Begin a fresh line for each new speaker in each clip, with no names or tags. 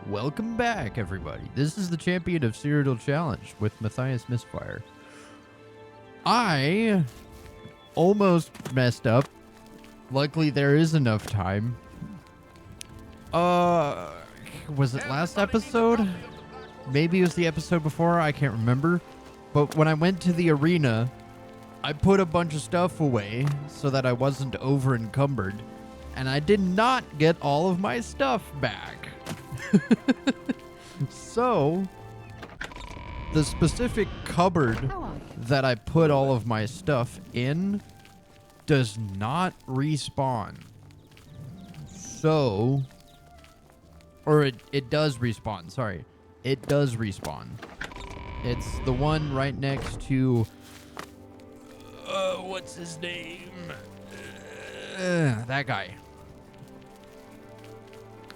Welcome back, everybody. This is the champion of Cyrodiil Challenge with Matthias Misfire. I almost messed up. Luckily, there is enough time. Was it last episode? Maybe it was the episode before, I can't remember. But when I went to the arena, I put a bunch of stuff away so that I wasn't over encumbered, and I did not get all of my stuff back. So, the specific cupboard that I put all of my stuff in does not respawn. So, or it does respawn, sorry. It does respawn. It's the one right next to, what's his name? That guy.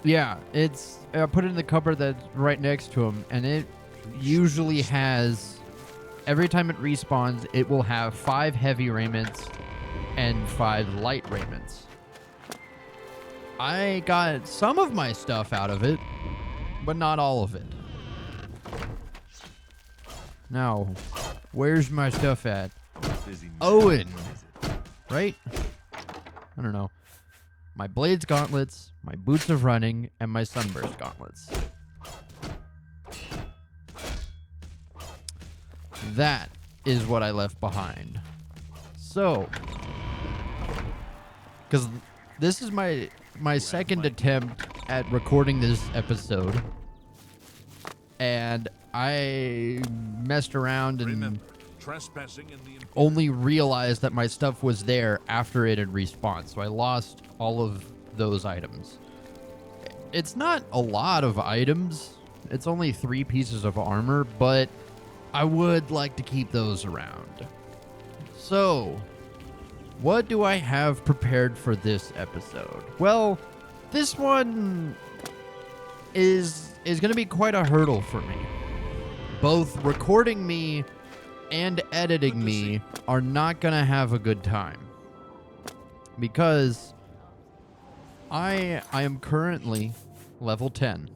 Yeah, it's, I put it in the cupboard that's right next to him, and it usually has, every time it respawns, it will have 5 heavy raiments and 5 light raiments. I got some of my stuff out of it, but not all of it. Now, where's my stuff at? Owen, right? I don't know. My Blades gauntlets, my Boots of Running, and my Sunburst gauntlets. That is what I left behind. So, because this is my second attempt at recording this episode, and I messed around and only realized that my stuff was there after it had respawned, so I lost all of those items. It's not a lot of items. It's only 3 pieces of armor, but I would like to keep those around. So, what do I have prepared for this episode? Well, this one is going to be quite a hurdle for me. Both recording me and editing me are not going to have a good time. Because I am currently level 10.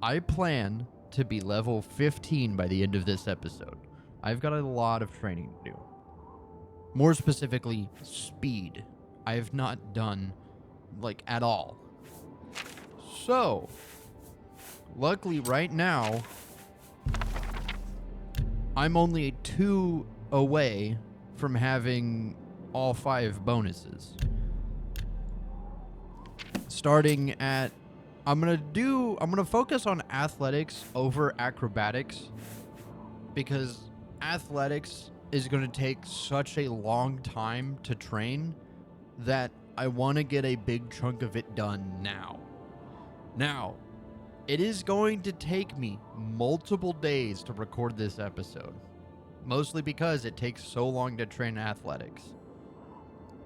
I plan to be level 15 by the end of this episode. I've got a lot of training to do. More specifically, speed. I have not done, like, at all. So, luckily right now, I'm only 2 away from having all 5 bonuses. Starting at, I'm gonna focus on athletics over acrobatics, because athletics is gonna take such a long time to train that I want to get a big chunk of it done now. Now, it is going to take me multiple days to record this episode, mostly because it takes so long to train athletics.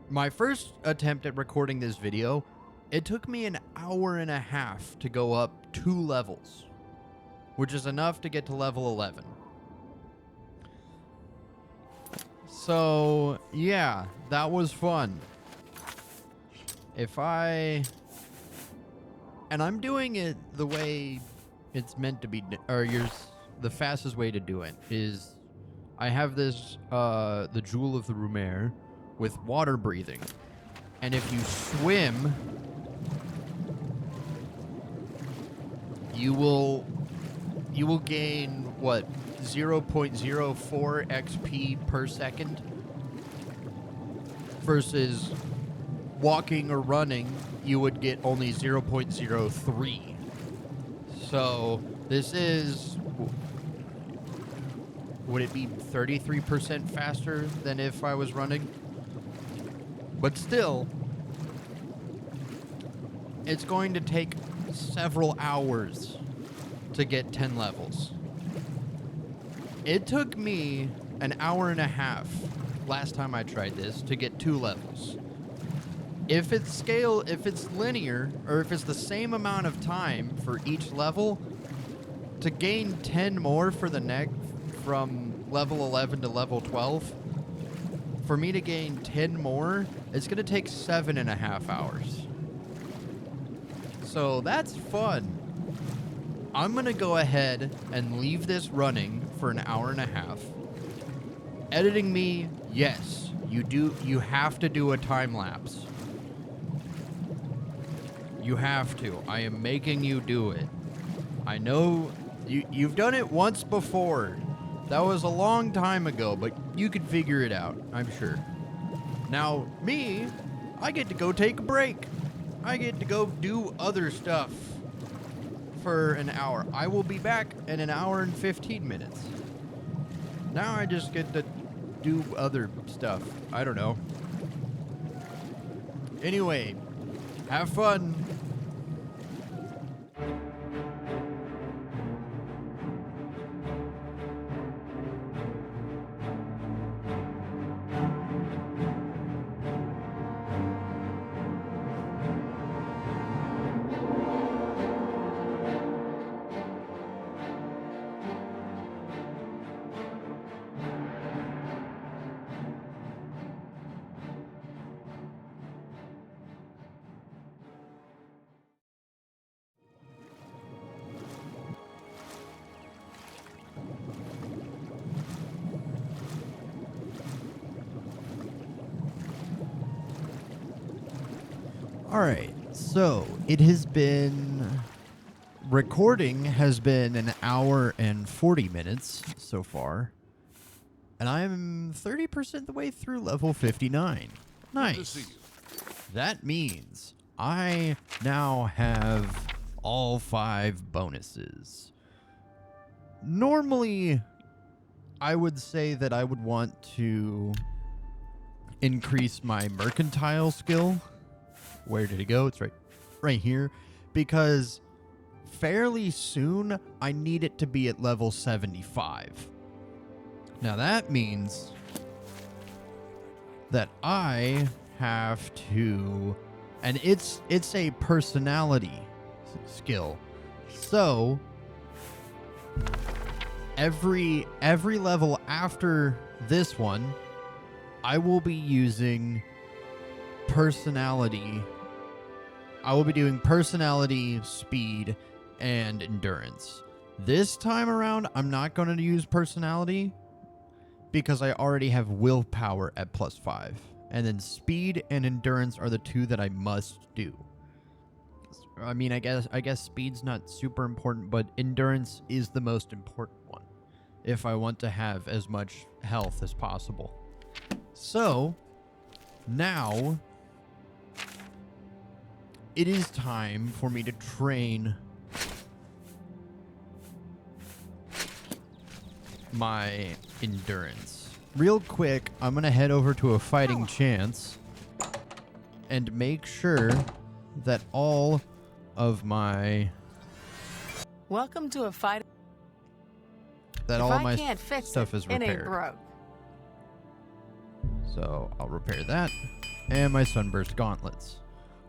My first attempt at recording this video, it took me an hour and a half to go up 2 levels, which is enough to get to level 11. So, yeah, that was fun. And I'm doing it the way it's meant to be, the fastest way to do it is I have this, the Jewel of the Rumere with water breathing. And if you swim, you will gain, what, 0.04 XP per second? Versus walking or running, you would get only 0.03. So this is, would it be 33% faster than if I was running? But still, it's going to take several hours to get 10 levels. It took me an hour and a half last time I tried this to get 2 levels. If it's linear, or if it's the same amount of time for each level, to gain 10 more for the next, from level 11 to level 12, for me to gain 10 more, it's going to take 7.5 hours. So that's fun. I'm going to go ahead and leave this running for an hour and a half. Editing me, yes, you have to do a time lapse. You have to. I am making you do it. I know you've done it once before. That was a long time ago, but you can figure it out, I'm sure. Now, me, I get to go take a break. I get to go do other stuff for an hour. I will be back in an hour and 15 minutes. Now I just get to do other stuff. I don't know. Anyway, have fun. Alright, so it has been... Recording has been an hour and 40 minutes so far. And I'm 30% the way through level 59. Nice. That means I now have all 5 bonuses. Normally, I would say that I would want to increase my mercantile skill. Where did it go? It's right here. Because fairly soon, I need it to be at level 75. Now that means that I have to, and it's a personality skill. So every level after this one, I will be using personality. I will be doing personality, speed, and endurance. This time around, I'm not going to use personality because I already have willpower at +5. And then speed and endurance are the 2 that I must do. I mean, I guess speed's not super important, but endurance is the most important one if I want to have as much health as possible. So, now it is time for me to train my endurance. Real quick, I'm going to head over to a fighting chance and make sure that all of my...
Welcome to a fight.
That all my stuff is repaired.
It ain't broke.
So I'll repair that. And my sunburst gauntlets.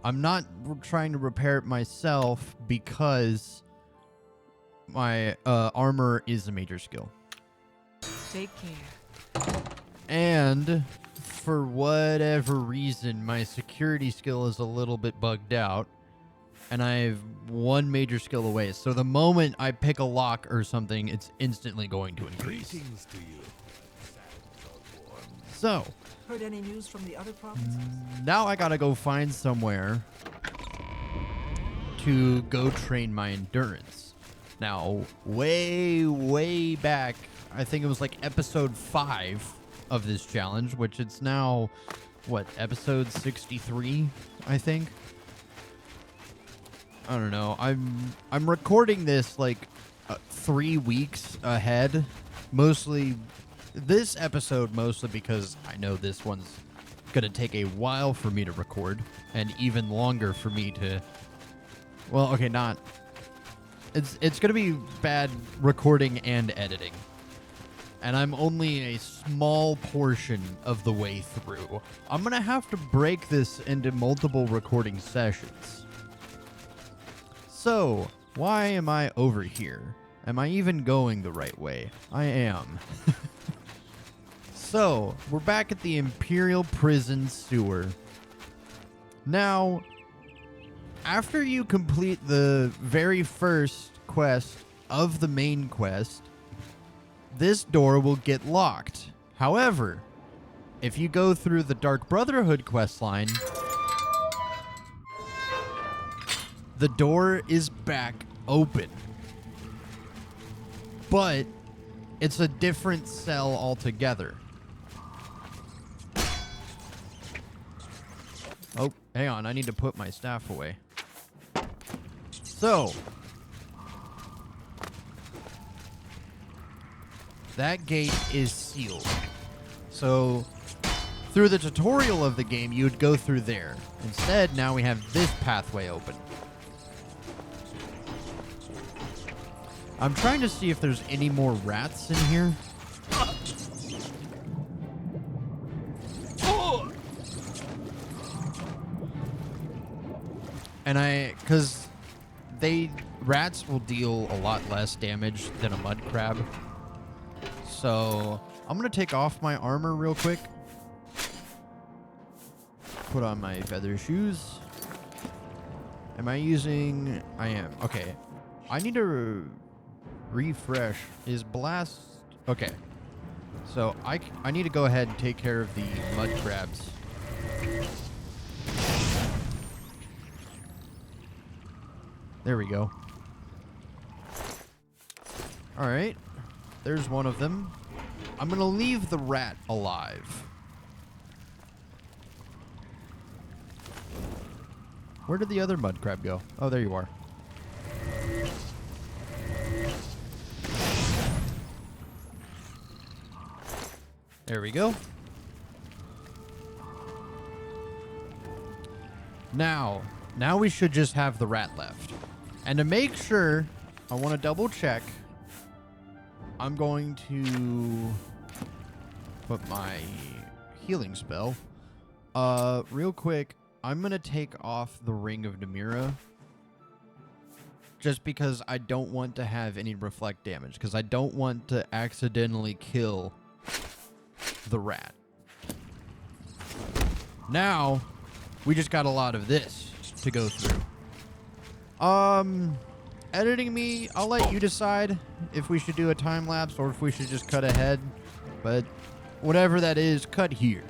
I'm not trying to repair it myself because my armor is a major skill.
Take care.
And for whatever reason, my security skill is a little bit bugged out. And I have 1 major skill away. So the moment I pick a lock or something, it's instantly going to increase.
Greetings to you.
So,
Heard any news from the other provinces?
now I gotta go find somewhere to go train my endurance. Now, way back, I think it was like episode 5 of this challenge, which it's now, what, episode 63, I think? I don't know. I'm recording this like 3 weeks ahead. Mostly this episode, mostly because I know this one's gonna take a while for me to record, and even longer for me to. Well, okay, not. It's gonna be bad recording and editing, and I'm only a small portion of the way through. I'm gonna have to break this into multiple recording sessions. So, why am I over here? Am I even going the right way? I am. So, we're back at the Imperial Prison Sewer. Now, after you complete the very first quest of the main quest, this door will get locked. However, if you go through the Dark Brotherhood quest line, the door is back open. But it's a different cell altogether. Oh, hang on. I need to put my staff away. So, that gate is sealed. So, through the tutorial of the game, you would go through there. Instead, now we have this pathway open. I'm trying to see if there's any more rats in here. And because rats will deal a lot less damage than a mud crab. So I'm going to take off my armor real quick. Put on my feather shoes. Am I using... I am. Okay. I need to refresh. Is blast... Okay. So I need to go ahead and take care of the mud crabs. There we go. Alright. There's one of them. I'm going to leave the rat alive. Where did the other mud crab go? Oh, there you are. There we go. Now we should just have the rat left. And to make sure, I want to double check. I'm going to put my healing spell. Real quick, I'm going to take off the Ring of Namira. Just because I don't want to have any reflect damage. Because I don't want to accidentally kill the rat. Now, we just got a lot of this to go through. Editing me, I'll let you decide if we should do a time lapse or if we should just cut ahead. But whatever that is, cut here.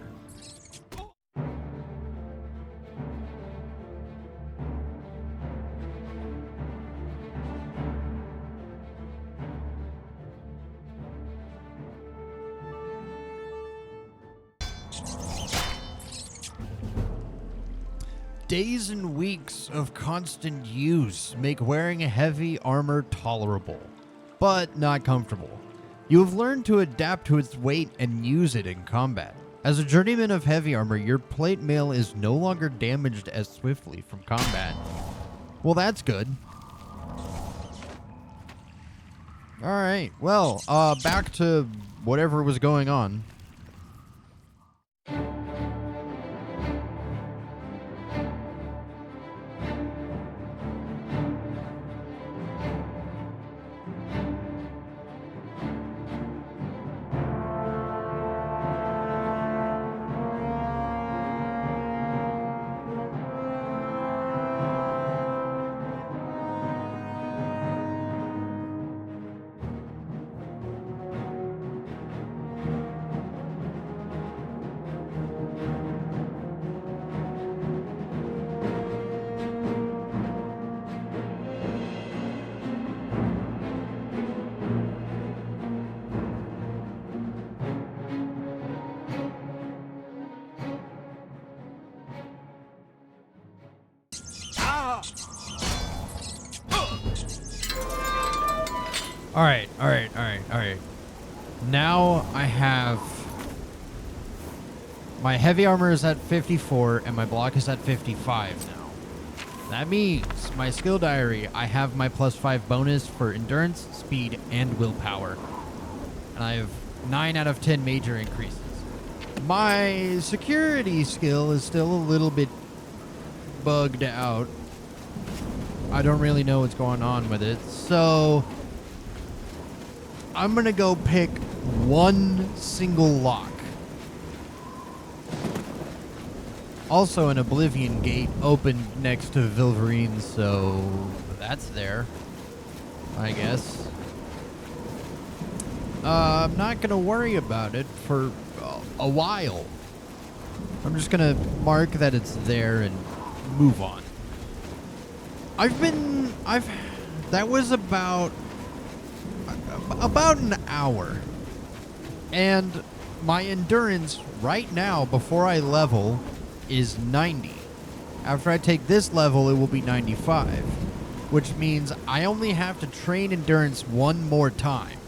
Days and weeks of constant use make wearing heavy armor tolerable, but not comfortable. You have learned to adapt to its weight and use it in combat. As a journeyman of heavy armor, your plate mail is no longer damaged as swiftly from combat. Well, that's good. Alright, well, back to whatever was going on. All right. Now I have... My heavy armor is at 54 and my block is at 55 now. That means my skill diary, I have my +5 bonus for endurance, speed, and willpower. And I have 9 out of 10 major increases. My security skill is still a little bit bugged out. I don't really know what's going on with it. So I'm going to go pick one single lock. Also, an Oblivion gate opened next to Vilverine, so that's there. I guess. I'm not gonna worry about it for a while. I'm just gonna mark that it's there and move on. That was about an hour. And my endurance right now, before I level, is 90. After I take this level, it will be 95. Which means I only have to train endurance one more time.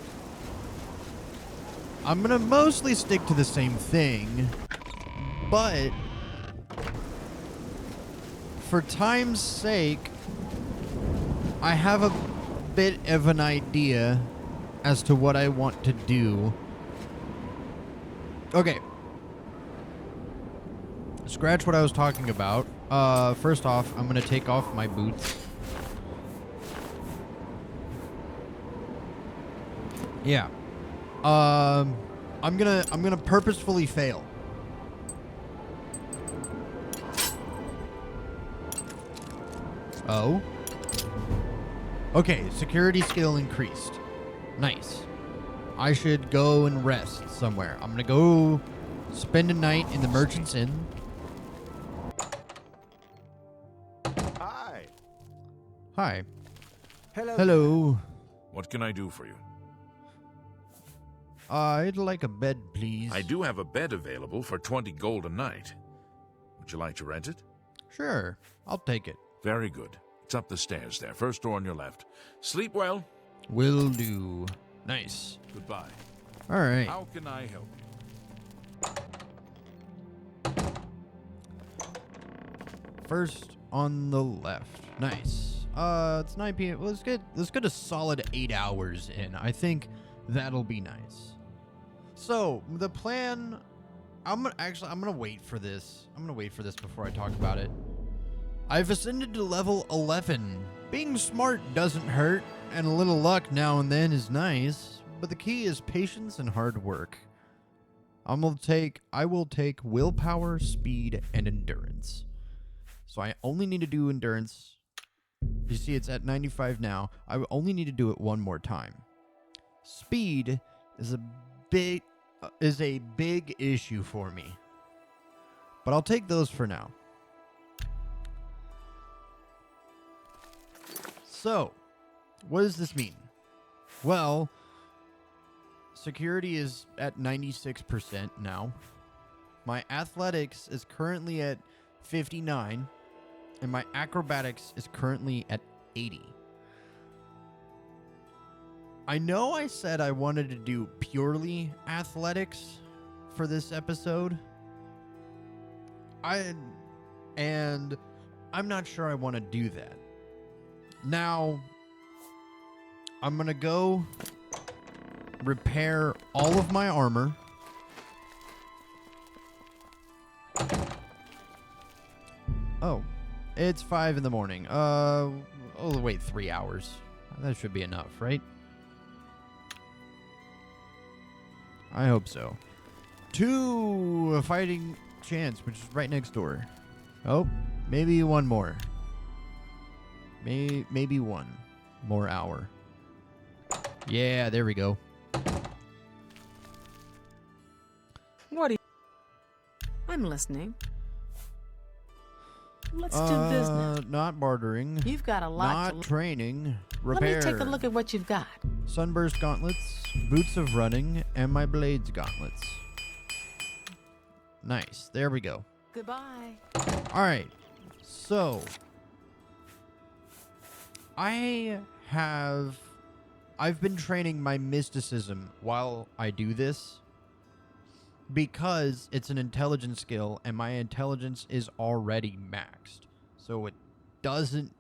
I'm going to mostly stick to the same thing, but for time's sake, I have a bit of an idea as to what I want to do. Okay. Scratch what I was talking about. First off, I'm going to take off my boots. Yeah. I'm gonna purposefully fail. Oh. Okay, security skill increased. Nice. I should go and rest somewhere. I'm gonna go spend a night in the Merchant's Inn.
Hi.
Hi.
Hello.
Hello.
What can I do for you?
I'd like a bed, please.
I do have a bed available for 20 gold a night. Would you like to rent it?
Sure, I'll take it.
Very good. It's up the stairs there. First door on your left. Sleep well.
Will do. Nice.
Goodbye.
All right.
How can I help you?
First on the left. Nice. It's 9 p.m. Let's get a solid 8 hours in. I think that'll be nice. So the plan, I'm gonna wait for this. I'm gonna wait for this before I talk about it. I've ascended to level 11. Being smart doesn't hurt, and a little luck now and then is nice. But the key is patience and hard work. I will take willpower, speed, and endurance. So I only need to do endurance. You see, it's at 95 now. I only need to do it one more time. Speed is a big issue for me, but I'll take those for now. So, what does this mean? Well, security is at 96% now. My athletics is currently at 59, and my acrobatics is currently at 80. I know I said I wanted to do purely athletics for this episode. I'm not sure I want to do that. Now, I'm going to go repair all of my armor. Oh, it's 5 in the morning. Wait, 3 hours. That should be enough, right? I hope so. 2, a fighting chance, which is right next door. Oh, maybe one more. Maybe one more hour. Yeah, there we go.
What are you... I'm listening. Let's do business.
Not bartering.
You've got a lot
Not training.
Let
Repair.
me take a look at what you've got.
Sunburst gauntlets, boots of running, and my blades gauntlets. Nice. There we go.
Goodbye.
All right. So, I've been training my mysticism while I do this because it's an intelligence skill and my intelligence is already maxed. So it doesn't,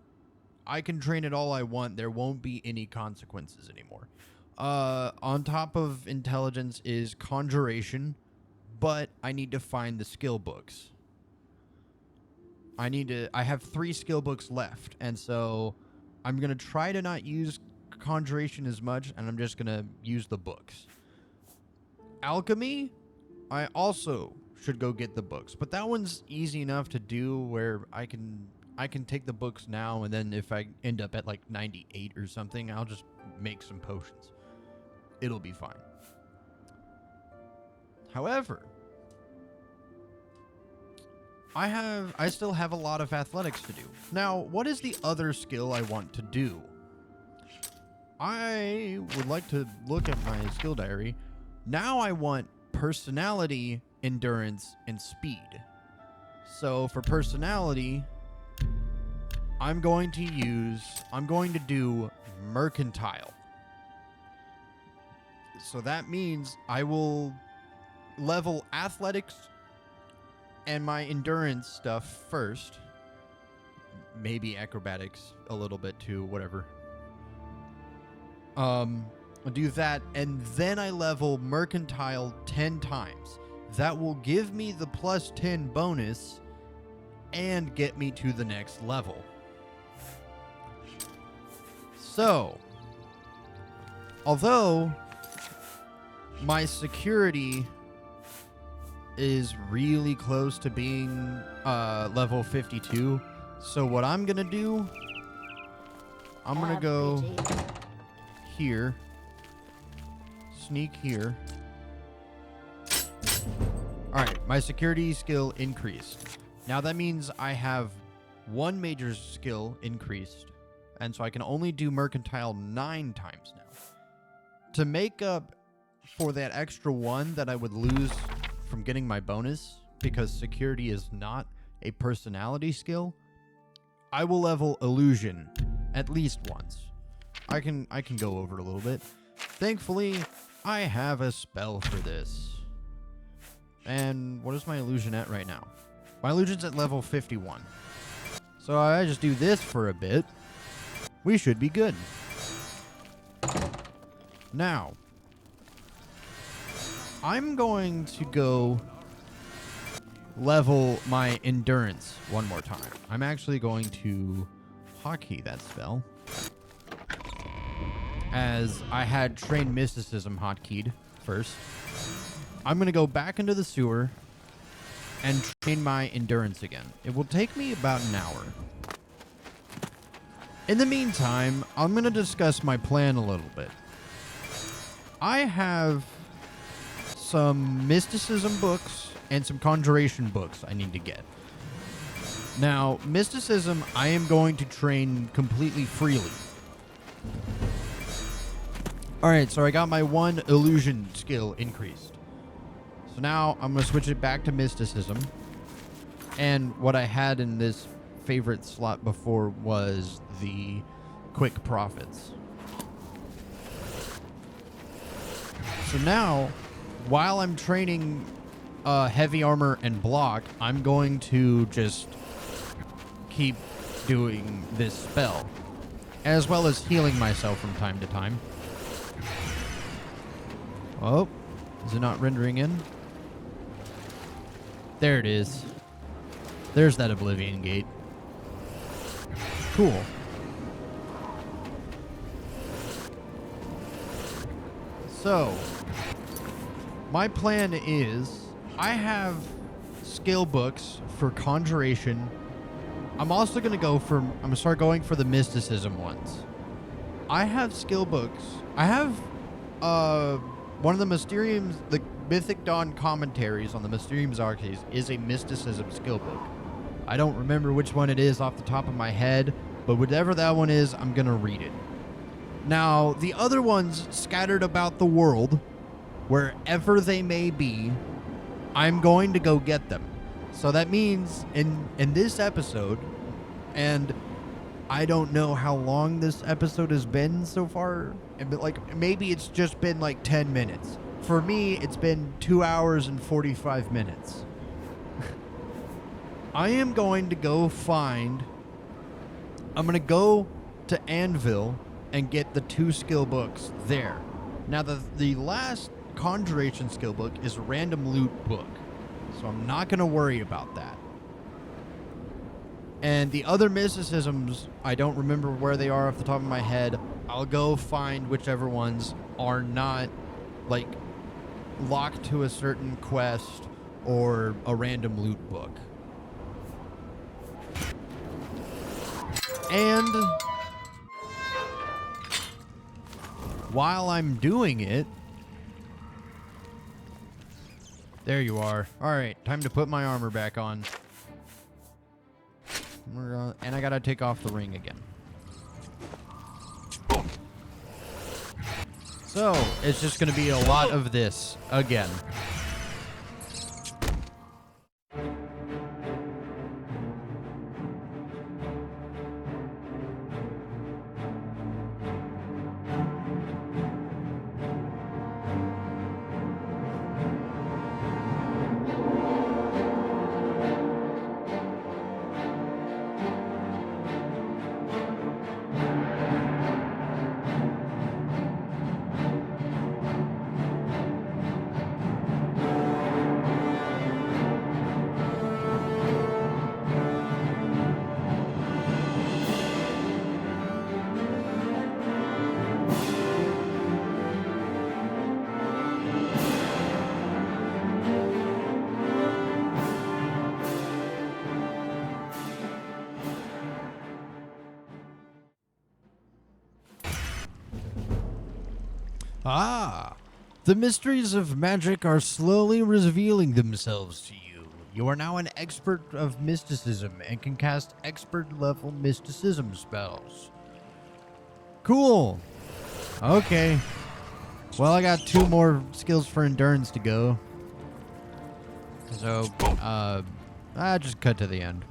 I can train it all I want. There won't be any consequences anymore. On top of intelligence is conjuration, but I need to find the skill books. I have 3 skill books left, and so I'm going to try to not use conjuration as much, and I'm just going to use the books. Alchemy, I also should go get the books, but that one's easy enough to do where I can I can take the books now, and then if I end up at like 98 or something, I'll just make some potions. It'll be fine. However, I still have a lot of athletics to do. Now, what is the other skill I want to do? I would like to look at my skill diary. Now I want personality, endurance, and speed. So for personality, I'm going to do mercantile. So that means I will level athletics and my endurance stuff first. Maybe acrobatics a little bit too, whatever. I'll do that, and then I level mercantile 10 times. That will give me the plus 10 bonus and get me to the next level. So, although my security is really close to being level 52, so what I'm gonna do, I'm gonna go here, sneak here. Alright, my security skill increased. Now that means I have one major skill increased, and so I can only do mercantile 9 times now. To make up for that extra one that I would lose from getting my bonus, because security is not a personality skill, I will level illusion at least once. I can go over it a little bit. Thankfully, I have a spell for this. And what is my illusion at right now? My illusion's at level 51. So I just do this for a bit. We should be good. Now, I'm going to go level my endurance one more time. I'm actually going to hotkey that spell, as I had trained mysticism hotkeyed first. I'm going to go back into the sewer and train my endurance again. It will take me about an hour. In the meantime, I'm going to discuss my plan a little bit. I have some mysticism books and some conjuration books I need to get. Now, mysticism, I am going to train completely freely. Alright, so I got my one illusion skill increased. So now I'm going to switch it back to mysticism. And what I had in this favorite slot before was the quick profits. So now, while I'm training heavy armor and block, I'm going to just keep doing this spell, as well as healing myself from time to time. Oh, is it not rendering in? There it is. There's that Oblivion gate. Cool. So, my plan is, I have skill books for conjuration. I'm also going to start going for the mysticism ones. I have skill books. I have one of the the Mythic Dawn commentaries on the Mysterium's Archives is a mysticism skill book. I don't remember which one it is off the top of my head, but whatever that one is, I'm going to read it. Now, the other ones scattered about the world, wherever they may be, I'm going to go get them. So that means in this episode, and I don't know how long this episode has been so far, but like maybe it's just been like 10 minutes. For me, it's been 2 hours and 45 minutes. I am going to go I'm going to go to Anvil and get the 2 skill books there. Now, the last conjuration skill book is a random loot book, so I'm not going to worry about that. And the other mysticisms, I don't remember where they are off the top of my head. I'll go find whichever ones are not, like, locked to a certain quest or a random loot book. And while I'm doing it, there you are. All right, time to put my armor back on. And I gotta take off the ring again. So it's just gonna be a lot of this again. Ah, the mysteries of magic are slowly revealing themselves to you. You are now an expert of mysticism and can cast expert level mysticism spells. Cool. Okay. Well, I got 2 more skills for endurance to go. So, I just cut to the end.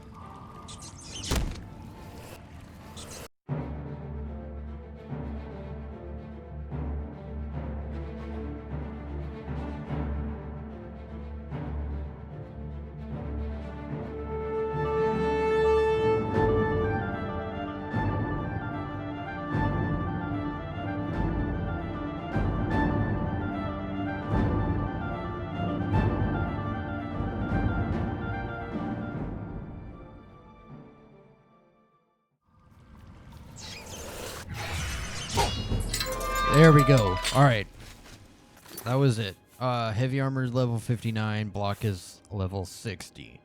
There we go. All right. That was it. Heavy armor is level 59. Block is level 60.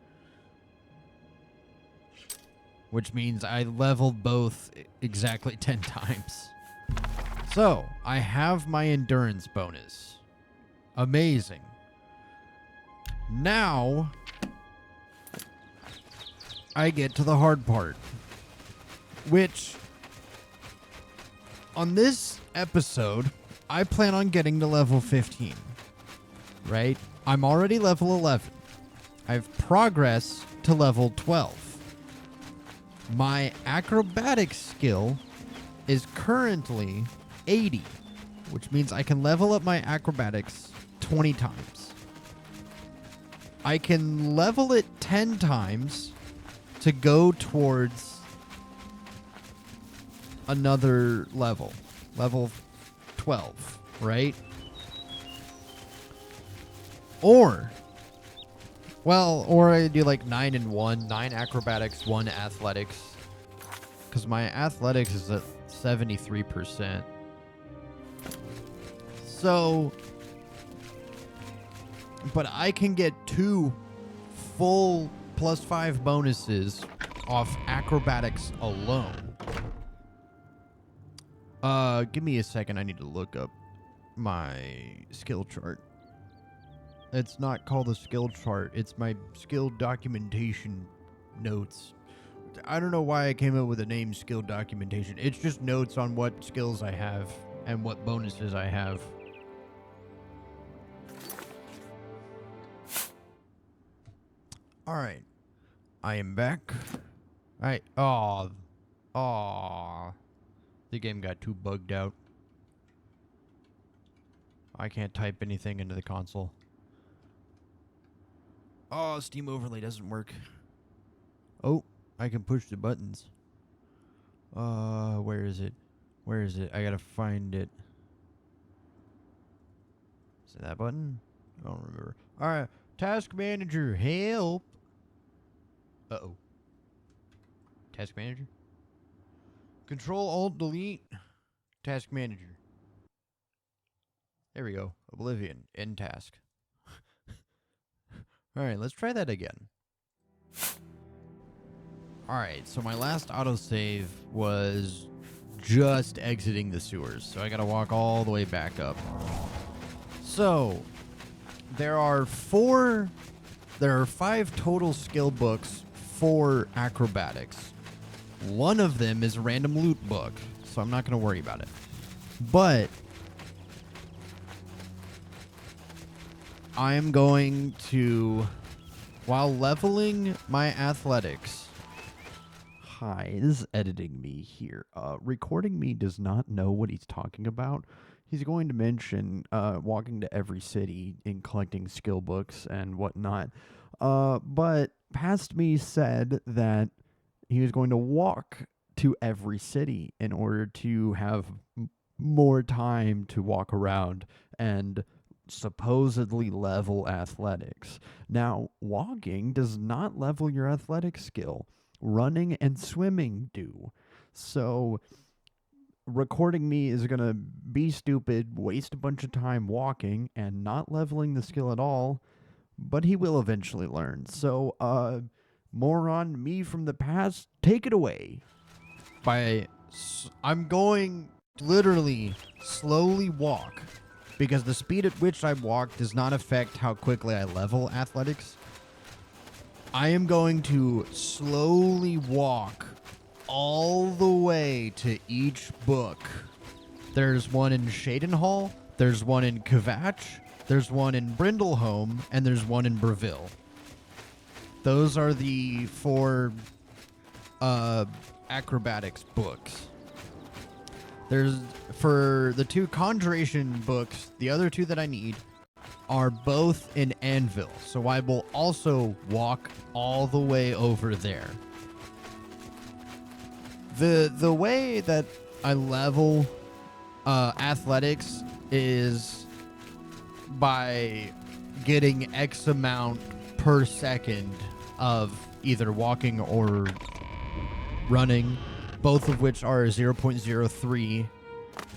Which means I leveled both exactly 10 times. So, I have my endurance bonus. Amazing. Now, I get to the hard part. Which, on this episode, I plan on getting to level 15. Right? I'm already level 11. I've progressed to level 12. My acrobatics skill is currently 80, which means I can level up my acrobatics 20 times. I can level it 10 times to go towards another level. Level 12, right? Or I do like 9 and 1, 9 acrobatics, 1 athletics. Because my athletics is at 73%. So, but I can get 2 full +5 bonuses off acrobatics alone. Give me a second. I need to look up my skill chart. It's not called a skill chart. It's my skill documentation notes. I don't know why I came up with the name skill documentation. It's just notes on what skills I have and what bonuses I have. All right. I am back. All right. Aw. The game got too bugged out. I can't type anything into the console. Oh, Steam Overlay doesn't work. Oh, I can push the buttons. Where is it? Where is it? I gotta find it. Is it that button? I don't remember. Alright, Task Manager, help! Uh-oh. Task Manager? Control-Alt-Delete. Task Manager. There we go. Oblivion. End task. Alright, let's try that again. All right, so my last autosave was just exiting the sewers, so I gotta walk all the way back up. So there are 5 total skill books for acrobatics. One of them is a random loot book, so I'm not gonna worry about it. But I am going to, while leveling my athletics. Hi, this is editing me here. Recording me does not know what he's talking about. He's going to mention walking to every city and collecting skill books and whatnot. But past me said that he was going to walk to every city in order to have more time to walk around and supposedly level athletics. Now, walking does not level your athletic skill. Running and swimming do. So recording me is going to be stupid, waste a bunch of time walking and not leveling the skill at all, but he will eventually learn. So more on me from the past. Take it away. I'm going to literally slowly walk because the speed at which I walk does not affect how quickly I level athletics. I am going to slowly walk all the way to each book. There's one in Shadenhall, there's one in Kvatch, there's one in Brindleholm, and there's one in Breville. Those are the 4 acrobatics books. There's, for the 2 conjuration books, the other 2 that I need are both in Anvil, so I will also walk all the way over there. The way that I level athletics is by getting X amount per second of either walking or running, both of which are 0.03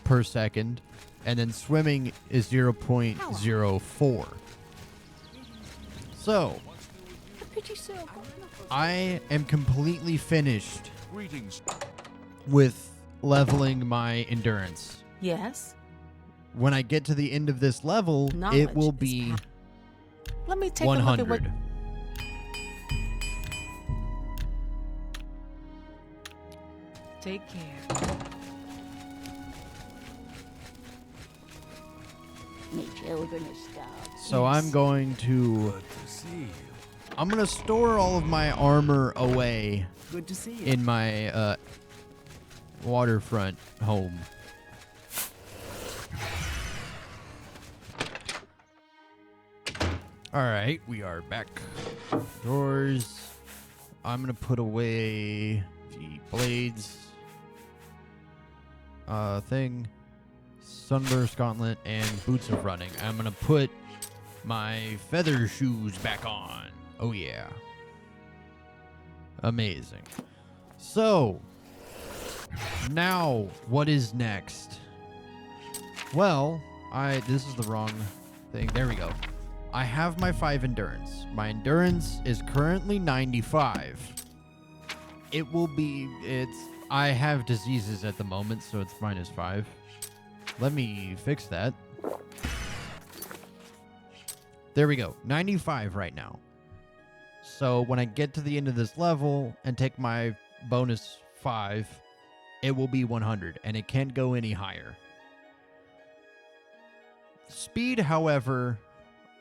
per second. And then swimming is 0.04. So, I am completely finished with leveling my endurance.
Yes.
When I get to the end of this level, it will be
Let me take
100.
a look at what. Take care.
Me children are starved.
So I'm going to I'm going to store all of my armor away
Good to see you.
in my waterfront home. All right, we are back. Doors. I'm going to put away the blades thing, sunburst gauntlet, and boots of running. I'm going to put my feather shoes back on. Oh, yeah. Amazing. So, now, what is next? Well, this is the wrong thing. There we go. I have my 5 endurance. My endurance is currently 95. It will be, I have diseases at the moment, so it's -5. Let me fix that. There we go. 95 right now. So when I get to the end of this level and take my bonus 5, it will be 100, and it can't go any higher. Speed, however,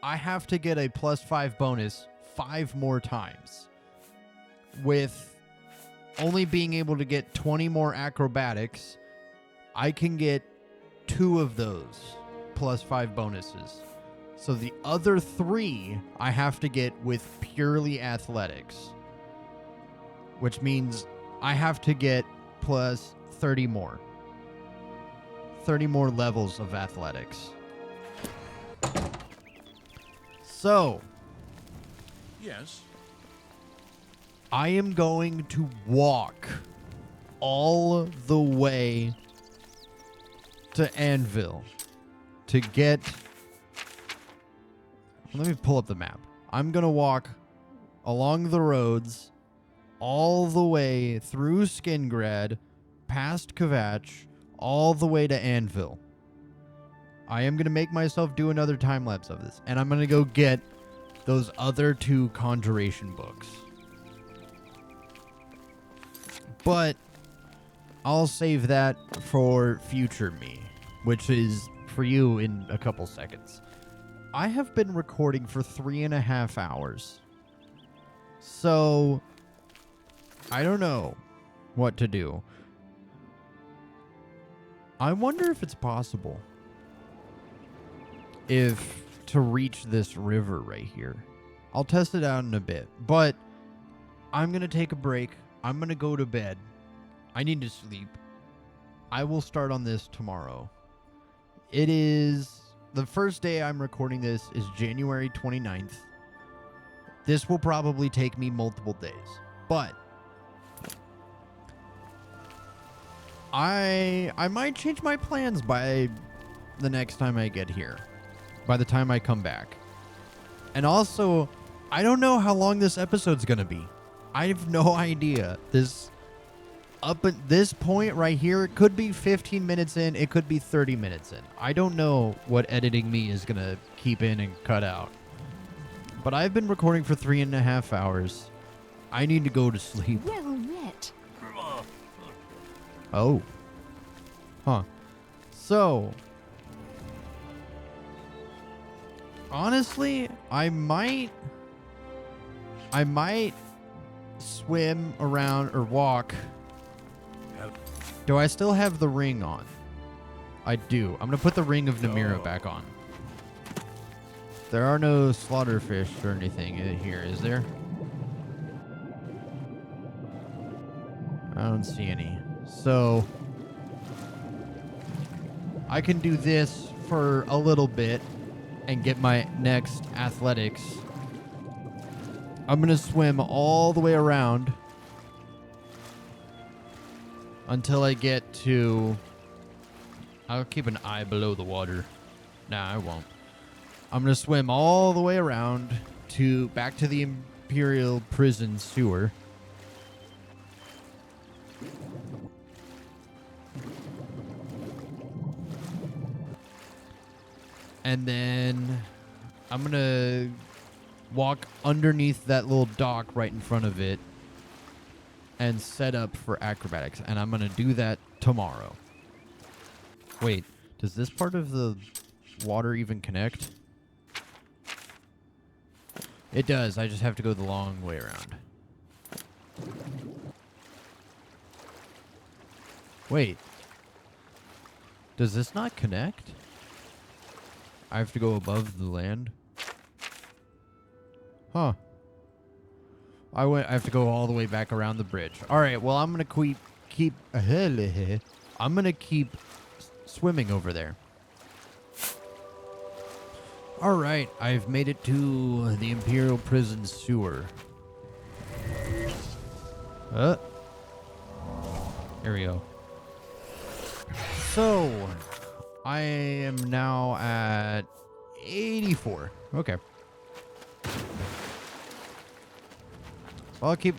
I have to get a +5 bonus 5 more times. With only being able to get 20 more acrobatics, I can get 2 of those +5 bonuses. So the other 3 I have to get with purely athletics, which means I have to get plus 30 more. 30 more levels of athletics. So,
Yes.
I am going to walk all the way to Anvil to get... Let me pull up the map. I'm going to walk along the roads all the way through Skingrad, past Kvatch, all the way to Anvil. I am going to make myself do another time lapse of this, and I'm going to go get those other 2 conjuration books. But I'll save that for future me, which is for you in a couple seconds. I have been recording for 3.5 hours. So I don't know what to do. I wonder if it's possible to reach this river right here. I'll test it out in a bit, but I'm going to take a break. I'm going to go to bed. I need to sleep. I will start on this tomorrow. It is the first day I'm recording this is January 29th. This will probably take me multiple days, but I might change my plans by the next time I get here, by the time I come back. And also, I don't know how long this episode's going to be. I have no idea. Up at this point right here, it could be 15 minutes in, it could be 30 minutes in. I don't know what editing me is going to keep in and cut out. But I've been recording for 3.5 hours. I need to go to sleep.
Well met.
Oh. Huh. So, honestly, I might swim around or walk. Do I still have the ring on? I do. I'm going to put the ring of Namira back on. There are no slaughterfish or anything in here, is there? I don't see any. So, I can do this for a little bit and get my next athletics. I'm going to swim all the way around until I get to... I'll keep an eye below the water. Nah, I won't. I'm going to swim all the way around back to the Imperial Prison sewer. And then I'm going to walk underneath that little dock right in front of it and set up for acrobatics. And I'm going to do that tomorrow. Wait, does this part of the water even connect? It does. I just have to go the long way around. Wait. Does this not connect? I have to go above the land? Huh. I have to go all the way back around the bridge. All right, well, I'm going to keep I'm going to keep swimming over there. All right, I've made it to the Imperial Prison sewer. There we go. So, I am now at 84. Okay. Well, I'll keep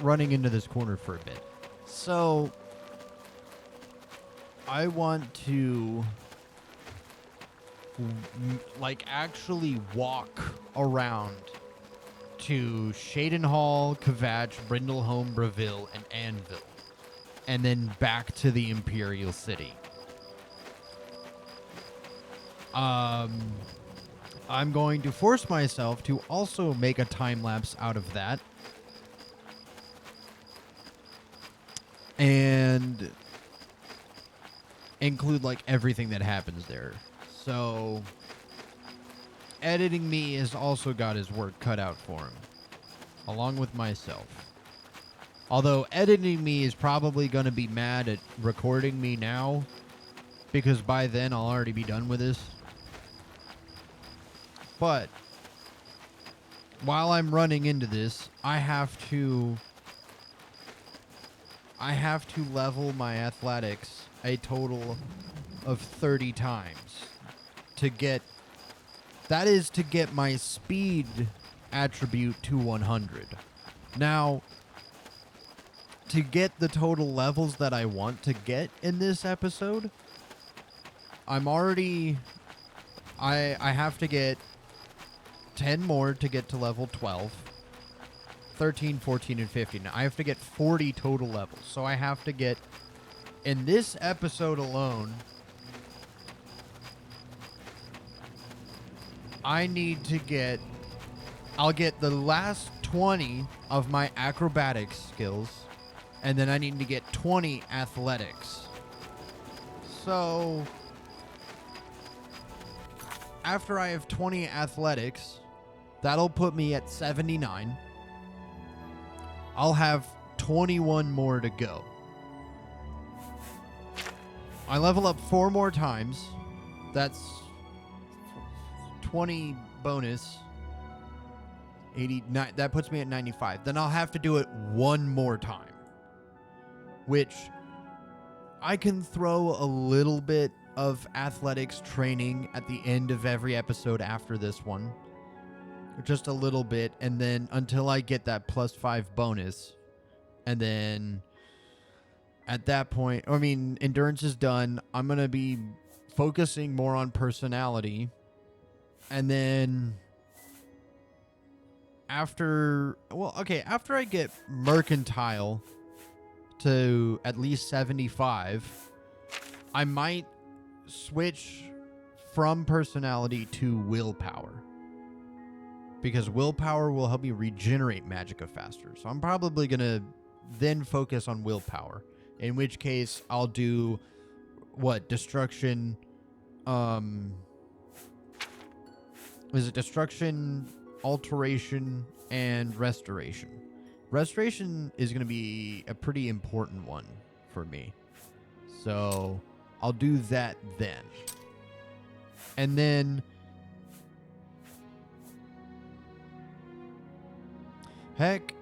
running into this corner for a bit. So, I want to actually walk around to Shadenhall, Kvatch, Brindleholm, Breville, and Anvil, and then back to the Imperial City. I'm going to force myself to also make a time lapse out of that, and include everything that happens there. So, editing me has also got his work cut out for him, along with myself. Although editing me is probably going to be mad at recording me now, because by then I'll already be done with this. But while I'm running into this, I have to level my athletics a total of 30 times to get my speed attribute to 100. Now, to get the total levels that I want to get in this episode, I'm already... I have to get 10 more to get to level 12. 13, 14, and 15. I have to get 40 total levels. So I have to get, in this episode alone, I need to get... I'll get the last 20 of my acrobatics skills, and then I need to get 20 athletics. So, after I have 20 athletics, that'll put me at 79. I'll have 21 more to go. I level up 4 more times. That's 20 bonus. 89. That puts me at 95. Then I'll have to do it 1 more time, which I can throw a little bit of athletics training at the end of every episode after this one. Just a little bit, and then until I get that +5 bonus. And then at that point, I mean, endurance is done. I'm going to be focusing more on personality. And then after I get mercantile to at least 75, I might switch from personality to willpower, because willpower will help me regenerate magicka faster. So I'm probably going to then focus on willpower, in which case I'll do destruction, is it destruction, alteration, and restoration? Restoration is going to be a pretty important one for me. So I'll do that then. And then heck,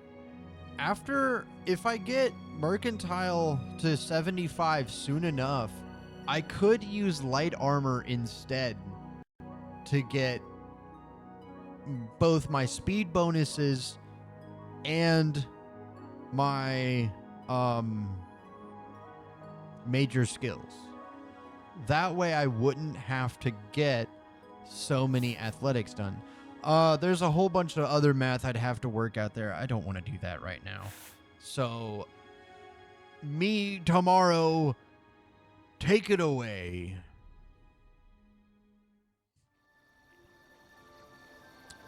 if I get mercantile to 75 soon enough, I could use light armor instead to get both my speed bonuses and my major skills. That way I wouldn't have to get so many athletics done. There's a whole bunch of other math I'd have to work out there. I don't want to do that right now. So, me tomorrow, take it away.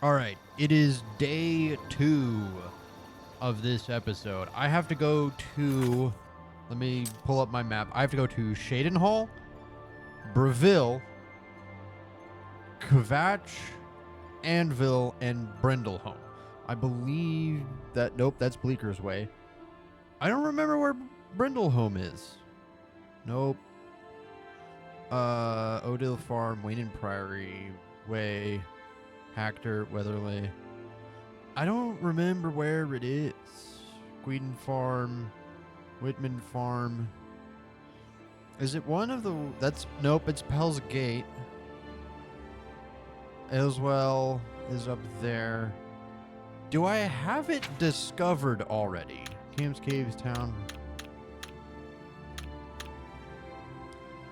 Alright, it is day 2 of this episode. I have to go to... Let me pull up my map. I have to go to Shadenhall, Breville, Kvatch, Anvil, and Brindleholm. I believe that... Nope, that's Bleeker's Way. I don't remember where Brindleholm is. Nope. Odile Farm, Wayne and Priory Way, Hactor, Weatherley. I don't remember where it is. Gweden Farm, Whitman Farm. Is it one of the... That's... Nope, it's Pell's Gate. Elswell is up there. Do I have it discovered already? Cam's Caves Town.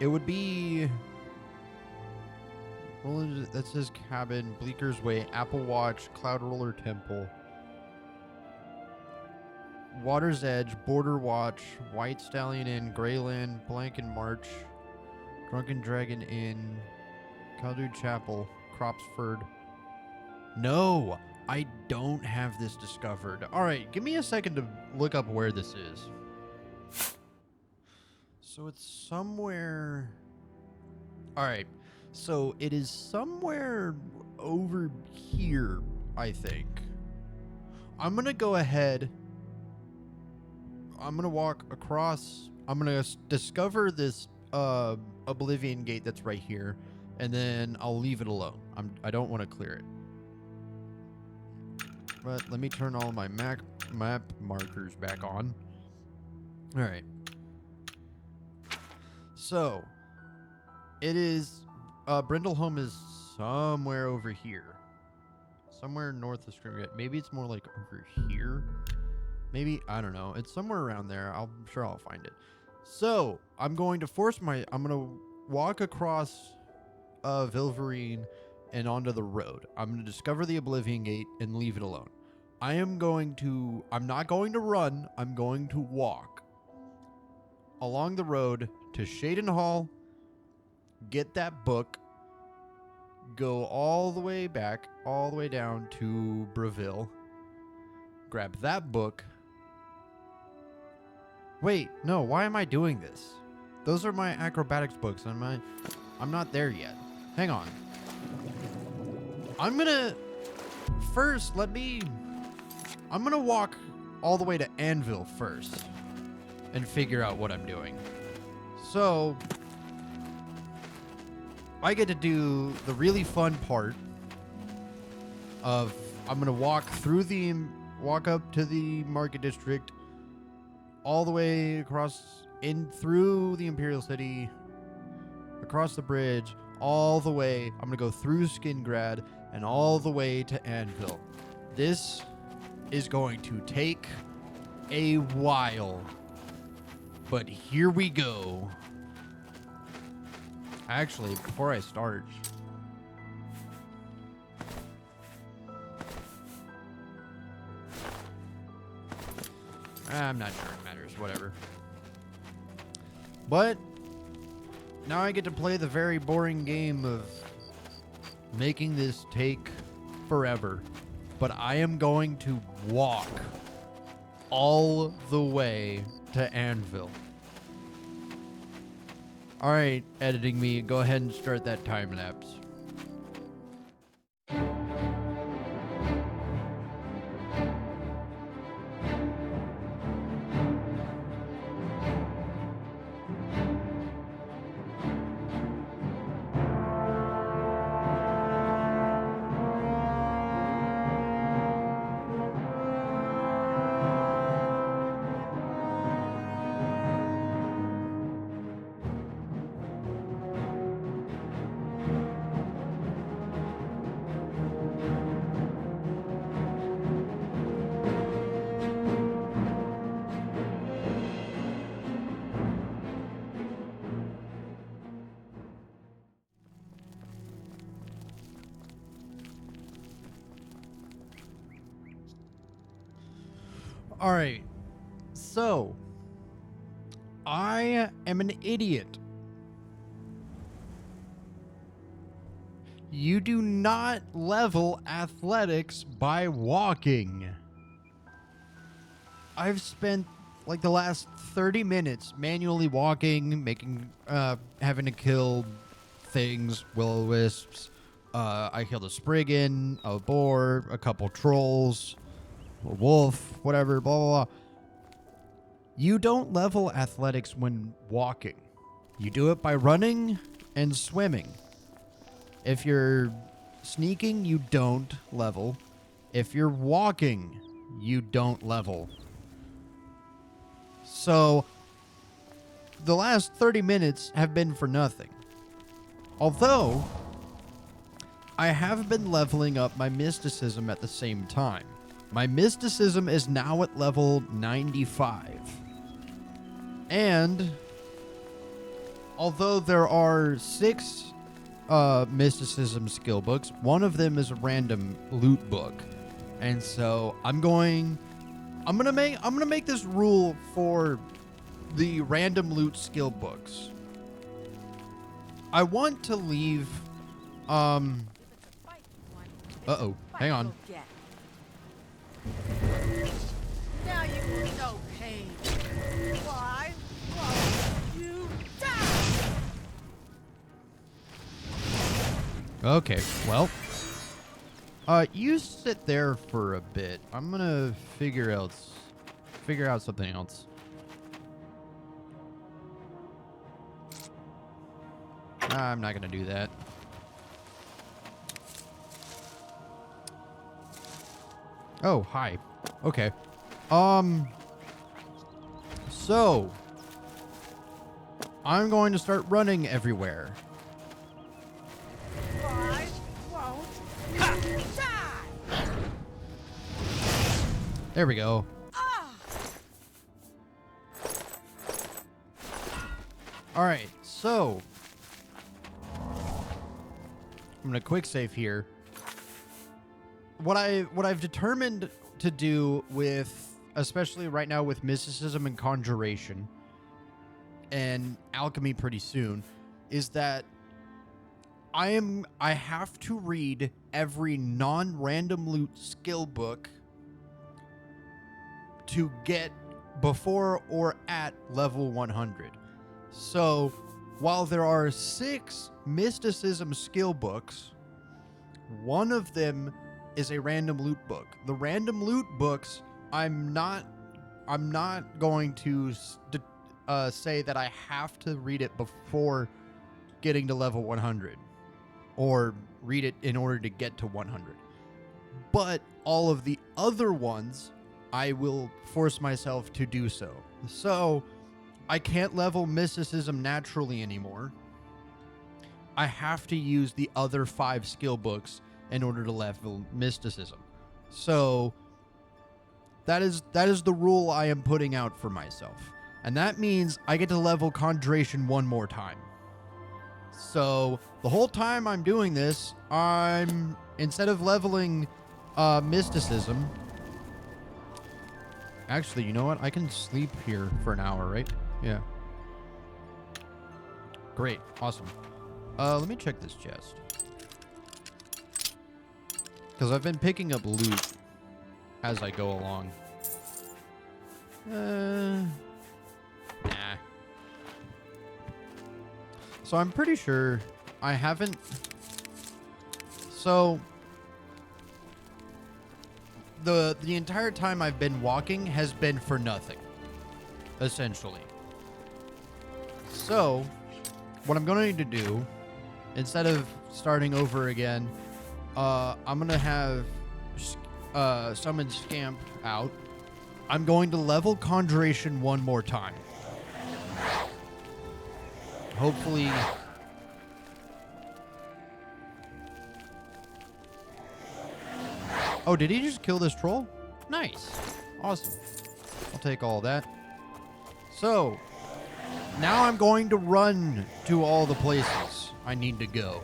It would be... Well, that says Cabin, Bleeker's Way, Apple Watch, Cloud Roller Temple, Water's Edge, Border Watch, White Stallion Inn, Greyland, Blanken March, Drunken Dragon Inn, Caldude Chapel, Cropsford. No, I don't have this discovered. All right, give me a second to look up where this is. So it's somewhere... All right. So it is somewhere over here, I think. I'm going to go ahead. I'm going to walk across. I'm going to discover this Oblivion gate that's right here. And then I'll leave it alone. I don't want to clear it. But let me turn all my map markers back on. All right. So it is... Brindleholm is somewhere over here. Somewhere north of Scrimgate. Maybe it's more like over here. Maybe, I don't know. It's somewhere around there. I'm sure I'll find it. So, I'm going to I'm going to walk across Vilverine and onto the road. I'm going to discover the Oblivion Gate and leave it alone. I'm not going to run. I'm going to walk along the road to Shaden Hall, get that book, go all the way back, all the way down to Breville, grab that book. Wait, no, why am I doing this? Those are my acrobatics books, and I'm not there yet. Hang on. I'm gonna walk all the way to Anvil first and figure out what I'm doing. So I get to do the really fun part of I'm gonna walk up to the market district, all the way across through the Imperial City, across the bridge, all the way. I'm gonna go through Skingrad and all the way to Anvil. This is going to take a while, but here we go. Actually, before I start, I'm not sure it matters, whatever. But now I get to play the very boring game of making this take forever. But I am going to walk all the way to Anvil. All right, editing me, go ahead and start that time lapse. All right, so I am an idiot. You do not level athletics by walking. I've spent like the last 30 minutes manually walking, having to kill things, will-o-wisps. I killed a Spriggan, a boar, a couple trolls, a wolf, whatever, blah, blah, blah. You don't level athletics when walking. You do it by running and swimming. If you're sneaking, you don't level. If you're walking, you don't level. So, the last 30 minutes have been for nothing. Although, I have been leveling up my mysticism at the same time. My mysticism is now at level 95. And although there are 6 mysticism skill books, one of them is a random loot book. And so I'm gonna make this rule for the random loot skill books. I want to leave uh-oh, hang on.
Now you will know pain. Why won't you die?
Okay, well, you sit there for a bit. I'm gonna figure out something else. I'm not gonna do that. Oh, hi. Okay. So I'm going to start running everywhere.
Why won't you die?
There we go. All right, so I'm gonna quick save here. What I've determined to do with, especially right now with mysticism and conjuration and alchemy pretty soon, is that I have to read every non-random loot skill book to get before or at level 100. So, while there are 6 mysticism skill books, one of them is a random loot book. The random loot books, I'm not going to say that I have to read it before getting to level 100 or read it in order to get to 100. But all of the other ones, I will force myself to do so. So, I can't level mysticism naturally anymore. I have to use the other 5 skill books in order to level mysticism. So, that is the rule I am putting out for myself. And that means I get to level conjuration one more time. So, the whole time I'm doing this, I'm, instead of leveling mysticism, actually, you know what? I can sleep here for an hour, right? Yeah. Great. Awesome. Let me check this chest. Because I've been picking up loot as I go along. Nah. So I'm pretty sure I haven't... So... The entire time I've been walking has been for nothing, essentially. So, what I'm going to do, instead of starting over again, I'm going to have summon Scamp out. I'm going to level Conjuration one more time. Hopefully... Oh, did he just kill this troll? Nice. Awesome. I'll take all that. So, now I'm going to run to all the places I need to go.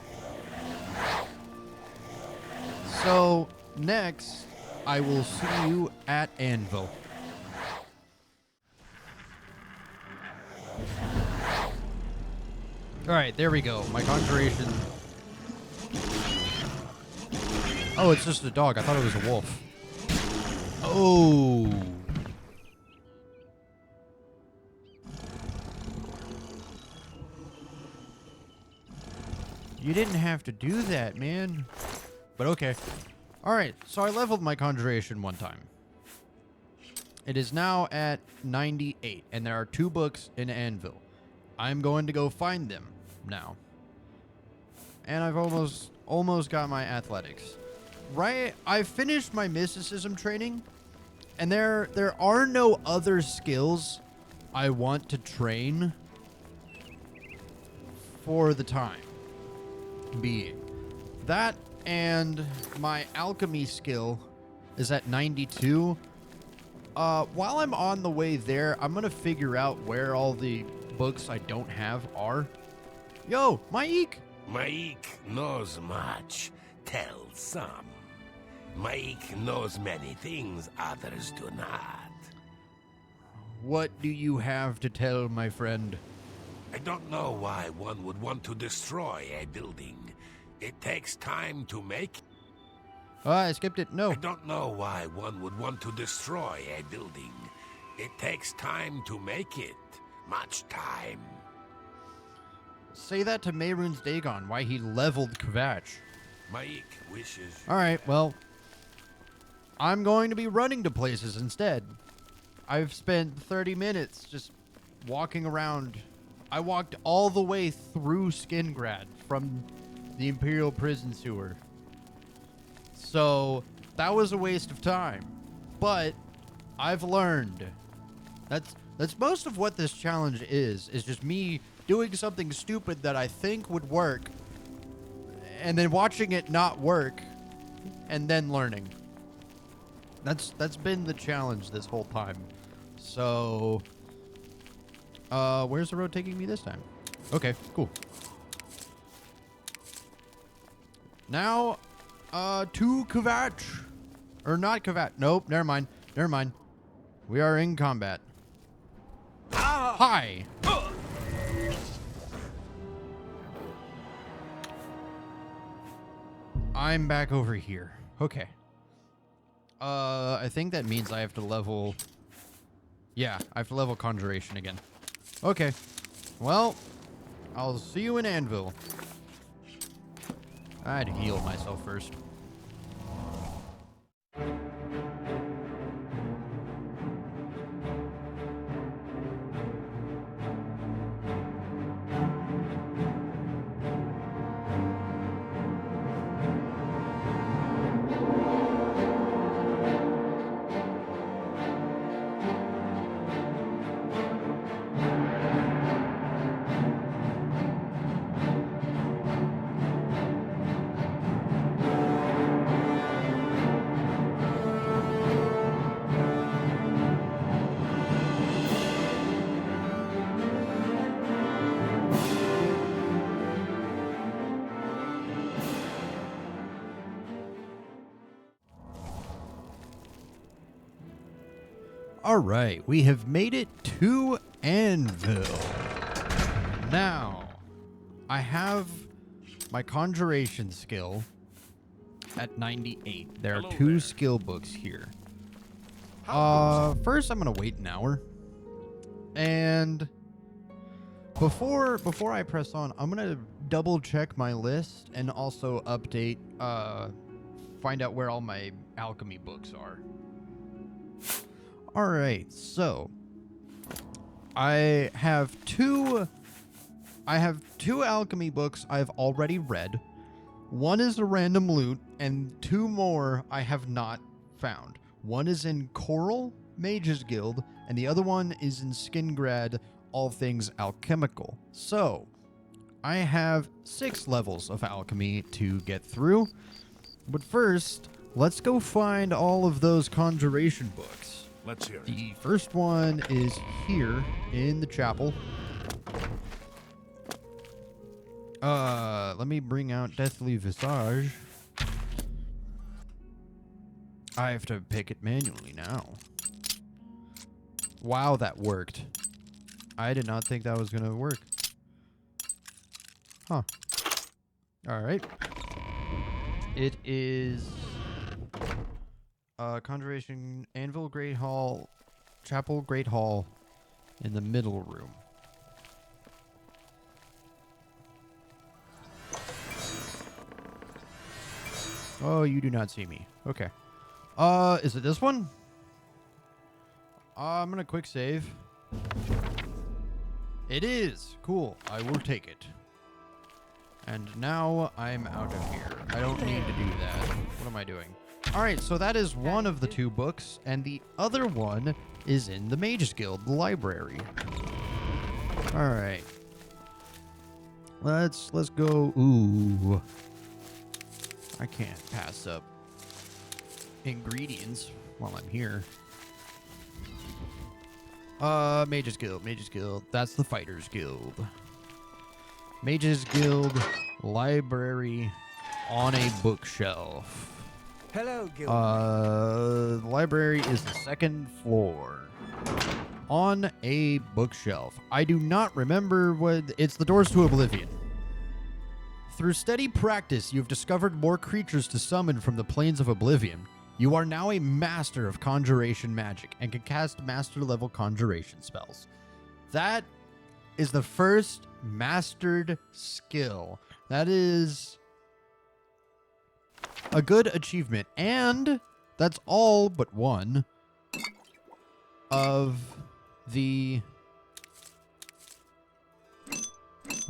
So, next, I will see you at Anvil. Alright, there we go. My conjuration... Oh, it's just a dog. I thought it was a wolf. Oh. You didn't have to do that, man. But okay. Alright, so I leveled my conjuration one time. It is now at 98, and there are 2 books in Anvil. I'm going to go find them now. And I've almost got my athletics. Right, I finished my mysticism training, and there are no other skills I want to train for the time being. That and my alchemy skill is at 92. While I'm on the way there, I'm gonna figure out where all the books I don't have are. Yo, Maik!
Maik knows much, tells some. Maik knows many things others do not.
What do you have to tell, my friend?
I don't know why one would want to destroy a building. It takes time to make.
Oh, I skipped it. No.
I don't know why one would want to destroy a building. It takes time to make it. Much time.
Say that to Mehrunes Dagon, why he leveled Kvatch.
Maik wishes.
Alright, well, I'm going to be running to places instead. I've spent 30 minutes just walking around. I walked all the way through Skingrad from the Imperial Prison Sewer. So, that was a waste of time. But, I've learned. That's most of what this challenge is just me doing something stupid that I think would work, and then watching it not work, and then learning. That's been the challenge this whole time. So, where's the road taking me this time? Okay, cool. Now, to Kvatch. Or not Kvatch. Nope, never mind. Never mind. We are in combat. Hi. I'm back over here. Okay. I think that means I have to level... Yeah, I have to level Conjuration again. Okay. Well, I'll see you in Anvil. I had to heal myself first. All right, we have made it to Anvil. Now, I have my Conjuration skill at 98. There are
Hello
two
there.
skill books here. First, I'm gonna wait an hour, and before I press on, I'm gonna double check my list and also update, find out where all my alchemy books are. All right, so I have two alchemy books I've already read. One is a random loot, and two more I have not found. One is in Coral Mages Guild, and the other one is in Skingrad, all things alchemical. So I have 6 levels of alchemy to get through. But first, let's go find all of those conjuration books.
Let's hear it.
The first one is here in the chapel. Let me bring out Deathly Visage. I have to pick it manually now. Wow, that worked. I did not think that was gonna work. Huh. Alright. It is... Conjuration, Anvil, Great Hall, Chapel, Great Hall, in the middle room. Oh, you do not see me. Okay. Is it this one? I'm gonna quick save. It is! Cool. I will take it. And now I'm out of here. I don't need to do that. What am I doing? Alright, so that is one of the 2 books, and the other one is in the Mages Guild library. Alright. Let's go. Ooh. I can't pass up ingredients while I'm here. Mages Guild. That's the Fighters Guild. Mages Guild library on a bookshelf.
Hello, Guild.
The library is the 2nd floor. On a bookshelf. I do not remember what... It's the Doors to Oblivion. Through steady practice, you've discovered more creatures to summon from the plains of Oblivion. You are now a master of conjuration magic and can cast master-level conjuration spells. That is the first mastered skill. That is a good achievement. And that's all but one of the...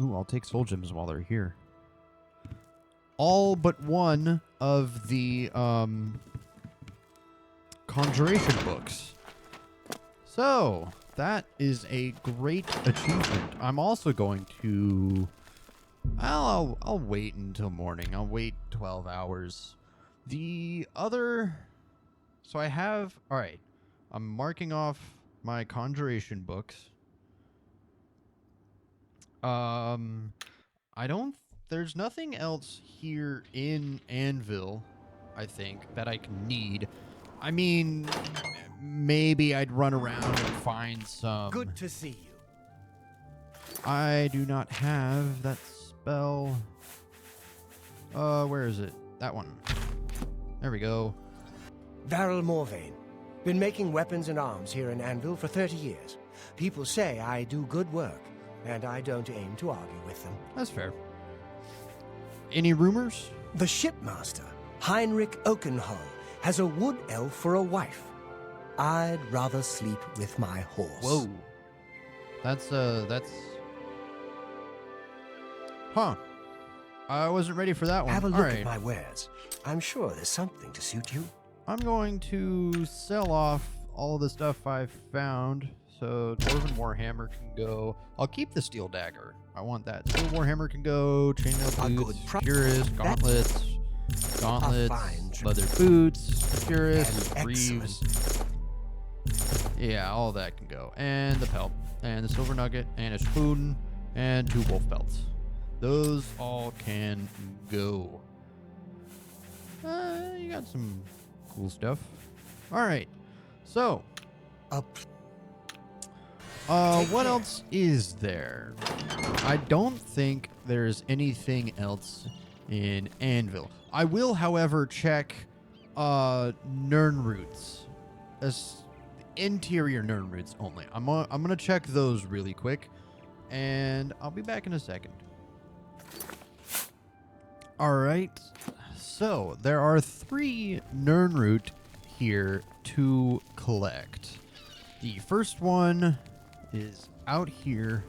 Ooh, I'll take soul gems while they're here. All but one of the conjuration books. So that is a great achievement. I'm also going to... I'll wait until morning. I'll wait 12 hours. The other... So I have... Alright. I'm marking off my conjuration books. I don't. There's nothing else here in Anvil, I think, that I can need. I mean, maybe I'd run around and find some.
Good to see you.
I do not have that spell. Where is it? That one. There we go.
Varel Morvain. Been making weapons and arms here in Anvil for 30 years. People say I do good work, and I don't aim to argue with them.
That's fair. Any rumors?
The shipmaster, Heinrich Oakenhull, has a wood elf for a wife. I'd rather sleep with my horse.
Whoa. That's... Huh. I wasn't ready for that one.
Have a
All
look
right.
at my wares. I'm sure there's something to suit you.
I'm going to sell off all the stuff I've found. So Dwarven Warhammer can go. I'll keep the Steel Dagger. I want that. Steel Warhammer can go. Chainmail boots, cuirass, gauntlets, leather boots, cuirass, greaves. Yeah, all that can go. And the pelt, and the silver nugget, and a spoon, and 2 wolf belts. Those all can go. You got some cool stuff. All right. So, what else is there? I don't think there's anything else in Anvil. I will, however, check Nirnroots. Interior Nirnroots only. I'm gonna check those really quick, and I'll be back in a second. All right. So there are 3 Nirnroot here to collect. The first one is out here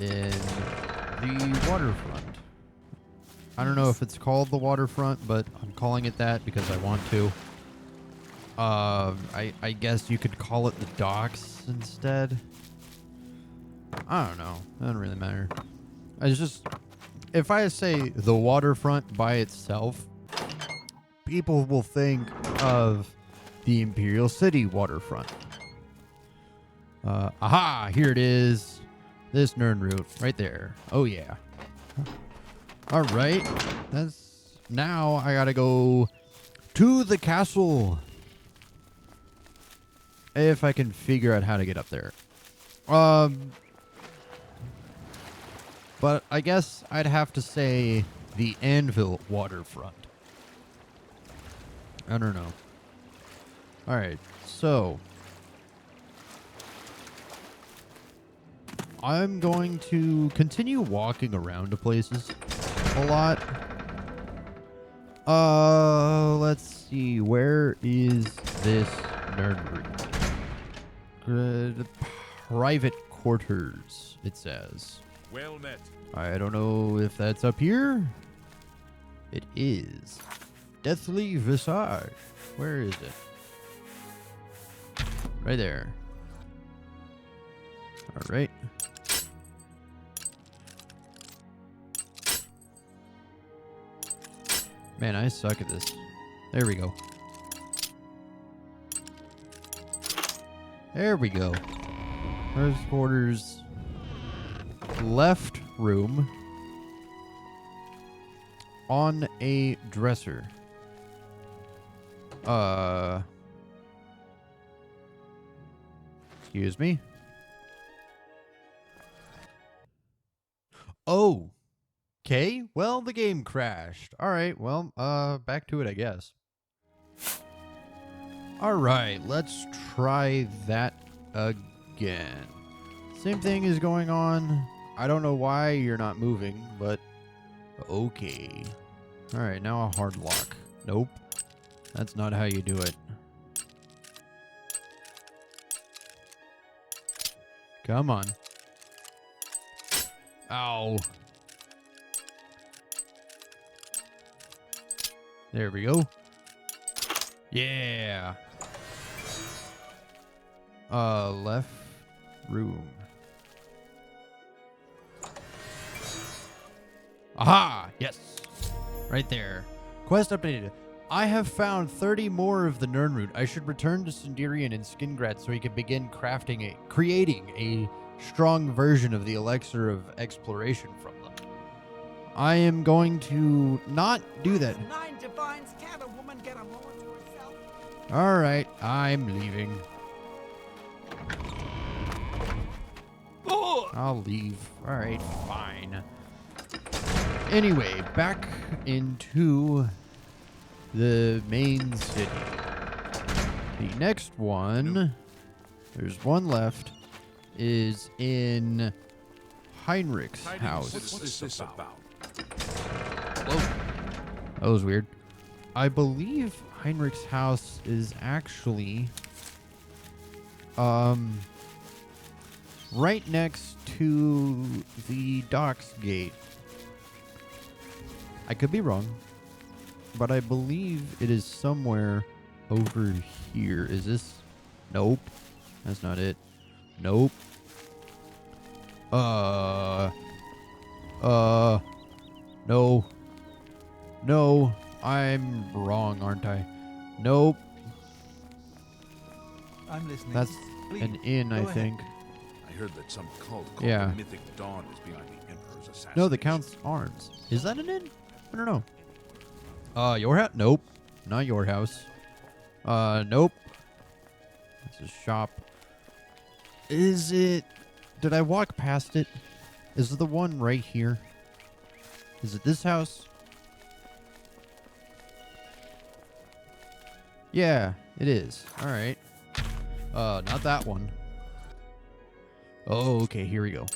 in the waterfront. I don't know if it's called the waterfront, but I'm calling it that because I want to. I guess you could call it the docks instead. I don't know. It doesn't really matter. It's just, if I say the waterfront by itself, people will think of the Imperial City waterfront. Aha! Here it is. This Nirnroot right there. Oh yeah. All right. Now I gotta go to the castle. If I can figure out how to get up there. But I guess I'd have to say the Anvil waterfront. I don't know. All right, so I'm going to continue walking around to places a lot. Let's see. Where is this Nirnroot? Private quarters, it says.
Well met.
I don't know if that's up here. It is. Deathly Visage. Where is it? Right there. All right. Man, I suck at this. There we go. There we go. First quarters. Left room. On a dresser. Excuse me. Oh. Okay. Well, the game crashed. All right. Well, back to it, I guess. All right. Let's try that again. Same thing is going on. I don't know why you're not moving, but okay. All right. Now a hard lock. Nope. That's not how you do it. Come on. Ow. There we go. Yeah. Left room. Aha! Yes. Right there. Quest updated. I have found 30 more of the Nirnroot. I should return to Sindirian and Skingrad so he can begin creating a strong version of the elixir of exploration from them. I am going to not do that.
9 divines, can't a woman get a moment to herself?
All right, I'm leaving. I'll leave. All right, fine. Anyway, back into the main city. The next one, there's one left, is in Heinrich's house.
What's this about?
Whoa. That was weird. I believe Heinrich's house is actually right next to the docks gate. I could be wrong, but I believe it is somewhere over here. Is this? Nope. That's not it. Nope. No. No. I'm wrong, aren't I? Nope.
I'm listening.
That's
Please,
an inn,
go
I
ahead.
think.
I heard that some cult called
Yeah.
the Mythic Dawn is behind the Emperor's assassination.
No, the Count's Arms. Is that an inn? I don't know. Your house? Nope. Not your house. Nope. It's a shop. Is it? Did I walk past it? Is it the one right here? Is it this house? Yeah, it is. All right. Not that one. Oh, okay. Here we go.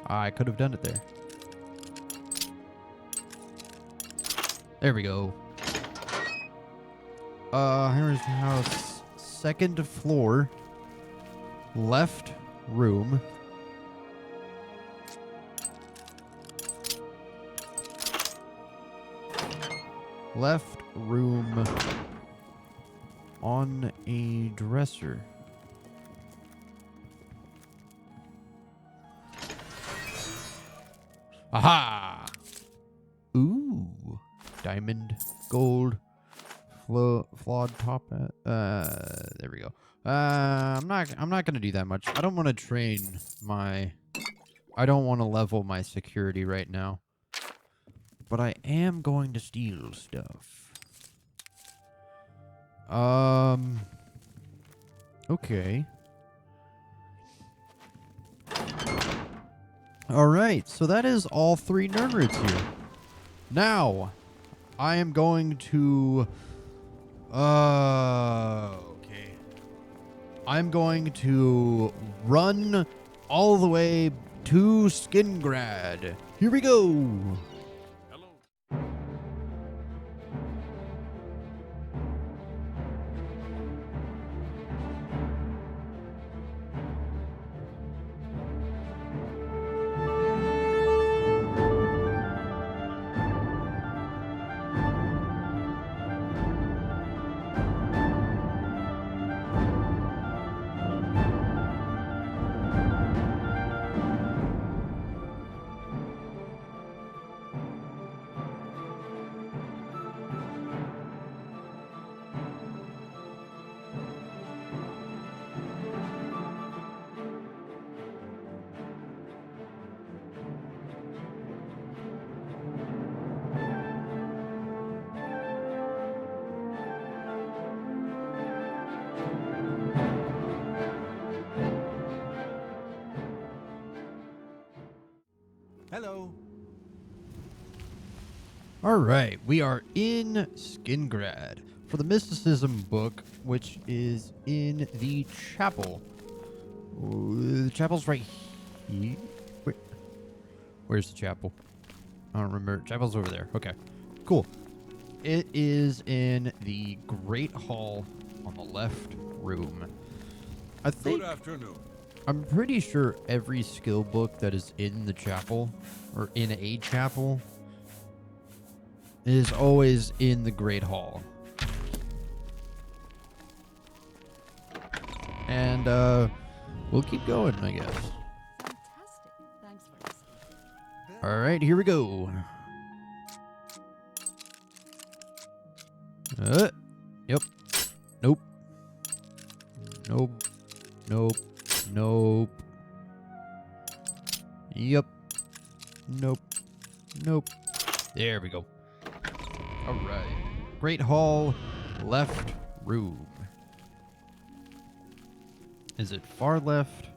I could have done it there. There we go. Here's the house. Second floor. Left room. Left room on a dresser. Aha! Ooh. Diamond, gold, flawed top. There we go. I'm not gonna do that much. I don't want to train my. I don't want to level my security right now. But I am going to steal stuff. Okay. All right. So that is all 3 Nirnroots here. Now, I am going to. Okay. I'm going to run all the way to Skingrad. Here we go.
Hello.
Hello.
All right, we are in Skingrad for the Mysticism book, which is in the chapel. The chapel's right here. Wait, where's the chapel? I don't remember. Chapel's over there. Okay, cool. It is in the Great Hall on the left room. I think.
Good afternoon.
I'm pretty sure every skill book that is in the chapel, or in a chapel, is always in the Great Hall. And, we'll keep going, I guess.
Fantastic. Thanks for listening.
Alright, here we go. Yep. Nope. Nope. There we go. All right. Great Hall, left room. Is it far left?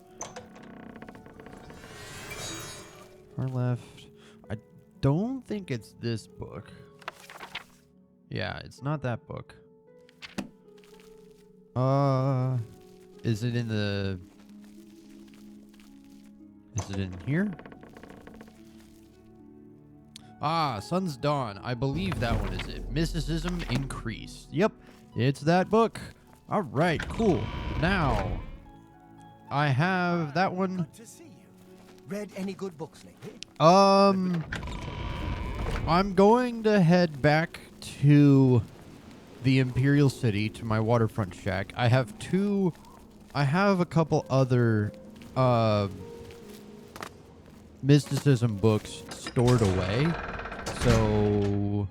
Far left. I don't think it's this book. Yeah, it's not that book. Is it in the... Is it in here? Ah, Sun's Dawn. I believe that one is it. Mysticism Increased. Yep, it's that book. All right, cool. Now, I have that one.
Good to see you. Read any good books lately?
I'm going to head back to the Imperial City, to my waterfront shack. I have a couple other mysticism books stored away, so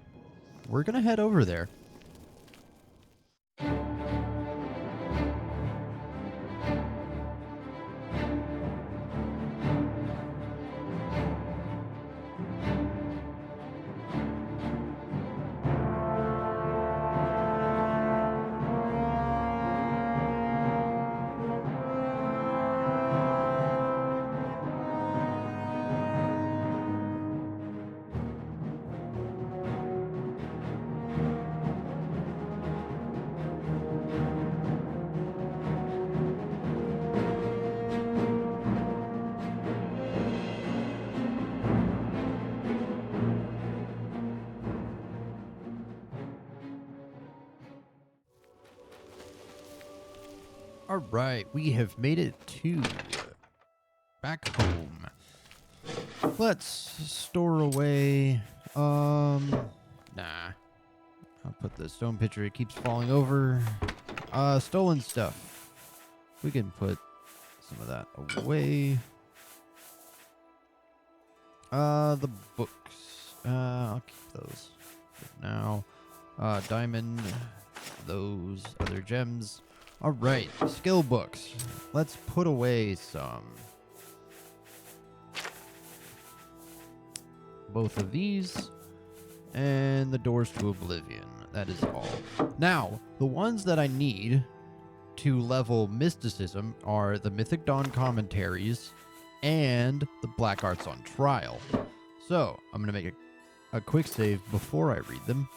we're gonna head over there. All right, we have made it to back home. Let's store away. Nah. I'll put the stone pitcher. It keeps falling over. Stolen stuff. We can put some of that away. The books. I'll keep those for now. Diamond. Those other gems. All right, skill books. Let's put away some. Both of these. And the doors to Oblivion. That is all. Now, the ones that I need to level mysticism are the Mythic Dawn commentaries and the Black Arts on Trial. So, I'm going to make a quick save before I read them.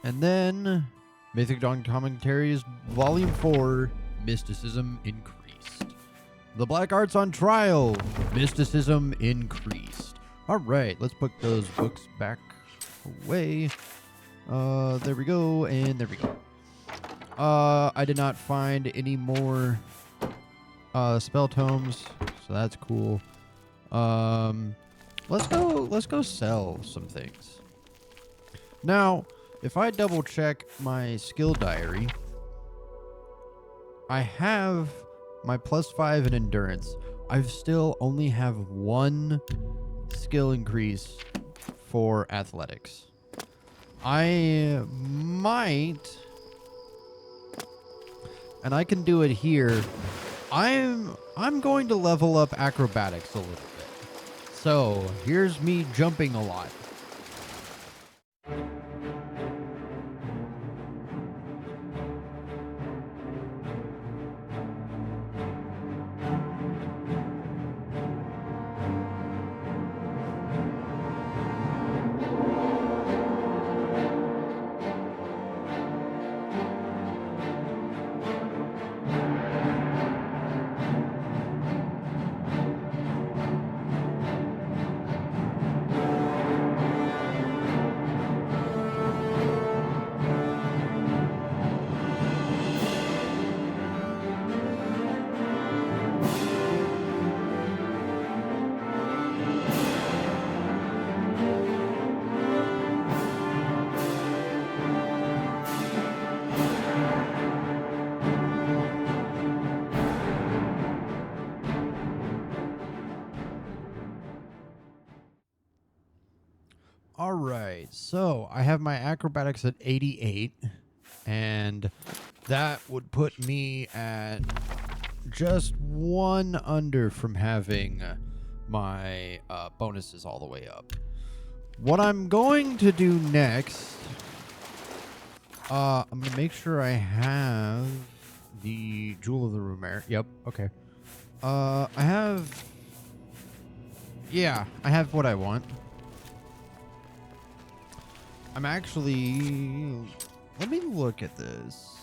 And then... Mythic Dawn Commentaries, Volume 4, Mysticism Increased. The Black Arts on Trial, Mysticism Increased. Alright, let's put those books back away. There we go, and there we go. I did not find any more spell tomes, so that's cool. Let's go sell some things. Now, if I double check my skill diary, I have my +5 in endurance. I still only have one skill increase for athletics. I might, and I can do it here. I'm going to level up acrobatics a little bit. So here's me jumping a lot. All right, so I have my acrobatics at 88, and that would put me at just one under from having my bonuses all the way up. What I'm going to do next, I'm going to make sure I have the Jewel of the Room Air. Yep, okay. I have... Yeah, I have what I want. I'm actually... Let me look at this.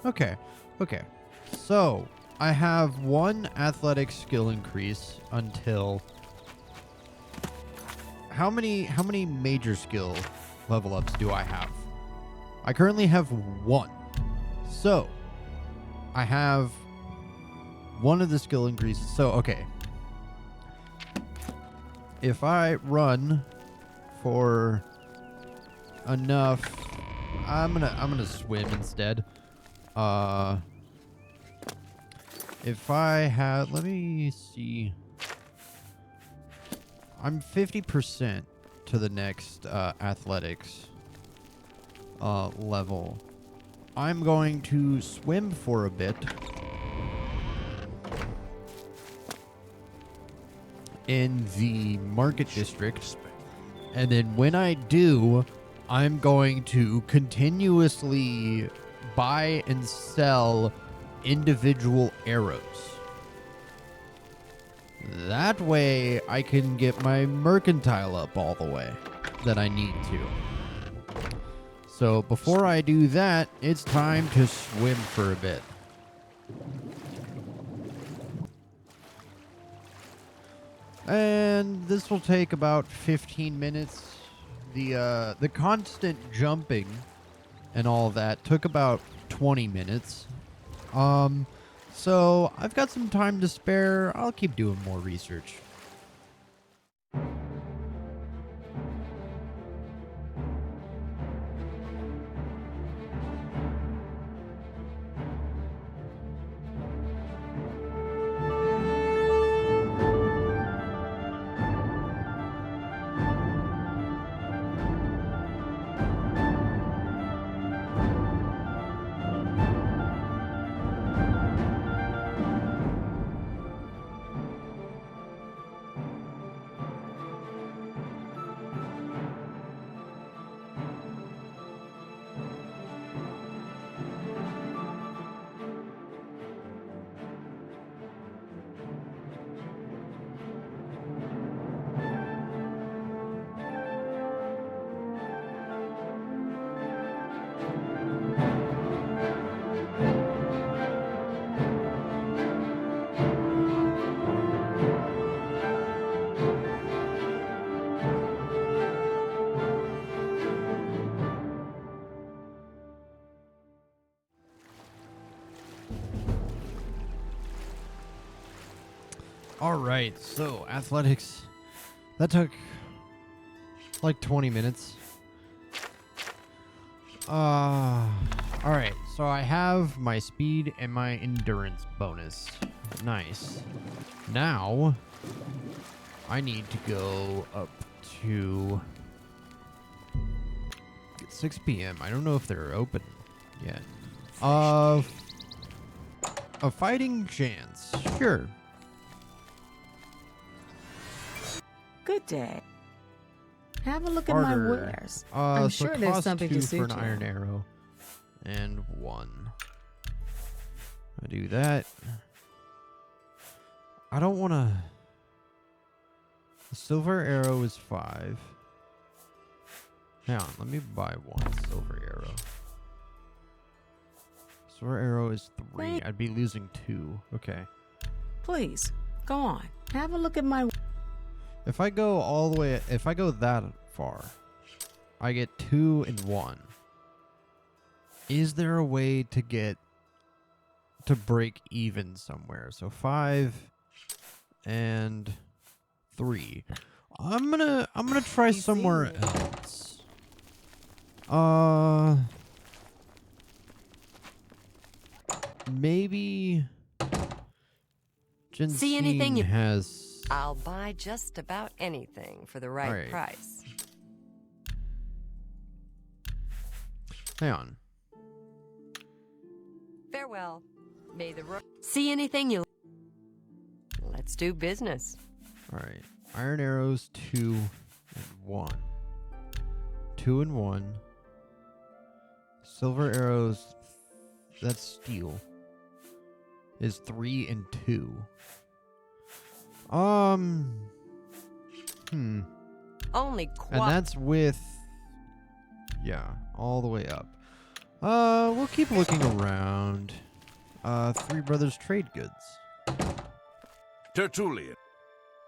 Okay, okay. So, I have one athletic skill increase until... How many major skill level ups do I have? I currently have one. So, I have one of the skill increases. So, okay. If I run for enough, I'm gonna swim instead. If I had, let me see. I'm 50% to the next athletics level. I'm going to swim for a bit. In the market district. And then when I do, I'm going to continuously buy and sell individual arrows. That way I can get my mercantile up all the way that I need to. So before I do that, it's time to swim for a bit. And this will take about 15 minutes. The constant jumping and all that took about 20 minutes. So I've got some time to spare. I'll keep doing more research. All right, so athletics. That took like 20 minutes. All right, so I have my speed and my endurance bonus. Nice. Now I need to go up to 6 p.m. I don't know if they're open yet. A fighting chance. Sure.
Good day. Have a look at my wares. I'm
so
sure there's
cost
something
2
to
for
suit
an
you.
iron arrow, and 1. I do that. I don't want to. The silver arrow is 5. Hang on, let me buy 1 silver arrow. Silver arrow is 3.
Wait.
I'd be losing 2. Okay.
Please, go on. Have a look at my...
If I go all the way, if I go that far, I get 2 and 1. Is there a way to get to break even somewhere? So 5 and 3. I'm gonna try somewhere else. Maybe
See anything you-
has.
I'll buy just about anything for the right price.
Hang on.
Farewell. May the see anything you... Let's do business.
All right. Iron arrows 2. and 1. 2 and 1. Silver arrows, that's steel, is 3 and 2.
Only
And that's with, yeah, all the way up. We'll keep looking around. Three Brothers Trade Goods.
Tertullian.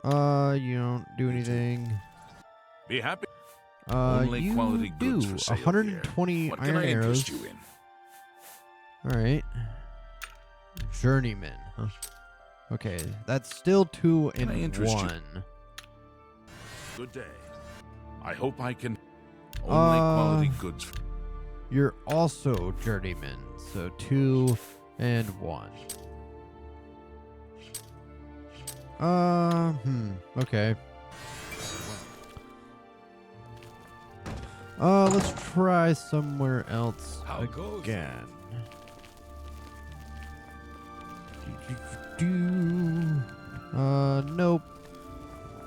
You don't do anything.
Be happy. Only
You
quality goods
do
for sale
120
here. What
iron
can I
arrows.
interest you in?
All right. Journeyman. Huh? Okay, that's still 2
Can I
and
interest you?
1.
Good day. I hope I can. Only quality goods.
You're also journeyman, so 2 and 1. Okay. Let's try somewhere else
How goes it?
again. Nope.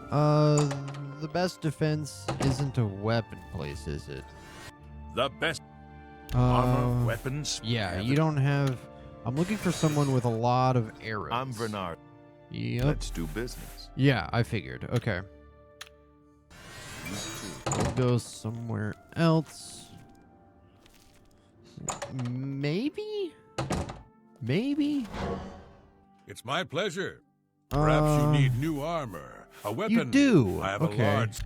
The best defense isn't a weapon place, is it?
The best armor, weapons.
Yeah, you don't have. I'm looking for someone with a lot of arrows.
I'm Bernard.
Yep.
Let's do business.
Yeah, I figured. Okay. We'll go somewhere else. Maybe? Maybe?
It's my pleasure. Perhaps you need new armor, a weapon.
You do.
I have
Okay.
a large.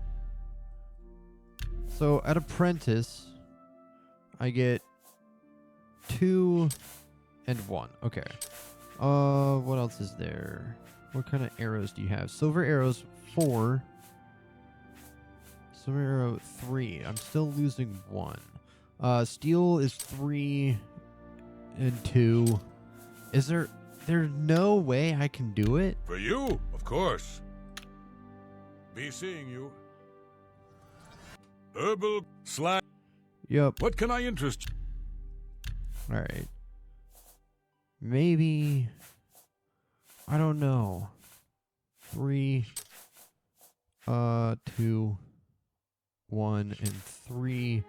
So at apprentice, I get 2 and 1. Okay. What else is there? What kind of arrows do you have? Silver arrows 4. Silver arrow 3. I'm still losing 1. Steel is 3 and 2. Is there's no way I can do it?
For you, of course. Be seeing you. Herbal slash.
Yep.
What can I interest you?
All right. Maybe. I don't know. 3, 2, 1, and 3,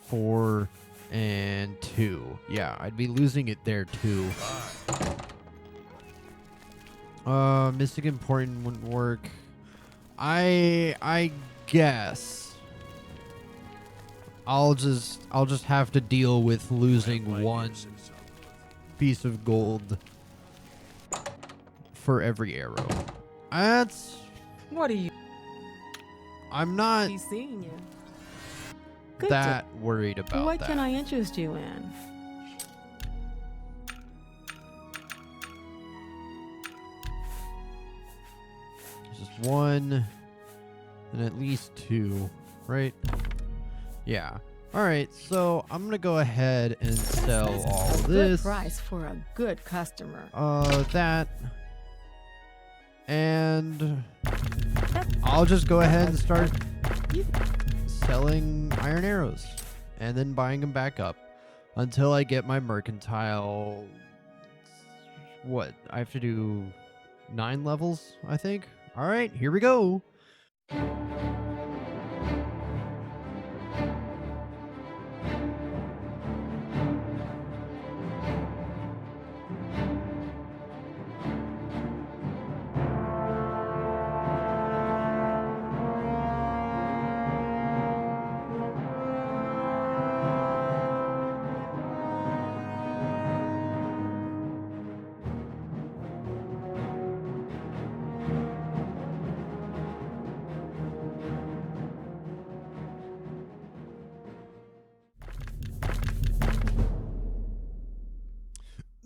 4, and 2. Yeah, I'd be losing it there too. Mystic Important wouldn't work. I guess I'll just have to deal with losing 1 piece of gold for every arrow. That's.
What are you?
I'm not
He's seeing you. Good
that worried about
What
that.
can I interest you in?
Just 1 and at least 2, right? Yeah. All right, so I'm gonna go ahead and sell all
a
this.
Good price for a good customer.
That. And I'll just go ahead and start selling iron arrows and then buying them back up until I get my mercantile. What? I have to do 9 levels, I think. All right, here we go.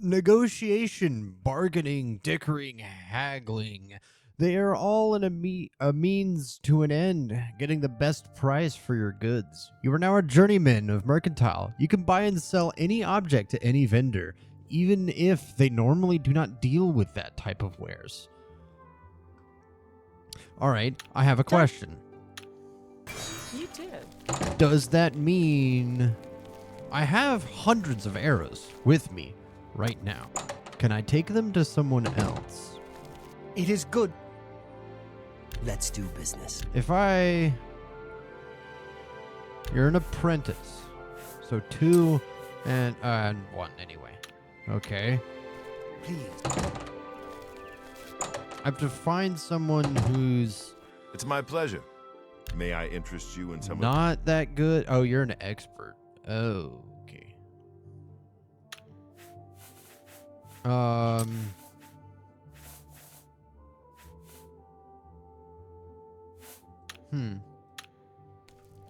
Negotiation, bargaining, dickering, haggling. They are all in a means to an end, getting the best price for your goods. You are now a journeyman of mercantile. You can buy and sell any object to any vendor, even if they normally do not deal with that type of wares. Alright, I have a question.
You too.
Does that mean I have hundreds of arrows with me right now? Can I take them to someone else?
It is good. Let's do business.
If I You're an apprentice. So 2 and 1 anyway. Okay.
Please.
I have to find someone who's
It's my pleasure. May I interest you in some
not that good. Oh, you're an expert. Oh, okay.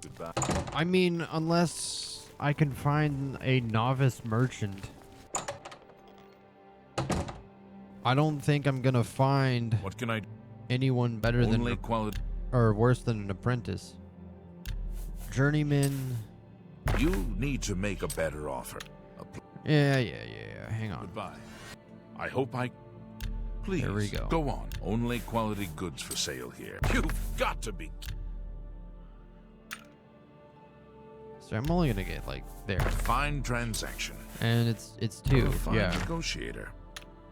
Goodbye.
I mean, unless I can find a novice merchant. I don't think I'm gonna find
What can I do?
anyone better than
Only quality.
or worse than an apprentice. Journeyman.
You need to make a better offer.
Yeah. Hang on.
Goodbye. I hope I... Please,
There we go.
Go on. Only quality goods for sale here. You've got to be...
So I'm only gonna get like there,
Fine transaction.
and it's
You're
2.
a fine
Yeah.
negotiator.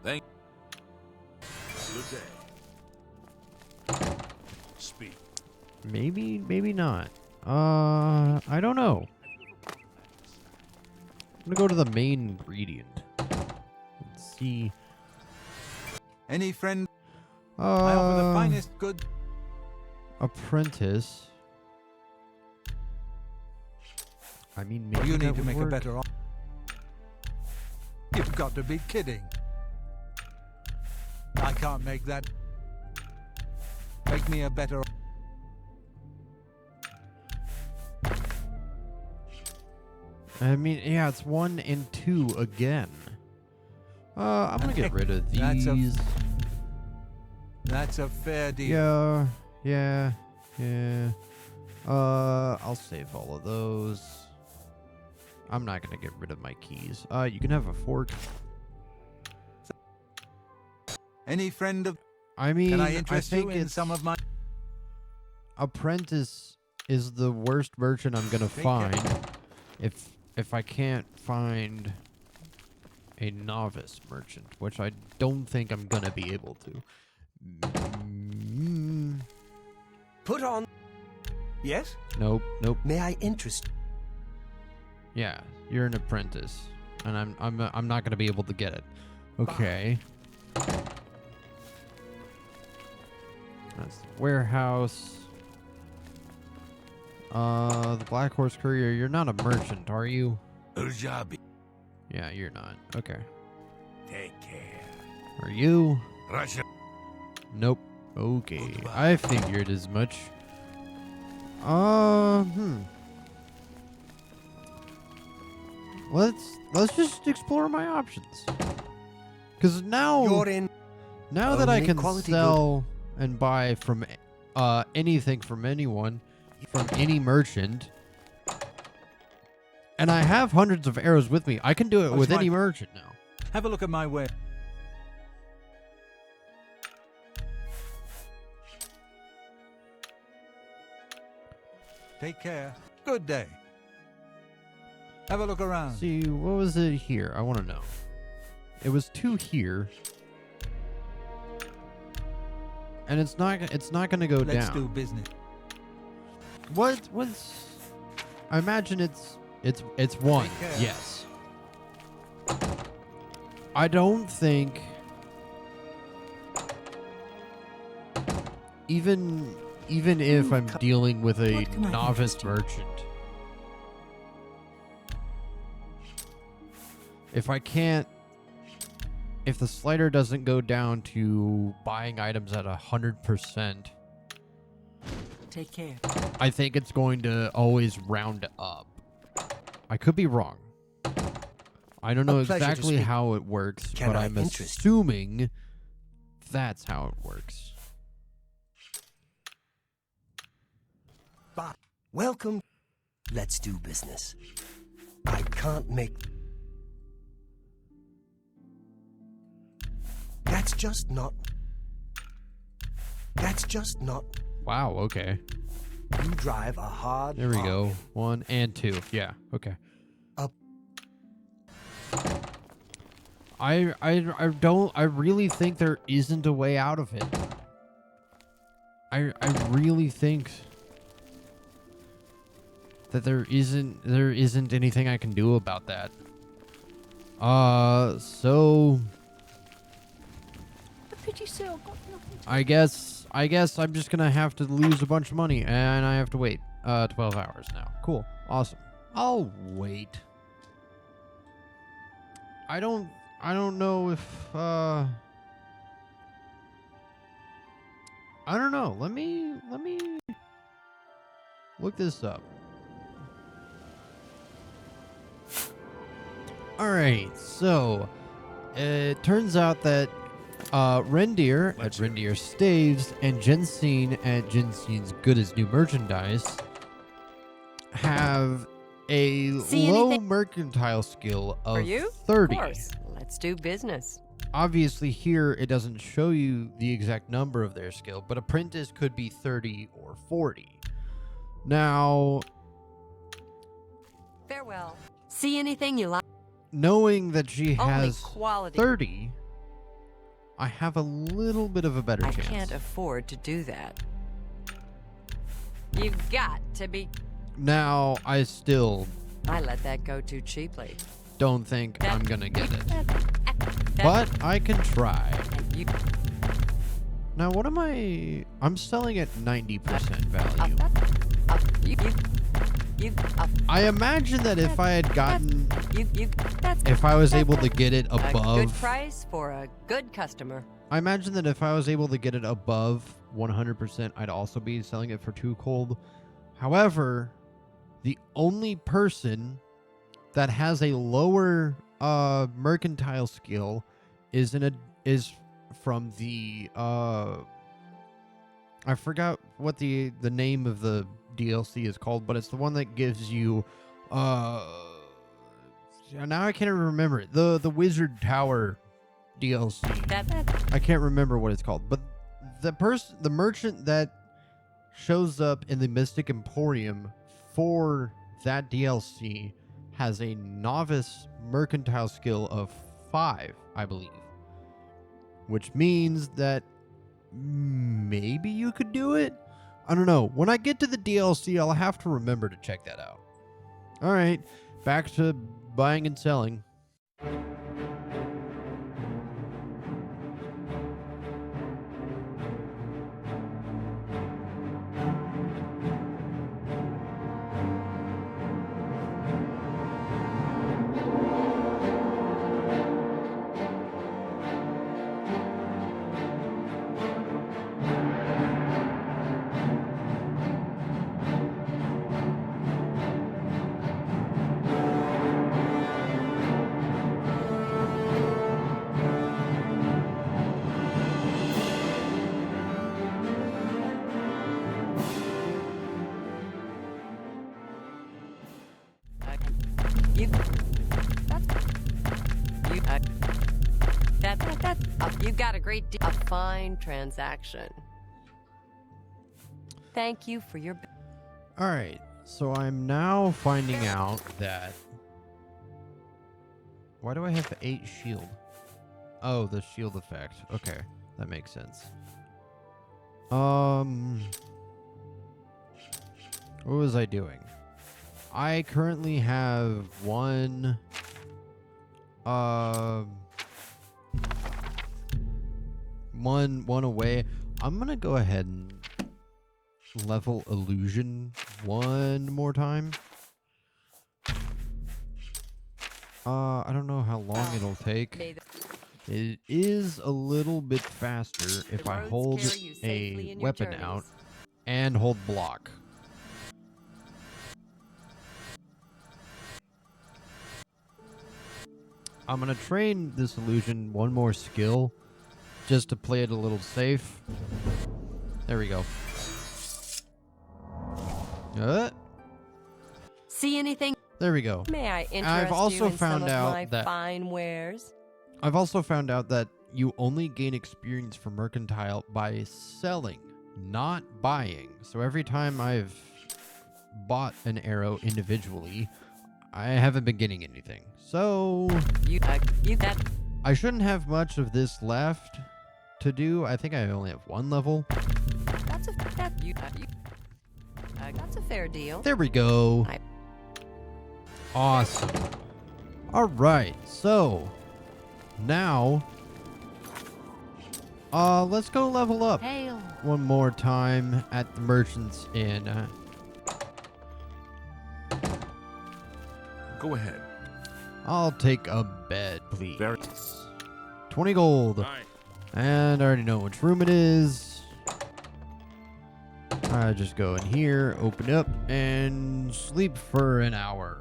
Thank... Good day. Speak.
Maybe not. I don't know. I'm gonna go to the main ingredient. Let's see.
Any friend? I offer the finest good.
Apprentice. I mean, maybe
You
that
need to
would
make
work.
a better offer. You've got to be kidding. I can't make that. Make me a better.
I mean, yeah, it's 1 and 2 again. I'm gonna get rid of these.
That's a fair deal.
Yeah. I'll save all of those. I'm not gonna get rid of my keys. You can have a fork.
Any friend of?
I mean,
Can I interest
think
you in
it's
some of my?
apprentice is the worst merchant I'm gonna find. If I can't find a novice merchant, which I don't think I'm gonna be able to.
Put on. Yes?
Nope.
May I interest?
Yeah, you're an apprentice, and I'm not gonna be able to get it. Okay. That's the warehouse. The Black Horse Courier. You're not a merchant, are you?
Urjabi.
Yeah, you're not. Okay.
Take care.
Are you?
Russia.
Nope. Okay.
Goodbye.
I figured as much. Let's just explore my options. Cause now
You're in.
now that I
only
can
quality
sell and buy from anything from anyone, from any merchant, and I have hundreds of arrows with me, I can do it
What's
with
my-
any merchant now.
Have a look at my way. Take care. Good day. Have a look around.
See, what was it here? I want to know. It was 2 here. And it's not going to go
Let's
down.
do business.
What's I imagine it's 1.
Take care.
Yes. I don't think even if I'm dealing with a
What can I
novice
interest you?
merchant, if the slider doesn't go down to buying items at 100%,
Take care.
I think it's going to always round up. I could be wrong. I don't know
A pleasure to
exactly
speak.
how it works,
Can
but
I
I'm
interest
assuming that's how it works.
But welcome. Let's do business. I can't make. That's just not.
Wow, okay.
You drive a hard.
There we go.
bargain.
1 and 2. Yeah, okay.
Up.
I really think there isn't a way out of it. I really think that there isn't anything I can do about that. So
A pity sale got nothing to
I guess I'm just gonna have to lose a bunch of money, and I have to wait 12 hours now. Cool, awesome. I'll wait. I don't know if I don't know. Let me look this up. All right, so it turns out that Rendir at Rendir Staves and Jensine at Jensine's Good as New Merchandise have a low mercantile skill of
For you?
30.
Of course. Let's do business.
Obviously here it doesn't show you the exact number of their skill, but apprentice could be 30 or 40. Now,
Farewell. See anything you like?
knowing that she
Only
has
quality.
30, I have a little bit of a better
I
chance.
can't afford to do that. You've got to be...
Now, I still
I let that go too cheaply.
don't think I'm gonna get it.
That-
But I can try.
you,
Now, what am I... I'm selling at 90% value. I imagine that if I had gotten... If I was able to get it
a good
above...
price for a good customer.
I imagine that if I was able to get it above 100%, I'd also be selling it for 2 cold. However, the only person that has a lower mercantile skill is from the I forgot what the name of the DLC is called, but it's the one that gives you now I can't remember it. The Wizard Tower DLC. I can't remember what it's called, but the merchant that shows up in the Mystic Emporium for that DLC has a novice mercantile skill of 5, I believe. Which means that maybe you could do it? I don't know. When I get to the DLC, I'll have to remember to check that out. Alright, back to buying and selling.
You got a great deal. A fine transaction. Thank you for your...
Alright, so I'm now finding out that... Why do I have 8 shield? Oh, the shield effect. Okay, that makes sense. What was I doing? I currently have one away. I'm gonna go ahead and level illusion one more time. I don't know how long it'll take. It is a little bit faster if I hold a weapon out and hold block. I'm gonna train this illusion one more skill just to play it a little safe. There we go.
See anything?
There we go.
May I interest
I've also
you in
found
some of
out
my
that
fine wares?
I've also found out that you only gain experience for mercantile by selling, not buying. So every time I've bought an arrow individually, I haven't been getting anything. So I shouldn't have much of this left to do. I think I only have 1 level.
That's a fair deal.
There we go. Awesome. All right, so now let's go level up one more time at the Merchant's Inn.
Go ahead.
I'll take a bed, please. 20 gold.
Aye.
And I already know which room it is. I just go in here, open up, and sleep for an hour.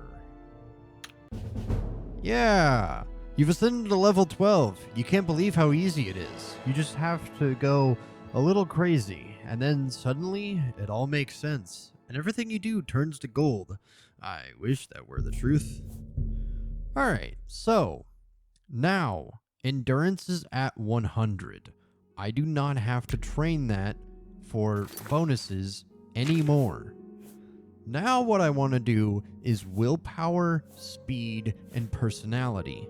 Yeah. You've ascended to level 12. You can't believe how easy it is. You just have to go a little crazy, and then suddenly it all makes sense, and everything you do turns to gold. I wish that were the truth. Alright, so now endurance is at 100. I do not have to train that for bonuses anymore. Now what I want to do is willpower, speed, and personality.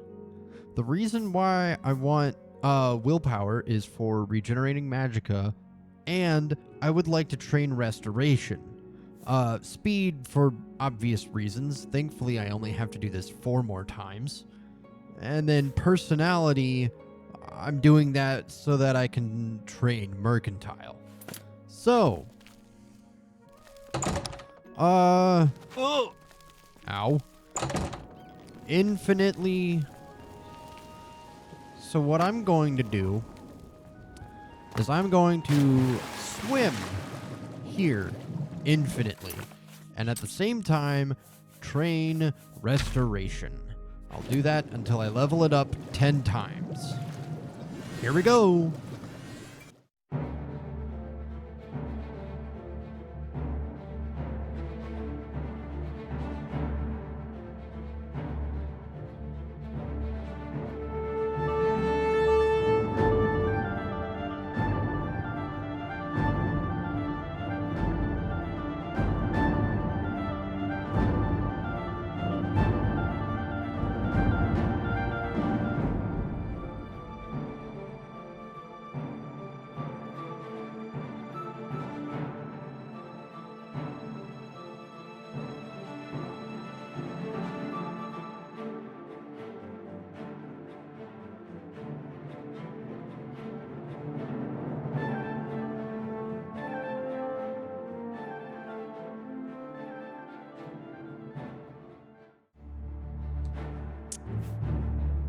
The reason why I want willpower is for regenerating magicka, and I would like to train restoration. Speed for obvious reasons. Thankfully, I only have to do this 4 more times. And then personality, I'm doing that so that I can train mercantile. So, ow. Infinitely. So what I'm going to do is I'm going to swim here infinitely, and at the same time train restoration. I'll do that until I level it up 10 times. Here we go.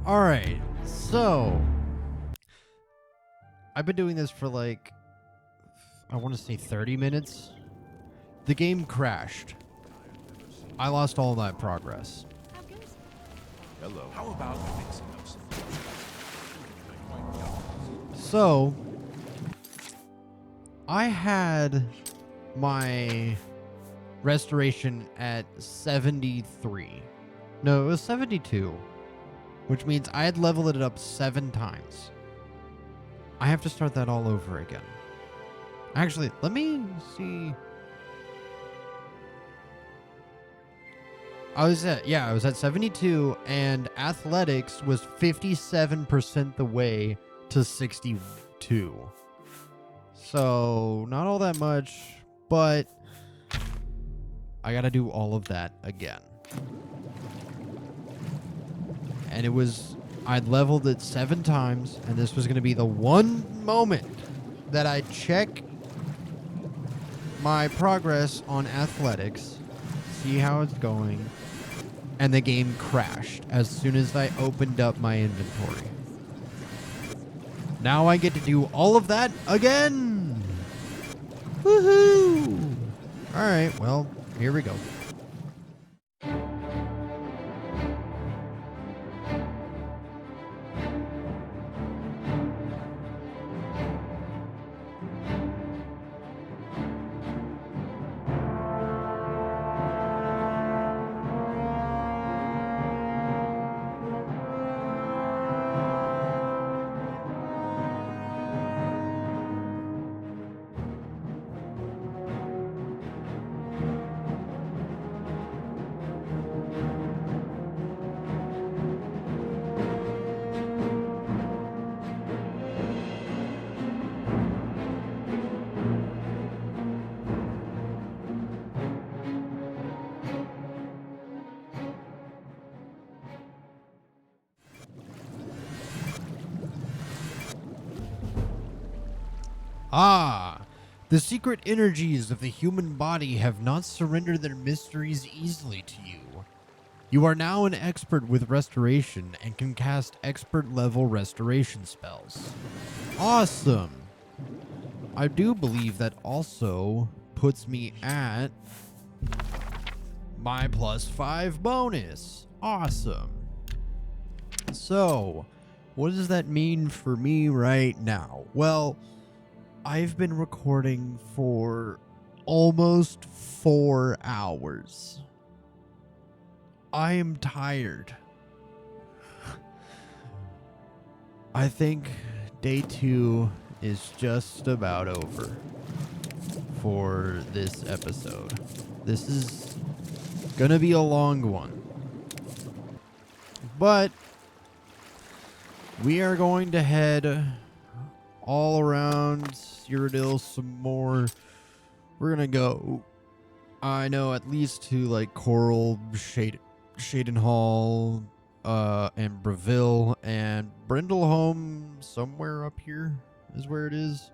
Alright, so I've been doing this for like, I want to say 30 minutes. The game crashed. I lost all that progress.
Hello.
How about mixing up some?
So, I had my restoration at 73. No, it was 72. Which means I had leveled it up 7 times. I have to start that all over again. Actually, let me see. I was at 72, and athletics was 57% the way to 62. So, not all that much, but I gotta do all of that again. And it was, I'd leveled it 7 times, and this was going to be the one moment that I check my progress on athletics, see how it's going, and the game crashed as soon as I opened up my inventory. Now I get to do all of that again! Woohoo! Alright, well, here we go. Ah, the secret energies of the human body have not surrendered their mysteries easily to you. You are now an expert with restoration and can cast expert level restoration spells. Awesome. I do believe that also puts me at my +5 bonus. Awesome. So, what does that mean for me right now? Well, I've been recording for almost 4 hours. I am tired. I think day 2 is just about over for this episode. This is gonna be a long one. But we are going to head all around Cyrodiil some more. We're gonna go, I know, at least to like Coral, Shadenhall, and Breville, and Brindleholm somewhere up here is where it is.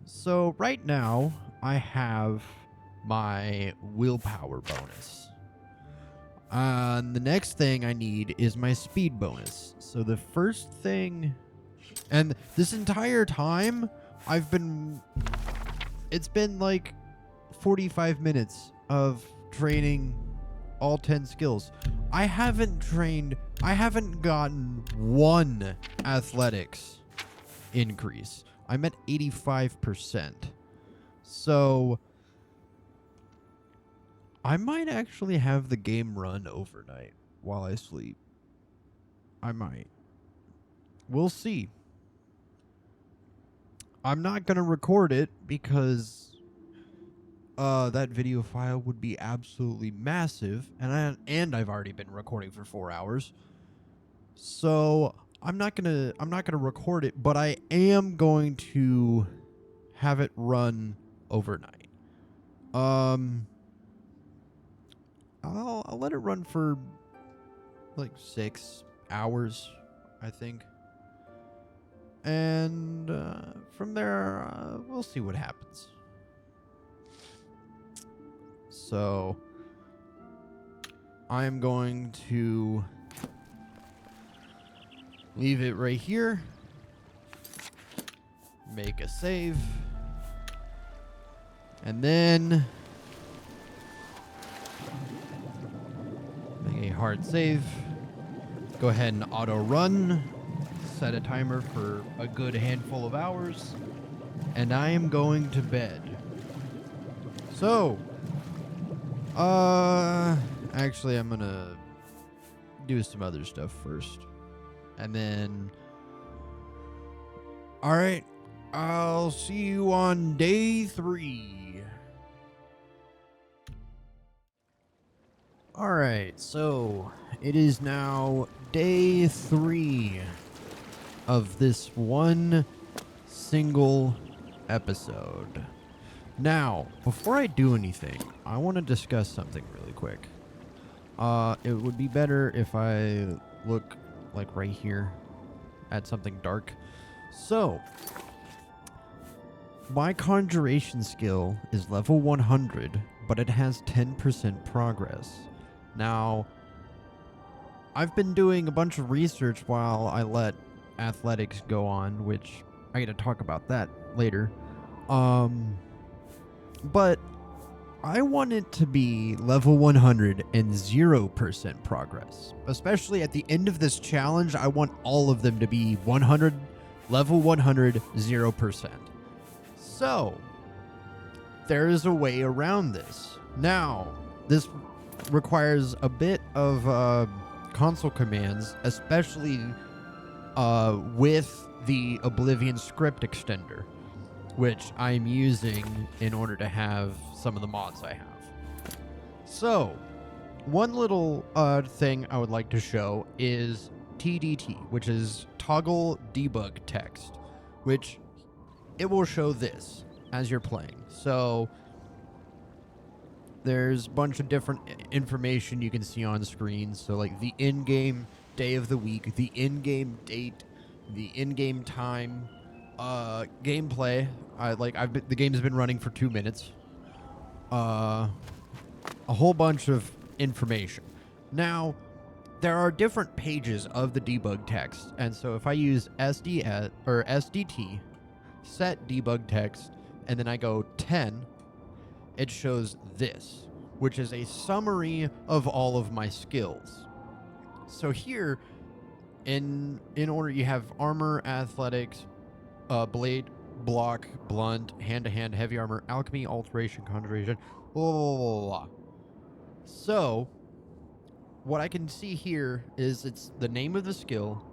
So right now I have my willpower bonus. The next thing I need is my speed bonus. So the first thing, and this entire time it's been like 45 minutes of training all 10 skills. I haven't gotten one athletics increase. I'm at 85%. So I might actually have the game run overnight while I sleep. I might. We'll see. I'm not going to record it because that video file would be absolutely massive, and I've already been recording for 4 hours. So I'm not gonna record it, but I am going to have it run overnight. I'll let it run for like 6 hours, I think. And from there, we'll see what happens. So I'm going to leave it right here. Make a save. And then make a hard save. Go ahead and auto run. Set a timer for a good handful of hours. And I am going to bed. So, actually I'm gonna do some other stuff first. And then, alright, I'll see you on day 3. Alright, so it is now day 3 of this one single episode. Now, before I do anything, I want to discuss something really quick. It would be better if I look like right here at something dark. So, my conjuration skill is level 100, but it has 10% progress. Now, I've been doing a bunch of research while I let athletics go on, which I gotta talk about that later. But I want it to be level 100 and 0% progress. Especially at the end of this challenge, I want all of them to be 100, level 100, 0%. So, there is a way around this. Now, this requires a bit of console commands, especially with the Oblivion script extender, which I'm using in order to have some of the mods I have. So, one little thing I would like to show is TDT, which is toggle debug text, which it will show this as you're playing. So, there's a bunch of different information you can see on screen. So, like the in-game day of the week, the in-game date, the in-game time, gameplay. The game's been running for 2 minutes. A whole bunch of information. Now, there are different pages of the debug text, and so if I use SDT, set debug text, and then I go 10, it shows this, which is a summary of all of my skills. So here, in order, you have armor, athletics, blade, block, blunt, hand-to-hand, heavy armor, alchemy, alteration, conjuration, blah, blah, blah, blah. So, what I can see here is it's the name of the skill,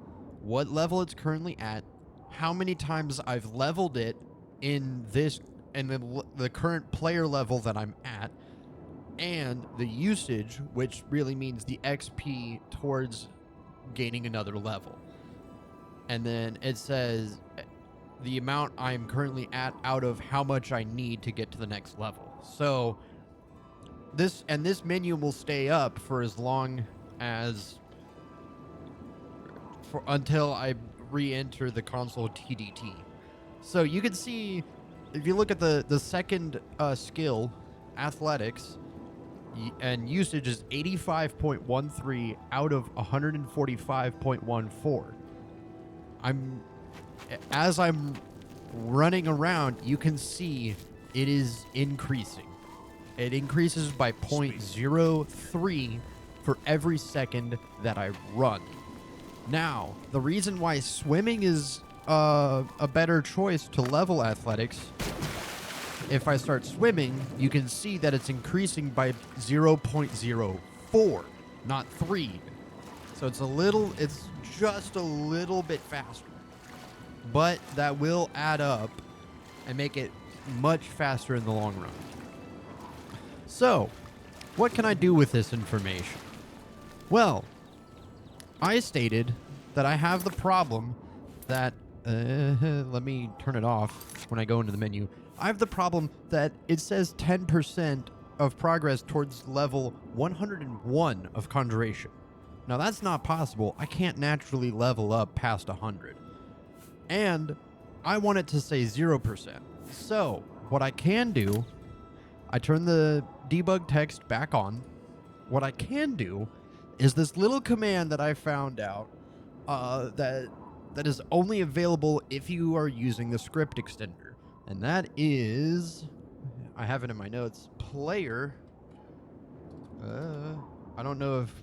what level it's currently at, how many times I've leveled it in the current player level that I'm at, and the usage, which really means the XP towards gaining another level. And then it says the amount I'm currently at out of how much I need to get to the next level. So this menu will stay up for as long as until I re-enter the console TDT. So you can see, if you look at the second skill, athletics, and usage is 85.13 out of 145.14. As I'm running around, you can see it is increasing. It increases by 0.03 for every second that I run. Now, the reason why swimming is a better choice to level athletics, if I start swimming, you can see that it's increasing by 0.04, not 3. So it's just a little bit faster. But that will add up and make it much faster in the long run. So, what can I do with this information? Well, I stated that I have the problem that, let me turn it off when I go into the menu. I have the problem that it says 10% of progress towards level 101 of Conjuration. Now that's not possible. I can't naturally level up past 100. And I want it to say 0%. So, what I can do, I turn the debug text back on. What I can do is this little command that I found out that is only available if you are using the script extender. And that is, I have it in my notes, player, I don't know if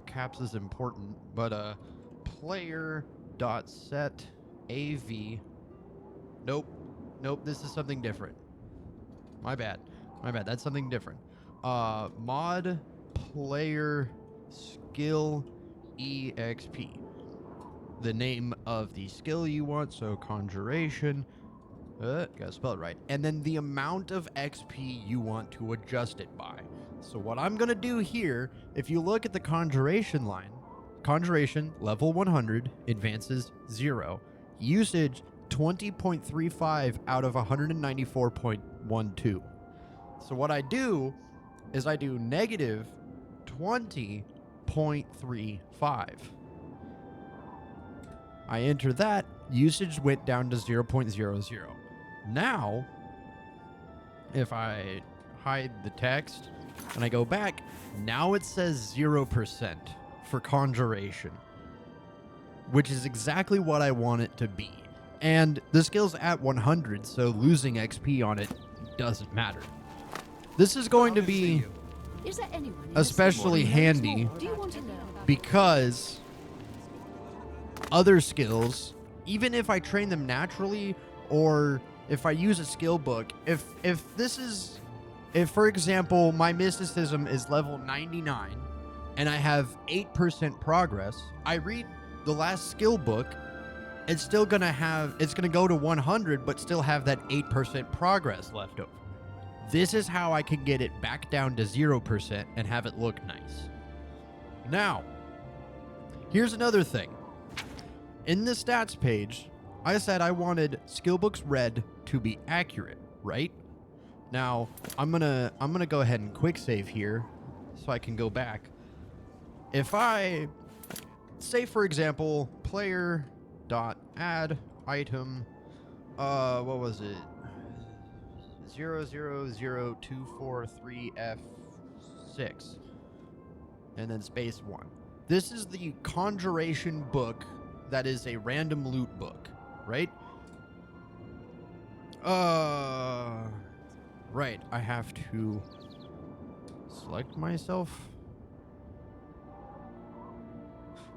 caps is important, but player.set AV, nope, this is something different. My bad, that's something different. Mod player skill EXP. The name of the skill you want, so conjuration, gotta spell it right. And then the amount of XP you want to adjust it by. So what I'm gonna do here, if you look at the conjuration line, conjuration level 100, advances 0, usage 20.35 out of 194.12. So what I do is I do negative 20.35. I enter that, usage went down to 0.00. Now, if I hide the text and I go back, now it says 0% for conjuration, which is exactly what I want it to be. And the skill's at 100, so losing XP on it doesn't matter. This is going to be especially handy because other skills, even if I train them naturally or if I use a skill book, if for example my mysticism is level 99 and I have 8% progress, I read the last skill book, it's gonna go to 100 but still have that 8% progress left over. This is how I can get it back down to 0% and have it look nice. Now, here's another thing. In the stats page, I said I wanted skillbooks read to be accurate, right? Now, I'm gonna go ahead and quick save here so I can go back. If I say, for example, player.add item. What was it? 000243F6. And then space 1. This is the Conjuration book that is a random loot book, right? Right. I have to select myself.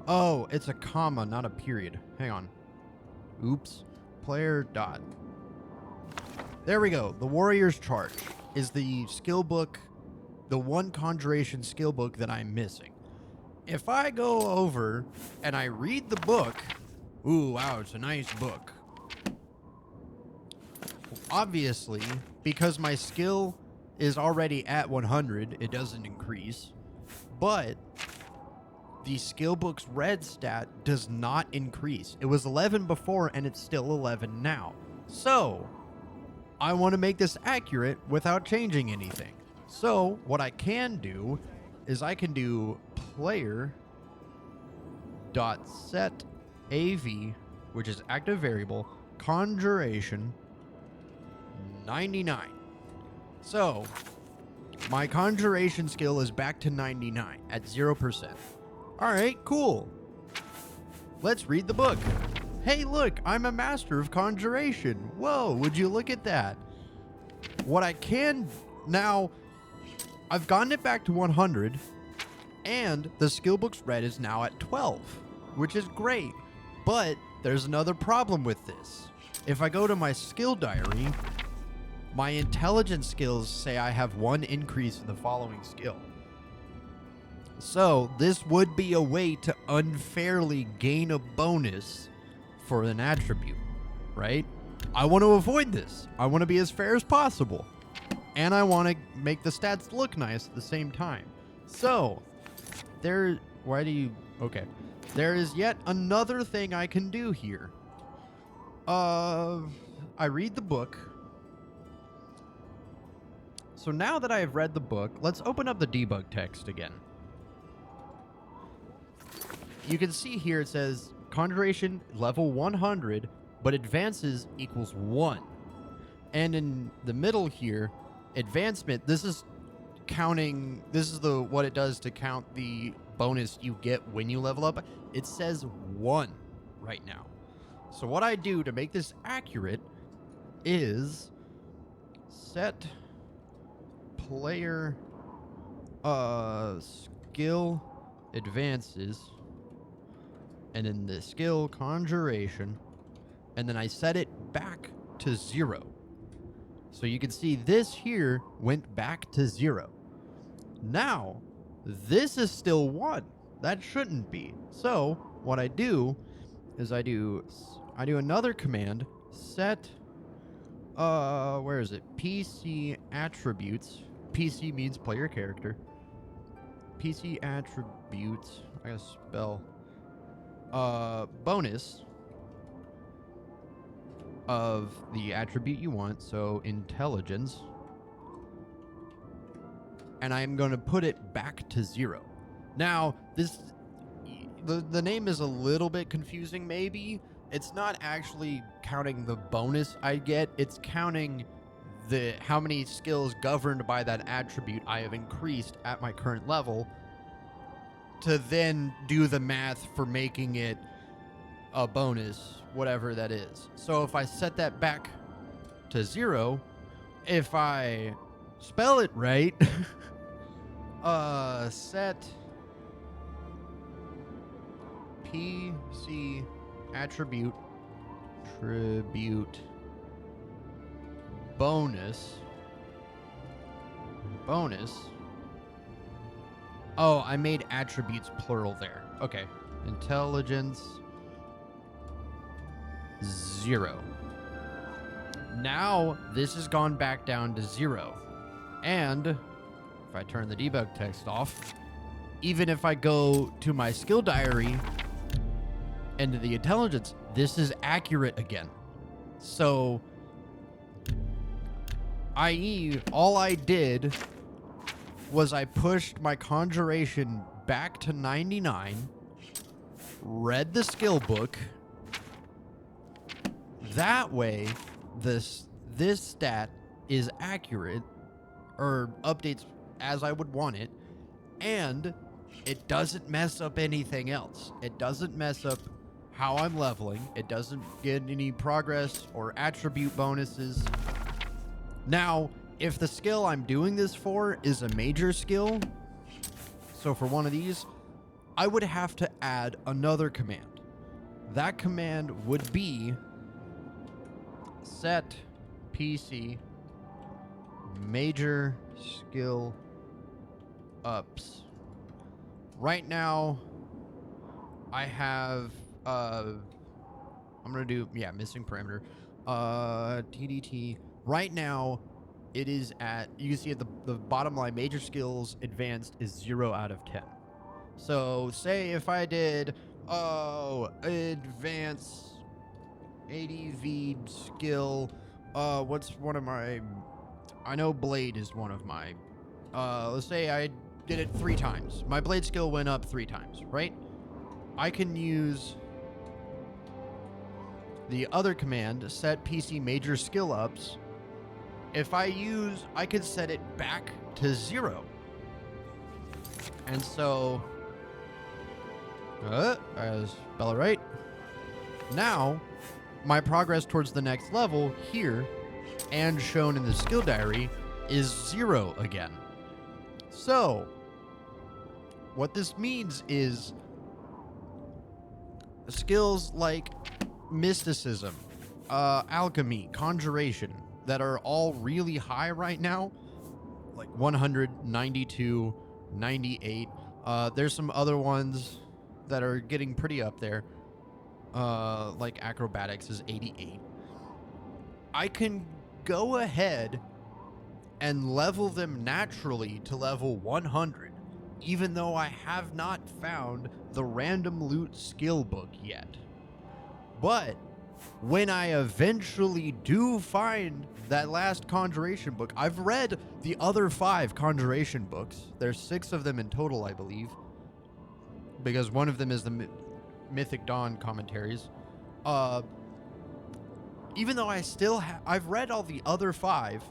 Oh, it's a comma, not a period. Hang on. Oops. Player dot. There we go. The Warrior's Charge is the skill book, the one Conjuration skill book that I'm missing. If I go over and I read the book, ooh, wow, it's a nice book. Obviously, because my skill is already at 100, it doesn't increase. But the skill book's red stat does not increase. It was 11 before, and it's still 11 now. So, I want to make this accurate without changing anything. So, what I can do is I can do player.set AV, which is active variable, conjuration 99. So, my conjuration skill is back to 99 at 0%. Alright, cool. Let's read the book. Hey, look, I'm a master of conjuration. Whoa, would you look at that? What I can now, I've gotten it back to 100, and the skill book's red is now at 12, which is great. But there's another problem with this. If I go to my skill diary, my intelligence skills say I have 1 increase in the following skill. So this would be a way to unfairly gain a bonus for an attribute, right? I want to avoid this. I want to be as fair as possible. And I want to make the stats look nice at the same time. So, there is yet another thing I can do here. I read the book. So now that I have read the book, let's open up the debug text again. You can see here it says Conjuration level 100, but advances equals 1. And in the middle here, advancement, this is counting, this is what it does to count the bonus you get when you level up. It says 1 right now. So what I do to make this accurate is set player skill advances, and then the skill conjuration, and then I set it back to 0. So you can see this here went back to 0. Now, this is still 1. That shouldn't be. So what I do is I do another command, set, where is it? PC attributes. PC means player character. PC attributes, I gotta spell, bonus of the attribute you want, so intelligence, and I'm going to put it back to 0. Now, the name is a little bit confusing, maybe. It's not actually counting the bonus I get, it's counting how many skills governed by that attribute I have increased at my current level, to then do the math for making it a bonus, whatever that is. So if I set that back to 0, if I spell it right, set PC attribute bonus. Oh, I made attributes plural there. Okay. Intelligence 0. Now, this has gone back down to 0. And if I turn the debug text off, even if I go to my skill diary and to the intelligence, this is accurate again. So, i.e., all I did was I pushed my conjuration back to 99, read the skill book, That way, this stat is accurate, or updates as I would want it, and it doesn't mess up anything else. It doesn't mess up how I'm leveling. It doesn't get any progress or attribute bonuses. Now, if the skill I'm doing this for is a major skill, so for one of these, I would have to add another command. That command would be set PC major skill ups. Right now, I have, I'm going to do, missing parameter. TDT. Right now, it is at, you can see at the bottom line, major skills advanced is 0 out of 10. So say if I did, advance ADV skill, what's one of my, I know blade is one of my, let's say I did it 3 times. My blade skill went up 3 times, right? I can use the other command, set PC major skill ups. If I could set it back to 0. And so, I spell it right. Now, my progress towards the next level here, and shown in the skill diary, is 0 again. So, what this means is skills like mysticism, alchemy, conjuration, that are all really high right now, like 100, 92, 98. There's some other ones that are getting pretty up there, like acrobatics is 88. I can go ahead and level them naturally to level 100, even though I have not found the random loot skill book yet. But when I eventually do find that last conjuration book, I've read the other 5 conjuration books. There's 6 of them in total, I believe, because one of them is the Mythic Dawn commentaries. Even though I've read all the other 5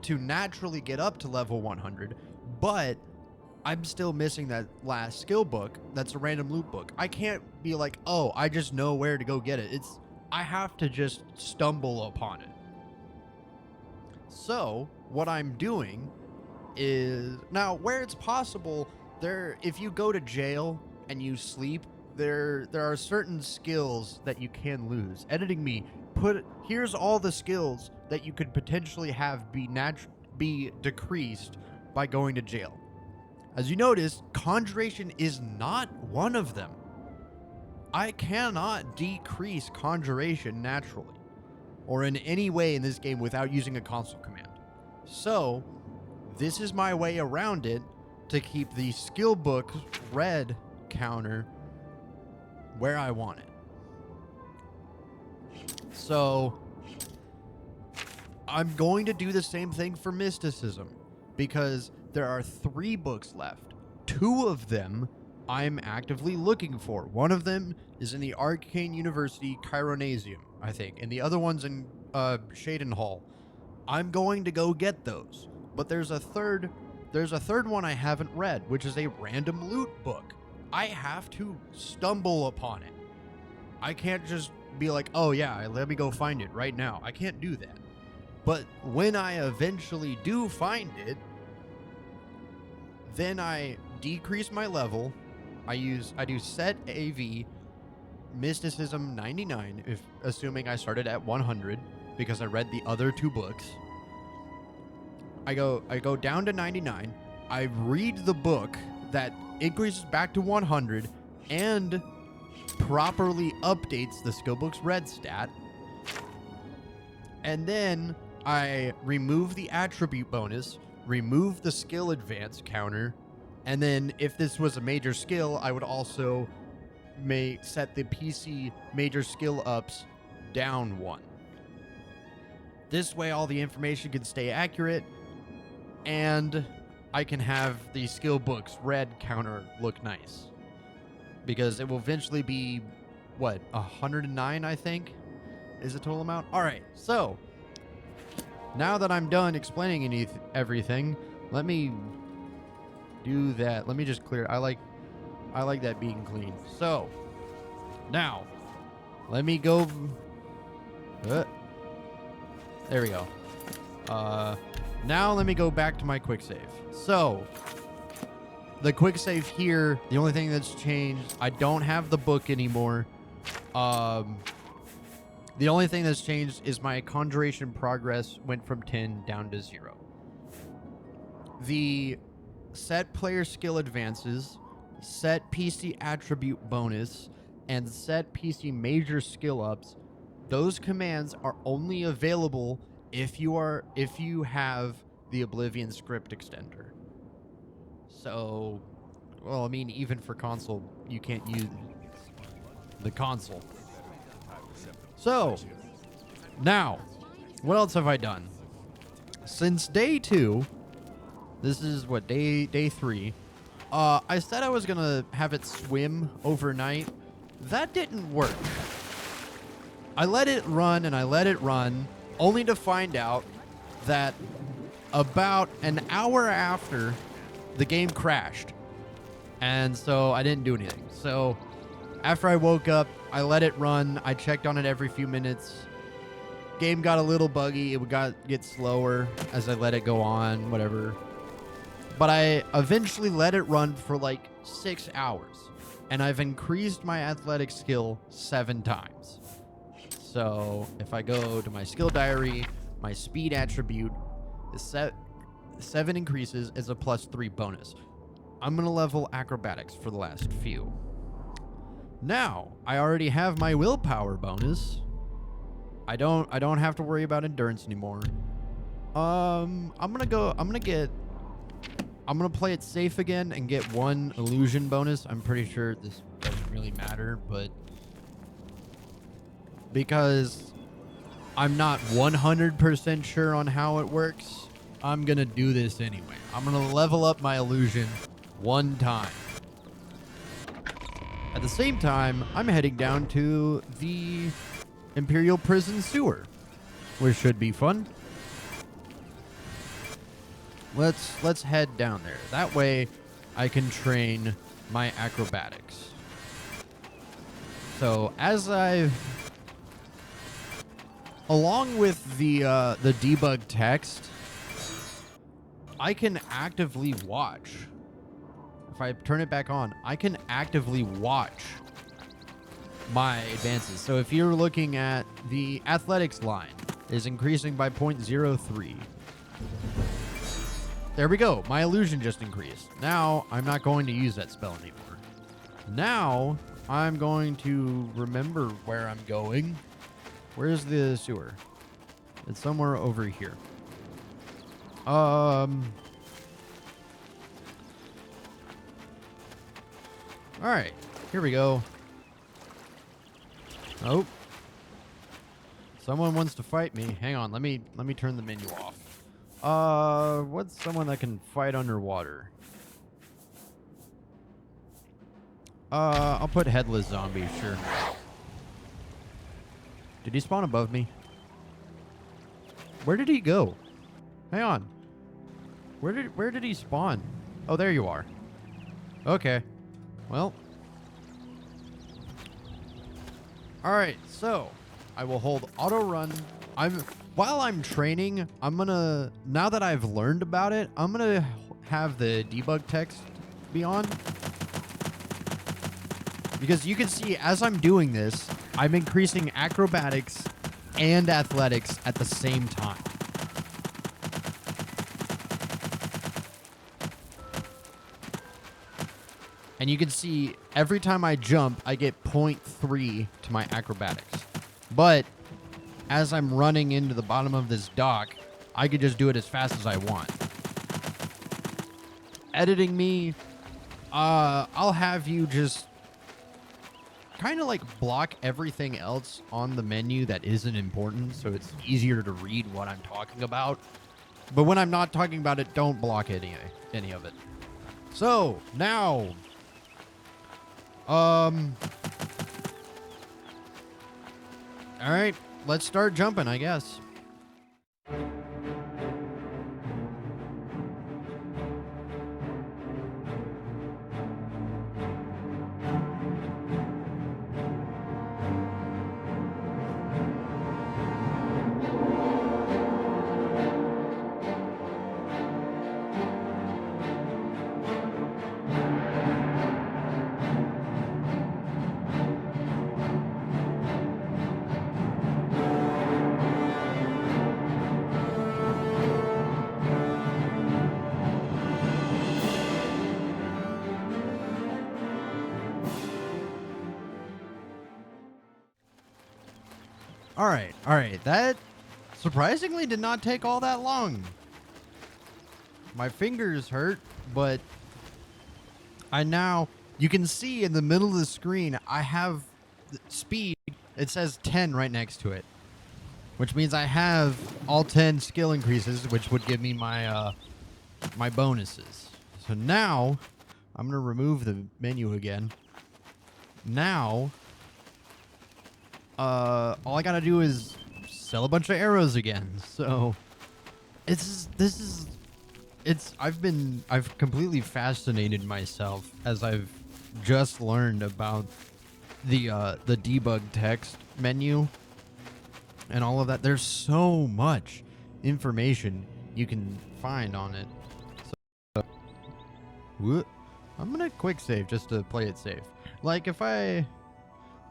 to naturally get up to level 100, but I'm still missing that last skill book. That's a random loot book. I can't be like, oh, I just know where to go get it. I have to just stumble upon it. So what I'm doing is, now where it's possible, if you go to jail and you sleep, there are certain skills that you can lose. Editing me, here's all the skills that you could potentially have be decreased by going to jail. As you notice, conjuration is not one of them. I cannot decrease conjuration naturally, or in any way in this game without using a console command. So, this is my way around it to keep the skill book red counter where I want it. So, I'm going to do the same thing for mysticism, because there are 3 books left. 2 of them I'm actively looking for. One of them is in the Arcane University Chironasium, I think, and the other one's in Shaden Hall. I'm going to go get those. But there's a third one I haven't read, which is a random loot book. I have to stumble upon it. I can't just be like, oh yeah, let me go find it right now. I can't do that. But when I eventually do find it, then I decrease my level. I do set AV mysticism 99, if assuming I started at 100 because I read the other 2 books. I go down to 99. I read the book that increases back to 100 and properly updates the skill book's red stat. And then I remove the attribute bonus, remove the skill advance counter, and then if this was a major skill, I would also set the PC major skill ups down 1. This way all the information can stay accurate, and I can have the skill book's red counter look nice. Because it will eventually be, 109, I think? is the total amount. All right, so now that I'm done explaining everything, let me do that. Let me just clear. I like that being clean. So now let me go. There we go. Now let me go back to my quick save. So the quick save here, the only thing that's changed, I don't have the book anymore. The only thing that's changed is my conjuration progress went from 10 down to 0. The set player skill advances, set PC attribute bonus, and set PC major skill ups, those commands are only available if you have the Oblivion script extender. So, well, I mean, even for console, you can't use the console. So, now, what else have I done? Since day 2, this is what, day 3, I said I was gonna have it swim overnight. That didn't work. I let it run and I let it run, only to find out that about an hour after, the game crashed. And so I didn't do anything. So after I woke up, I let it run. I checked on it every few minutes. Game got a little buggy. It would get slower as I let it go on, whatever. But I eventually let it run for like 6 hours. And I've increased my athletic skill 7 times. So if I go to my skill diary, my speed attribute is 7 increases is a +3 bonus. I'm going to level acrobatics for the last few. Now, I already have my willpower bonus. I don't have to worry about endurance anymore. I'm going to play it safe again and get 1 illusion bonus. I'm pretty sure this doesn't really matter, but because I'm not 100% sure on how it works, I'm going to do this anyway. I'm going to level up my illusion 1 time. At the same time, I'm heading down to the Imperial Prison Sewer, which should be fun. Let's head down there. That way, I can train my acrobatics. So, along with the debug text, I can actively watch. If I turn it back on, I can actively watch my advances. So if you're looking at the athletics line is increasing by 0.03. There we go. My illusion just increased. Now I'm not going to use that spell anymore. Now I'm going to remember where I'm going. Where's the sewer? It's somewhere over here. All right, here we go. Oh, someone wants to fight me. Hang on, let me turn the menu off. What's someone that can fight underwater? I'll put headless zombie, sure. Did he spawn above me? Where did he go? Hang on. Where did he spawn? Oh, there you are. Okay. Well. All right, so I will hold auto run. While I'm training, now that I've learned about it, I'm gonna have the debug text be on. Because you can see as I'm doing this, I'm increasing acrobatics and athletics at the same time. And you can see every time I jump, I get 0.3 to my acrobatics. But as I'm running into the bottom of this dock, I could just do it as fast as I want. Editing me, I'll have you just kind of like block everything else on the menu that isn't important, so it's easier to read what I'm talking about. But when I'm not talking about it, don't block any of it. So now, all right, let's start jumping, I guess. All right. That surprisingly did not take all that long. My fingers hurt, but you can see in the middle of the screen, I have speed. It says 10 right next to it, which means I have all 10 skill increases, which would give me my my bonuses. So now I'm going to remove the menu again. Now, all I gotta do is sell a bunch of arrows again. So I've completely fascinated myself as I've just learned about the debug text menu and all of that. There's so much information you can find on it. So I'm gonna quick save just to play it safe. Like if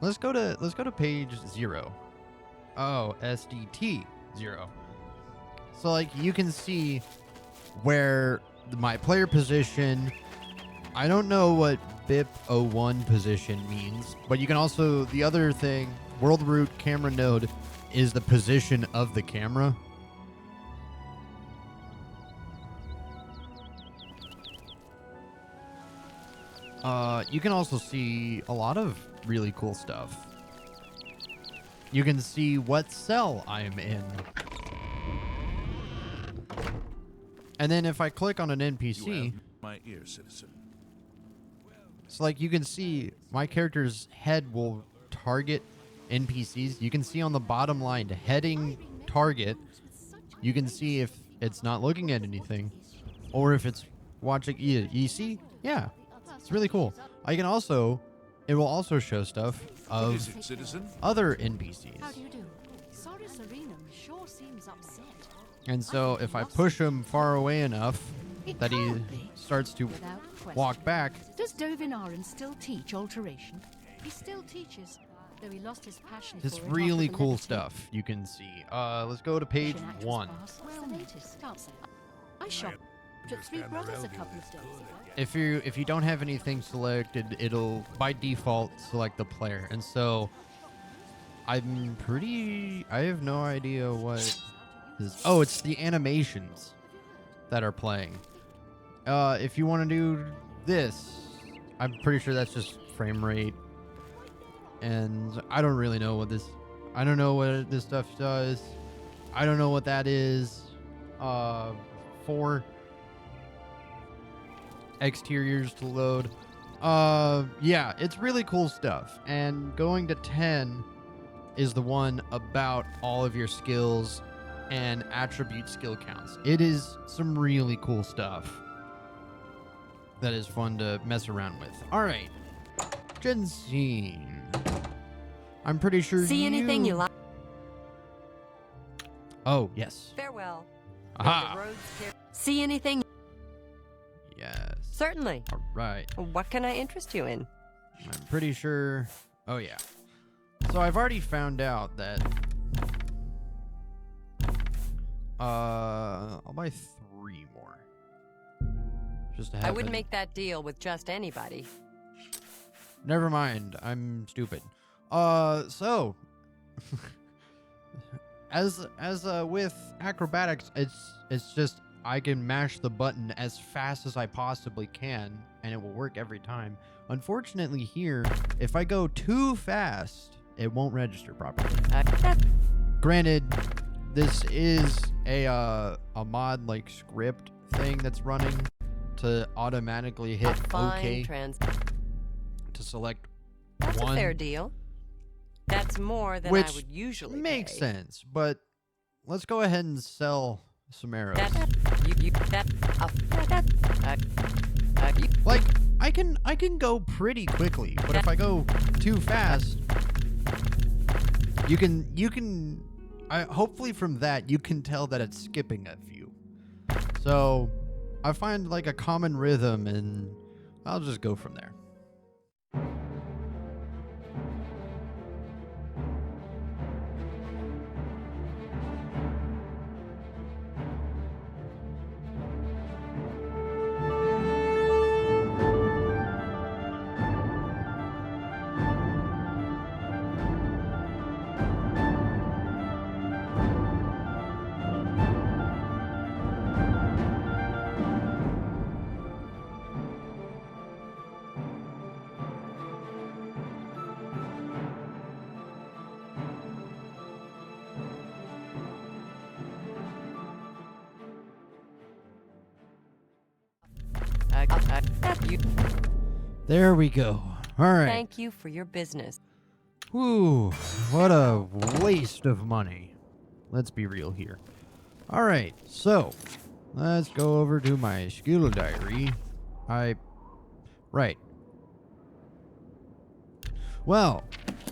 let's go to page 0. Oh, SDT 0. So like you can see where my player position, I don't know what BIP 01 position means, but you can also, the other thing, world root camera node is the position of the camera. You can also see a lot of really cool stuff. You can see what cell I'm in. And then if I click on an NPC,
You have my ear, citizen.
so like you can see my character's head will target NPCs. You can see on the bottom line heading target. You can see if it's not looking at anything or if it's watching. You see? Yeah. It's really cool. It will also show stuff of
Is it, citizen?
other NPCs.
How do you do? Sorry, Serenum sure seems upset.
And so if I push him far away enough
It
that he
can't be.
starts to
Without question.
walk back,
Does Dovinaran still teach alteration? He still teaches, though he lost his passion
it's
for it
really
after the
cool
levity.
stuff you can see. Let's go to page
Actress
1.
pass. What's the latest? Can't say. I shot at Three Brothers a couple of days ago.
If you don't have anything selected, it'll by default select the player. And so I have no idea what is. Oh, it's the animations that are playing. If you want to do this, I'm pretty sure that's just frame rate. And I don't really know what this. I don't know what this stuff does. I don't know what that is. For exteriors to load. Yeah, it's really cool stuff. And going to 10 is the one about all of your skills and attribute skill counts. It is some really cool stuff that is fun to mess around with. All right, Jensine. I'm pretty sure
See anything you like?
Oh, yes.
Farewell.
Aha.
The roads see anything?
Yes.
Certainly.
All right.
What can I interest you in?
I'm pretty sure. Oh, yeah. So I've already found out that I'll buy 3 more. Just to have
I wouldn't
it.
make that deal with just anybody.
Never mind. I'm stupid. So as with acrobatics, it's just I can mash the button as fast as I possibly can and it will work every time. Unfortunately here, if I go too fast, it won't register properly. Granted, this is a mod like script thing that's running to automatically hit OK to select
That's
one.
a fair deal. That's more than I would usually
makes
pay.
sense, but let's go ahead and sell some arrows. Like, I can go pretty quickly, but if I go too fast, you can hopefully from that you can tell that it's skipping a few. So I find like a common rhythm and I'll just go from there. There we go. All right.
Thank you for your business.
Whew, what a waste of money. Let's be real here. All right, so let's go over to my skill diary. Right. Well,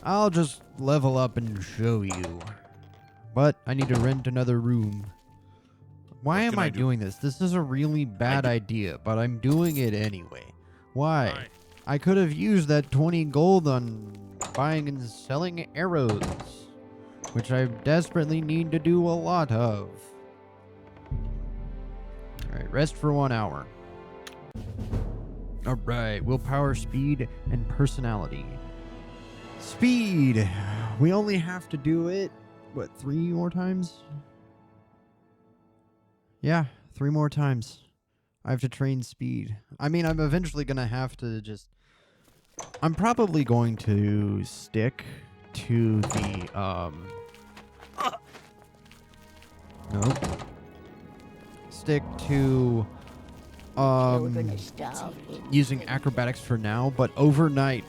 I'll just level up and show you. But I need to rent another room. Why am I doing this? This is a really bad idea, but I'm doing it anyway. Why? I could have used that 20 gold on buying and selling arrows, which I desperately need to do a lot of. Alright, rest for 1 hour. Alright, willpower, speed, and personality. Speed! We only have to do it, what, 3 more times? Yeah, 3 more times. I have to train speed. I mean, I'm eventually going to have to just... I'm probably going to stick to the, Nope. Stick to, using acrobatics for now, but overnight,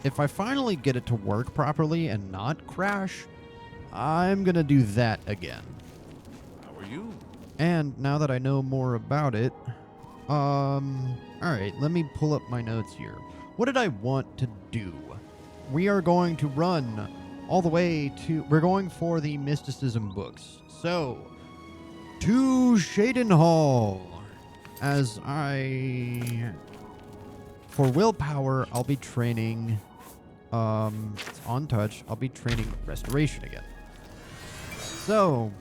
if I finally get it to work properly and not crash, I'm going to do that again.
How are you?
And now that I know more about it, alright, let me pull up my notes here. What did I want to do? We are going to run all the way to... We're going for the mysticism books. So, to Shaden Hall. As for willpower, I'll be training... on touch, I'll be training restoration again. So,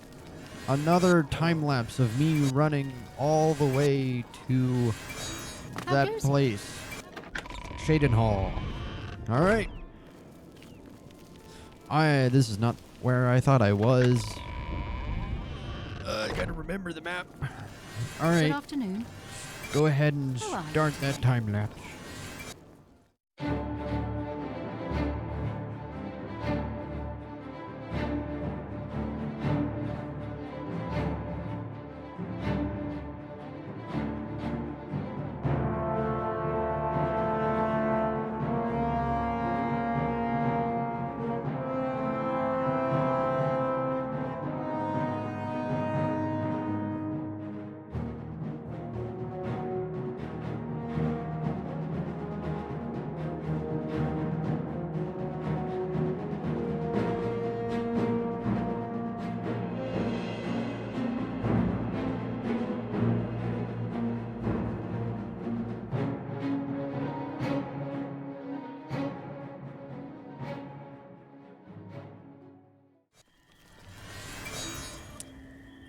another time lapse of me running all the way to that place. Shaden Hall. Alright. This is not where I thought I was. I gotta remember the map. Alright.
Good afternoon.
Go ahead and start that time lapse.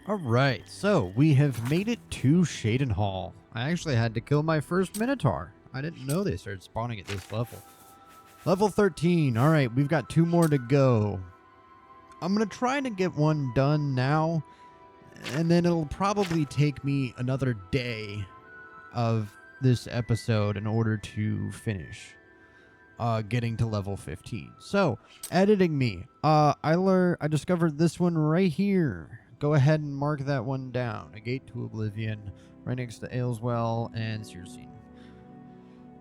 Alright, so we have made it to Shaden Hall. I actually had to kill my first Minotaur. I didn't know they started spawning at this level. Level 13. Alright, we've got 2 more to go. I'm going to try to get one done now, and then it'll probably take me another day of this episode in order to finish getting to level 15. So, editing me. I discovered this one right here. Go ahead and mark that one down. A gate to Oblivion, right next to Ailswell and Cyrodiil.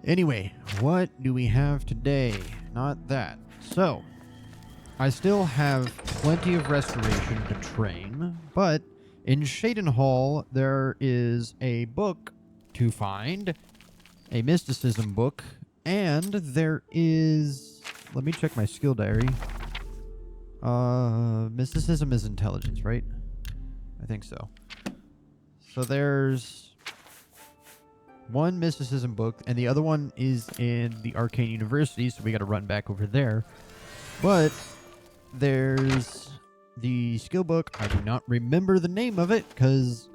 Anyway, what do we have today? Not that. So, I still have plenty of restoration to train, but in Shaden Hall, there is a book to find, a mysticism book, and there is... Let me check my skill diary. Mysticism is intelligence, right? I think so. So there's one mysticism book, and the other one is in the Arcane University, so we got to run back over there. But there's the skill book. I do not remember the name of it, because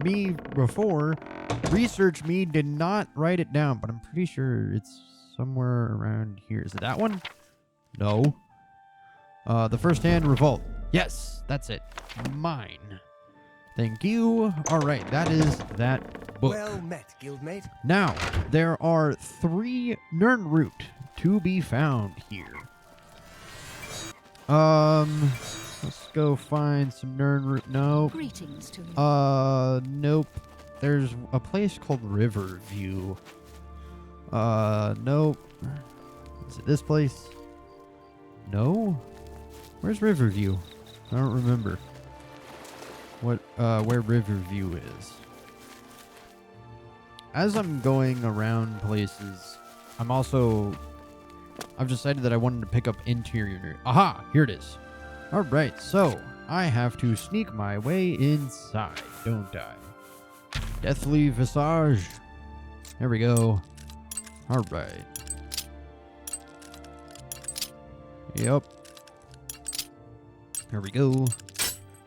me before, research me did not write it down, but I'm pretty sure it's somewhere around here. Is it that one? No. The First Hand Revolt. Yes, that's it. Mine. Thank you. All right, that is that book.
Well met, guildmate.
Now, there are 3 Nirnroot to be found here. Let's go find some Nirnroot. No.
Greetings to you.
Nope. There's a place called Riverview. Nope. Is it this place? No? Where's Riverview? I don't remember where Riverview is. As I'm going around places, I've decided that I wanted to pick up interior. Aha! Here it is. Alright, so I have to sneak my way inside, don't I? Deathly Visage. There we go. Alright. Yep. There we go.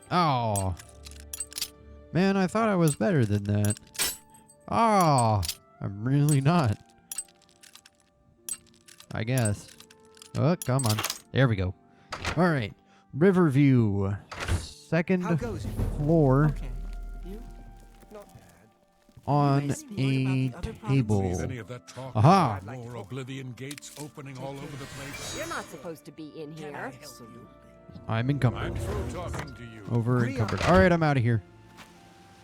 Oh. Man, I thought I was better than that. Oh. I'm really not. I guess. Oh, come on. There we go. Alright. Riverview. Second floor.
Okay. You? Not bad.
On a table.
Any of that talk?
Aha.
More Oblivion gates opening all over the place.
You're not supposed to be in here.
I'm encumbered.
I'm through talking to you.
Over encumbered. Alright, I'm out of here.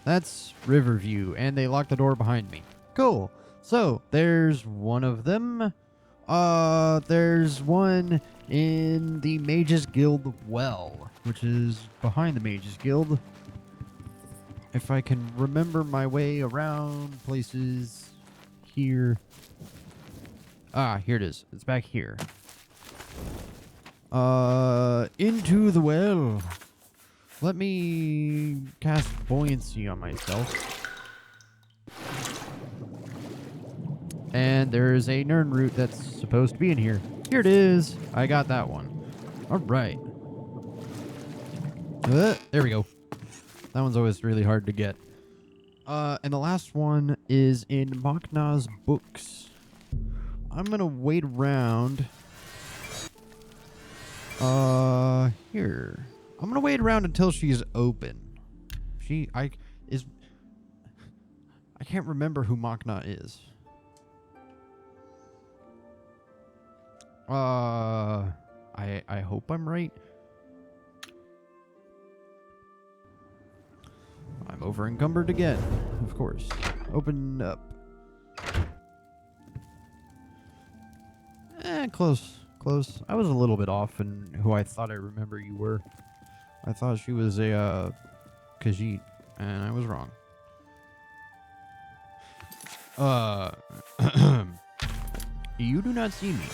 That's Riverview, and they locked the door behind me. Cool. So, there's one of them. There's one in the Mages Guild well, which is behind the Mages Guild. If I can remember my way around places here. Ah, here it is. It's back here. Into the well. Let me cast buoyancy on myself. And there's a Nirnroot that's supposed to be in here. Here it is. I got that one. All right. There we go. That one's always really hard to get. And the last one is in Machna's books. I'm gonna wait around. Here. I'm gonna wait around until she's open. I can't remember who Machna is. I hope I'm right. I'm over encumbered again, of course. Open up. Close. Close. I was a little bit off in who I thought I remember you were. I thought she was a Khajiit, and I was wrong. You do not see me.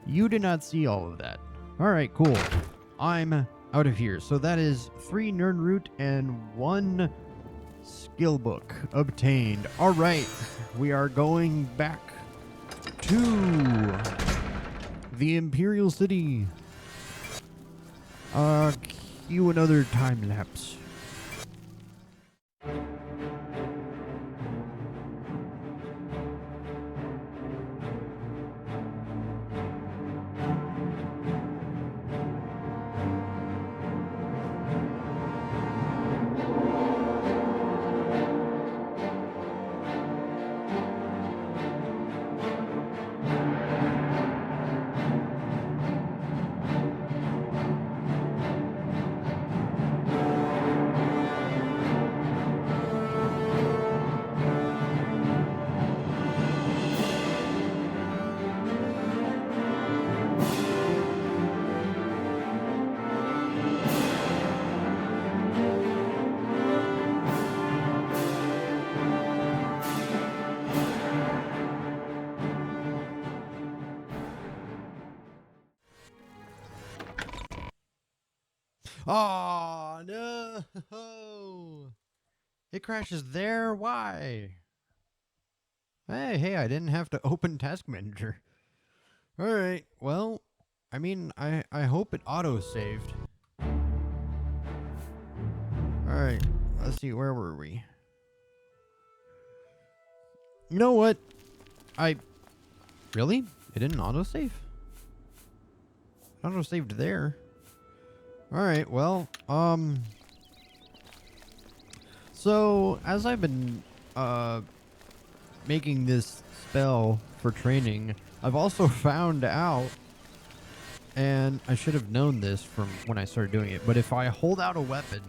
You did not see all of that. Alright, cool. I'm out of here. So that is 3 Nirnroot and 1 skill book obtained. Alright, we are going back to the Imperial City. Cue another time lapse. Oh, no. It crashes there? Why? Hey, I didn't have to open Task Manager. Alright, well, I mean, I hope it auto-saved. Alright, let's see, where were we? You know what? Really? It didn't autosave? Auto-saved there. Alright, well, so, as I've been, making this spell for training, I've also found out, and I should have known this from when I started doing it, but if I hold out a weapon,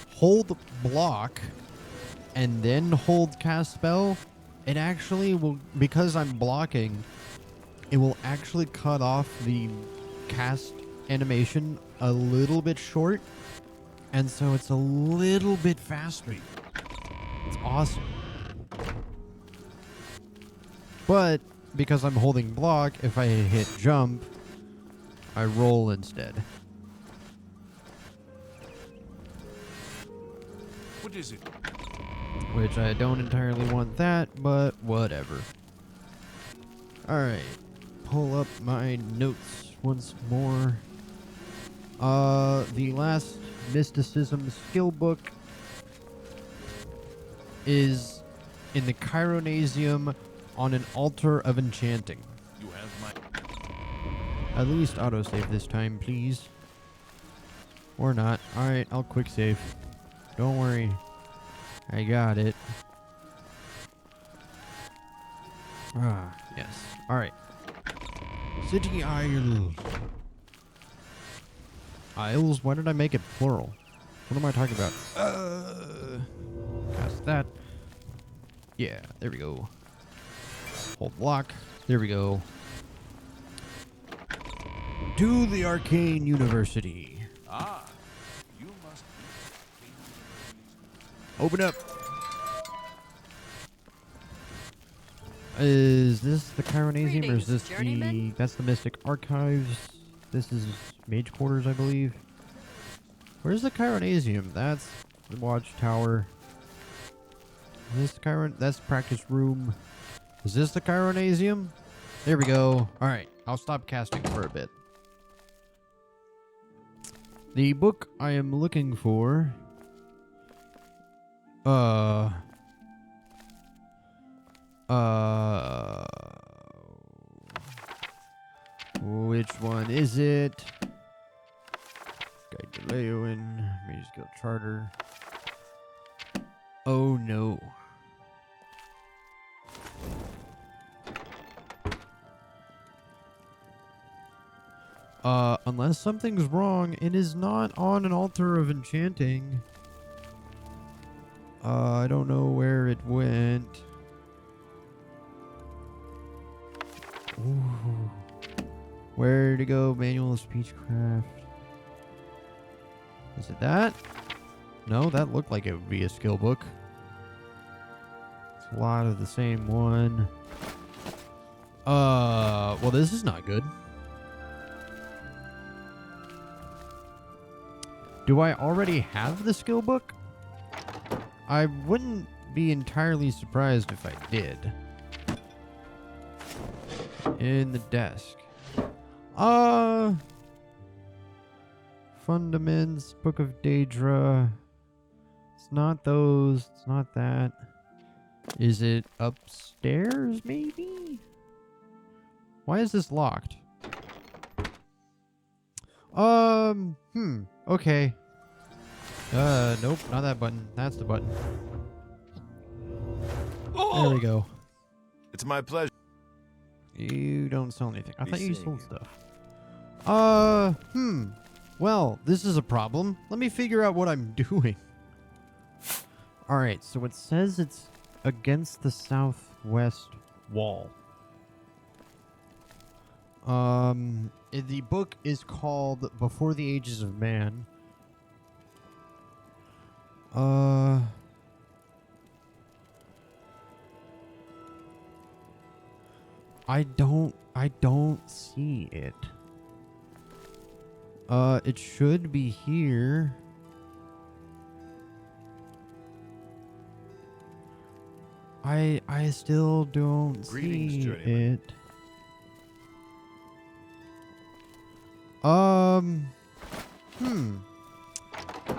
hold block, and then hold cast spell, it actually will, because I'm blocking, it will actually cut off the cast animation a little bit short, and so it's a little bit faster. It's awesome. But because I'm holding block, if I hit jump, I roll instead.
What is it?
Which I don't entirely want that, but whatever. Alright. Pull up my notes once more. The last mysticism skill book is in the Chironasium on an altar of enchanting.
You have my...
At least autosave this time, please. Or not. Alright, I'll quick save. Don't worry. I got it. Ah, yes. Alright. City Isles. Isles? Why did I make it plural? What am I talking about? Cast that. Yeah, there we go. Hold block. There we go. To the Arcane University.
Ah, you must be...
Open up. Is this the Chironasium or is this the... That's the Mystic Archives. This is Mage Quarters, I believe. Where's the Chironasium? That's the Watchtower. Is this the that's the practice room. Is this the Chironasium? There we go. Alright, I'll stop casting for a bit. The book I am looking for... Which one is it? Guide to Leowen. Mage Guild Charter. Oh no. Unless something's wrong, it is not on an altar of enchanting. I don't know where it went. Ooh. Where to go? Manual of Speechcraft. Is it that? No, that looked like it would be a skill book. It's a lot of the same one. Well, this is not good. Do I already have the skill book? I wouldn't be entirely surprised if I did. In the desk. Fundaments, Book of Daedra. It's not those. It's not that. Is it upstairs, maybe? Why is this locked? Okay. Nope, not that button. That's the button. Oh! There we go.
It's my pleasure.
You don't sell anything. I thought you sold stuff. Well, this is a problem. Let me figure out what I'm doing. Alright, so it says it's against the southwest wall. The book is called Before the Ages of Man. I don't see it. It should be here. I still don't
Greetings,
see
journeyman.
it.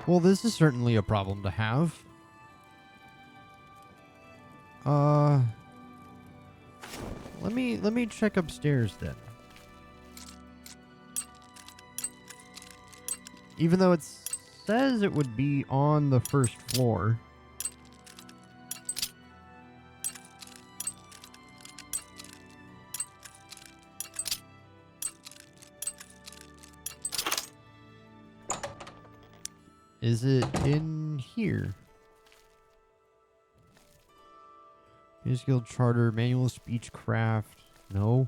Well, this is certainly a problem to have. Let me check upstairs then. Even though it says it would be on the first floor. Is it in here? News Guild Charter, Manual of Speechcraft. No.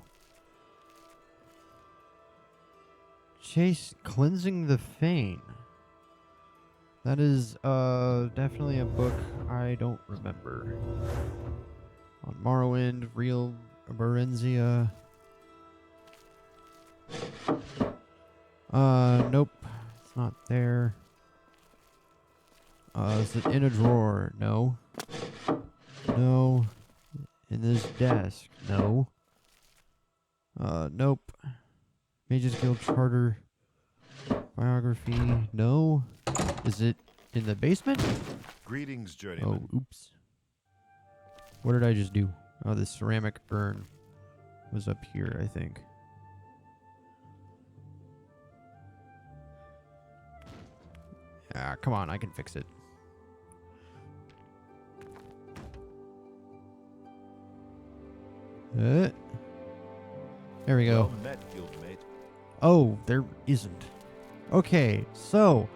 Chase Cleansing the Fane. That is definitely a book I don't remember. On Morrowind, Real Berenzia. Nope. It's not there. Is it in a drawer? No. No. In this desk? No. Nope. Mages Guild Charter. Biography? No. Is it in the basement?
Greetings, journeyman.
Oh, oops. What did I just do? Oh, this ceramic urn was up here, I think. Ah, come on, I can fix it. There we go.
Well met, guildmate.
Oh, there isn't. Okay, so,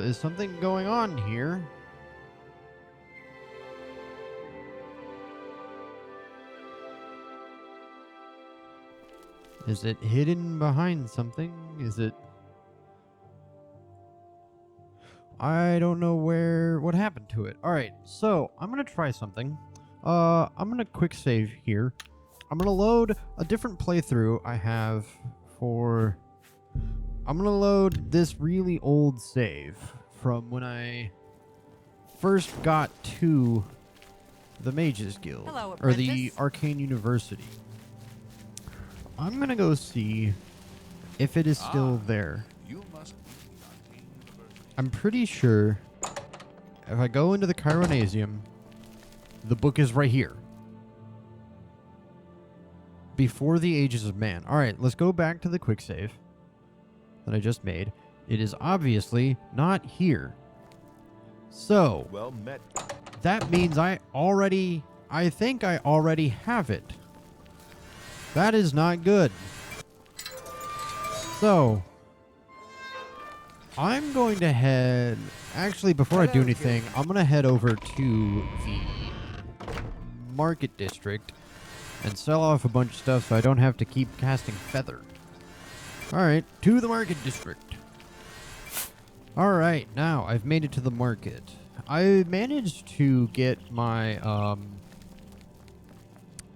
is something going on here? Is it hidden behind something? Is it... I don't know what happened to it. Alright, so I'm going to try something. I'm going to quick save here. I'm going to load a different playthrough I have for... I'm going to load this really old save from when I first got to the Mages Guild.
Hello,
or the
apprentice.
Arcane University. I'm going to go see if it is still there.
You must be the Arcane University.
I'm pretty sure if I go into the Chironasium, the book is right here. Before the Ages of Man. Alright, let's go back to the quick save that I just made. It is obviously not here. So,
Well met.
that means I think I already have it. That is not good. So, I'm going to head... Actually, before I do anything, I'm going to head over to the Market District and sell off a bunch of stuff so I don't have to keep casting Feather. Alright, to the Market District. Alright, now I've made it to the market. I managed to get my,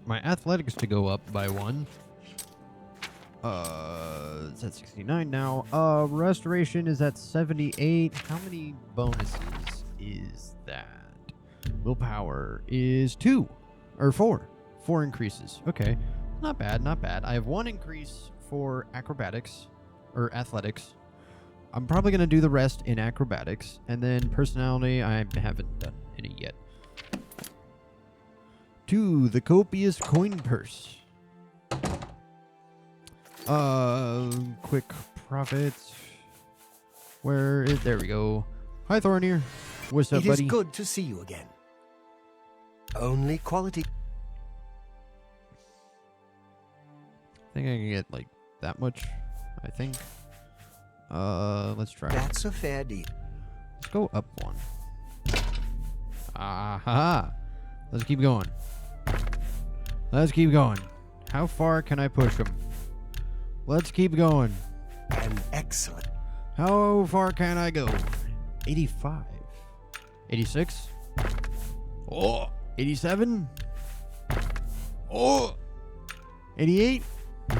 my athletics to go up by 1. It's at 69 now. Restoration is at 78. How many bonuses is that? Willpower is 2. Or 4. 4 increases. Okay. Not bad, not bad. I have 1 increase for acrobatics. Or athletics. I'm probably going to do the rest in acrobatics. And then personality, I haven't done any yet. 2. The copious coin purse. Quick profits. There we go. Hi, Thornir. What's up, buddy?
It is good to see you again. Only quality.
I think I can get, like, that much, I think. Let's try.
That's a fair deal.
Let's go up 1. Aha! Let's keep going. Let's keep going. How far can I push him? Let's keep going.
And excellent.
How far can I go? 85. 86. Oh, 87. Oh, 88.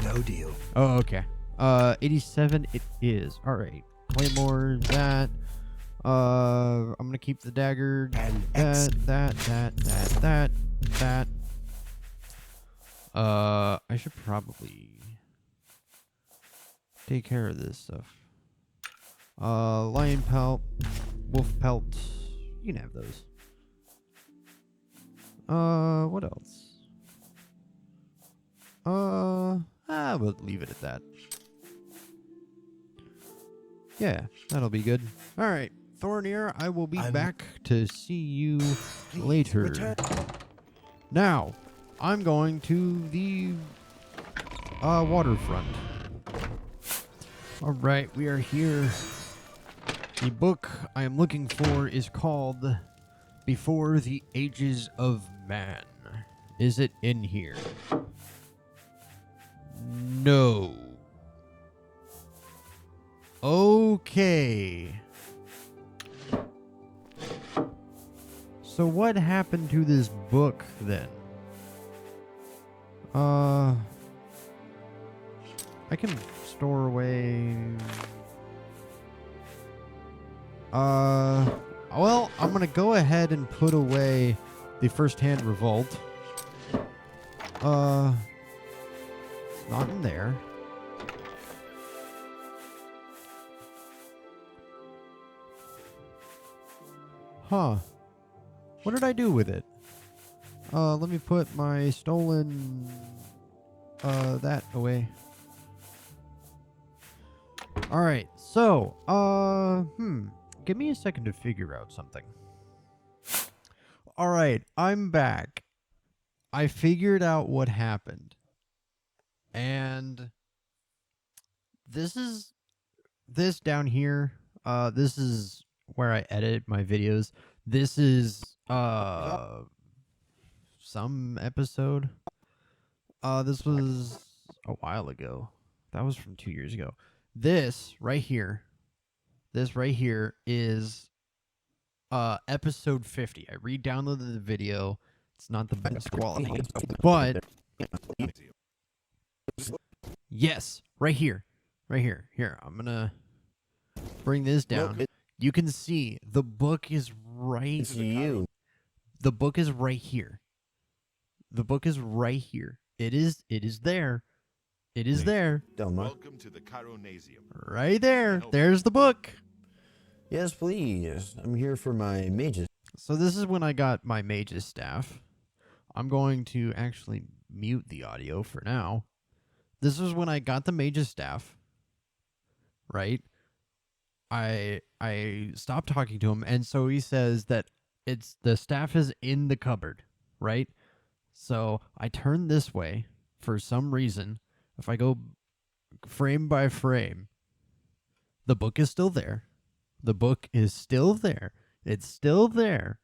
No deal.
Oh, okay. 87 it is. All right. Claymore, that. I'm gonna keep the dagger.
And
That. I should probably take care of this stuff. Lion pelt, wolf pelt. You can have those. What else? We'll leave it at that. Yeah, that'll be good. All right, Thornir, I will be back to see you later.
return.
Now, I'm going to the waterfront. All right, we are here. The book I am looking for is called Before the Ages of Man. Is it in here? No. Okay. So what happened to this book then? I can store away. Well, I'm gonna go ahead and put away the First-Hand Revolt. It's not in there. Huh. What did I do with it? Let me put my stolen, that away. Alright, so, give me a second to figure out something. Alright, I'm back. I figured out what happened. And this down here, this is where I edit my videos. This is, some episode. This was a while ago. That was from 2 years ago. This right here is episode 50. I re-downloaded the video. It's not the best quality, but yes, right here. Here, I'm gonna bring this down. You can see the book is right here. The book is right here. The book is right here. It is there. It is there.
Welcome to the Chironasium.
Right there. There's the book.
Yes, please. I'm here for my mages.
So this is when I got my mage's staff. I'm going to actually mute the audio for now. This is when I got the mage's staff. Right? I stopped talking to him, and so he says that the staff is in the cupboard, right? So I turn this way for some reason. If I go frame by frame, the book is still there. The book is still there. It's still there.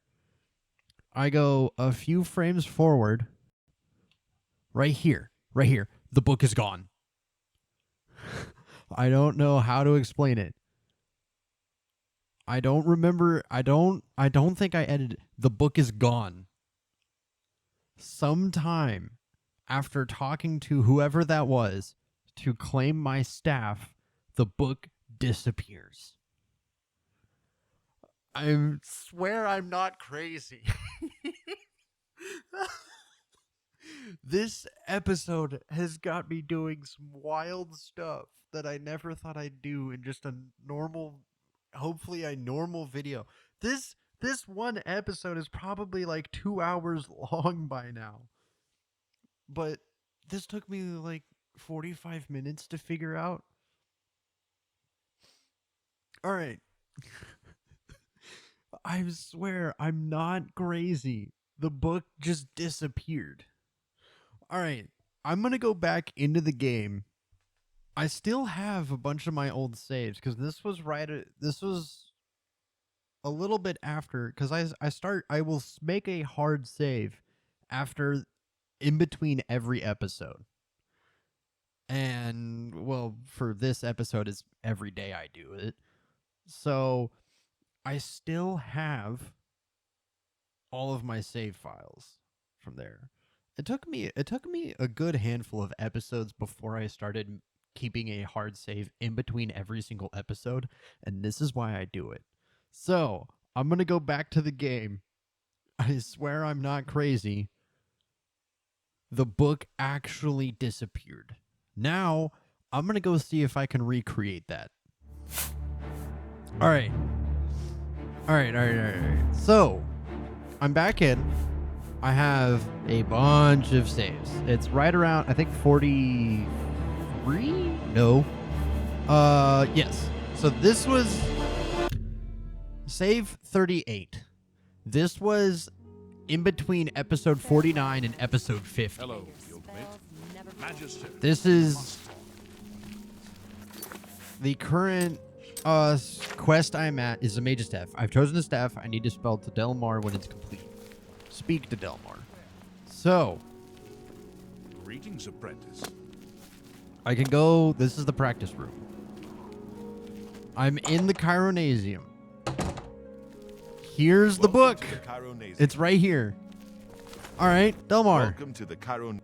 I go a few frames forward. Right here. The book is gone. I don't know how to explain it. I don't remember. I don't think I edited. The book is gone. Sometime after talking to whoever that was to claim my staff, the book disappears. I swear I'm not crazy. This episode has got me doing some wild stuff that I never thought I'd do in just a normal, hopefully a normal video. This one episode is probably like 2 hours long by now. But this took me like 45 minutes to figure out. All right. I swear I'm not crazy. The book just disappeared. All right. I'm going to go back into the game. I still have a bunch of my old saves because this was a little bit after, because I will make a hard save after, in between every episode. And, well, for this episode, it's every day I do it. So, I still have all of my save files from there. It took me a good handful of episodes before I started keeping a hard save in between every single episode, and this is why I do it. So, I'm going to go back to the game. I swear I'm not crazy. The book actually disappeared. Now, I'm going to go see if I can recreate that. All right. So, I'm back in. I have a bunch of saves. It's right around, I think, 43? No. Yes. So this was save 38. This was in between episode 49 and episode 50.
Hello, guildmate. Magister.
This is the current quest I'm at is the Mage's Staff. I've chosen the staff. I need to spell to Delmar when it's complete. Speak to Delmar. So,
Greetings, apprentice.
I can go. This is the practice room. I'm in the Chironasium. Here's the book. It's right here. All right, Delmar.
Welcome to the Chiron.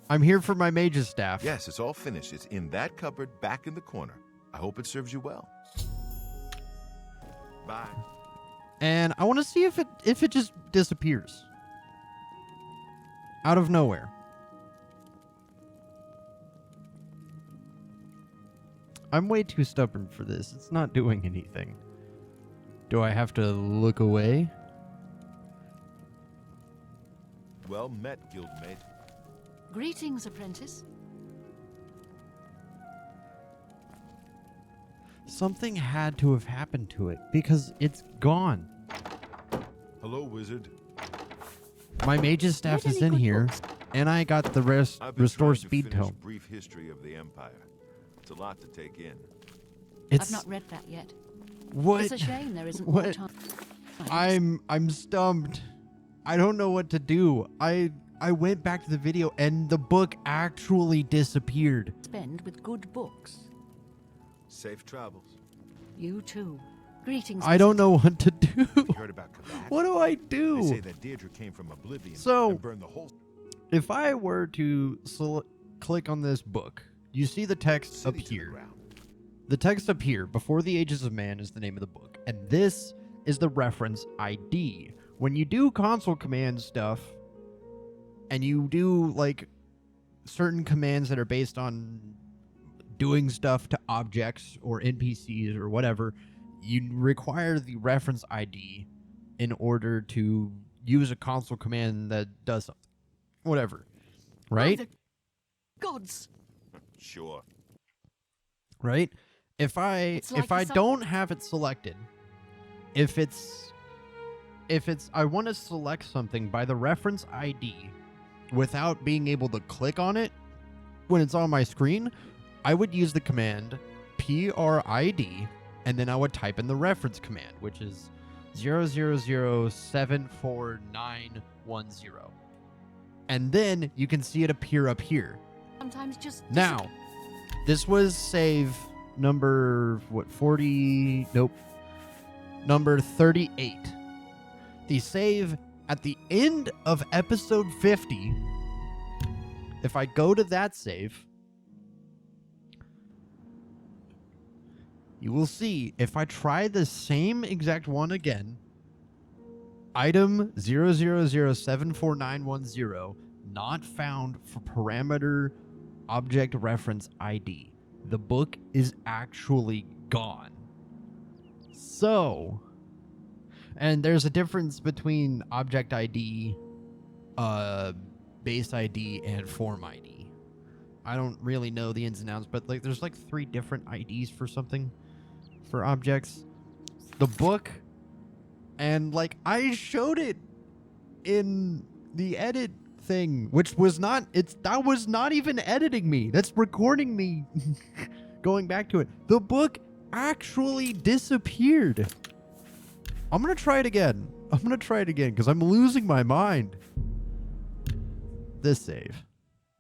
I'm here for my Mage's Staff.
Yes, it's all finished. It's in that cupboard back in the corner. I hope it serves you well. Bye.
And I want to see if it just disappears out of nowhere. I'm way too stubborn for this. It's not doing anything. Do I have to look away?
Well met, guildmate.
Greetings, apprentice.
Something had to have happened to it because it's gone.
Hello, wizard.
My Mage's Staff is in here, and I got the restore speed tome.
Brief history of the Empire. It's a lot to take in.
I've not read that yet.
What?
It's a shame there isn't
What?
more time.
I'm stumped. I don't know what to do. I went back to the video, and the book actually disappeared.
Spend with good books.
Safe travels.
You too. Greetings.
I don't know what to do.
You heard about Kabak?
What do I do?
They say that Deirdre came from Oblivion
So,
and burned the whole.
if I were to click on this book, you see the text up here. The text up here, Before the Ages of Man, is the name of the book. And this is the reference ID. When you do console command stuff, and you do, like, certain commands that are based on doing stuff to objects or NPCs or whatever, you require the reference ID in order to use a console command that does something. Whatever. Right?
By the gods.
Sure.
Right? If I don't have it selected, if I want to select something by the reference ID without being able to click on it when it's on my screen, I would use the command PRID, and then I would type in the reference command, which is 000749110. And then you can see it appear up here.
Sometimes just
Now, this was save number, number 38. The save at the end of episode 50, if I go to that save, you will see, if I try the same exact one again, item 000749110, not found for parameter object reference ID. The book is actually gone. So, and there's a difference between object ID, base ID, and form ID. I don't really know the ins and outs, but like there's like 3 different IDs for something. For objects, the book, and like I showed it in the edit thing, which was not, that was not even editing me, that's recording me going back to it. The book actually disappeared. I'm gonna try it again because I'm losing my mind. This save,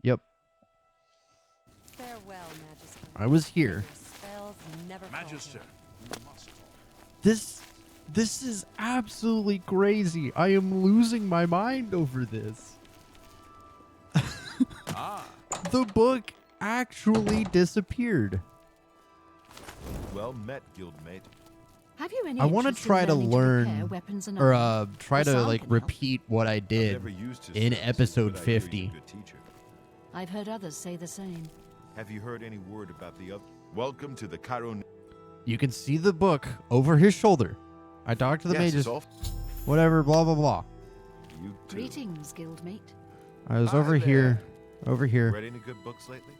yep,
Farewell, Magister.
I was here.
Spells never
Magister.
This This is absolutely crazy. I am losing my mind over this. The book actually disappeared.
Well met, guildmate.
Have you any
I want to
interest in
try to
learning
learn
repair weapons and
or
armor?
try to
Hassan
like
can help.
repeat what I did
Never used his
in
services,
episode
but I hear he's a
50.
good teacher.
I've heard others say the same.
Have you heard any word about the other? Welcome to the Cairo.
You can see the book over his shoulder. I talked to the
Yes,
mages.
it's all-
Whatever, blah, blah, blah.
You too.
Greetings, guildmate.
I was
Hi
over
there.
here. Over here.
Read any good books lately?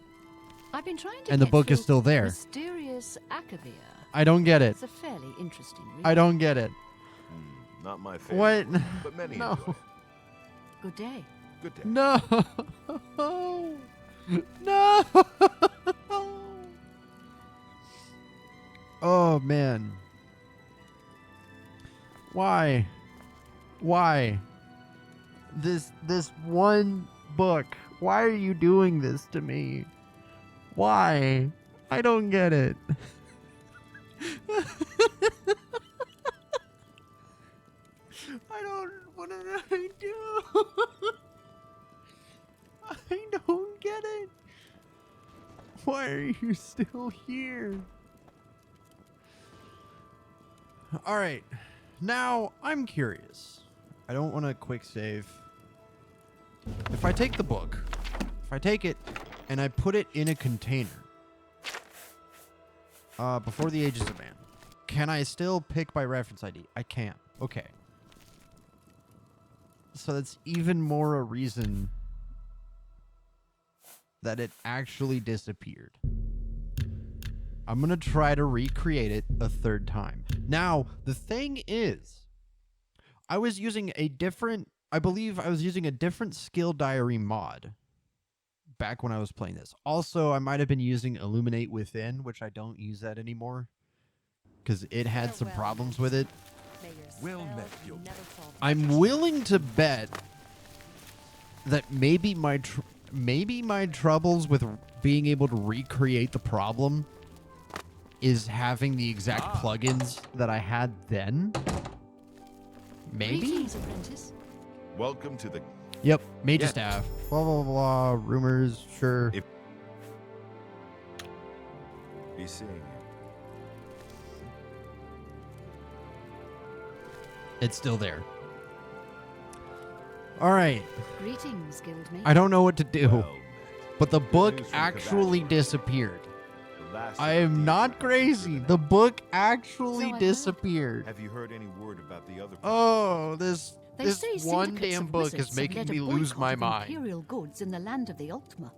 I've been trying to
And the
get
book is
through
still there.
Mysterious Akavir.
I don't get it.
It's a fairly interesting read.
I don't get it.
Not my favorite.
What?
But many
No.
enjoy.
Good day.
Good day.
No. No. Oh, man. Why? Why? This one book. Why are you doing this to me? Why? I don't get it. I don't. What did I do? I don't get it. Why are you still here? All right. Now, I'm curious. I don't want to quick save. If I take the book, if I take it and I put it in a container before the Ages of Man, can I still pick by reference ID? I can. Okay. So that's even more a reason that it actually disappeared. I'm going to try to recreate it a third time. Now, the thing is, I was using a different, I believe I was using a different skill diary mod back when I was playing this. Also, I might have been using Illuminate Within, which I don't use that anymore because it had some problems with it.
Well met, guildmate.
I'm willing to bet that maybe my troubles with being able to recreate the problem is having the exact plugins that I had then. Maybe?
Greetings, apprentice.
Welcome to the.
Yep, Mage
Yeah.
Staff. Blah, blah, blah, rumors, sure.
If be seeing you.
It's still there. All right.
Greetings, guildmate.
I don't know what to do,
Well,
but the book
news from
actually
Kavach.
disappeared.
The last
I
of the
am not
deep
crazy.
rivers
The
are
book actually
So I heard.
disappeared.
Have you heard any word about the other?
Oh, this
They say
one
syndicates
damn
of
book
wizards
is
have
making
led a
me lose
boycott
my
of
mind.
Imperial goods in the land of the Ultima.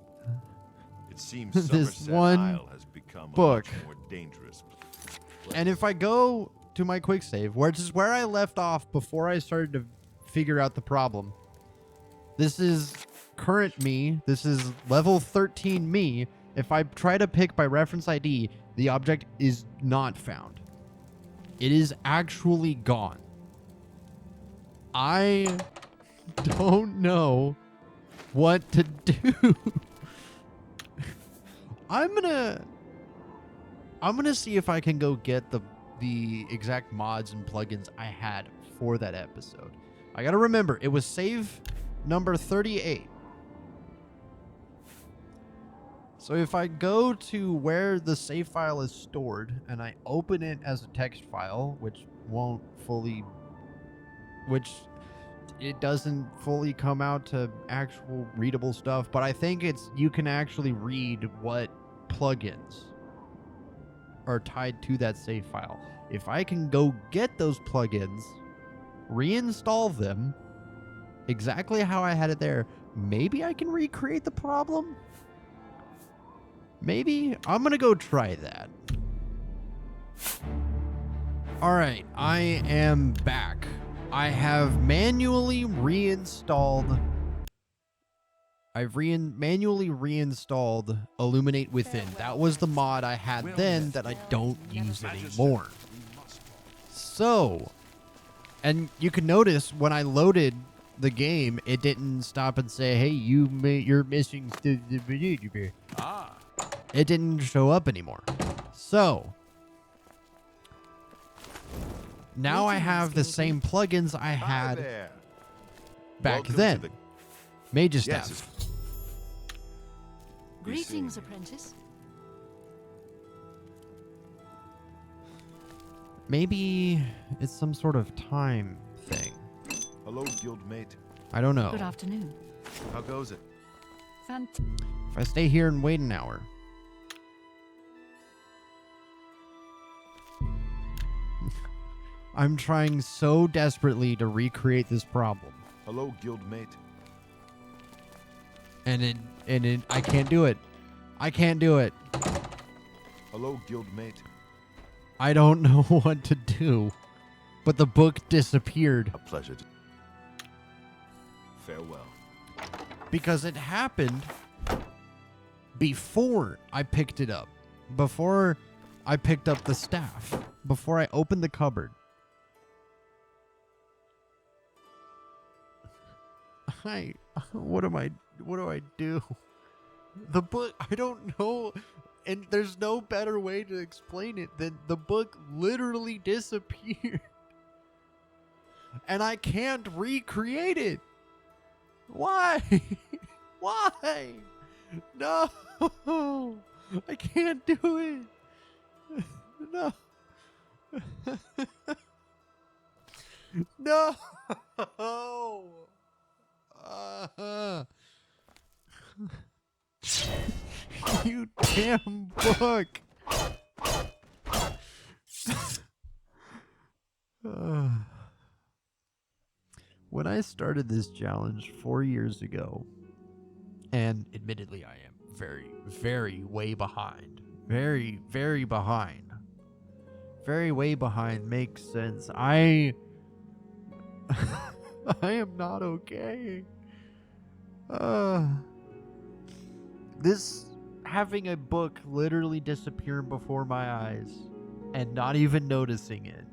It seems
This
Somerset
one
Isle has become
book.
a much more dangerous.
And if I go to my quick save, which is where I left off before I started to figure out the problem. This is current me. This is level 13 me. If I try to pick by reference ID, the object is not found. It is actually gone. I don't know what to do. I'm gonna see if I can go get the exact mods and plugins I had for that episode. I gotta remember, it was save number 38. So if I go to where the save file is stored and I open it as a text file, which it doesn't fully come out to actual readable stuff, but I think you can actually read what plugins are tied to that save file. If I can go get those plugins, reinstall them exactly how I had it there, maybe I can recreate the problem. Maybe. I'm gonna go try that. All right, I am back. I have manually reinstalled. Manually reinstalled Illuminate Within. That was the mod I had then that I don't use anymore. So, and you can notice when I loaded the game, it didn't stop and say, "Hey, you're missing." It didn't show up anymore. So, Now I have the same plugins I had back then. Mage's Staff.
Greetings, apprentice.
Maybe it's some sort of time thing.
Hello, guildmate.
I don't know.
Good afternoon.
How goes it?
If I stay here and wait an hour. I'm trying so desperately to recreate this problem.
Hello, guildmate.
And I can't do it. I can't do it.
Hello, guildmate.
I don't know what to do. But the book disappeared.
A pleasure. Farewell.
Because it happened before I picked it up. Before I picked up the staff. Before I opened the cupboard. What do I do? The book, I don't know, and there's no better way to explain it than the book literally disappeared. And I can't recreate it. Why? Why? No. I can't do it. No. No. You damn book. When I started this challenge 4 years ago, and admittedly I am very way behind. Very behind. Very way behind makes sense. I am not okay. This having a book literally disappear before my eyes and not even noticing it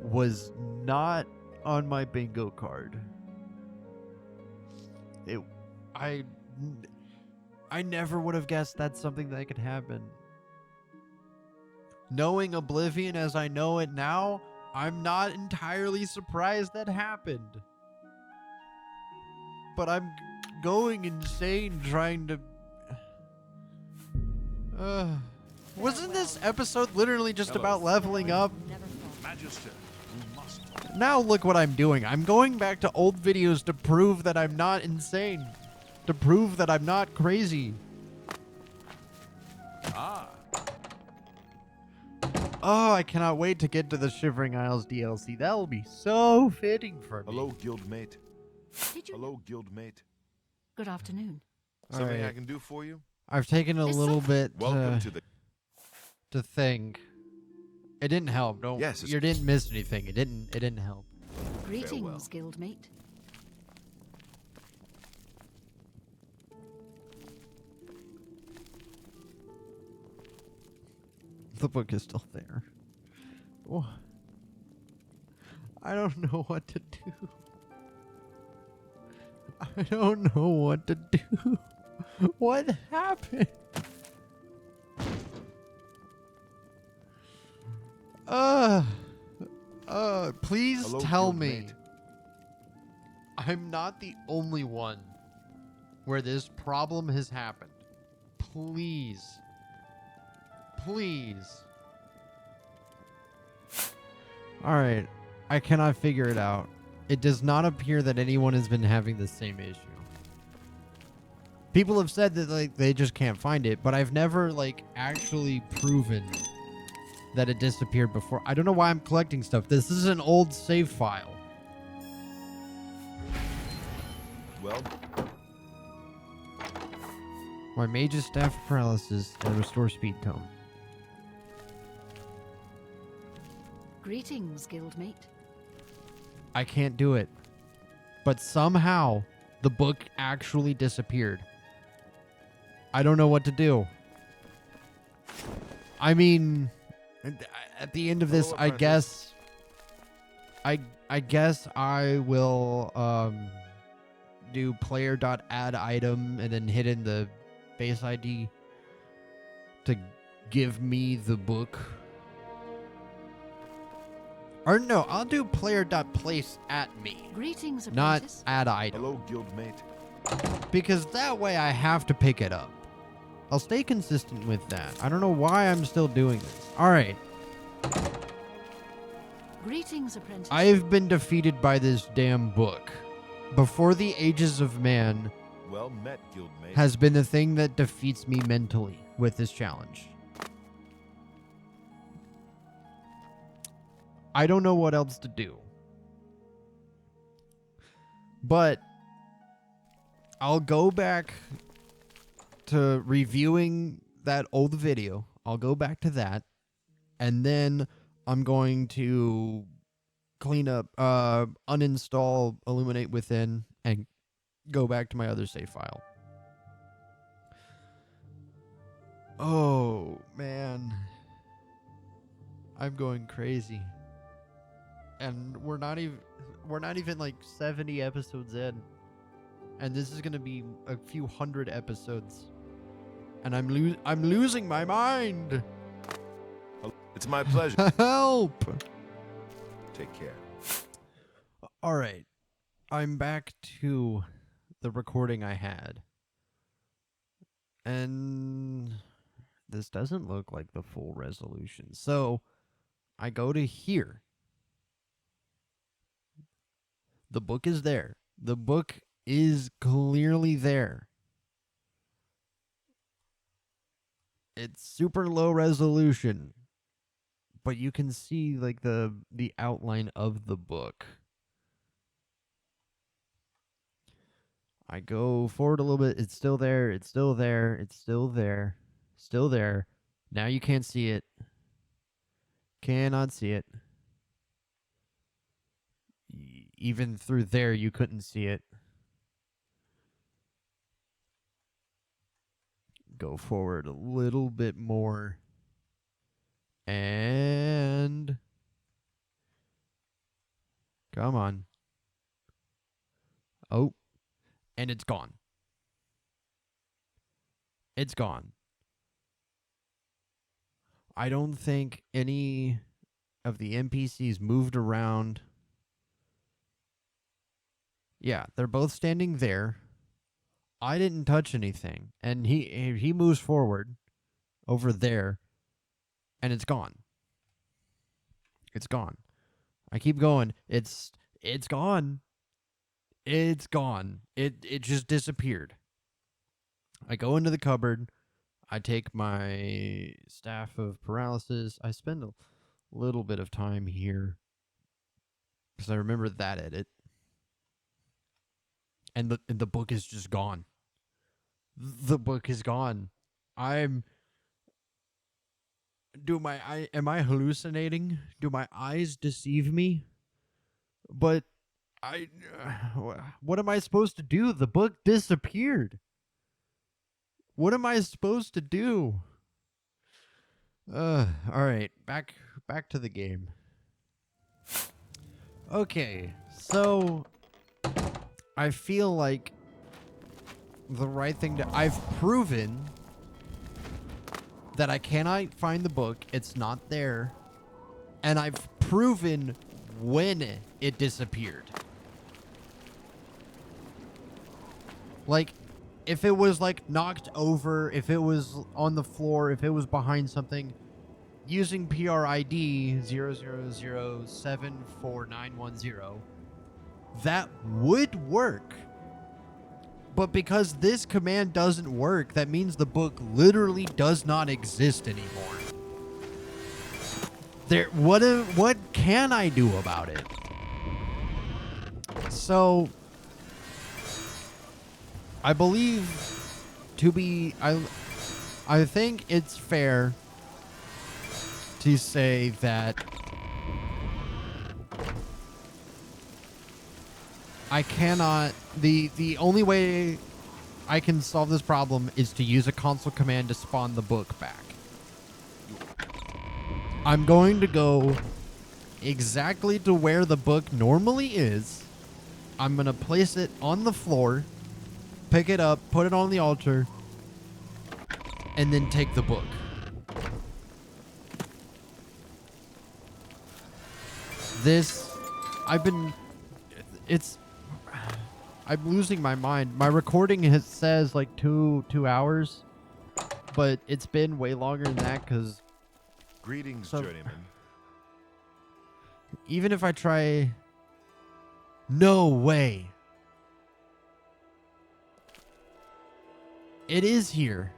was not on my bingo card. I never would have guessed that's something that could happen. Knowing Oblivion as I know it now, I'm not entirely surprised that happened. But I'm going insane trying to... wasn't this episode literally just about leveling up?
Magister, you must.
Now look what I'm doing. I'm going back to old videos to prove that I'm not insane. To prove that I'm not crazy.
Ah.
Oh, I cannot wait to get to the Shivering Isles DLC. That will be so fitting for me.
Hello, guildmate. Hello, guildmate.
Good afternoon.
Something
right.
I can do for you?
I've taken a little bit
Welcome to the...
to think. It didn't help. Don't.
Yes,
you didn't miss anything. It didn't help.
Greetings, guildmate.
The book is still there. Oh. I don't know what to do. I don't know what to do. What happened? Please
Hello,
tell me
guildmate.
I'm not the only one where this problem has happened. Please. Please. Alright. I cannot figure it out. It does not appear that anyone has been having the same issue. People have said that like they just can't find it, but I've never like actually proven that it disappeared before. I don't know why I'm collecting stuff. This is an old save file.
Well,
My Mage's Staff Paralysis and Restore Speed Tome.
Greetings, guildmate.
I can't do it. But somehow, the book actually disappeared. I don't know what to do. I mean, at the end of this, I guess I guess I will do player.add item and then hit in the base ID to give me the book. Or no, I'll do player.place at me.
Greetings,
not
apprentice.
add item.
Hello, guildmate.
Because that way I have to pick it up. I'll stay consistent with that. I don't know why I'm still doing this. All right.
Greetings, apprentice.
I've been defeated by this damn book. Before the Ages of Man
Well met, guildmate.
has been the thing that defeats me mentally with this challenge. I don't know what else to do. But I'll go back to reviewing that old video. I'll go back to that. And then I'm going to clean up, uninstall Illuminate Within and go back to my other save file. Oh, man. I'm going crazy. And we're not even like 70 episodes in. And this is going to be a few hundred episodes. And I'm losing my mind.
It's my pleasure.
Help.
Take care.
All right. I'm back to the recording I had. And this doesn't look like the full resolution. So I go to here. The book is there. The book is clearly there. It's super low resolution, but you can see like the outline of the book. I go forward a little bit. It's still there. It's still there. It's still there. Still there. Now you can't see it. Cannot see it. Even through there, you couldn't see it. Go forward a little bit more. And... come on. Oh. And it's gone. It's gone. I don't think any of the NPCs moved around. Yeah, they're both standing there. I didn't touch anything. And he moves forward over there. And it's gone. It's gone. I keep going. It's gone. It's gone. It just disappeared. I go into the cupboard. I take my staff of paralysis. I spend a little bit of time here because I remember that edit. And the book is just gone. The book is gone. Am I hallucinating? Do my eyes deceive me? But what am I supposed to do? The book disappeared. What am I supposed to do? All right, back to the game. Okay, so I feel like the right thing to... I've proven that I cannot find the book. It's not there. And I've proven when it disappeared. Like, if it was, like, knocked over, if it was on the floor, if it was behind something, using PRID 000749110, that would work. But because this command doesn't work, that means the book literally does not exist anymore. What can I do about it? So I believe I think it's fair to say that I cannot... The only way I can solve this problem is to use a console command to spawn the book back. I'm going to go exactly to where the book normally is. I'm going to place it on the floor, pick it up, put it on the altar, and then take the book. This, I'm losing my mind. My recording says like two hours, but it's been way longer than that because.
Greetings, journeyman.
Even if I try, no way. It is here.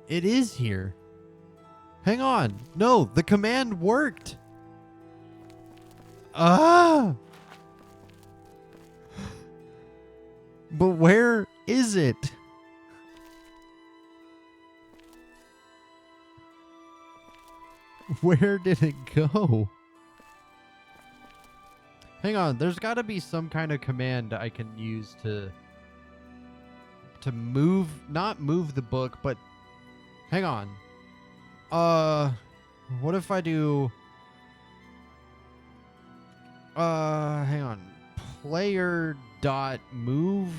It is here. Hang on. No, the command worked. Ah. But where is it? Where did it go? Hang on, there's got to be some kind of command I can use to move, not move the book, but hang on. What if I do hang on. Player dot move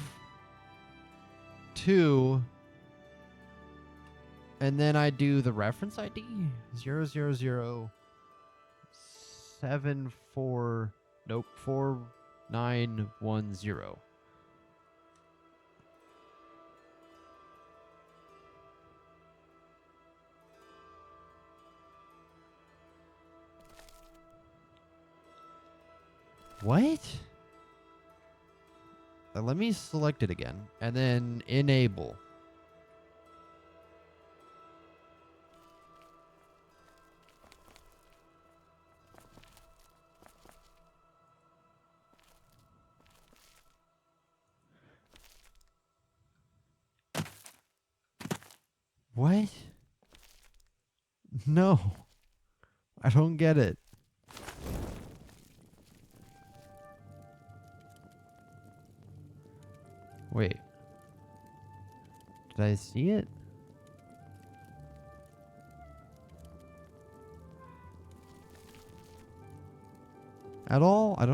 to, and then I do the reference ID 00074 nope 4910. What? Let me select it again and then enable. What? No. I don't get it. Wait. Did I see it? At all? I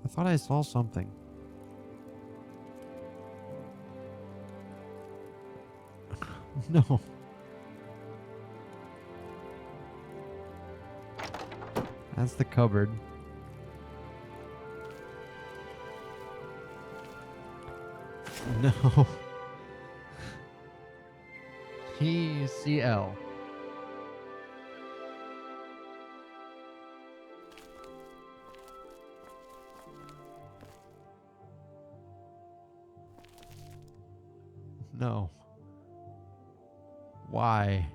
thought I saw something. No. That's the cupboard. No. TCL. No. Why?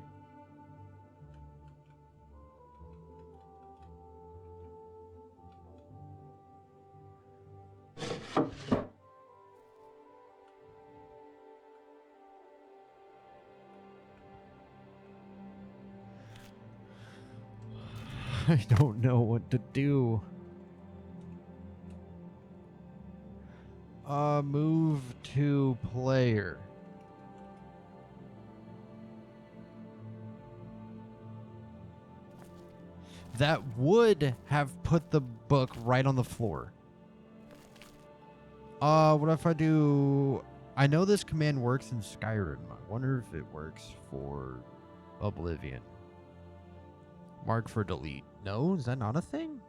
I don't know what to do. Move to player. That would have put the book right on the floor. What if I do... I know this command works in Skyrim. I wonder if it works for Oblivion. Mark for delete. No? Is that not a thing?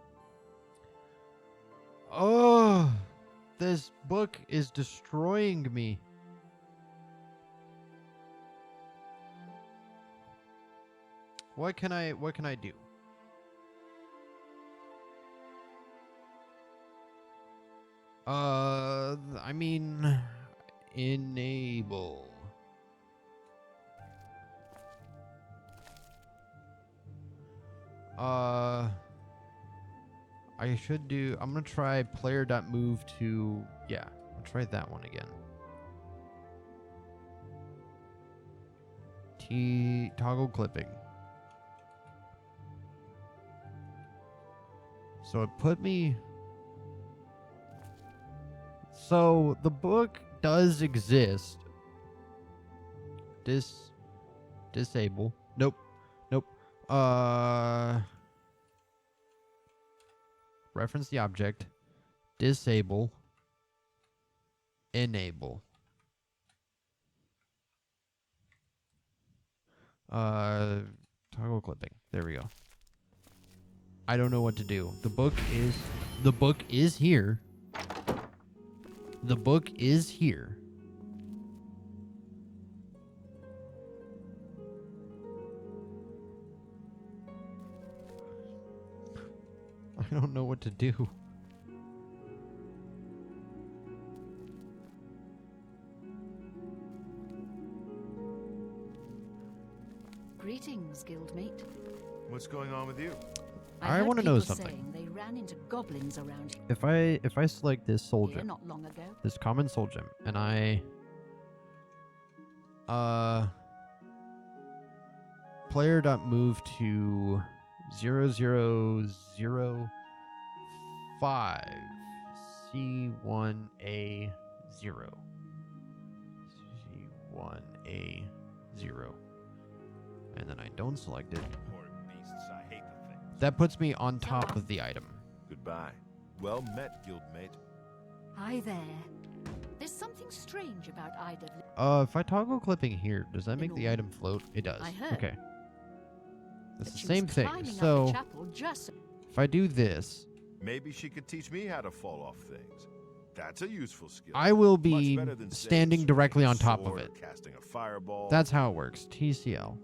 Oh, this book is destroying me. What can I do? I mean, enable. I should do, I'm gonna try player.move to, yeah, I'll try that one again. Toggle clipping. So it put me, so the book does exist. Disable. Nope. Reference the object. Disable. Enable. Toggle clipping. There we go. I don't know what to do. The book is here. The book is here. I don't know what to do.
Greetings, guildmate.
What's going on with you?
I want to know
people
something.
saying they ran into goblins around here
If I select this soul gem,
not long ago.
this common soul gem, and I player.move to 0005 C1A0 C1A0, and then I don't select it.
Poor beasts, I hate the thing.
That puts me on top of the item.
Goodbye. Well met, guildmate.
Hi there. There's something strange about Ida.
If I toggle clipping here, does that make the item float? It does.
I heard.
Okay. It's
But
the
she
same
was
thing.
climbing up the
So
chapel just
if I do this,
Maybe she could teach me how to fall off things. That's a useful skill.
I will
Much
be
better than, say,
standing directly on
swinging a
top of
sword
it.
or casting a fireball.
That's how it works. TCL.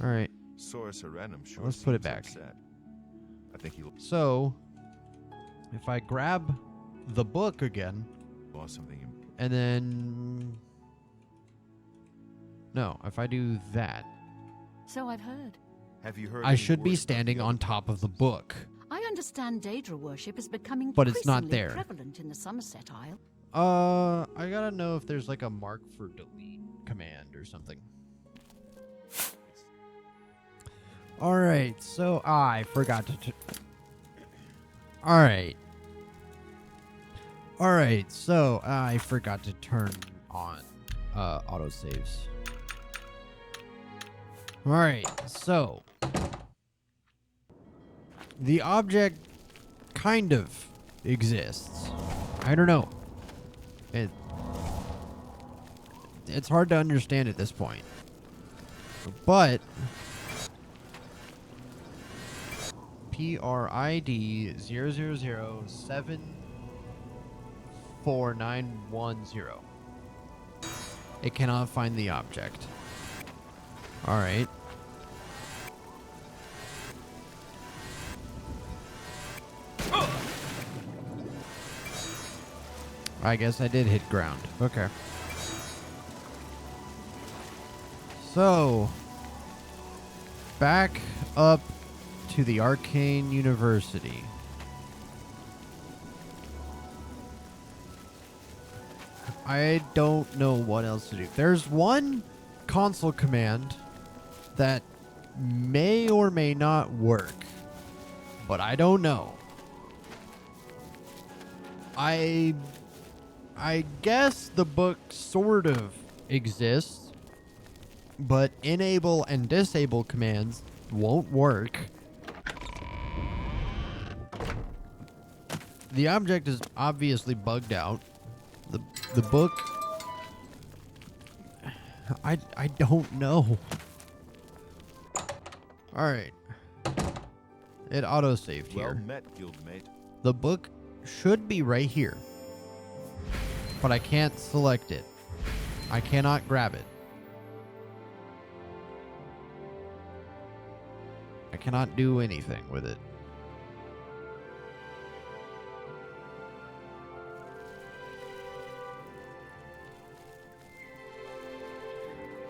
All right.
Sora Serenum sure
Let's put it
seems
back.
upset. I think he'll
So if I grab the book again,
lost something.
and then no, if I do that,
So I've heard.
Have you heard?
I
any
should be
word about
standing
the
on top of the book.
I understand Daedra worship is becoming
But it's not
increasingly
there.
prevalent in the Somerset Isle.
I gotta know if there's like a mark for delete command or something. All right, so I forgot to. All right, so I forgot to turn on autosaves. All right, so the object kind of exists. I don't know. It's hard to understand at this point. But PRID 000749110. It cannot find the object. All right. I guess I did hit ground. Okay. So, back up to the Arcane University. I don't know what else to do. There's one console command that may or may not work, but I don't know. I guess the book sort of exists, but enable and disable commands won't work. The object is obviously bugged out. The book, I don't know. All right. It autosaved
Well
here.
met, guildmate.
The book should be right here, but I can't select it. I cannot grab it. I cannot do anything with it.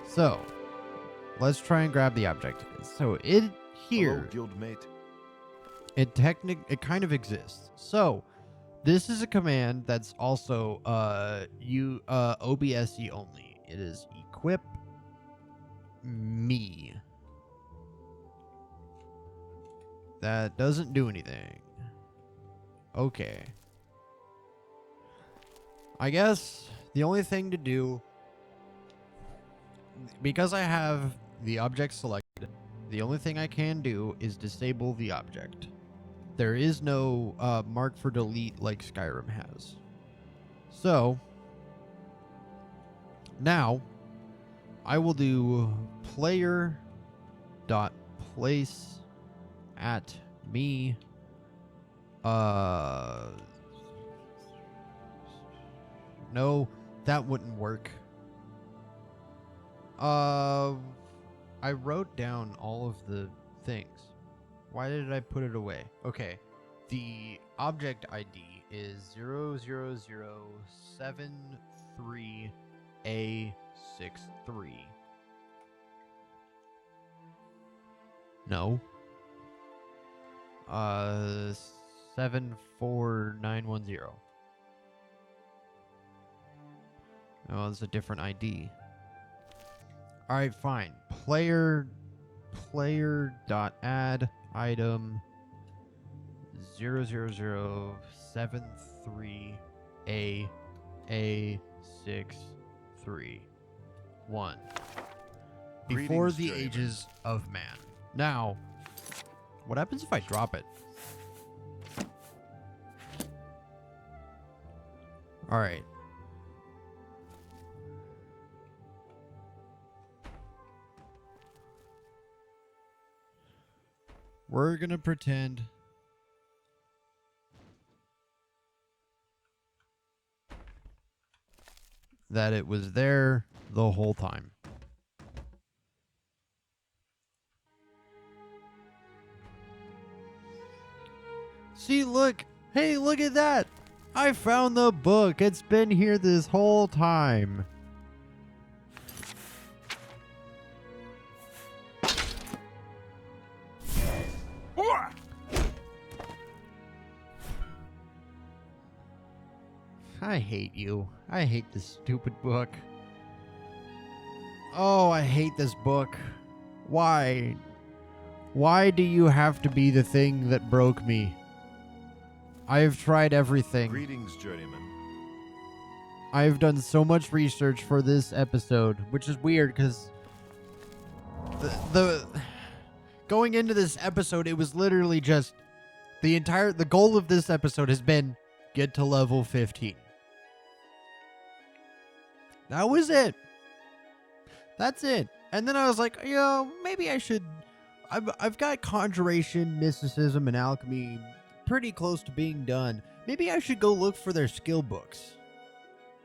So, let's try and grab the object. So it here,
Hello, guildmate.
it kind of exists. So this is a command that's also OBSE only. It is equip me. That doesn't do anything. Okay. I guess the only thing to do, because I have the object selected, the only thing I can do is disable the object. There is no mark for delete like Skyrim has. So, now, I will do player dot place at me. No, that wouldn't work. I wrote down all of the things. Why did I put it away? Okay. The object ID is 00073A63. No. 74910. Oh, it's a different ID. All right, fine. Player dot add item 00073A631. Before the ages of man. Now, what happens if I drop it? All right. We're going to pretend that it was there the whole time. See, look. Hey, look at that. I found the book. It's been here this whole time. I hate you. I hate this stupid book. Oh, I hate this book. Why? Why do you have to be the thing that broke me? I have tried everything.
Greetings, journeyman.
I have done so much research for this episode, which is weird because the going into this episode, it was literally just the goal of this episode has been get to level 15. That was it. That's it. And then I was like, maybe I should. I've got conjuration, mysticism, and alchemy pretty close to being done. Maybe I should go look for their skill books.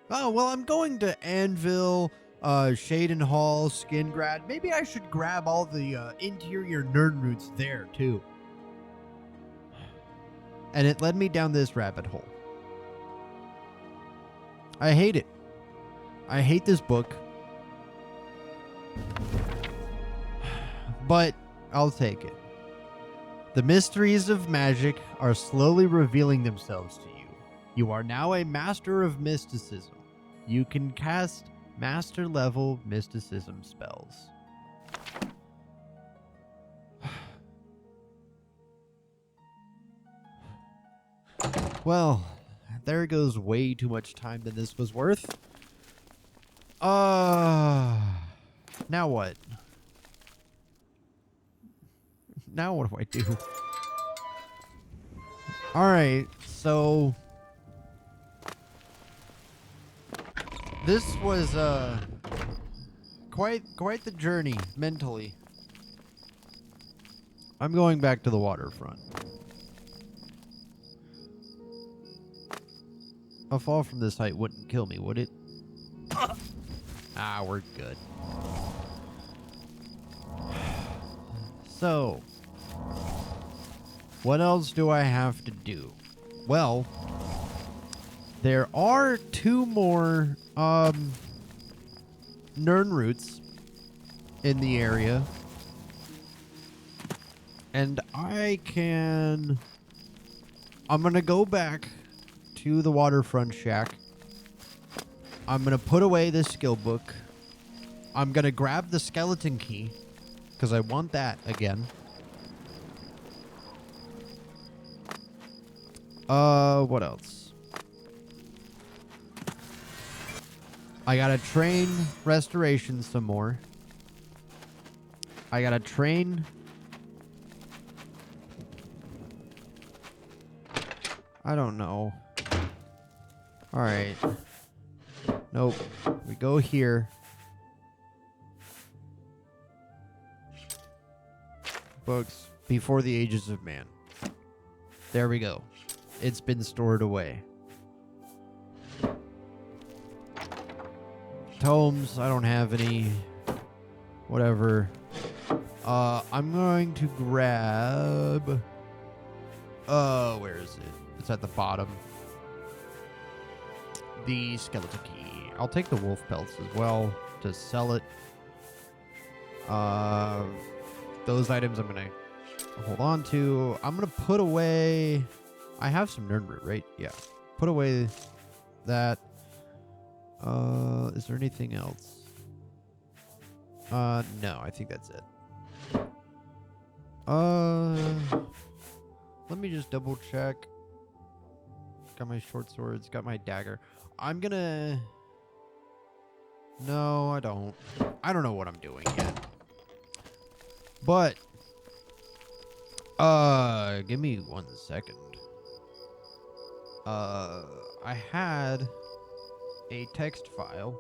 Oh, well, I'm going to Anvil, Shaden Hall, Skingrad. Maybe I should grab all the interior Nirnroots there, too. And it led me down this rabbit hole. I hate it. I hate this book. But I'll take it. The mysteries of magic are slowly revealing themselves to you. You are now a master of mysticism. You can cast master level mysticism spells. Well, there goes way too much time than this was worth. Now what? Now what do I do? Alright, so this was quite the journey mentally. I'm going back to the waterfront. A fall from this height wouldn't kill me, would it? Ah, we're good. So, what else do I have to do? Well, there are 2 more Nirnroots in the area. And I'm gonna go back to the waterfront shack. I'm gonna put away this skill book. I'm gonna grab the skeleton key, because I want that again. What else? I gotta train restoration some more. I gotta train... I don't know. Alright. Nope. We go here. Books before the ages of man. There we go. It's been stored away. Tomes, I don't have any. Whatever. I'm going to grab... where is it? It's at the bottom. The skeleton key. I'll take the wolf pelts as well to sell it. Those items I'm going to hold on to. I'm going to put away... I have some Nirnroot, right? Yeah. Put away that. Is there anything else? No, I think that's it. Let me just double check. Got my short swords, got my dagger. I'm gonna... No, I don't. I don't know what I'm doing yet. But, give me 1 second. I had a text file.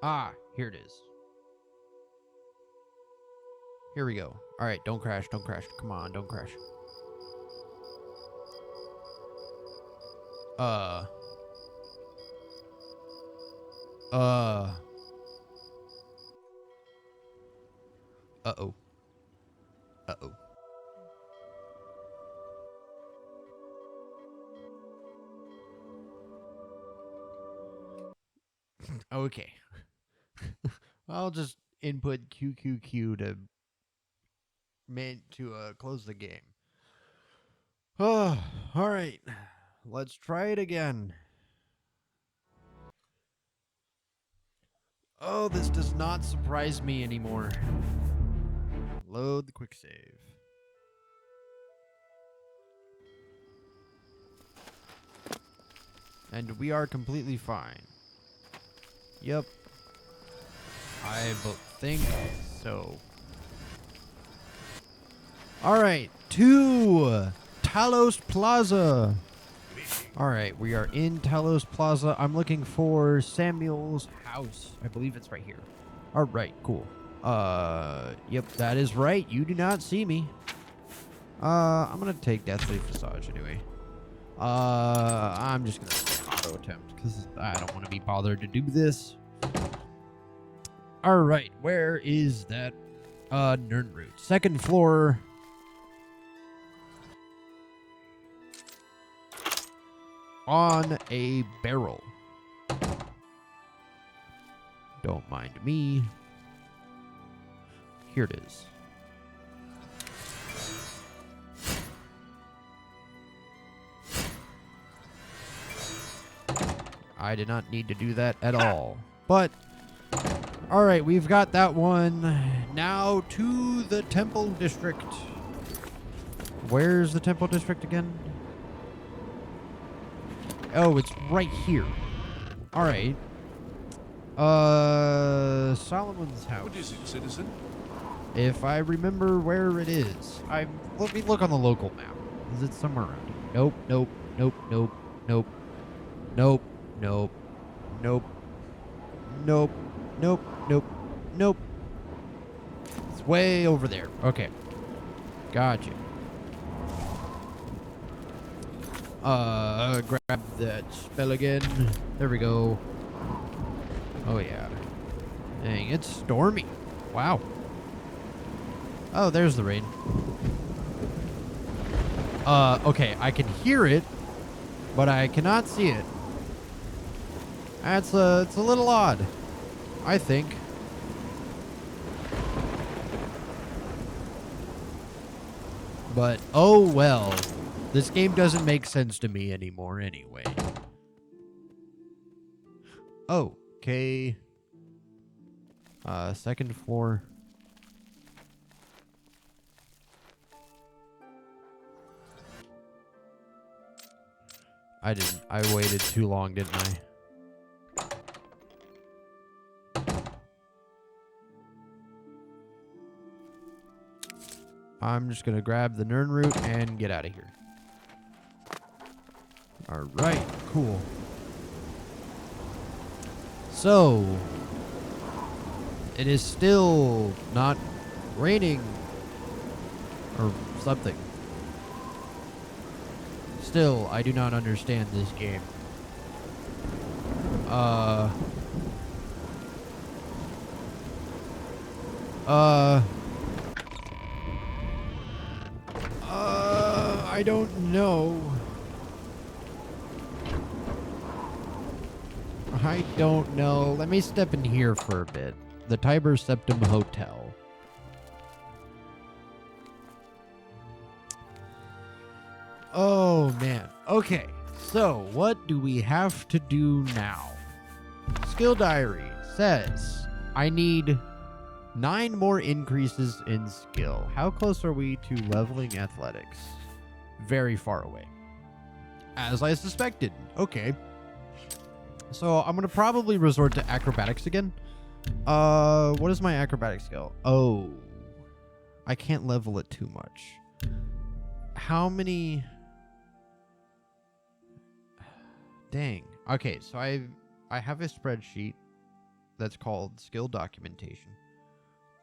Ah, here it is. Here we go. All right, don't crash, don't crash. Come on, don't crash. Uh-oh. Uh-oh. Okay. I'll just input QQQ to close the game. Oh, all right. Let's try it again. Oh, this does not surprise me anymore. Load the quick save. And we are completely fine. Yep. I think so. Alright, to Talos Plaza. Alright, we are in Talos Plaza. I'm looking for Samuel's house. I believe it's right here. Alright, cool. Yep, that is right. You do not see me. I'm gonna take Deathly Visage anyway. I'm just gonna auto attempt because I don't want to be bothered to do this. Alright, where is that Nirnroot? Second floor. On a barrel. Don't mind me. Here it is. I did not need to do that at all. But, alright, we've got that one. Now to the Temple District. Where's the Temple District again? Oh, it's right here. Alright. Solomon's house.
What is it, citizen?
If I remember where it is. Let me look on the local map. Is it somewhere around here? Nope, nope, nope, nope, nope. Nope, nope, nope. Nope, nope, nope, nope. It's way over there. Okay. Gotcha. Grab that spell again. There we go. Oh, yeah. Dang, it's stormy. Wow. Oh, there's the rain. Okay, I can hear it, but I cannot see it. It's a little odd, I think. But, oh well. This game doesn't make sense to me anymore anyway. Oh, okay. Second floor. I waited too long, didn't I? I'm just gonna grab the Nirnroot and get out of here. Alright, cool. So, It is still not raining or something. Still, I do not understand this game. I don't know. I don't know. Let me step in here for a bit. The Tiber Septum Hotel. Oh, man. Okay. So, what do we have to do now? Skill Diary says I need 9 more increases in skill. How close are we to leveling athletics? Very far away. As I suspected. Okay. So I'm going to probably resort to acrobatics again. What is my acrobatic skill? Oh. I can't level it too much. How many... Dang. Okay, so I have a spreadsheet that's called skill documentation.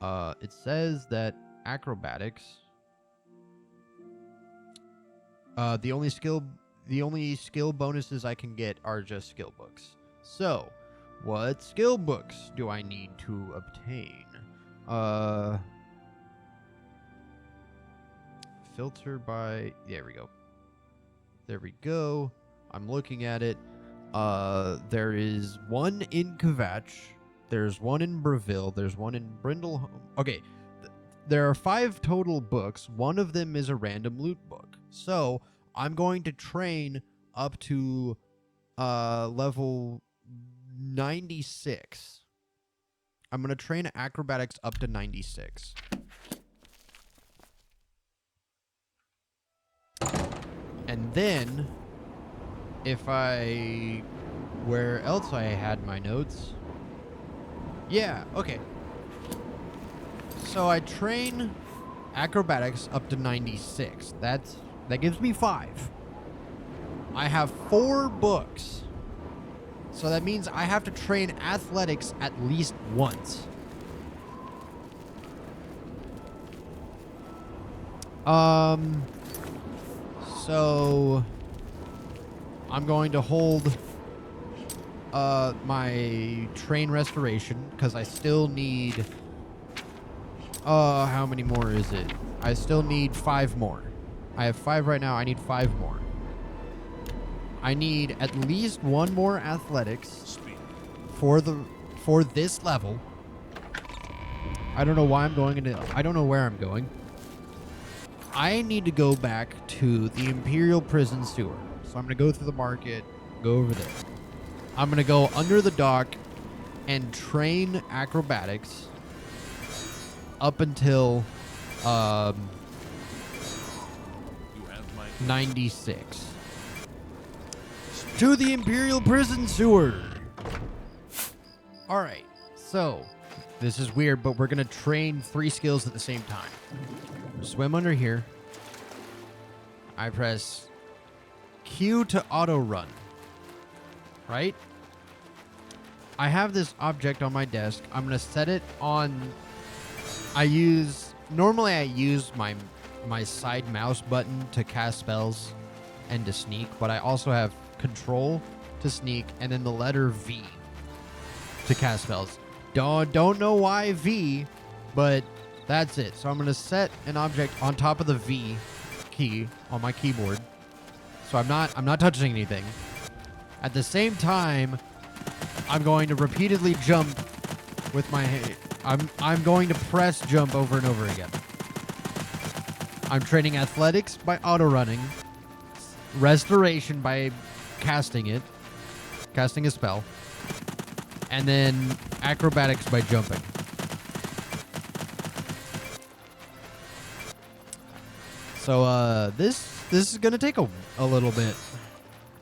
It says that acrobatics, the only skill bonuses I can get are just skill books. So, what skill books do I need to obtain? Filter by, there we go. There we go. I'm looking at it. There is one in Kvatch. There's one in Breville. There's one in Brindleholm. Okay, there are 5 total books. One of them is a random loot book. So I'm going to train up to level 96. I'm going to train acrobatics up to 96. And then, where else I had my notes? Yeah, okay. So I train acrobatics up to 96. That gives me 5. I have 4 books. So that means I have to train athletics at least once. So I'm going to hold my train restoration because I still need how many more is it? I still need 5 more. I have 5 right now. I need 5 more. I need at least 1 more athletics for this level. I don't know why I'm going into, I don't know where I'm going. I need to go back to the Imperial Prison Sewer. So I'm going to go through the market, go over there. I'm going to go under the dock and train acrobatics up until 96. To the Imperial Prison Sewer. Alright, so this is weird, but we're going to train 3 skills at the same time. Swim under here. I press Q to auto run. Right? I have this object on my desk. I'm going to set it on... Normally I use my side mouse button to cast spells and to sneak, but I also have control to sneak and then the letter V to cast spells. Don't know why V, but that's it. So I'm going to set an object on top of the V key on my keyboard. So I'm not touching anything. At the same time, I'm going to repeatedly jump with my I'm going to press jump over and over again. I'm training athletics by auto running, restoration by casting a spell, and then acrobatics by jumping. So this is gonna take a little bit.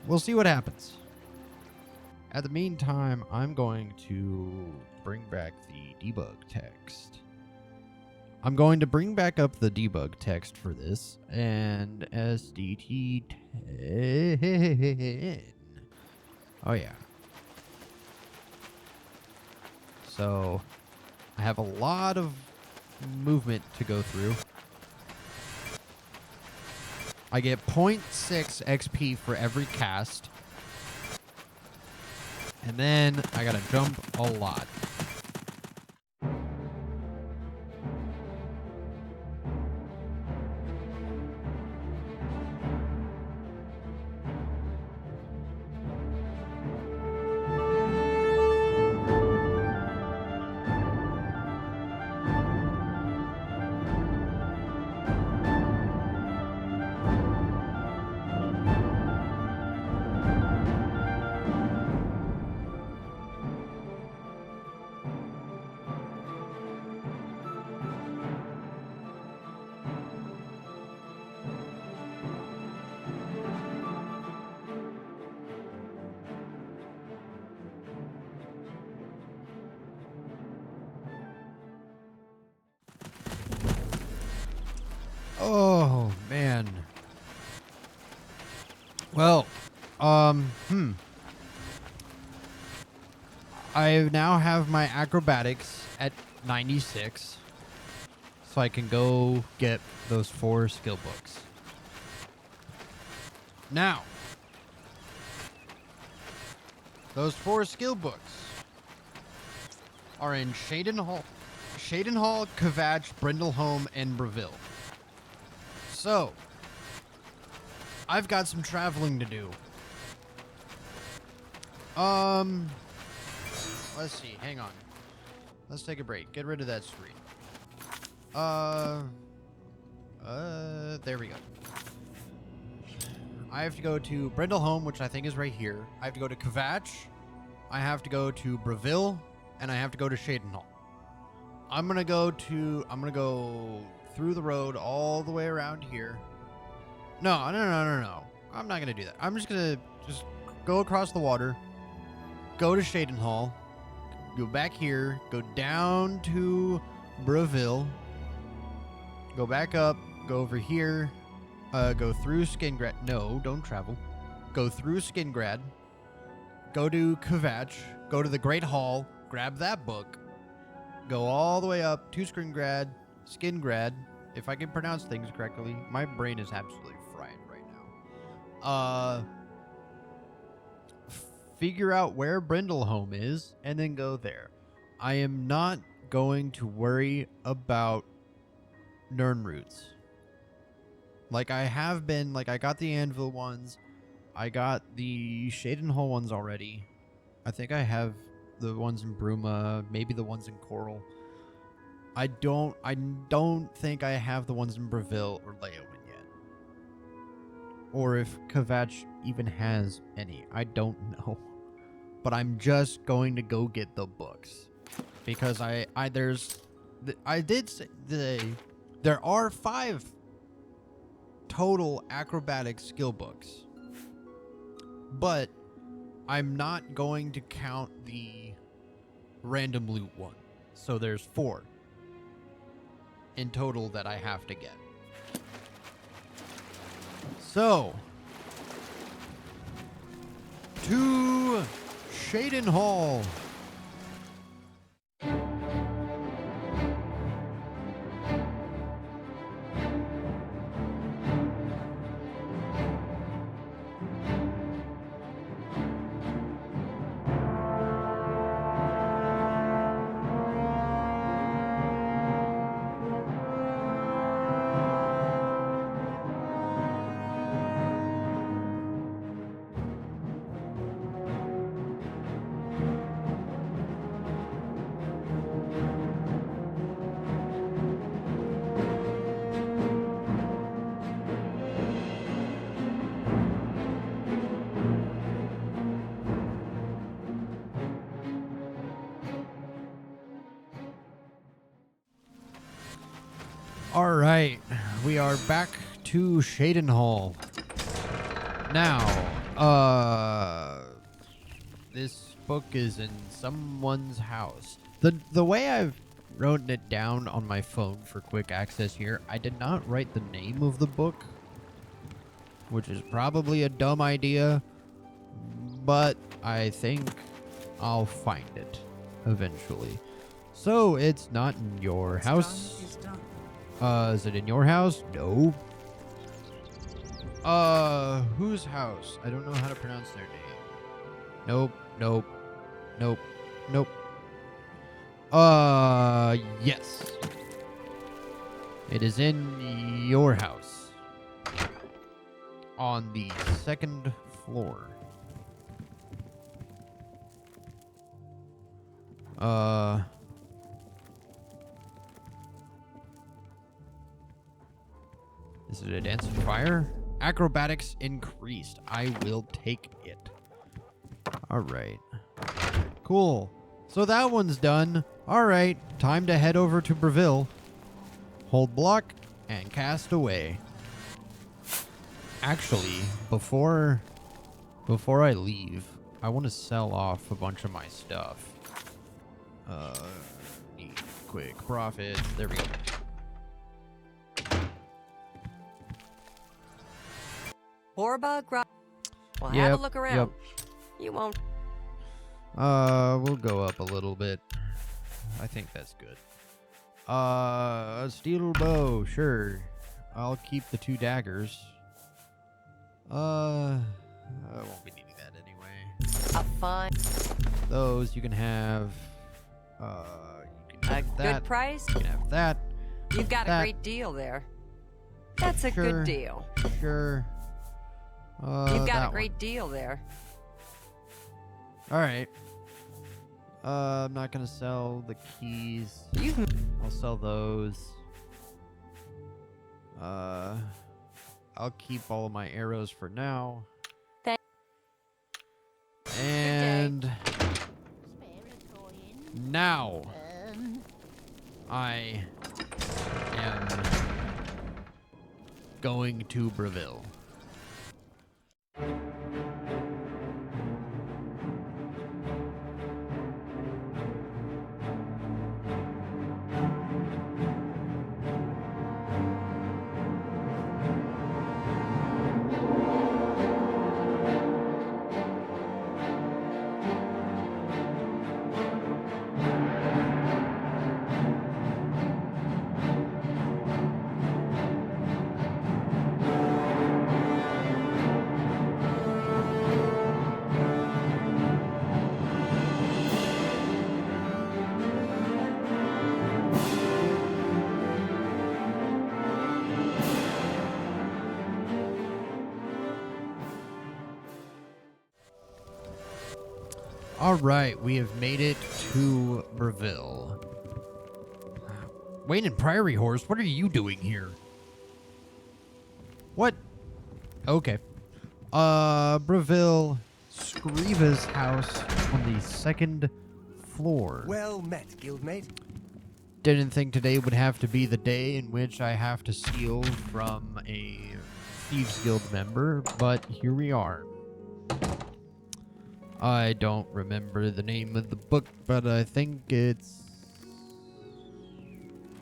We'll see what happens. At the meantime, I'm going to bring back the debug text. I'm going to bring back up the debug text for this and SDT 10. Oh yeah. So I have a lot of movement to go through. I get 0.6 XP for every cast. And then I gotta jump a lot. Oh, man. Well, I now have my acrobatics at 96, so I can go get those 4 skill books. Now, those 4 skill books are in Shadenhall, Kvatch, Brindleholm, and Breville. So, I've got some traveling to do. Let's see. Hang on. Let's take a break. Get rid of that screen. There we go. I have to go to Brindleholm, which I think is right here. I have to go to Kvatch. I have to go to Breville, and I have to go to Shadenhall. I'm gonna go through the road all the way around here. No. I'm not gonna do that. I'm just gonna go across the water, go to Shadenhall, go back here, go down to Breville, go back up, go over here, go through Skingrad. No, don't travel. Go through Skingrad, go to Kvatch, go to the Great Hall, grab that book, go all the way up to Skingrad, if I can pronounce things correctly. My brain is absolutely fried right now. Figure out where Brindleholm is, and then go there. I am not going to worry about Nirnroots. Like I have been, like I got the Anvil ones. I got the Shadenhall ones already. I think I have the ones in Bruma, maybe the ones in Coral. I don't think I have the ones in Breville or Leowen yet. Or if Kvatch even has any. I don't know. But I'm just going to go get the books. Because there are 5 total acrobatic skill books. But I'm not going to count the random loot one. So there's 4 in total that I have to get. So, to Shadenhall. All right, we are back to Shadenhall. Now, this book is in someone's house. The way I've written it down on my phone for quick access here, I did not write the name of the book, which is probably a dumb idea, but I think I'll find it eventually. So it's not in your house. Is it in your house? No. Whose house? I don't know how to pronounce their name. Nope, nope, nope, nope. Yes. It is in your house. On the 2nd floor. Is it a dance of fire? Acrobatics increased. I will take it. All right. Cool. So that one's done. All right. Time to head over to Breville. Hold block and cast away. Actually, before I leave, I want to sell off a bunch of my stuff. Need quick profit. There we go.
Well, have a look around.
Yep.
You won't.
We'll go up a little bit. I think that's good. A steel bow, sure. I'll keep the 2 daggers. I won't be needing that anyway.
Fine.
Those you can have. You can have
A
that.
good price?
You can have that.
You've got
that.
a great deal there. That's a
Sure.
good deal.
Sure.
You've got
that
a great
one.
deal there.
All right. I'm not gonna sell the keys. I'll sell those. I'll keep all of my arrows for now. And now I am going to Breville. All right, we have made it to Breville. Wayne and Prairie Horse, what are you doing here? What? Okay. Breville, Screeva's house on the 2nd floor.
Well met, guildmate.
Didn't think today would have to be the day in which I have to steal from a Thieves Guild member, but here we are. I don't remember the name of the book, but I think it's...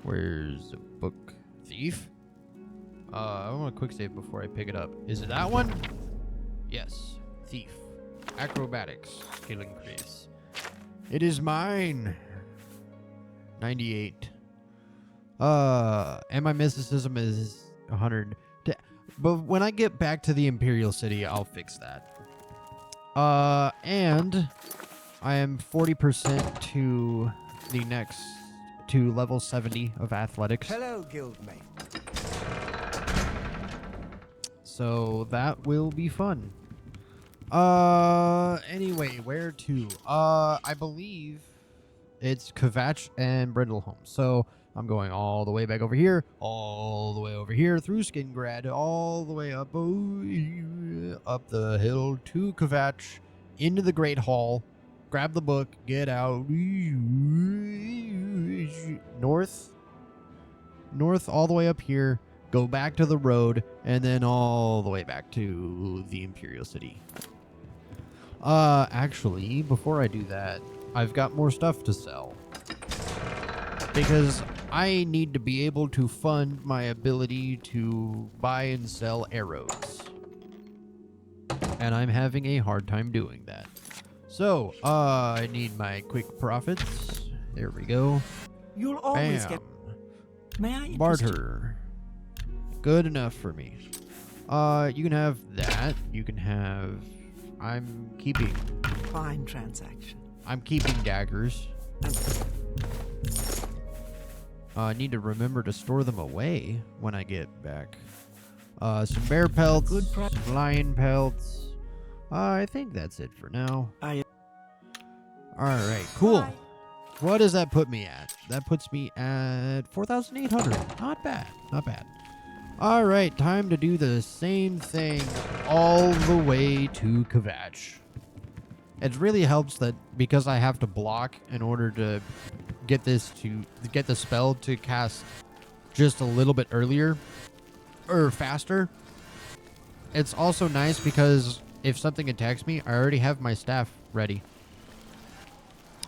Where's the book? Thief? I want a quick save before I pick it up. Is it that one? Yes. Thief. Acrobatics. Skill increase. It is mine. 98. And my mysticism is 100. But when I get back to the Imperial City, I'll fix that. And I am 40% to the next, to level 70 of athletics.
Hello, guildmate.
So that will be fun. Anyway, where to? I believe it's Kvatch and Brindleholm. So I'm going all the way back over here, all the way over here, through Skingrad, all the way up the hill to Kvatch, into the Great Hall, grab the book, get out, north, all the way up here, go back to the road, and then all the way back to the Imperial City. Actually, before I do that, I've got more stuff to sell. Because I need to be able to fund my ability to buy and sell arrows. And I'm having a hard time doing that. So, I need my quick profits There we go.
You'll always
Bam.
get. May I?
Barter. Good enough for me. You can have that. You can have. I'm keeping.
Fine transaction.
I'm keeping daggers. I need to remember to store them away when I get back. Some bear pelts, some lion pelts. I think that's it for now. Alright, cool.
Bye.
What does that put me at? That puts me at 4,800. Not bad, not bad. Alright, time to do the same thing all the way to Kvatch. It really helps that because I have to block in order to get the spell to cast just a little bit earlier or faster. It's also nice because if something attacks me, I already have my staff ready.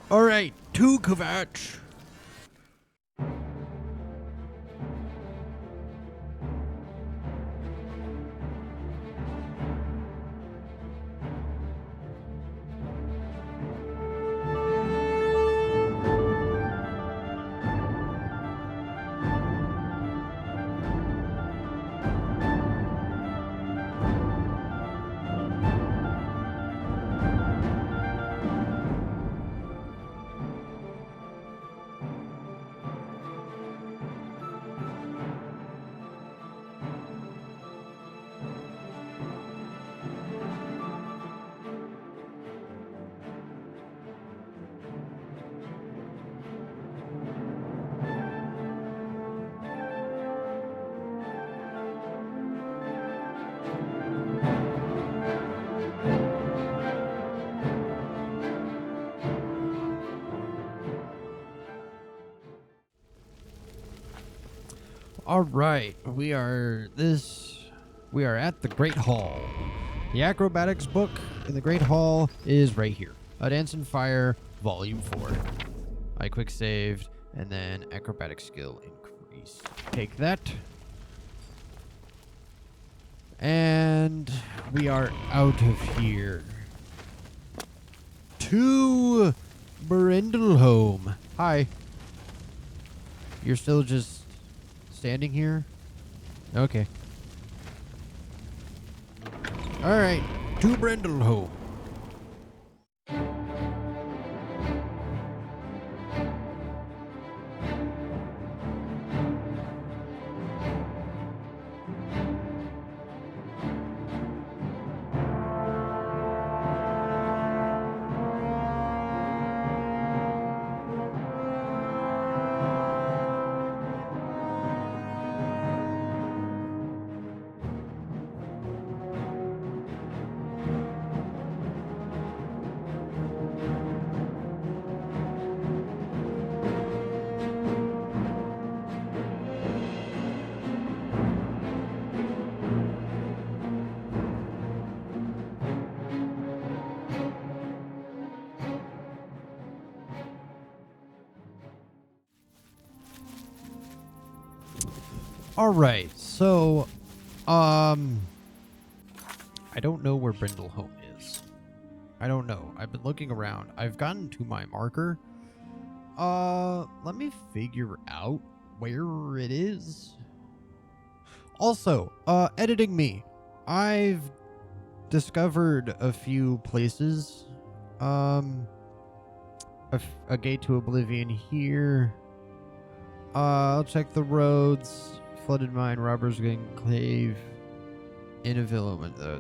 All right, to Kvatch. All right, we are at the Great Hall. The acrobatics book in the Great Hall is right here. A Dance and Fire, Volume 4. I quick saved, and then acrobatic skill increase. Take that. And we are out of here. To Brindleholm. Hi. You're still just standing here? Okay. Alright, to Brindleholm. All right, so, I don't know where Brindleholm is. I don't know. I've been looking around. I've gotten to my marker. Let me figure out where it is. Also, editing me. I've discovered a few places. A gate to Oblivion here. I'll check the roads. Flooded Mine, Robbers Enclave, Innaville,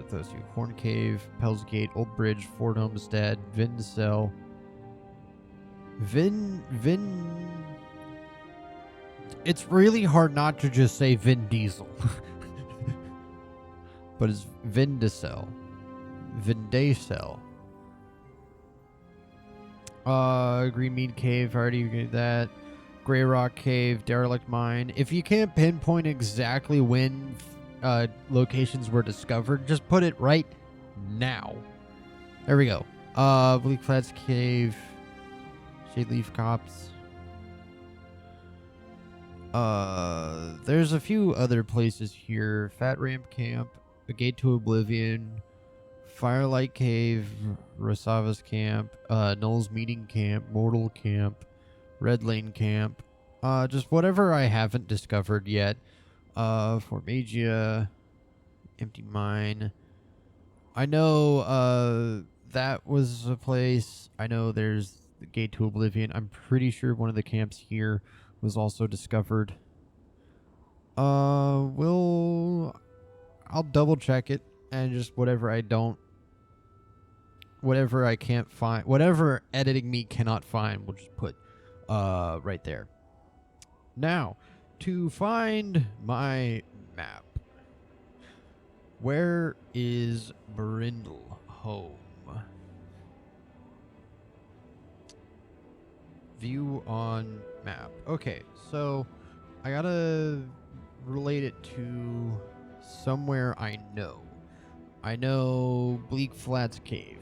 those two. Horn Cave, Pell's Gate, Old Bridge, Fort Homestead, Vindicel. It's really hard not to just say Vin Diesel. But it's Vindicel. Vindicel. Greenmead Cave, already did that. Grey Rock Cave, Derelict Mine. If you can't pinpoint exactly when locations were discovered, just put it right now. There we go. Bleak Flats Cave, Shade Leaf Copse. There's a few other places here. Fat Ramp Camp, A Gate to Oblivion, Firelight Cave, Rosava's Camp, Null's Meeting Camp, Mortal Camp, Red Lane Camp. Just whatever I haven't discovered yet. Formagia, Empty Mine. I know that was a place. I know there's the Gate to Oblivion. I'm pretty sure one of the camps here was also discovered. I'll double check it, and just whatever I can't find, whatever editing me cannot find, we'll just put right there. Now, to find my map, where is Brindle home? View on map. Okay, so I gotta relate it to somewhere I know. I know Bleak Flats Cave.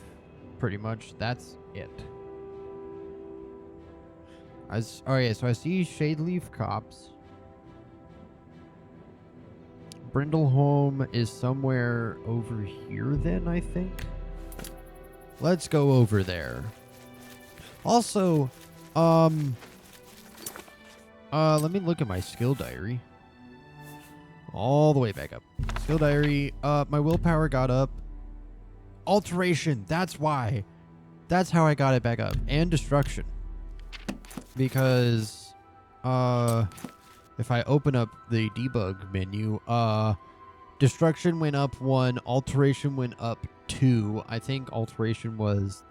Pretty much, that's it. So I see Shadeleaf Copse. Brindleholm is somewhere over here then, I think. Let's go over there. Also, let me look at my skill diary. All the way back up. Skill diary, my willpower got up. Alteration, that's why. That's how I got it back up. And destruction. Because, if I open up the debug menu, destruction went up 1, alteration went up 2. I think alteration was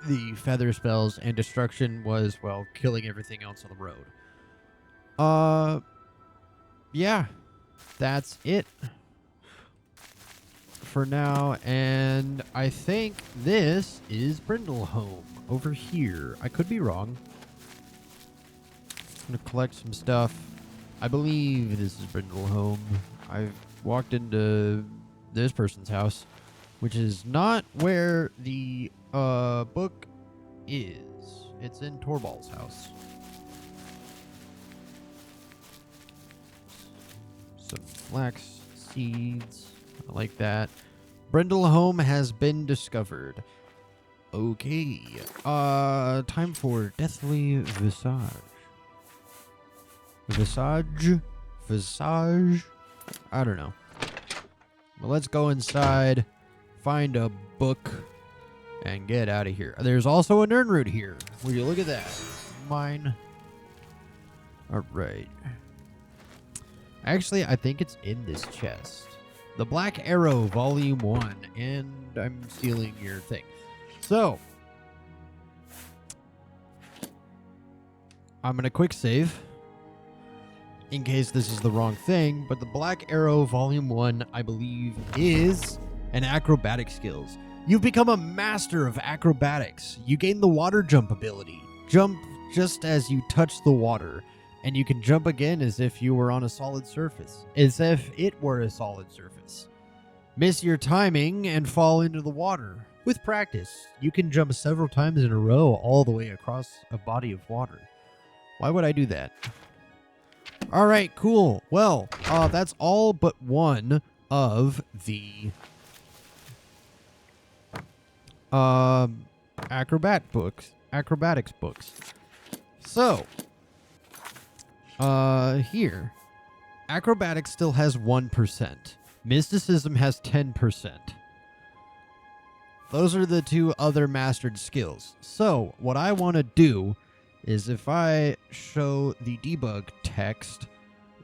the feather spells, and destruction was, well, killing everything else on the road. Yeah, that's it for now, and I think this is Brindleholm over here. I could be wrong. I'm gonna collect some stuff. I believe this is Brindleholm. I've walked into this person's house, which is not where the book is. It's in Torbal's house. Some flax seeds. I like that. Brindleholm has been discovered. Okay. Time for Deathly Visage. Visage? I don't know. Well, let's go inside, find a book, and get out of here. There's also a Nirnroot here. Will you look at that? Mine. Alright. Actually, I think it's in this chest. The Black Arrow, Volume 1. And I'm stealing your thing. So, I'm going to quick save. In case this is the wrong thing, but the Black Arrow Volume 1, I believe, is an acrobatic skills. You've become a master of acrobatics. You gain the water jump ability. Jump just as you touch the water, and you can jump again as if you were on a solid surface, as if it were a solid surface. Miss your timing and fall into the water. With practice, you can jump several times in a row all the way across a body of water. Why would I do that? All right, cool. Well, that's all but one of the acrobatics books. So, here, acrobatics still has 1%. Mysticism has 10%. Those are the two other mastered skills. So, what I want to do is if I show the debug text,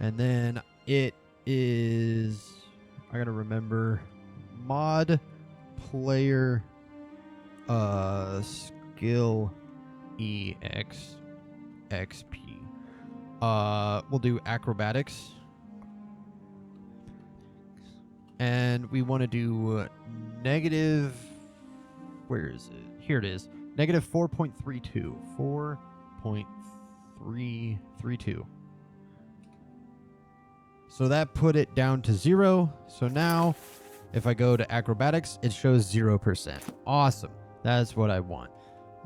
and then it is, I gotta remember, mod player skill exp. We'll do acrobatics. And we want to do negative, where is it? Here it is. Negative 4.32. 4.332. So that put it down to 0. So now, if I go to acrobatics, it shows 0%. Awesome. That's what I want.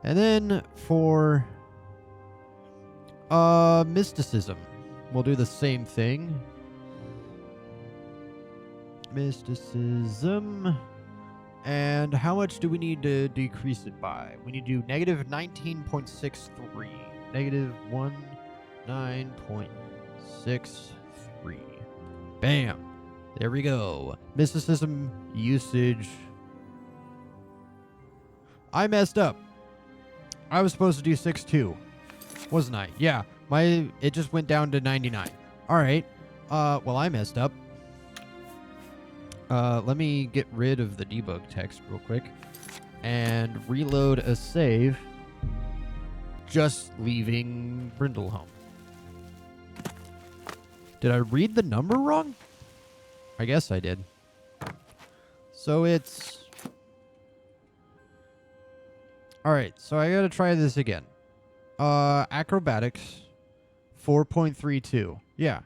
And then for mysticism, we'll do the same thing. Mysticism. And how much do we need to decrease it by? We need to do negative 19.63. negative 19.63. Bam. There we go. Mysticism usage. I messed up. I was supposed to do 6.2, wasn't I? Yeah. It just went down to 99. All right. Well, I messed up. Let me get rid of the debug text real quick and reload a save. Just leaving Brindleholm. Did I read the number wrong? I guess I did. So it's... Alright, so I gotta try this again. Acrobatics, 4.32. Yeah.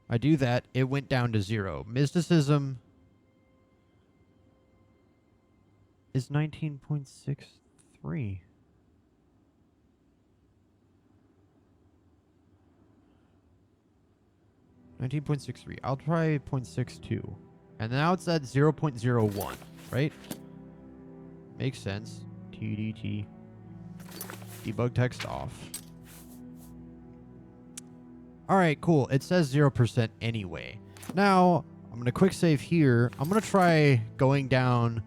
I do that, it went down to 0. Mysticism is 19.63. I'll try 0.62. And now it's at 0.01, right? Makes sense. TDT. Debug text off. Alright, cool. It says 0% anyway. Now, I'm going to quick save here. I'm going to try going down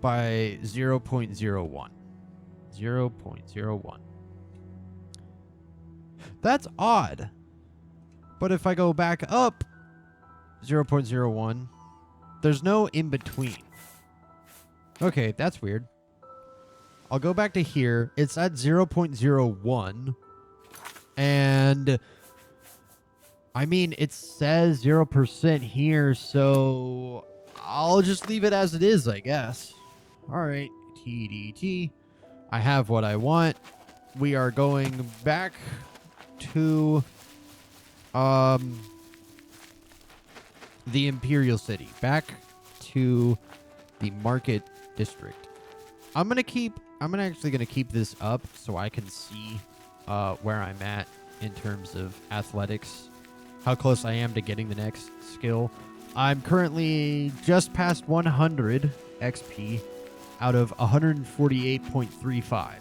by 0.01. 0.01. That's odd. But if I go back up 0.01, there's no in between. Okay, that's weird. I'll go back to here. It's at 0.01. And I mean, it says 0% here, so I'll just leave it as it is, I guess. All right, TDT. I have what I want. We are going back to the Imperial City, back to the Market District. I'm actually gonna keep this up so I can see where I'm at in terms of athletics, how close I am to getting the next skill. I'm currently just past 100 XP out of 148.35,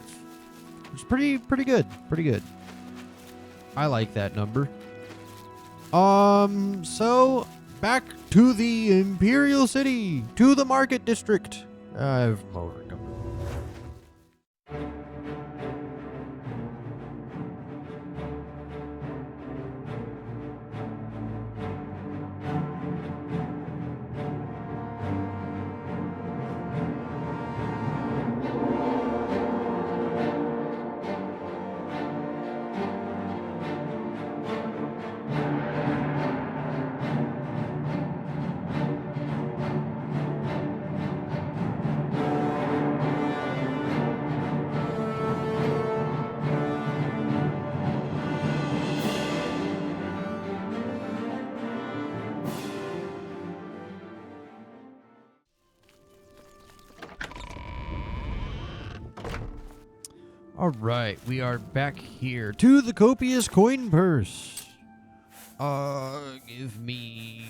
which is pretty good. Pretty good. I like that number. So back to the Imperial City, to the Market District. I've overcome. All right, we are back here to the copious coin purse. Give me...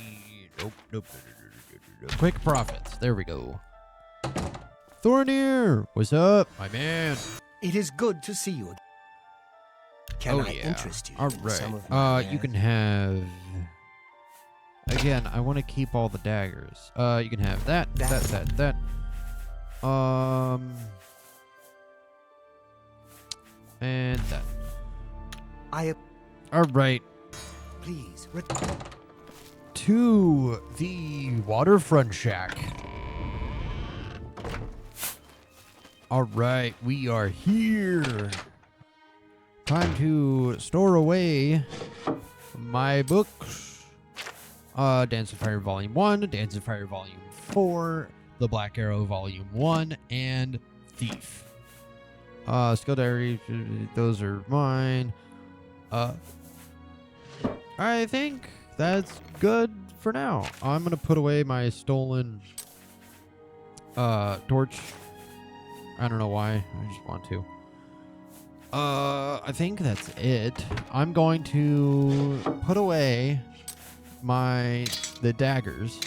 Nope. Quick profits. There we go. Thornir, what's up, my man?
It is good to see you. Can I interest you?
All
in some of
right.
my
You can have... Again, I want to keep all the daggers. You can have that. And that. All right.
Please.
To the waterfront shack. All right, we are here. Time to store away my books. Dance of Fire Volume 1, Dance of Fire Volume 4, The Black Arrow Volume 1, and Thief. Skill Diary, those are mine. I think that's good for now. I'm gonna put away my stolen torch. I don't know why. I just want to. I think that's it. I'm going to put away the daggers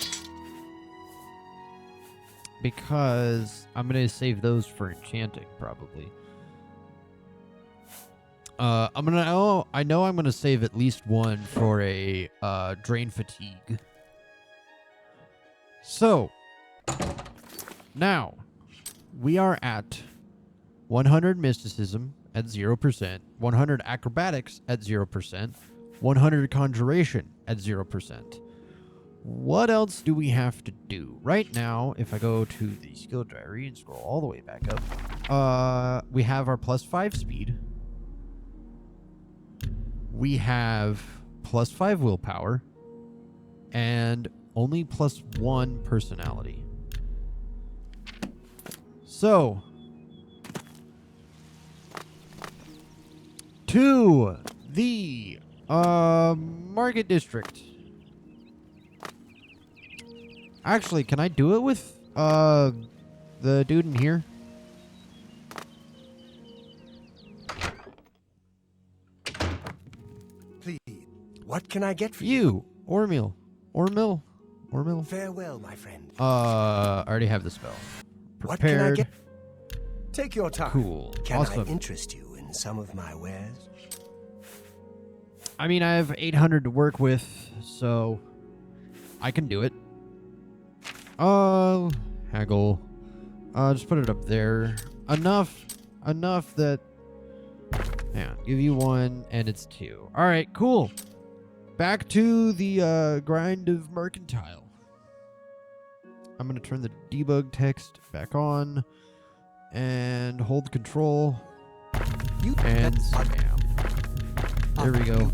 because I'm gonna save those for enchanting probably. I'm gonna. Oh, I know I'm gonna save at least one for a drain fatigue. So now we are at 100 mysticism at 0%, 100 acrobatics at 0%, 100 conjuration at 0%. What else do we have to do? Right now, if I go to the skill diary and scroll all the way back up, we have our +5 speed. We have +5 willpower. And only +1 personality. So, to the market district. Actually, can I do it with the dude in here?
Please, what can I get for
you? Ormill.
Farewell, my friend.
I already have the spell. Prepared.
What can I get? Take your time.
Cool.
Can
Awesome.
I interest you in some of my wares?
I mean, I have 800 to work with, so I can do it. Haggle. Just put it up there. Enough that... Hang on. Give you 1, and it's 2. All right, cool. Back to the grind of Mercantile. I'm going to turn the debug text back on and hold Control and spam. There we go.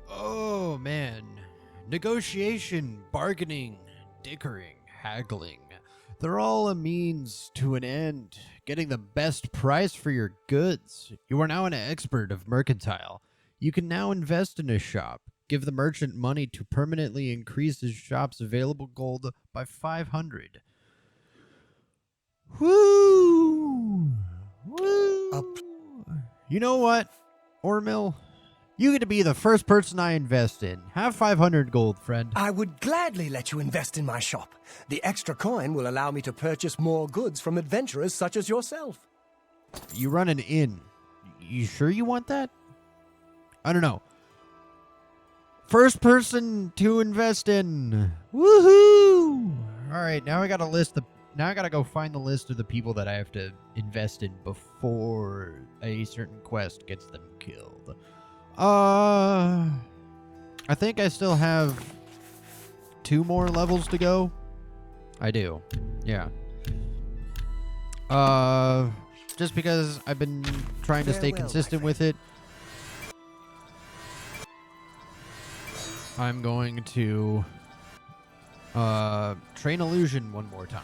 Oh, man. Negotiation, bargaining, dickering, haggling. They're all a means to an end. Getting the best price for your goods. You are now an expert of Mercantile. You can now invest in a shop. Give the merchant money to permanently increase his shop's available gold by 500. Woo! Woo! You know what, Ormill? You get to be the first person I invest in. Have 500 gold, friend.
I would gladly let you invest in my shop. The extra coin will allow me to purchase more goods from adventurers such as yourself.
You run an inn. You sure you want that? I don't know. First person to invest in. Woohoo! All right, now I got a list. Now I gotta go find the list of the people that I have to invest in before a certain quest gets them killed. I think I still have 2 more levels to go. I do. Yeah. Just because I've been trying to stay consistent with it. I'm going to train illusion one more time.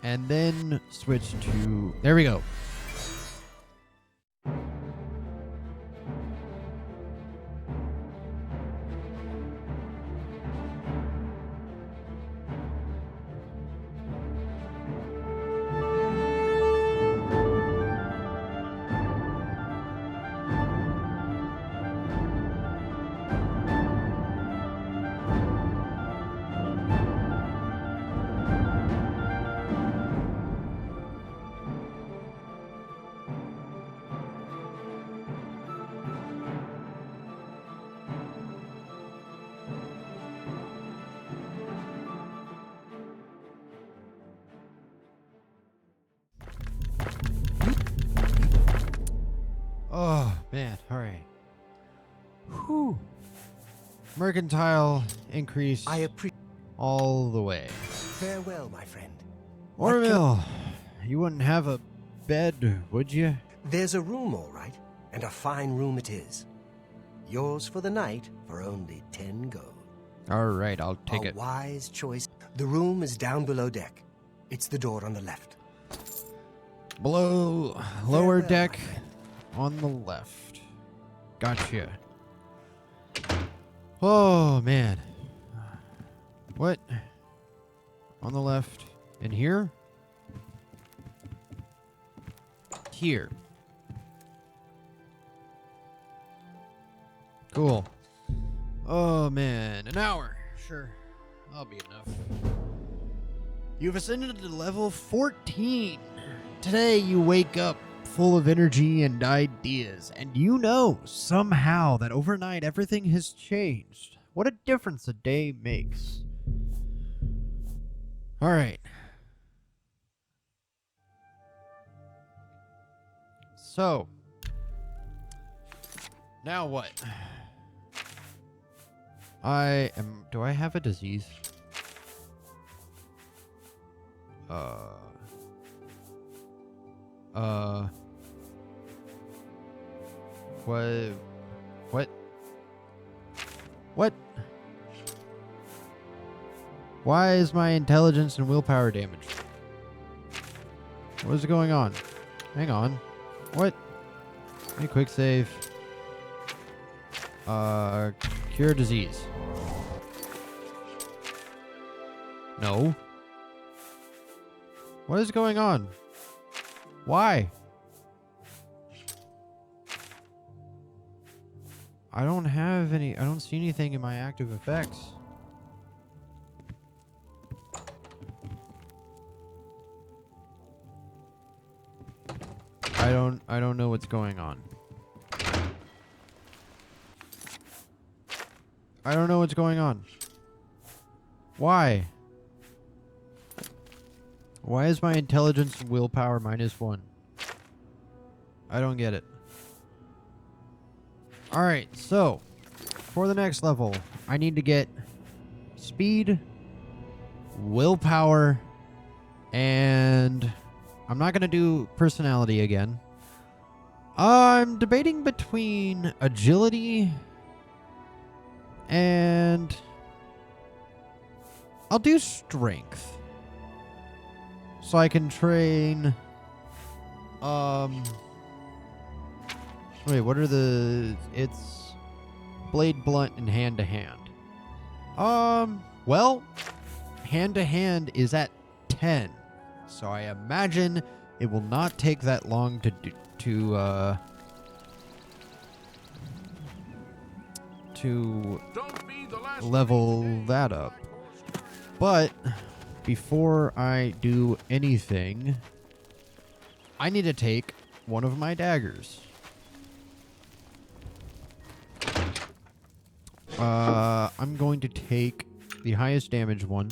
And then switch to... There we go. Oh, man. All right. Whew. Mercantile increase
I appreciate
all the way.
Farewell, my friend.
Orville, you wouldn't have a bed, would you?
There's a room, all right, and a fine room it is. Yours for the night for only 10 gold.
All right, I'll take it.
A wise choice. The room is down below deck. It's the door on the left.
Below, lower deck, on the left. Gotcha. Oh, man. What? On the left. In here? Here. Cool. Oh, man. An hour. Sure. That'll be enough. You've ascended to level 14. Today you wake up full of energy and ideas, and you know somehow that overnight everything has changed. What a difference a day makes. All right. So, now what? Do I have a disease? What? Why is my intelligence and willpower damaged? What is going on? Hang on. What? Hey, quick save. Cure disease. No. What is going on? Why? I don't see anything in my active effects. I don't know what's going on. I don't know what's going on. Why? Why is my intelligence and willpower -1? I don't get it. Alright, so for the next level, I need to get speed, willpower, and I'm not going to do personality again. I'm debating between agility and I'll do strength. So I can train wait, what are it's blade, blunt, and hand to hand. Well, hand to hand is at 10. So I imagine it will not take that long to level that up. But before I do anything, I need to take one of my daggers. I'm going to take the highest damage one.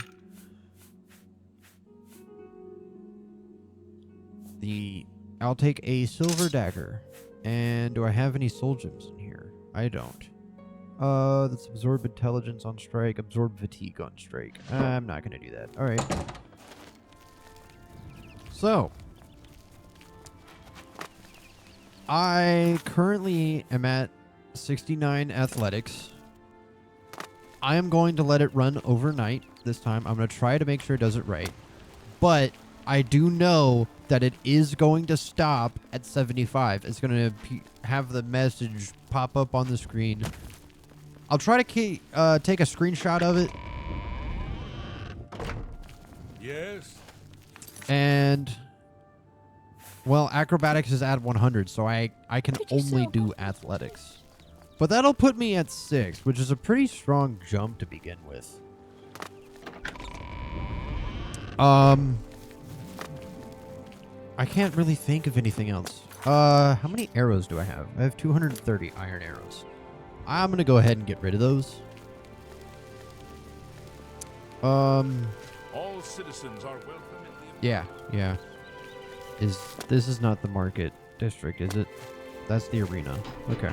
I'll take a silver dagger. And do I have any soul gems in here? I don't. That's absorb intelligence on strike, absorb fatigue on strike. I'm not gonna do that. Alright. So, I currently am at 69 athletics. I am going to let it run overnight this time. I'm going to try to make sure it does it right. But I do know that it is going to stop at 75. It's going to have the message pop up on the screen. I'll try to take a screenshot of it.
Yes.
And, well, acrobatics is at 100, so I can only do athletics. But that'll put me at 6, which is a pretty strong jump to begin with. I can't really think of anything else. How many arrows do I have? I have 230 iron arrows. I'm going to go ahead and get rid of those.
All citizens are welcome in the
Yeah. This is not the market district, is it? That's the arena. Okay.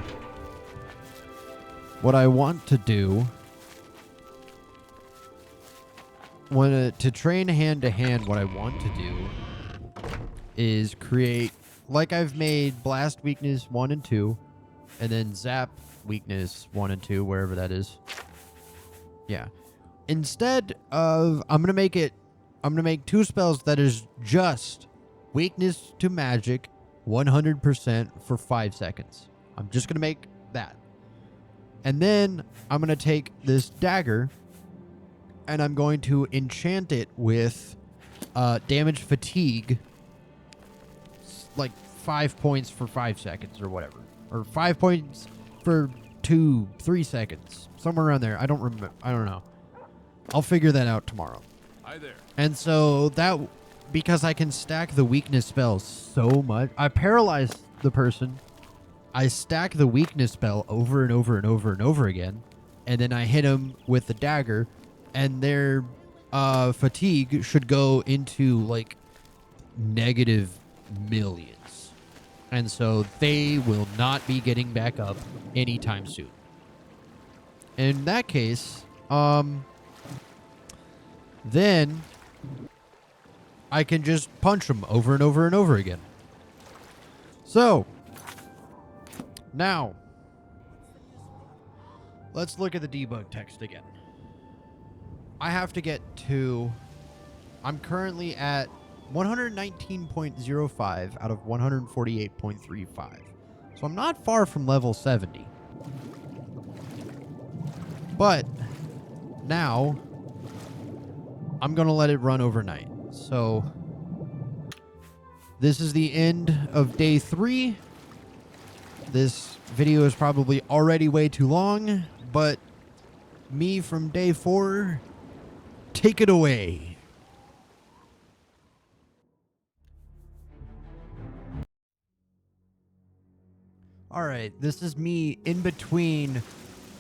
What I want to do to train hand to hand, what I want to do is create, like I've made Blast Weakness 1 and 2, and then Zap Weakness 1 and 2, wherever that is. Yeah. Instead of, I'm going to make 2 spells that is just Weakness to Magic 100% for 5 seconds. I'm just going to make that. And then I'm going to take this dagger and I'm going to enchant it with damage fatigue, like 5 points for 5 seconds or whatever. Or 5 points for 3 seconds. Somewhere around there. I don't remember. I don't know. I'll figure that out tomorrow.
Hi there.
And so that, because I can stack the weakness spells so much, I paralyze the person. I stack the weakness spell over and over and over and over again, and then I hit them with the dagger, and their fatigue should go into like negative millions. And so they will not be getting back up anytime soon. In that case, then I can just punch them over and over and over again. So now, let's look at the debug text again. I have to get to, I'm currently at 119.05 out of 148.35. So I'm not far from level 70. But now, I'm going to let it run overnight. So this is the end of day 3. This video is probably already way too long, but me from day 4, take it away. All right, this is me in between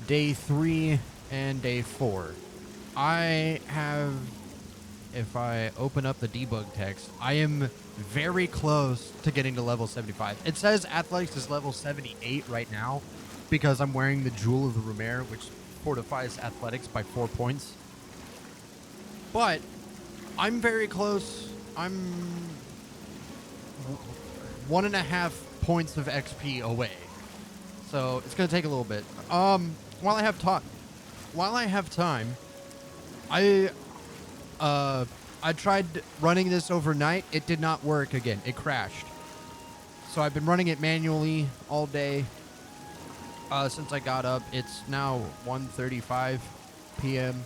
day 3 and day 4. I have, if I open up the debug text, I am very close to getting to level 75. It says athletics is level 78 right now because I'm wearing the Jewel of the Rumere, which fortifies athletics by 4 points. But I'm very close. I'm 1.5 points of XP away. So it's going to take a little bit. While I have time, I tried running this overnight. It did not work again. It crashed. So I've been running it manually all day since I got up. It's now 1:35 p.m.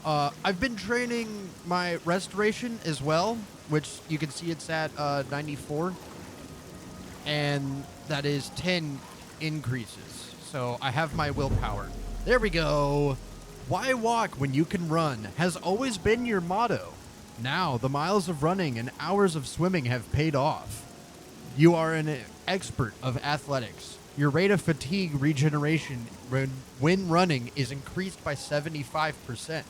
I've been training my restoration as well, which you can see it's at 94. And that is 10 increases. So I have my willpower. There we go. Why walk when you can run has always been your motto. Now, the miles of running and hours of swimming have paid off. You are an expert of athletics. Your rate of fatigue regeneration when running is increased by 75%.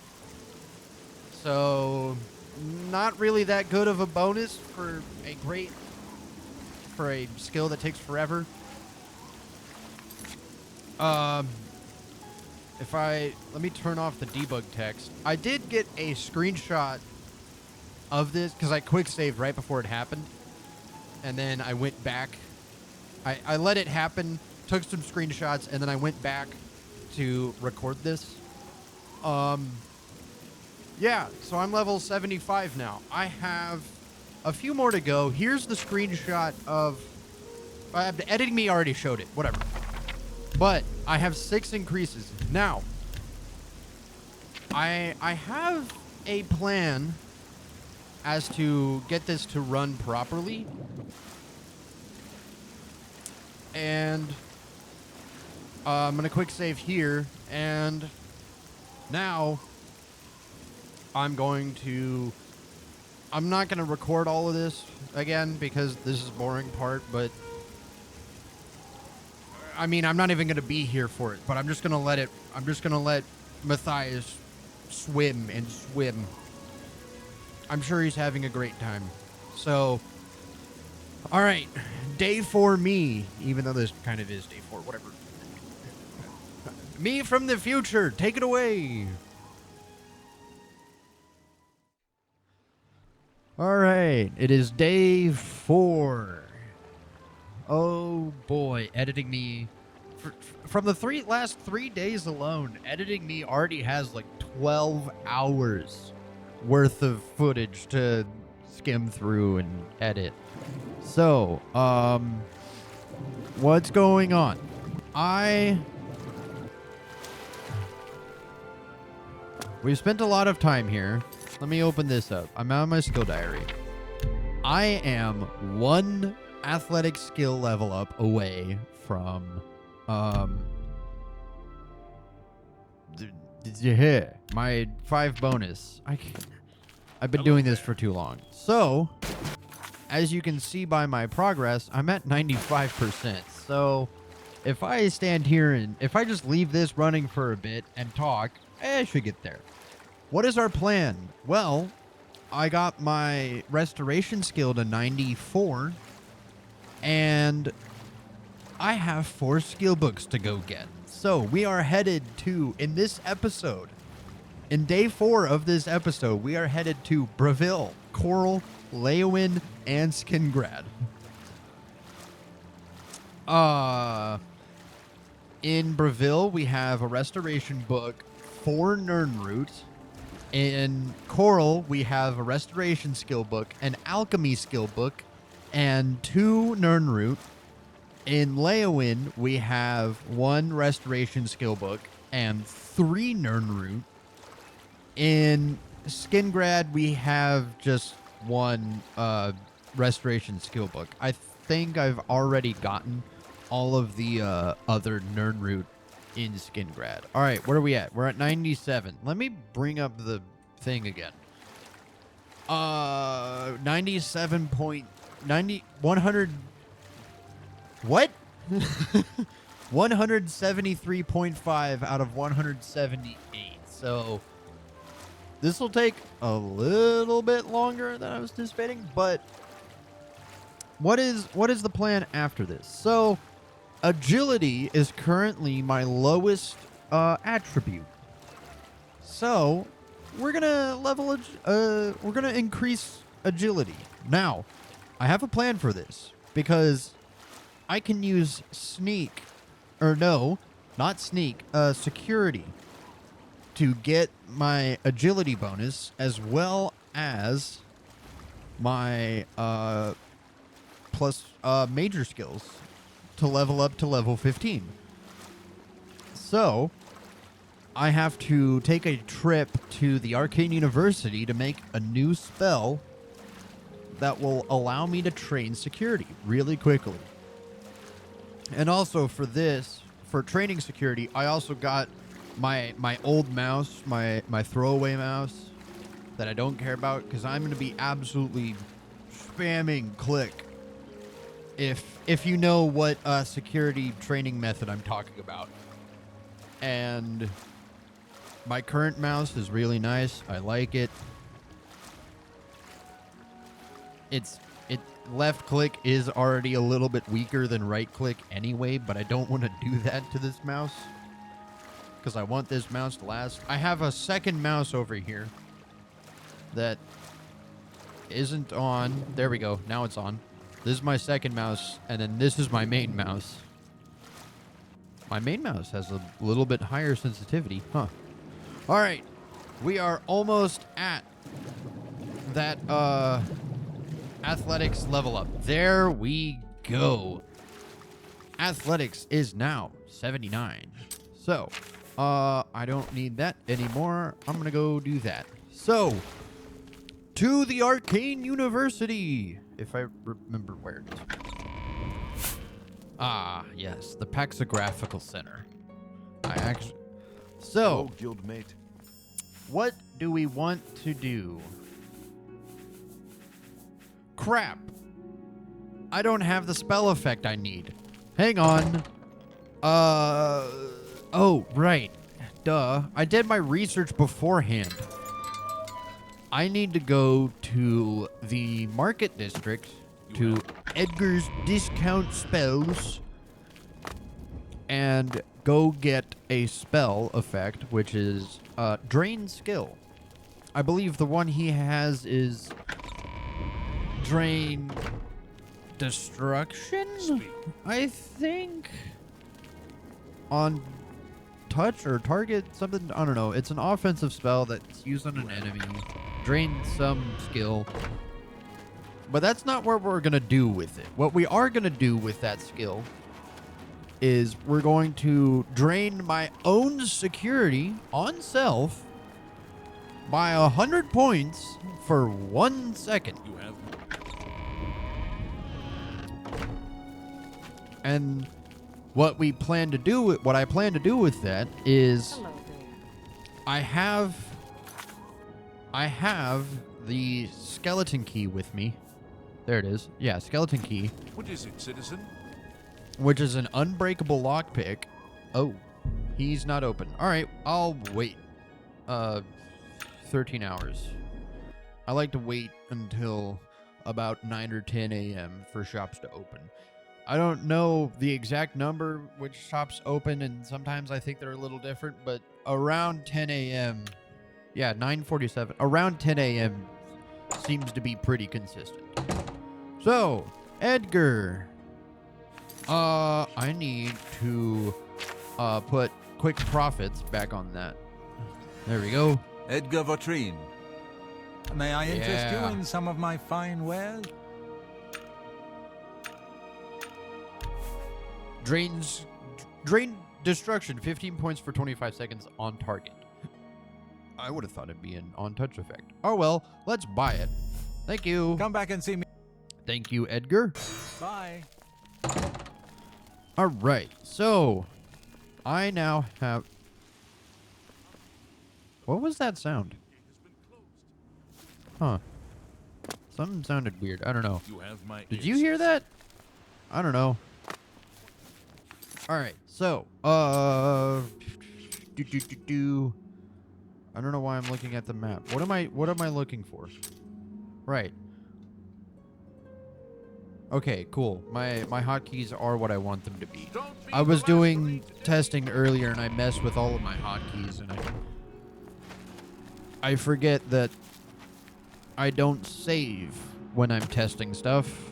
So, not really that good of a bonus for a skill that takes forever. Let me turn off the debug text. I did get a screenshot of this because I quick saved right before it happened, and then I went back. I let it happen, took some screenshots, and then I went back to record this. Yeah, so I'm level 75 now. I have a few more to go. Here's the screenshot of... the editing me already showed it. Whatever. But I have 6 increases. Now, I have a plan as to get this to run properly. And I'm going to quick save here. And now I'm not going to record all of this again because this is the boring part, but I mean, I'm not even going to be here for it, but I'm just going to let Matthias swim and swim. I'm sure he's having a great time. So, all right, day 4 me, even though this kind of is day 4, whatever. Me from the future, take it away. All right, it is day 4. Oh boy, editing me from the last 3 days alone. Editing me already has like 12 hours worth of footage to skim through and edit. So, what's going on? We've spent a lot of time here. Let me open this up. I'm out of my skill diary. I am 1 athletic skill level up away from my 5 bonus. I've been doing this for too long. So, as you can see by my progress, I'm at 95%. So, if I stand here and if I just leave this running for a bit and talk, I should get there. What is our plan? Well, I got my restoration skill to 94, and I have 4 skill books to go get. So we are headed to, in this episode, in day 4 of this episode, we are headed to Breville, Coral, Leowin, and Skingrad. In Breville, we have a restoration book for Nirnroot. In Coral, we have a restoration skill book, an alchemy skill book, and 2 Nirnroot. In Leowin, we have 1 restoration skill book and 3 Nirnroot. In Skingrad, we have just 1 restoration skill book. I think I've already gotten all of the other Nirnroot in Skingrad. All right, where are we at? We're at 97. Let me bring up the thing again. 100. What? 173.5 out of 178. So this will take a little bit longer than I was anticipating, but what is the plan after this? So agility is currently my lowest attribute. So we're gonna we're gonna increase agility. Now, I have a plan for this because I can use security to get my agility bonus as well as my plus major skills to level up to level 15. So I have to take a trip to the Arcane University to make a new spell that will allow me to train security really quickly. And also for training security, I also got my old mouse, my throwaway mouse that I don't care about because I'm going to be absolutely spamming click. If you know what security training method I'm talking about. And my current mouse is really nice. I like it. Left click is already a little bit weaker than right click anyway, but I don't want to do that to this mouse because I want this mouse to last. I have a second mouse over here that isn't on. There we go. Now it's on. This is my second mouse, and then this is my main mouse. My main mouse has a little bit higher sensitivity. Huh. All right. We are almost at that athletics level up. There we go. Athletics is now 79. So, I don't need that anymore. I'm going to go do that. So, to the Arcane University. If I remember where it is. Ah, yes, the Paxographical Center. So,
guildmate.
What do we want to do? Crap. I don't have the spell effect I need. Hang on. Oh, right. Duh. I did my research beforehand. I need to go to the Market District to Edgar's Discount Spells and go get a spell effect, which is Drain Skill. I believe the one he has is drain destruction, I think, on touch or target, something, I don't know. It's an offensive spell that's used on an enemy, drain some skill, but that's not what we're gonna do with it. What we are gonna do with that skill is we're going to drain my own security on self by 100 points for 1 second.
You have
And what I plan to do with that is I have the skeleton key with me. There it is. Yeah, skeleton key.
What is it, citizen?
Which is an unbreakable lockpick. Oh, he's not open. All right, I'll wait. 13 hours. I like to wait until about 9 or 10 a.m. for shops to open. I don't know the exact number which shops open, and sometimes I think they're a little different, but around 10 a.m. Yeah, 9:47. Around 10 a.m. seems to be pretty consistent. So, Edgar. I need to put quick profits back on that. There we go.
Edgar Vautrin. May I interest you
Yeah.
in some of my fine wares?
Drain destruction, 15 points for 25 seconds on target. I would have thought it'd be an on-touch effect. Oh well, let's buy it. Thank you.
Come back and see me.
Thank you, Edgar.
Bye.
All right, so I now have... What was that sound? Huh. Something sounded weird. I don't know.
You have my
Did you hear that? I don't know. All right, so I don't know why I'm looking at the map. What am I looking for? Right. Okay, cool. My hotkeys are what I want them to be. I was doing testing earlier and I messed with all of my hotkeys and I forget that I don't save when I'm testing stuff.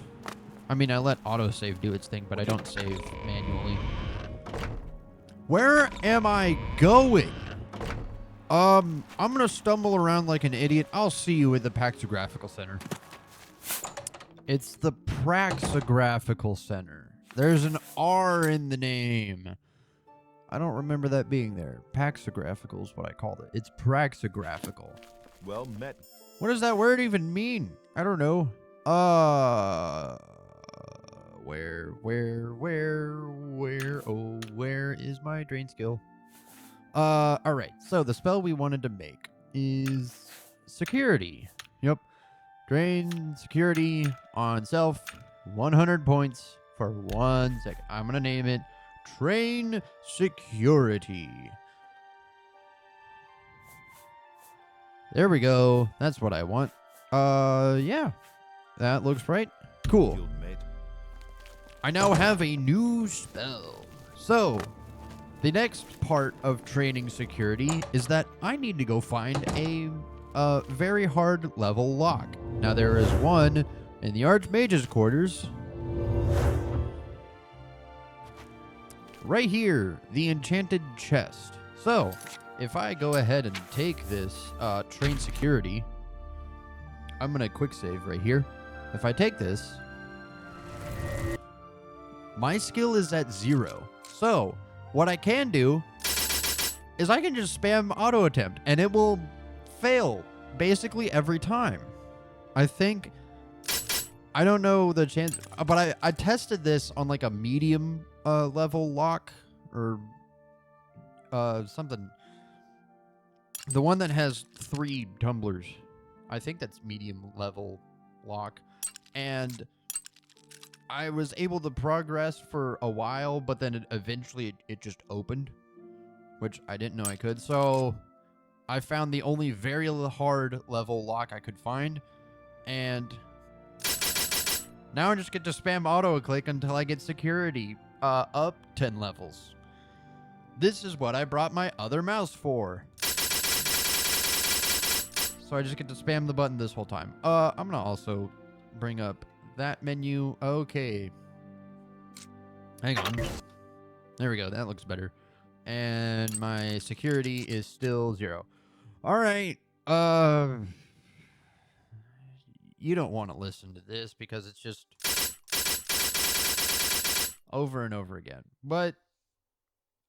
I mean, I let autosave do its thing, but I don't save manually. Where am I going? I'm gonna stumble around like an idiot. I'll see you at the Praxographical Center. It's the Praxographical Center. There's an R in the name. I don't remember that being there. Praxographical is what I called it. It's Praxographical.
Well met.
What does that word even mean? I don't know. Where? Oh, where is my drain skill? All right. So the spell we wanted to make is security. Yep. Drain security on self, 100 points for 1 second. I'm gonna name it Train Security. There we go. That's what I want. Yeah. That looks right. Cool. I now have a new spell. So, the next part of training security is that I need to go find a very hard level lock. Now, there is one in the Archmage's quarters. Right here, the enchanted chest. So, if I go ahead and take this train security, I'm going to quick save right here. If I take this, my skill is at 0. So, what I can do is I can just spam auto attempt and it will fail basically every time. I think, I don't know the chance, but I tested this on like a medium level lock or something. The one that has 3 tumblers. I think that's medium level lock. And I was able to progress for a while, but then eventually it just opened, which I didn't know I could. So I found the only very hard level lock I could find, and now I just get to spam auto-click until I get security up 10 levels. This is what I brought my other mouse for. So I just get to spam the button this whole time. I'm gonna also bring up that menu. Okay. Hang on. There we go. That looks better. And my security is still 0. All right. You don't want to listen to this because it's just over and over again. But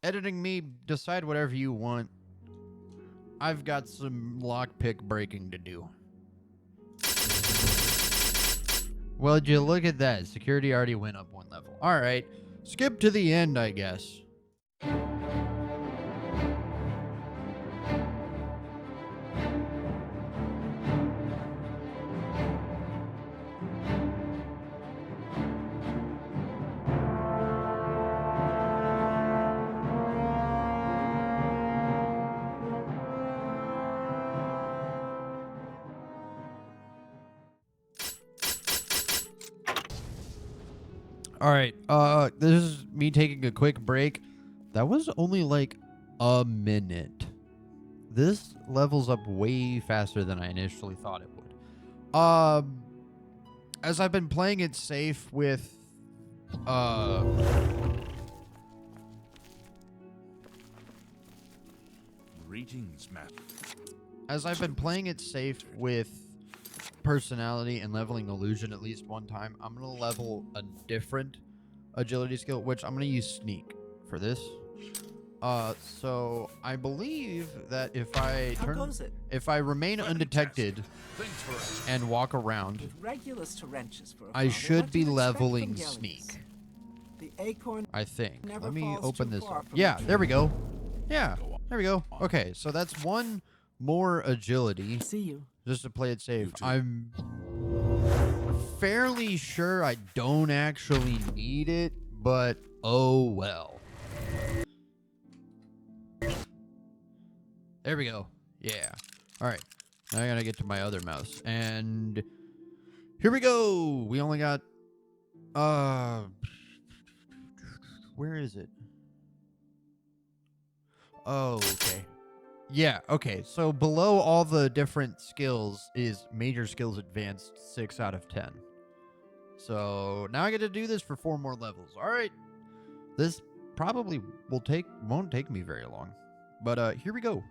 editing me, decide whatever you want. I've got some lockpick breaking to do. Well, did you look at that? Security already went up 1 level. All right. Skip to the end, I guess. All right, this is me taking a quick break. That was only like a minute. This levels up way faster than I initially thought it would. As I've been playing it safe with,
Greetings, Matt.
As I've been playing it safe with personality and leveling illusion at least one time, I'm going to level a different agility skill, which I'm going to use sneak for this. So I believe that if I remain undetected and walk around, I should be leveling sneak. I think. Let me open this up. Yeah, there we go. Yeah, there we go. Okay, so that's 1 more agility.
See you.
Just to play it safe. I'm fairly sure I don't actually need it, but oh well. There we go. Yeah. All right. Now I gotta get to my other mouse. And here we go. We only got... where is it? Oh, okay. Yeah, okay. So below all the different skills is major skills advanced 6 out of 10. So now I get to do this for 4 more levels. All right. This probably won't take me very long. But here we go.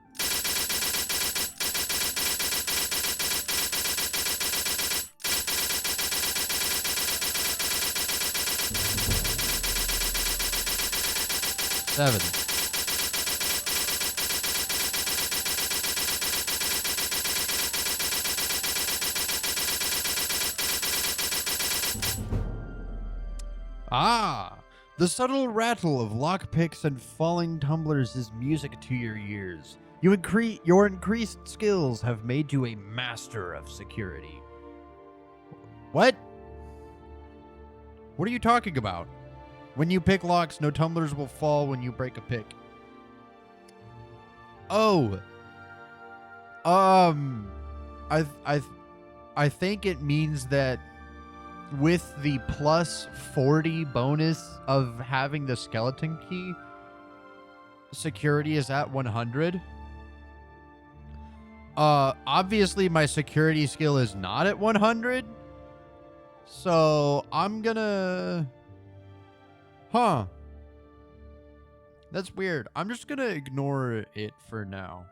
Seven. Ah, the subtle rattle of lockpicks and falling tumblers is music to your ears. Your increased skills have made you a master of security. What? What are you talking about? When you pick locks, no tumblers will fall when you break a pick. Oh. I think it means that with the plus 40 bonus of having the skeleton key, security is at 100. Obviously my security skill is not at 100. So I'm gonna... Huh. That's weird. I'm just gonna ignore it for now.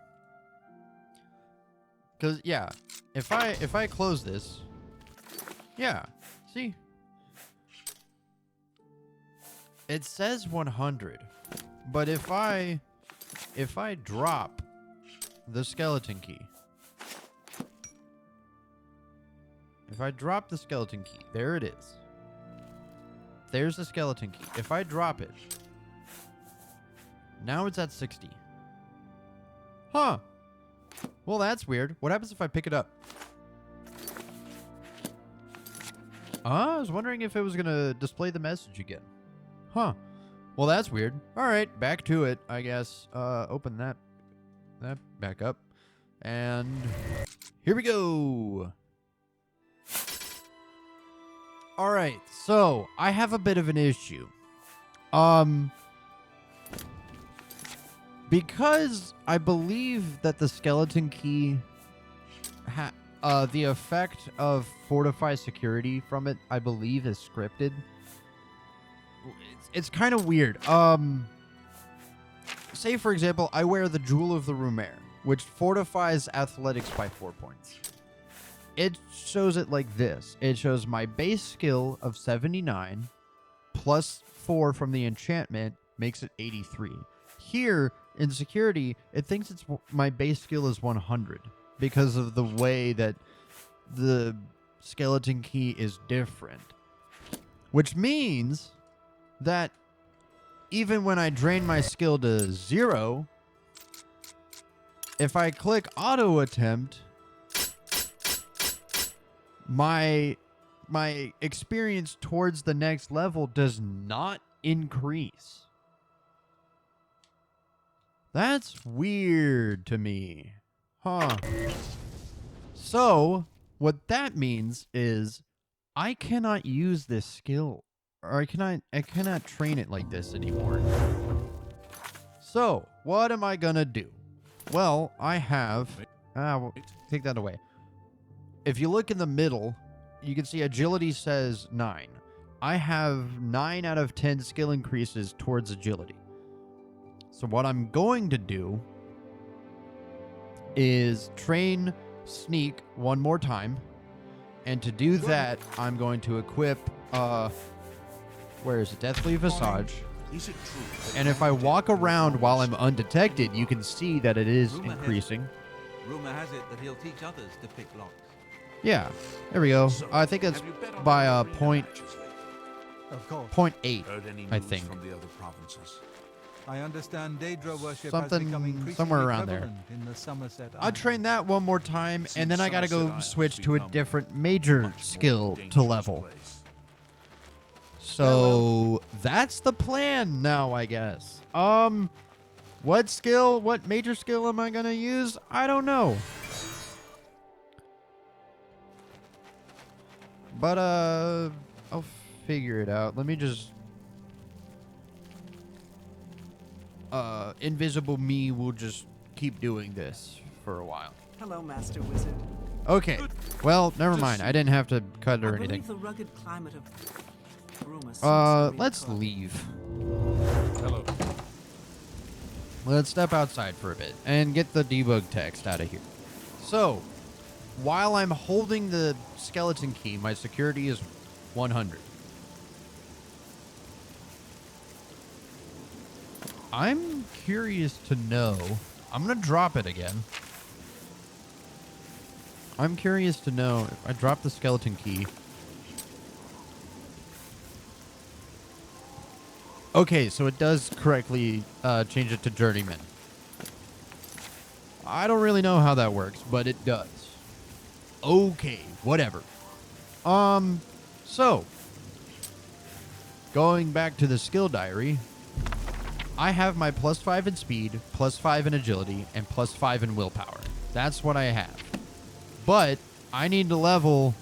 Cause yeah, if I close this, yeah, see, it says 100, but if I drop the skeleton key, there it is. There's the skeleton key. If I drop it, now it's at 60. Huh. Well, that's weird. What happens if I pick it up? I was wondering if it was going to display the message again. Huh. Well, that's weird. All right, back to it, I guess. Open that back up. And here we go. All right, so I have a bit of an issue. Because I believe that the skeleton key The effect of fortify security from it, I believe, is scripted. It's kind of weird. Say, for example, I wear the Jewel of the Rumere, which fortifies athletics by 4 points. It shows it like this. It shows my base skill of 79 plus 4 from the enchantment makes it 83. Here, in security, it thinks it's my base skill is 100 because of the way that the skeleton key is different. Which means that even when I drain my skill to 0, if I click auto attempt, my experience towards the next level does not increase. That's weird to me. Huh. So, what that means is I cannot use this skill, or I cannot train it like this anymore. So, what am I gonna do? Well, I have... well, take that away. If you look in the middle, you can see agility says 9. I have 9 out of 10 skill increases towards agility. So what I'm going to do is train sneak one more time. And to do that, I'm going to equip, where is it? Deathly Visage. And if I walk around while I'm undetected, you can see that it is increasing.
Rumor has it that he'll teach others to pick locks.
Yeah, there we go. I think it's by .8, I think.
From the other provinces. I understand Daedra worship
Something somewhere around there.
In the Somerset
I'll train that one more time, and then I gotta go switch to a different major skill to level. So that's the plan now, I guess. What major skill am I gonna use? I don't know. But I'll figure it out. Let me just Invisible Me will just keep doing this for a while.
Hello, Master Wizard.
Okay. Well, never mind. I didn't have to cut or anything.
The rugged climate of
let's leave.
Hello.
Let's step outside for a bit and get the debug text out of here. So, while I'm holding the skeleton key, my security is 100. I'm curious to know. I'm going to drop it again. I'm curious to know if I drop the skeleton key. Okay, so it does correctly change it to Journeyman. I don't really know how that works, but it does. Okay, whatever. So, going back to the skill diary, I have my +5 in speed, +5 in agility, and +5 in willpower. That's what I have. But I need to level.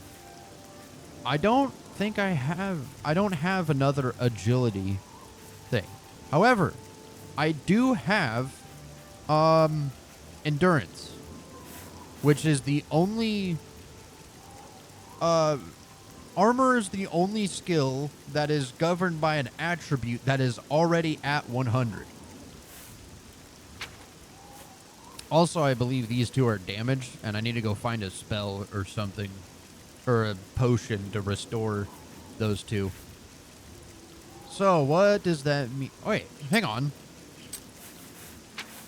I don't have another agility thing. However, I do have endurance, which is the only armor is the only skill that is governed by an attribute that is already at 100. Also, I believe these two are damaged, and I need to go find a spell or something, or a potion to restore those two. So, what does that mean? Oh, wait, hang on.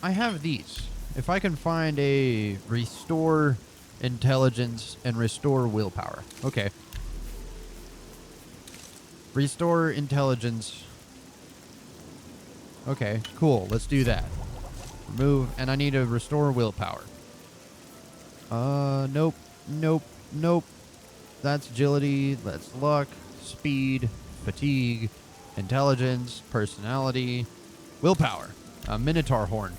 I have these. If I can find a restore intelligence and restore willpower. Okay. Restore intelligence. Okay, cool. Let's do that. Remove, and I need to restore willpower. Nope. That's agility, that's luck, speed, fatigue, intelligence, personality, willpower. Minotaur horn.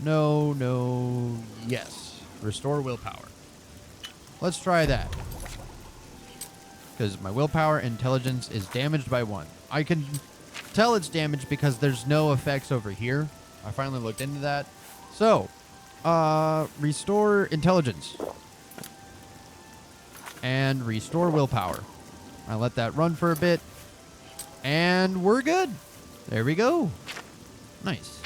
No, yes. Restore willpower. Let's try that. Because my willpower intelligence is damaged by 1. I can tell it's damaged because there's no effects over here. I finally looked into that. So, restore intelligence. and restore willpower. I let that run for a bit, and we're good. There we go. Nice.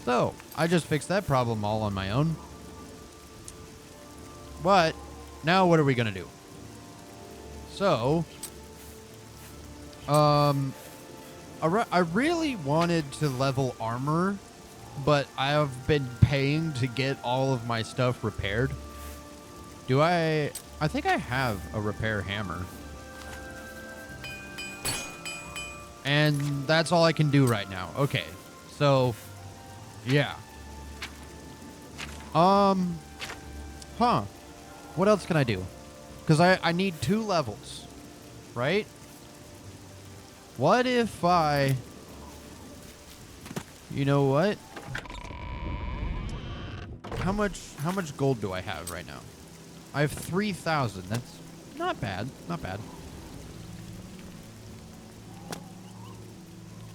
So, I just fixed that problem all on my own. But, now what are we going to do? So, I really wanted to level armor, but I have been paying to get all of my stuff repaired. I think I have a repair hammer. And that's all I can do right now. Okay. So, yeah. Huh. What else can I do? Because I need 2 levels, right? What if I... You know what? How much gold do I have right now? I have 3,000. That's not bad. Not bad.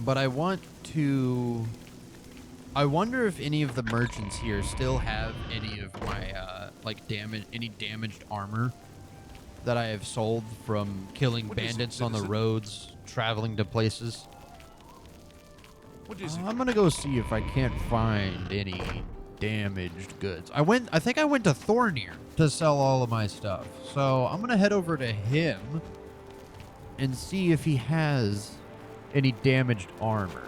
But I want to... I wonder if any of the merchants here still have any of my, any damaged armor that I have sold from killing bandits on the roads, traveling to places. I'm gonna go see if I can't find any damaged goods. I think I went to Thornir to sell all of my stuff. So I'm gonna head over to him and see if he has any damaged armor.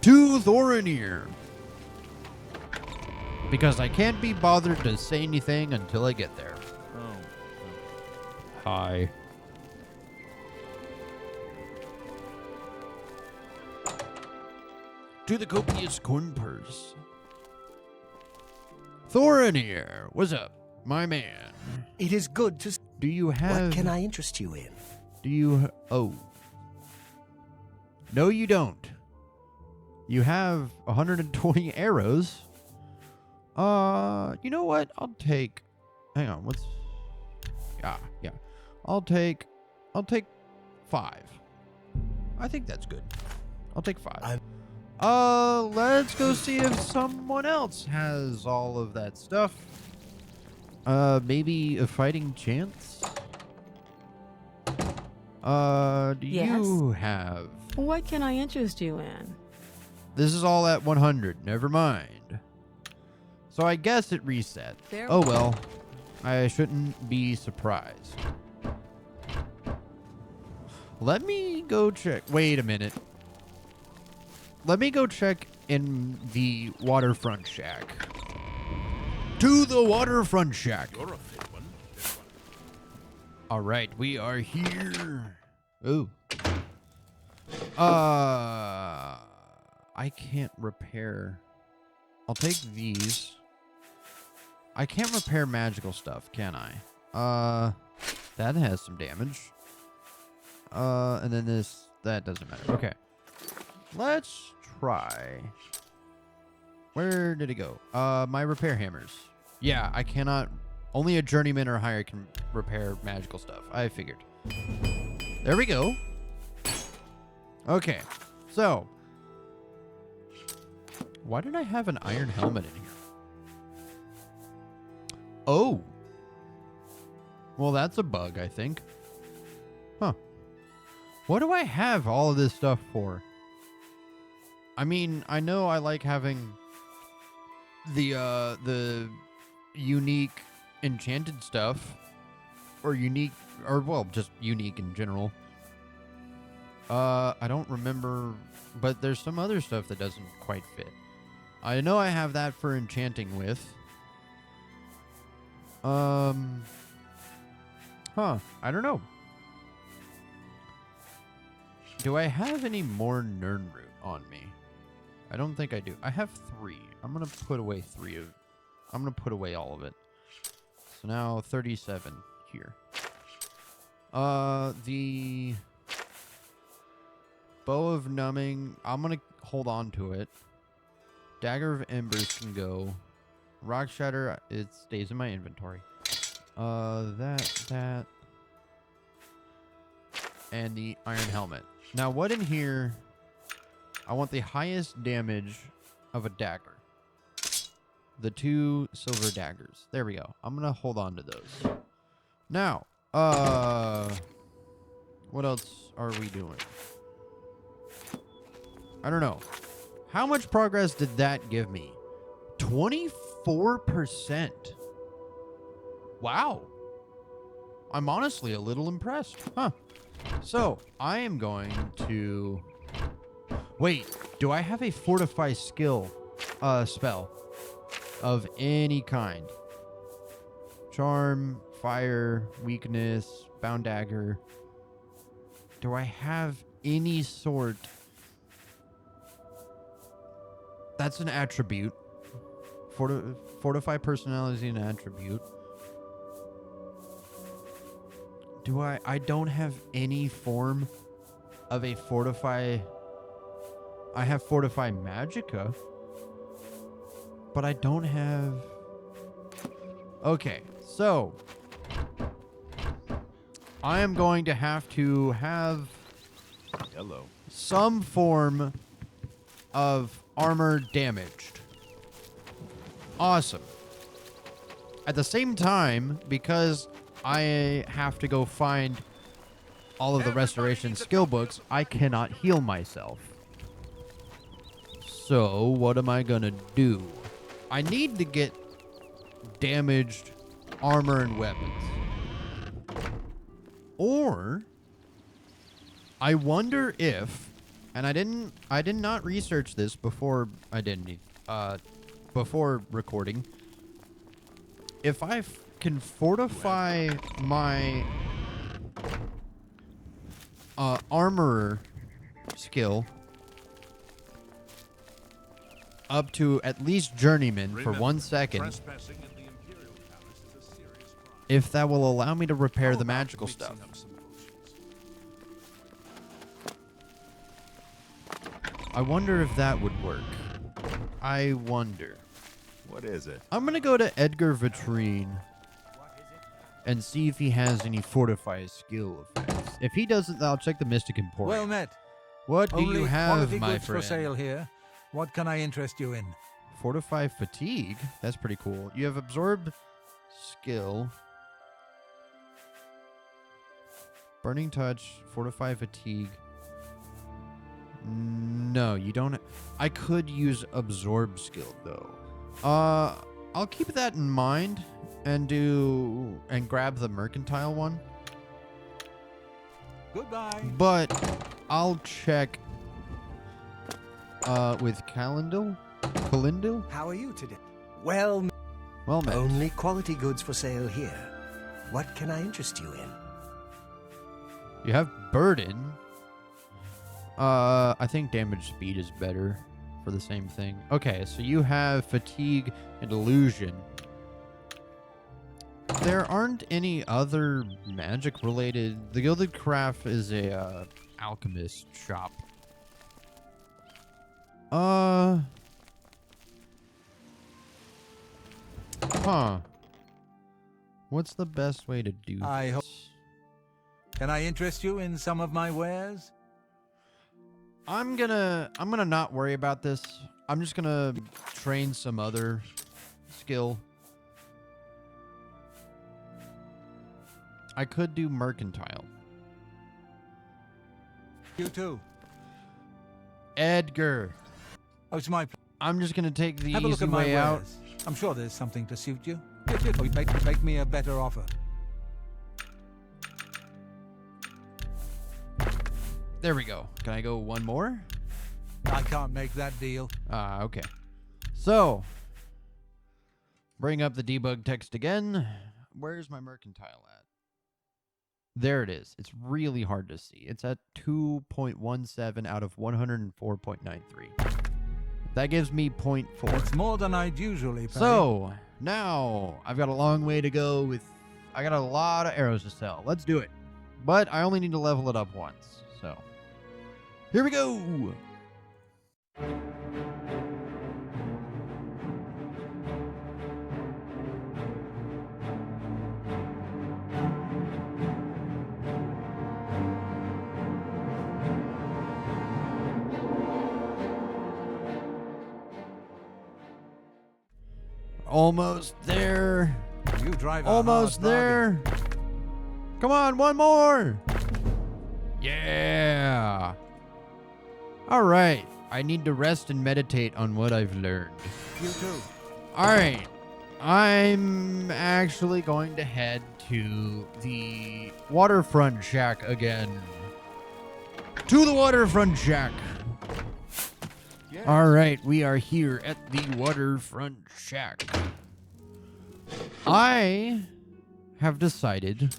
To Thorinir. Because I can't be bothered to say anything until I get there.
Oh.
Hi. To the copious corn purse. Thorinir, what's up, my man?
It is good to...
Do you have...
What can I interest you in?
Do you... Oh. No, you don't. You have 120 arrows. You know what? I'll take... Hang on, what's... Yeah. I'll take 5. I think that's good. I'll take 5. Let's go see if someone else has all of that stuff. Maybe a fighting chance? Do you have...
What can I interest you in?
This is all at 100. Never mind. So I guess it reset. Oh well. I shouldn't be surprised. Let me go check. Wait a minute. Let me go check in the waterfront shack. To the waterfront shack.
You're a fit one.
All right, we are here. Ooh. I can't repair. I'll take these. I can't repair magical stuff, can I? That has some damage. And then this, that doesn't matter. Okay. Let's try. Where did it go? My repair hammers. Yeah, I cannot. Only a journeyman or higher can repair magical stuff. I figured. There we go. Okay. So. Why did I have an iron helmet in here? Oh. Well, that's a bug, I think. Huh. What do I have all of this stuff for? I mean, I know I like having the unique enchanted stuff, or unique, or well, just unique in general. I don't remember, but there's some other stuff that doesn't quite fit. I know I have that for enchanting with. Huh, I don't know. Do I have any more Nirnroot on me? I don't think I do. I have 3. I'm going to put away 3 of... I'm going to put away all of it. So now 37 here. The Bow of Numbing, I'm going to hold on to it. Dagger of Embers can go. Rock Shatter, it stays in my inventory. That. And the Iron Helmet. Now, what in here... I want the highest damage of a dagger. The 2 silver daggers. There we go. I'm going to hold on to those. Now, what else are we doing? I don't know. How much progress did that give me? 24%. Wow. I'm honestly a little impressed. Huh. So, I am going to... Wait, do I have a fortify skill spell of any kind? Charm, fire, weakness, bound dagger. Do I have any sort... That's an attribute. Fortify personality is an attribute. Do I don't have any form of a fortify... I have fortify magicka, but I don't have... Okay, so I am going to have
Hello.
some form of armor damaged. Awesome. At the same time, because I have to go find all of the restoration skill books, I cannot heal myself. So, what am I gonna do? I need to get damaged armor and weapons. Or I wonder if, and I did not research this before before recording, if I can fortify my armorer skill up to at least journeyman for 1 second, if that will allow me to repair the magical stuff. I wonder if that would work. I wonder.
What is it?
I'm going to go to Edgar Vitrine and see if he has any fortify skill effects. If he doesn't, I'll check the Mystic Emporium.
Well met.
What do you have,
quality
my
goods
friend?
for sale here. What can I interest you in?
Fortify fatigue. That's pretty cool. You have absorbed skill. Burning touch. Fortify fatigue. No, you don't. I could use absorb skill though. I'll keep that in mind and grab the mercantile one.
Goodbye.
But I'll check with Calendil.
How are you today? Well met. Only quality goods for sale here. What can I interest you in?
You have burden. I think damage speed is better for the same thing. Okay, so you have fatigue and illusion. There aren't any other magic related. The Gilded Craft is a alchemist shop. What's the best way to do this?
Can I interest you in some of my wares?
I'm gonna not worry about this. I'm just gonna train some other skill. I could do mercantile.
You too.
Edgar.
Oh, it's my.
I'm just gonna take the
Have a look
easy
at my
way out.
wares. I'm sure there's something to suit you. Make me a better offer.
There we go. Can I go one more?
I can't make that deal.
Okay. So, bring up the debug text again. Where's my mercantile at? There it is. It's really hard to see. It's at 2.17 out of 104.93. That gives me 0.4.
It's more than I'd usually pay.
So, now I've got a long way to go with... I got a lot of arrows to sell. Let's do it. But I only need to level it up once. So, here we go! Almost there.
You drive
Almost there. Come on, one more. Yeah. All right. I need to rest and meditate on what I've learned.
You too.
All right. I'm actually going to head to the waterfront shack again. To the waterfront shack.
Yes.
All right, we are here at the waterfront shack. I have decided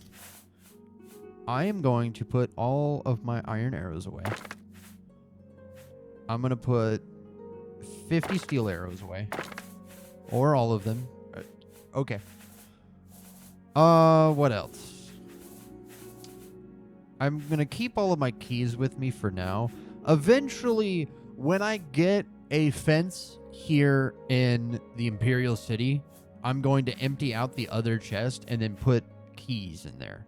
I am going to put all of my iron arrows away. I'm going to put 50 steel arrows away. Or all of them. Okay. What else? I'm going to keep all of my keys with me for now. Eventually, when I get a fence here in the Imperial City, I'm going to empty out the other chest and then put keys in there.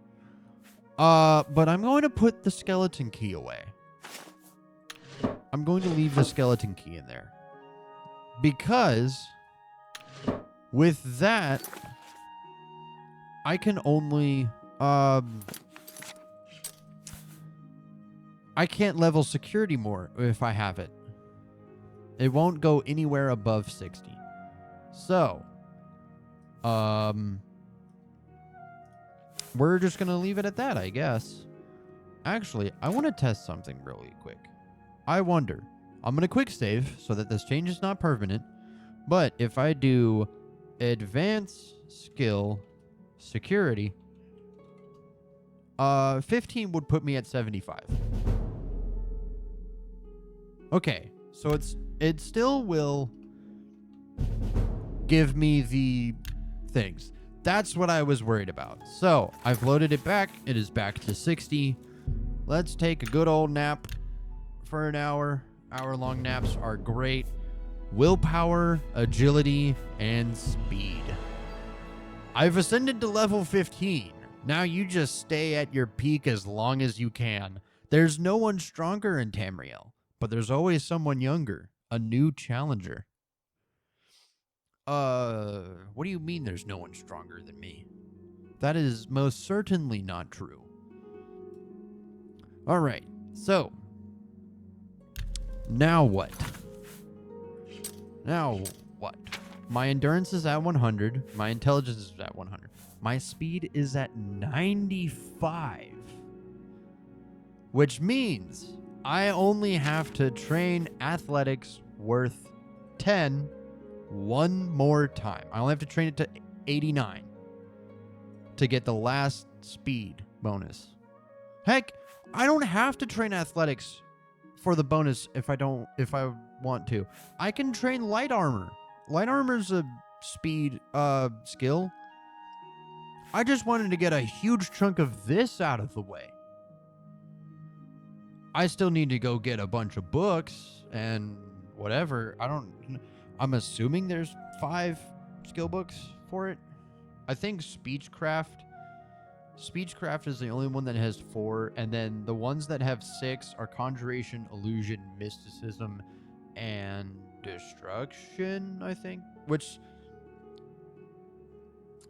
But I'm going to put the skeleton key away. I'm going to leave the skeleton key in there. Because with that, I can only, I can't level security more if I have it. It won't go anywhere above 60. So, we're just going to leave it at that, I guess. Actually, I want to test something really quick. I wonder. I'm going to quick save so that this change is not permanent. But if I do advanced skill security, 15 would put me at 75. Okay, so it still will give me the things. That's what I was worried about. So I've loaded it back. It is back to 60. Let's take a good old nap for an hour. Hour-long naps are great. Willpower, agility, and speed. I've ascended to level 15. Now you just stay at your peak as long as you can. There's no one stronger in Tamriel, but there's always someone younger, a new challenger. What do you mean there's no one stronger than me? That is most certainly not true. All right, so now what? Now what? My endurance is at 100. My intelligence is at 100. My speed is at 95. Which means I only have to train athletics worth 10 one more time. I only have to train it to 89 to get the last speed bonus. Heck, I don't have to train athletics for the bonus if I want to. I can train light armor. Light armor's a speed skill. I just wanted to get a huge chunk of this out of the way. I still need to go get a bunch of books and whatever. I'm assuming there's 5 skill books for it. I think Speechcraft is the only one that has 4, and then the ones that have 6 are Conjuration, Illusion, Mysticism, and Destruction, I think. Which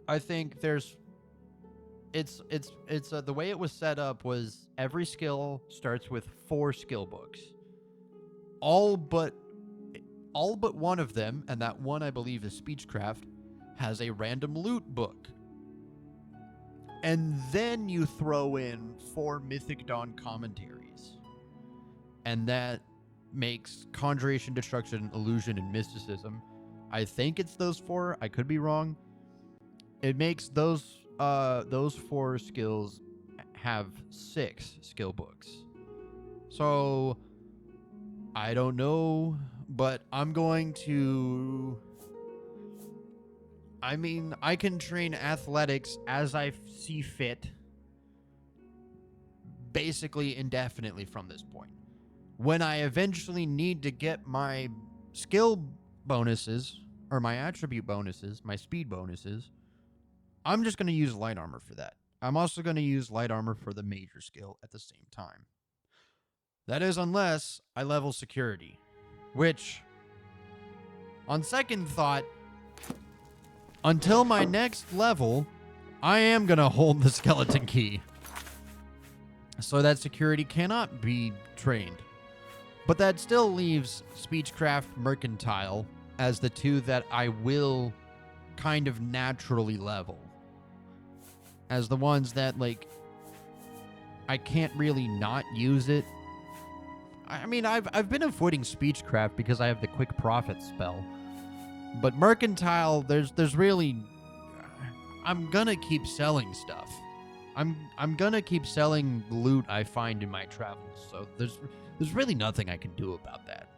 I think there's the way it was set up was every skill starts with 4 skill books. All but one of them, and that one I believe is Speechcraft, has a random loot book. And then you throw in 4 Mythic Dawn commentaries. And that makes Conjuration, Destruction, Illusion, and Mysticism. I think it's those 4. I could be wrong. It makes those 4 skills have 6 skill books. So I don't know, but I'm going to... I mean, I can train athletics as I see fit, basically indefinitely from this point. When I eventually need to get my skill bonuses, or my attribute bonuses, my speed bonuses, I'm just going to use light armor for that. I'm also going to use light armor for the major skill at the same time. That is unless I level security, which, on second thought, until my next level, I am going to hold the skeleton key. so that security cannot be trained. But that still leaves Speechcraft Mercantile as the two that I will kind of naturally level. As the ones that, like, I can't really not use it. I mean, I've been avoiding Speechcraft because I have the Quick Profit spell. But Mercantile, there's really... I'm gonna keep selling stuff. I'm gonna keep selling loot I find in my travels, so there's really nothing I can do about that.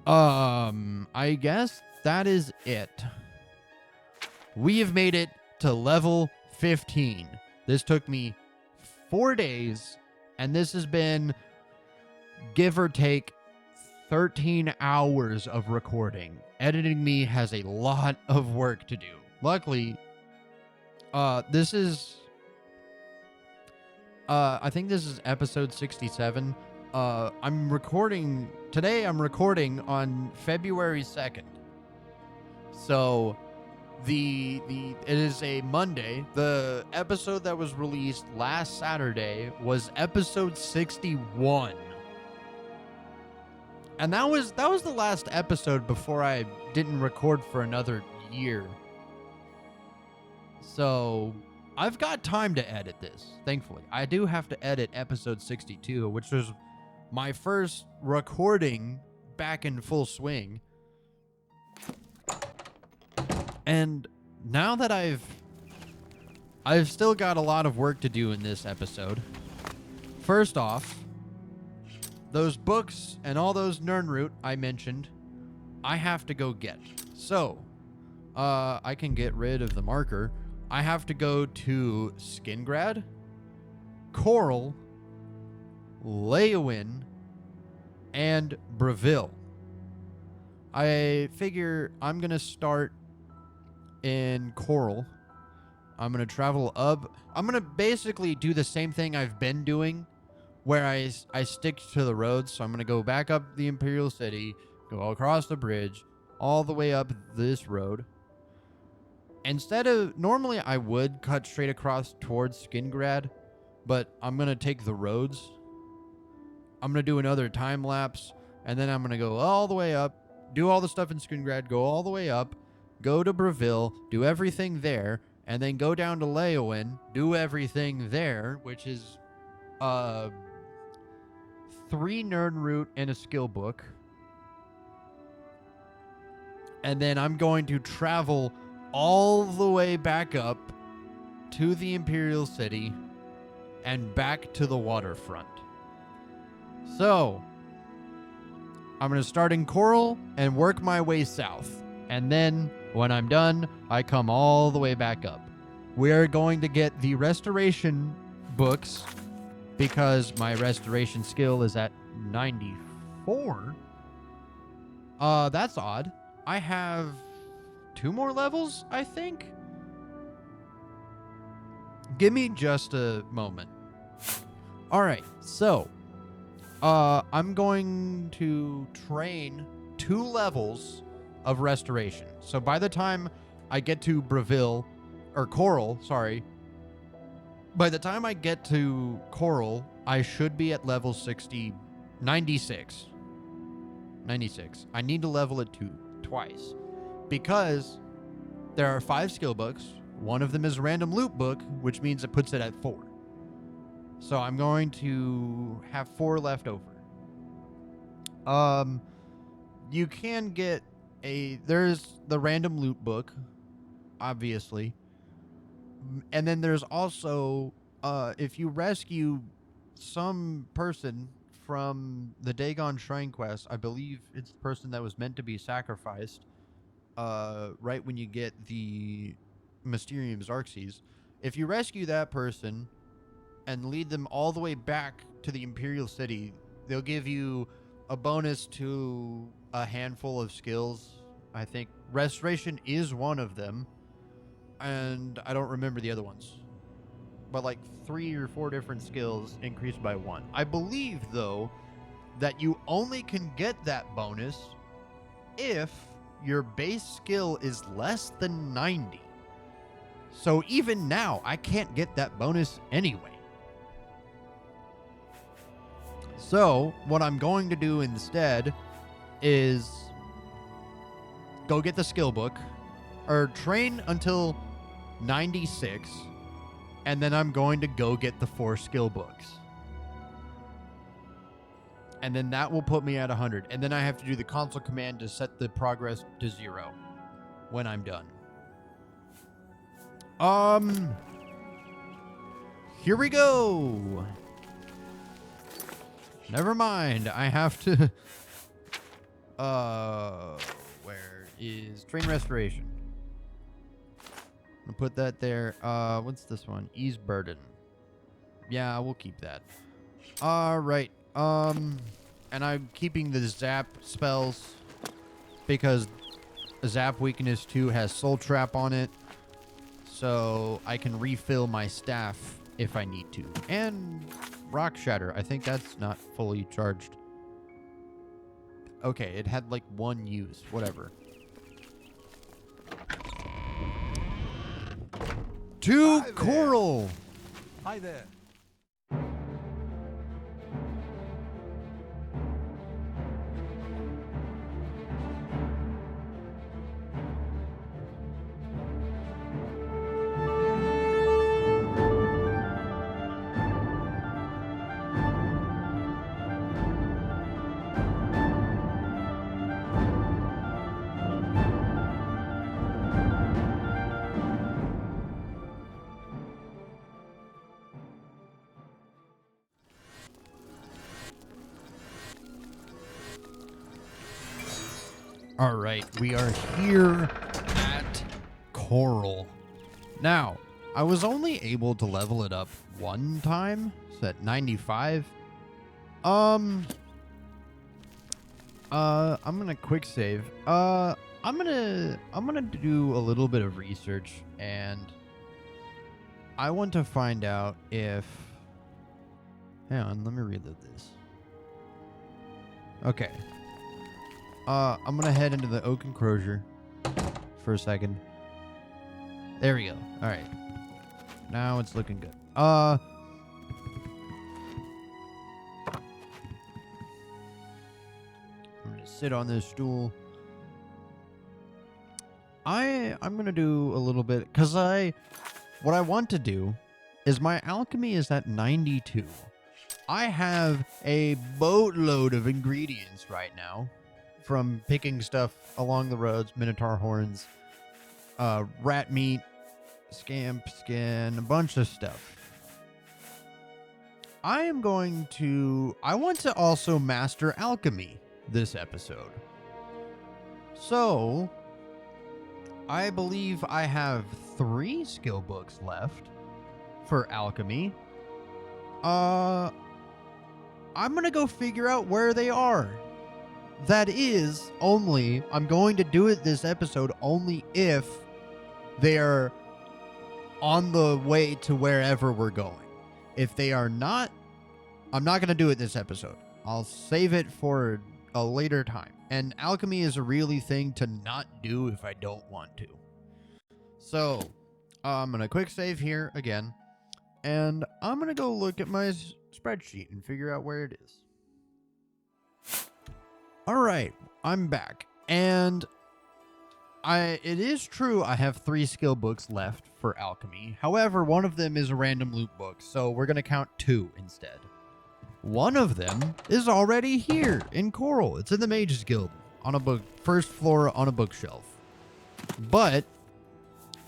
I guess that is it. We have made it to level 15. This took me 4 days, and this has been, give or take, 13 hours of recording. Editing me has a lot of work to do. Luckily, this is... I think this is episode 67. I'm recording on February 2nd. So it is a Monday. The episode that was released last Saturday was episode 61. And that was the last episode before I didn't record for another year. So I've got time to edit this, thankfully. I do have to edit episode 62, which was my first recording back in full swing. And now that I've still got a lot of work to do in this episode. First off, those books and all those Nirnroot I mentioned, I have to go get. So, I can get rid of the marker. I have to go to Skingrad, Coral, Leowin, and Breville. I figure I'm going to start in Coral. I'm going to travel up. I'm going to basically do the same thing I've been doing, where I stick to the roads. So I'm going to go back up the Imperial City, go across the bridge, all the way up this road. Normally I would cut straight across towards Skingrad, but I'm going to take the roads. I'm going to do another time lapse, and then I'm going to go all the way up, do all the stuff in Skingrad, go all the way up, go to Breville, do everything there, and then go down to Leowin, do everything there, which is 3 Nirnroot and a skill book. And then I'm going to travel all the way back up to the Imperial City and back to the waterfront. So, I'm going to start in Coral and work my way south. And then, when I'm done, I come all the way back up. We're going to get the restoration books because my restoration skill is at 94. That's odd. I have 2 more levels, I think? Give me just a moment. Alright, so I'm going to train 2 levels of restoration. So by the time I get to Breville, or Coral, sorry. By the time I get to Coral, I should be at level 96. I need to level it twice. Because there are 5 skill books. One of them is a random loot book, which means it puts it at 4. So I'm going to have 4 left over. You can get there's the random loot book, obviously. And then there's also, if you rescue some person from the Dagon Shrine quest, I believe it's the person that was meant to be sacrificed, right when you get the Mysterium Xarxes. If you rescue that person and lead them all the way back to the Imperial City, they'll give you a bonus to a handful of skills. I think Restoration is one of them, and I don't remember the other ones. But like 3 or 4 different skills increased by 1. I believe, though, that you only can get that bonus if your base skill is less than 90. So even now, I can't get that bonus anyway. So what I'm going to do instead is go get the skill book, or train until 96, and then I'm going to go get the 4 skill books. And then that will put me at 100. And then I have to do the console command to set the progress to 0 when I'm done. Here we go. Never mind. I have to... where is train restoration? I'll put that there. What's this one? Ease burden. Yeah, we'll keep that. Alright. And I'm keeping the zap spells because zap weakness 2 has soul trap on it. So I can refill my staff if I need to. And rock shatter. I think that's not fully charged. Okay, it had like 1 use. Whatever. 2 coral.
Hi there.
All right, we are here at Coral. Now, I was only able to level it up 1 time, so at 95. I'm gonna quick save. I'm gonna do a little bit of research, and I want to find out if. Hang on, let me reload this. Okay. I'm gonna head into the oak enclosure for a second. There we go. All right. Now it's looking good. I'm gonna sit on this stool. I'm gonna do a little bit because what I want to do is my alchemy is at 92. I have a boatload of ingredients right now. From picking stuff along the roads, minotaur horns, rat meat, scamp skin, a bunch of stuff. I want to also master alchemy this episode. So, I believe I have 3 skill books left for alchemy. I'm gonna go figure out where they are. That is only, I'm going to do it this episode only if they're on the way to wherever we're going. If they are not, I'm not going to do it this episode. I'll save it for a later time. And alchemy is a really thing to not do if I don't want to. So, I'm going to quick save here again. And I'm going to go look at my spreadsheet and figure out where it is. All right, I'm back, and it is true I have 3 skill books left for alchemy. However, one of them is a random loot book, so we're going to count 2 instead. One of them is already here in Coral. It's in the Mages Guild on a first floor on a bookshelf. But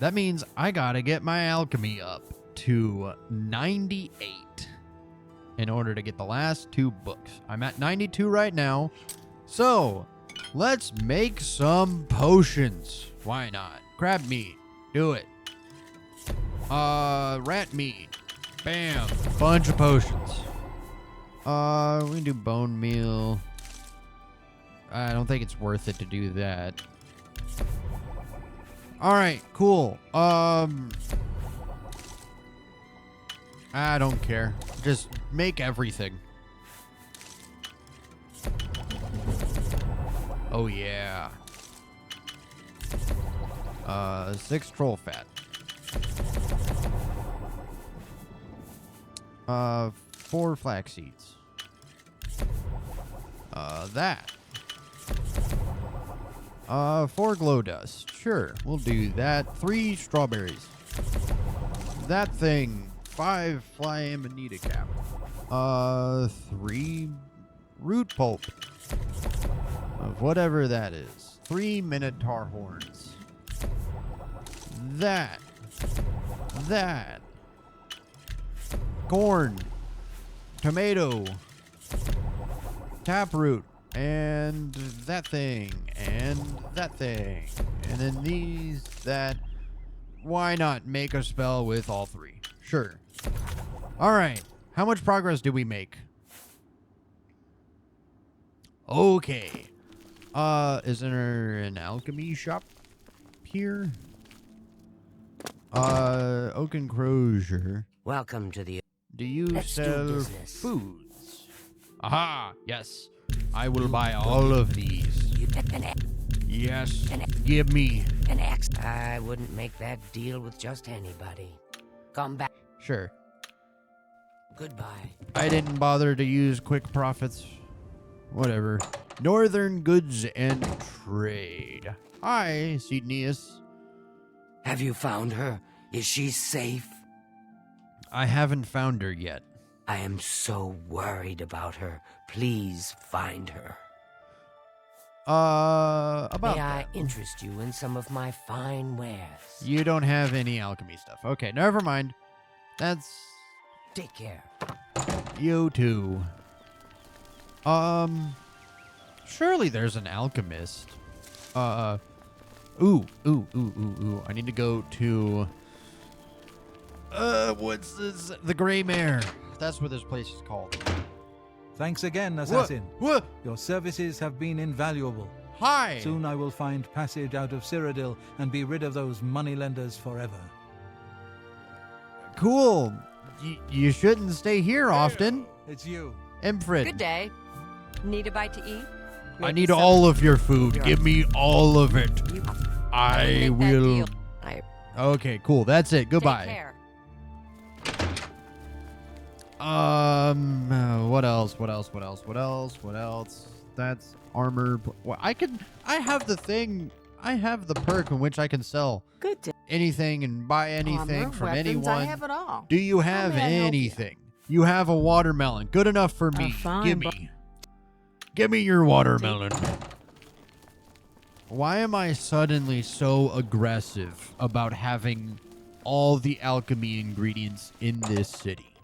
that means I got to get my alchemy up to 98 in order to get the last 2 books. I'm at 92 right now. So, let's make some potions. Why not? Crab meat. Do it. Rat meat. Bam. Bunch of potions. We can do bone meal. I don't think it's worth it to do that. Alright, cool. I don't care. Just make everything. Oh yeah. 6 troll fat. 4 flax seeds. That. 4 glow dust. Sure, we'll do that. 3 strawberries. That thing. 5 fly amanita cap. 3 root pulp. Of whatever that is. 3 minotaur horns. That. Corn. Tomato. Taproot. And that thing. And that thing. And then these, that. Why not make a spell with all 3? Sure. Alright. How much progress did we make? Okay. Is there an alchemy shop here? Oak and Crozier.
Welcome to the...
Do you
Let's do
sell
business.
foods? Aha, yes. I will buy all of these. Yes, give me.
An X. I wouldn't make that deal with just anybody. Come back.
Sure.
Goodbye.
I didn't bother to use quick profits. Whatever. Northern Goods and Trade. Hi, Cydnius.
Have you found her? Is she safe?
I haven't found her yet.
I am so worried about her. Please find her.
About
May I
that.
interest you in some of my fine wares?
You don't have any alchemy stuff. Okay, never mind. That's...
Take care.
You too. Surely there's an alchemist. Ooh. I need to go to... what's this? The Gray Mare. That's what this place is called.
Thanks again, assassin.
What?
Your services have been invaluable.
Hi.
Soon I will find passage out of Cyrodiil and be rid of those moneylenders forever.
Cool. You shouldn't stay here often.
It's you.
Imfrid.
Good day. Need a bite to eat?
I need all of your food. Give me all of it. I will. Okay, cool. That's it. Goodbye.
Take care.
What else? That's armor. Well, I have the thing. I have the perk in which I can sell
Good day.
anything and buy anything
Armor,
from
weapons,
anyone.
I have it all.
Do you have
may I help you?
anything? You have a watermelon. Good enough for me.
fine,
Give me your watermelon. Why am I suddenly so aggressive about having all the alchemy ingredients in this city?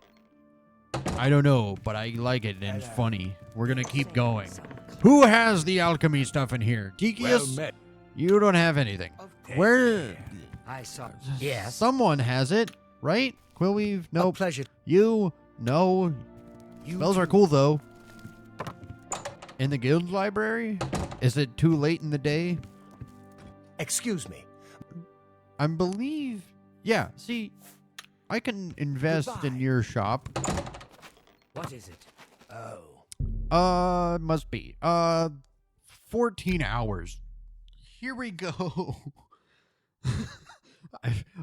I don't know, but I like it and it's funny. We're gonna keep going. Who has the alchemy stuff in here? Tikius? You don't have anything. Where?
I saw. Yes.
Someone has it, right? Quillweave? Nope.
Pleasure.
You? No. Spells are cool though. In the guild library? Is it too late in the day?
Excuse me.
I believe... Yeah, see, I can invest in your shop.
What is it? Oh.
Must be. 14 hours. Here we go.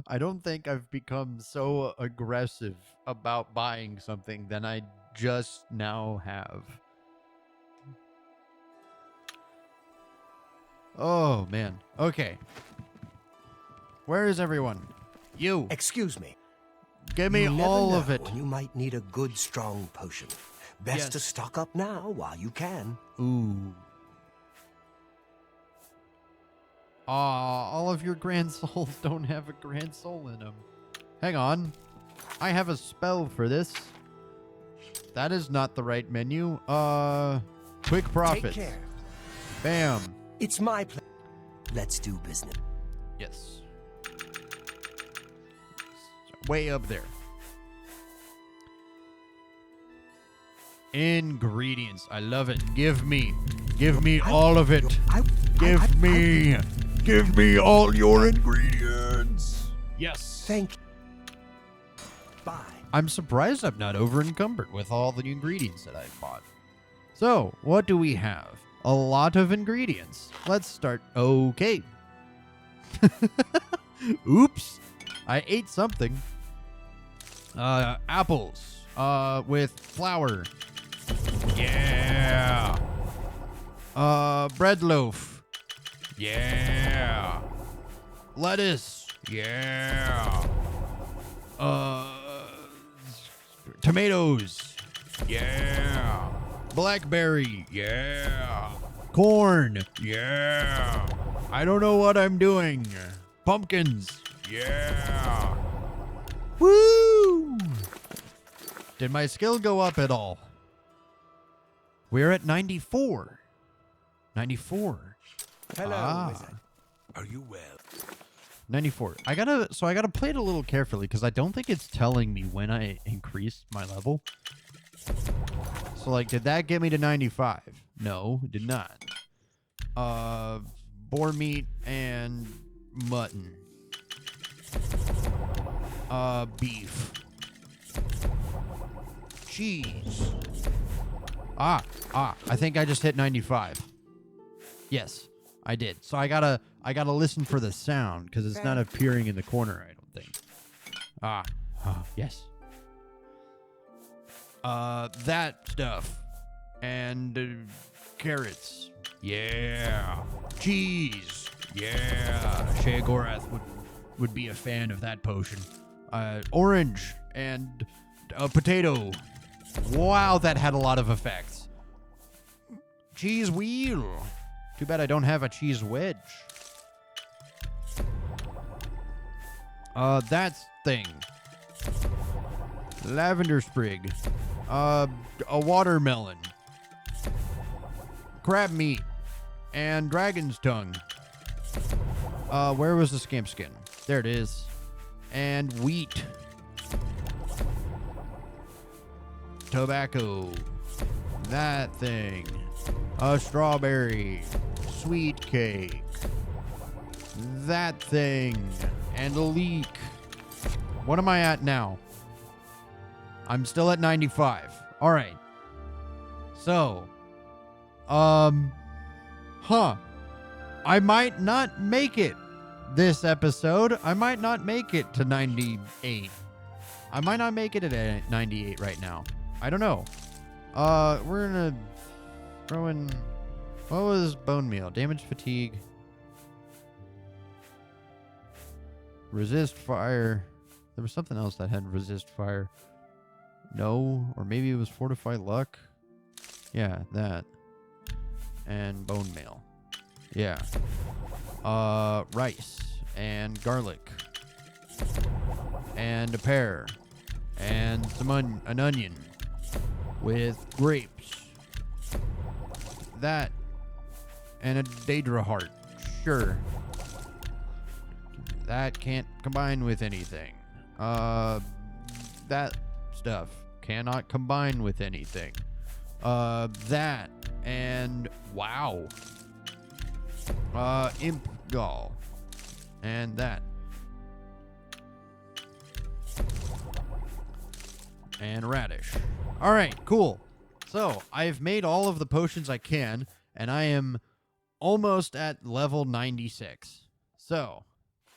I don't think I've become so aggressive about buying something than I just now have. Oh, man. Okay. Where is everyone? You.
Excuse me.
Give me
You
all
never
of it.
know when you might need a good, strong potion. Best
Yes.
to stock up now while you can.
Ooh. All of your grand souls don't have a grand soul in them. Hang on. I have a spell for this. That is not the right menu. Quick profits.
Take care.
Bam.
It's my pleasure. Let's do business.
Yes. Way up there. Ingredients. I love it. Give me all of it. Give me all your ingredients. Yes.
Thank you. Bye.
I'm surprised I'm not over encumbered with all the ingredients that I've bought. So, what do we have? A lot of ingredients. Let's start. Okay. Oops. I ate something. Apples. With flour. Yeah. Bread loaf. Yeah. Lettuce. Yeah. Tomatoes. Yeah. Blackberry. Yeah. Corn. Yeah. I don't know what I'm doing. Pumpkins. Yeah. Woo! Did my skill go up at all? We're at 94. 94.
Hello, wizard.
Are you well?
94. I gotta play it a little carefully because I don't think it's telling me when I increased my level. So like, did that get me to 95? No, it did not. Boar meat and mutton. Beef. Cheese. I think I just hit 95. Yes, I did. So I gotta listen for the sound because it's not appearing in the corner, I don't think. Yes. That stuff. And carrots. Yeah. Cheese. Yeah. Sheogorath would be a fan of that potion. Orange and potato. Wow, that had a lot of effects. Cheese wheel. Too bad I don't have a cheese wedge. That thing. Lavender sprig. A watermelon. Crab meat. And dragon's tongue. Where was the scamp skin? There it is. And wheat. Tobacco. That thing. A strawberry. Sweet cake. That thing. And a leek. What am I at now? I'm still at 95. All right. So, I might not make it this episode. I might not make it to 98. I might not make it at 98 right now. I don't know. We're gonna throw in, what was bone meal? Damage, fatigue, resist fire. There was something else that had resist fire. No, or maybe it was fortify luck. Yeah, that. And bone meal. Yeah. Rice and garlic and a pear and an onion with grapes. That and a Daedra heart. Sure. That can't combine with anything. That stuff cannot combine with anything. That and wow. Imp gall. And that. And radish. Alright, cool. So, I've made all of the potions I can, and I am almost at level 96. So.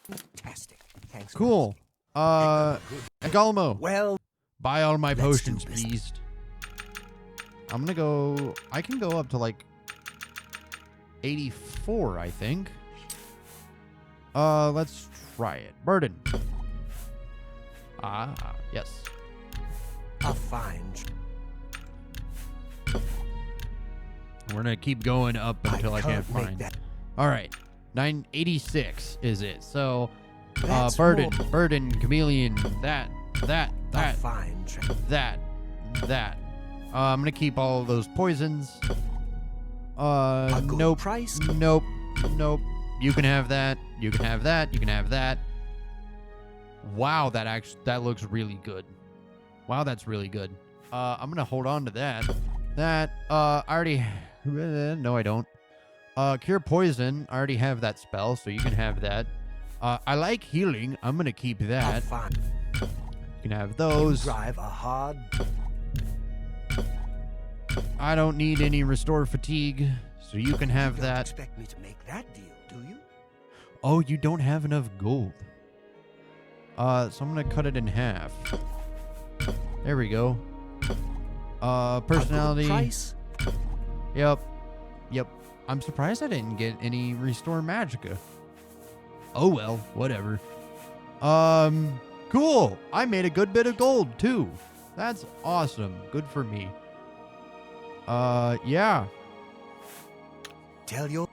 Fantastic. Thanks.
Cool. Galmo.
Well,
buy all my potions, please. I'm gonna go. I can go up to like 84, I think. Let's try it. Burden. Yes.
A fine.
We're gonna keep going up until I can't find. All right, 986 is it? So, burden, chameleon, that.
A fine.
That. I'm gonna keep all of those poisons.
A good
Nope.
price?
Nope. You can have that. You can have that. You can have that. Wow, that looks really good. Wow, that's really good. I'm gonna hold on to that. I already. No, I don't. Cure poison. I already have that spell, so you can have that. I like healing. I'm gonna keep that. You can have those.
Drive a hard.
I don't need any restore fatigue, so you can have that.
Expect me to make that deal, do you?
Oh, you don't have enough gold. So I'm gonna cut it in half. There we go. Personality.
A good price?
Yep. I'm surprised I didn't get any Restore Magicka. Oh well, whatever. Cool. I made a good bit of gold too. That's awesome. Good for me. Yeah.
Tell your...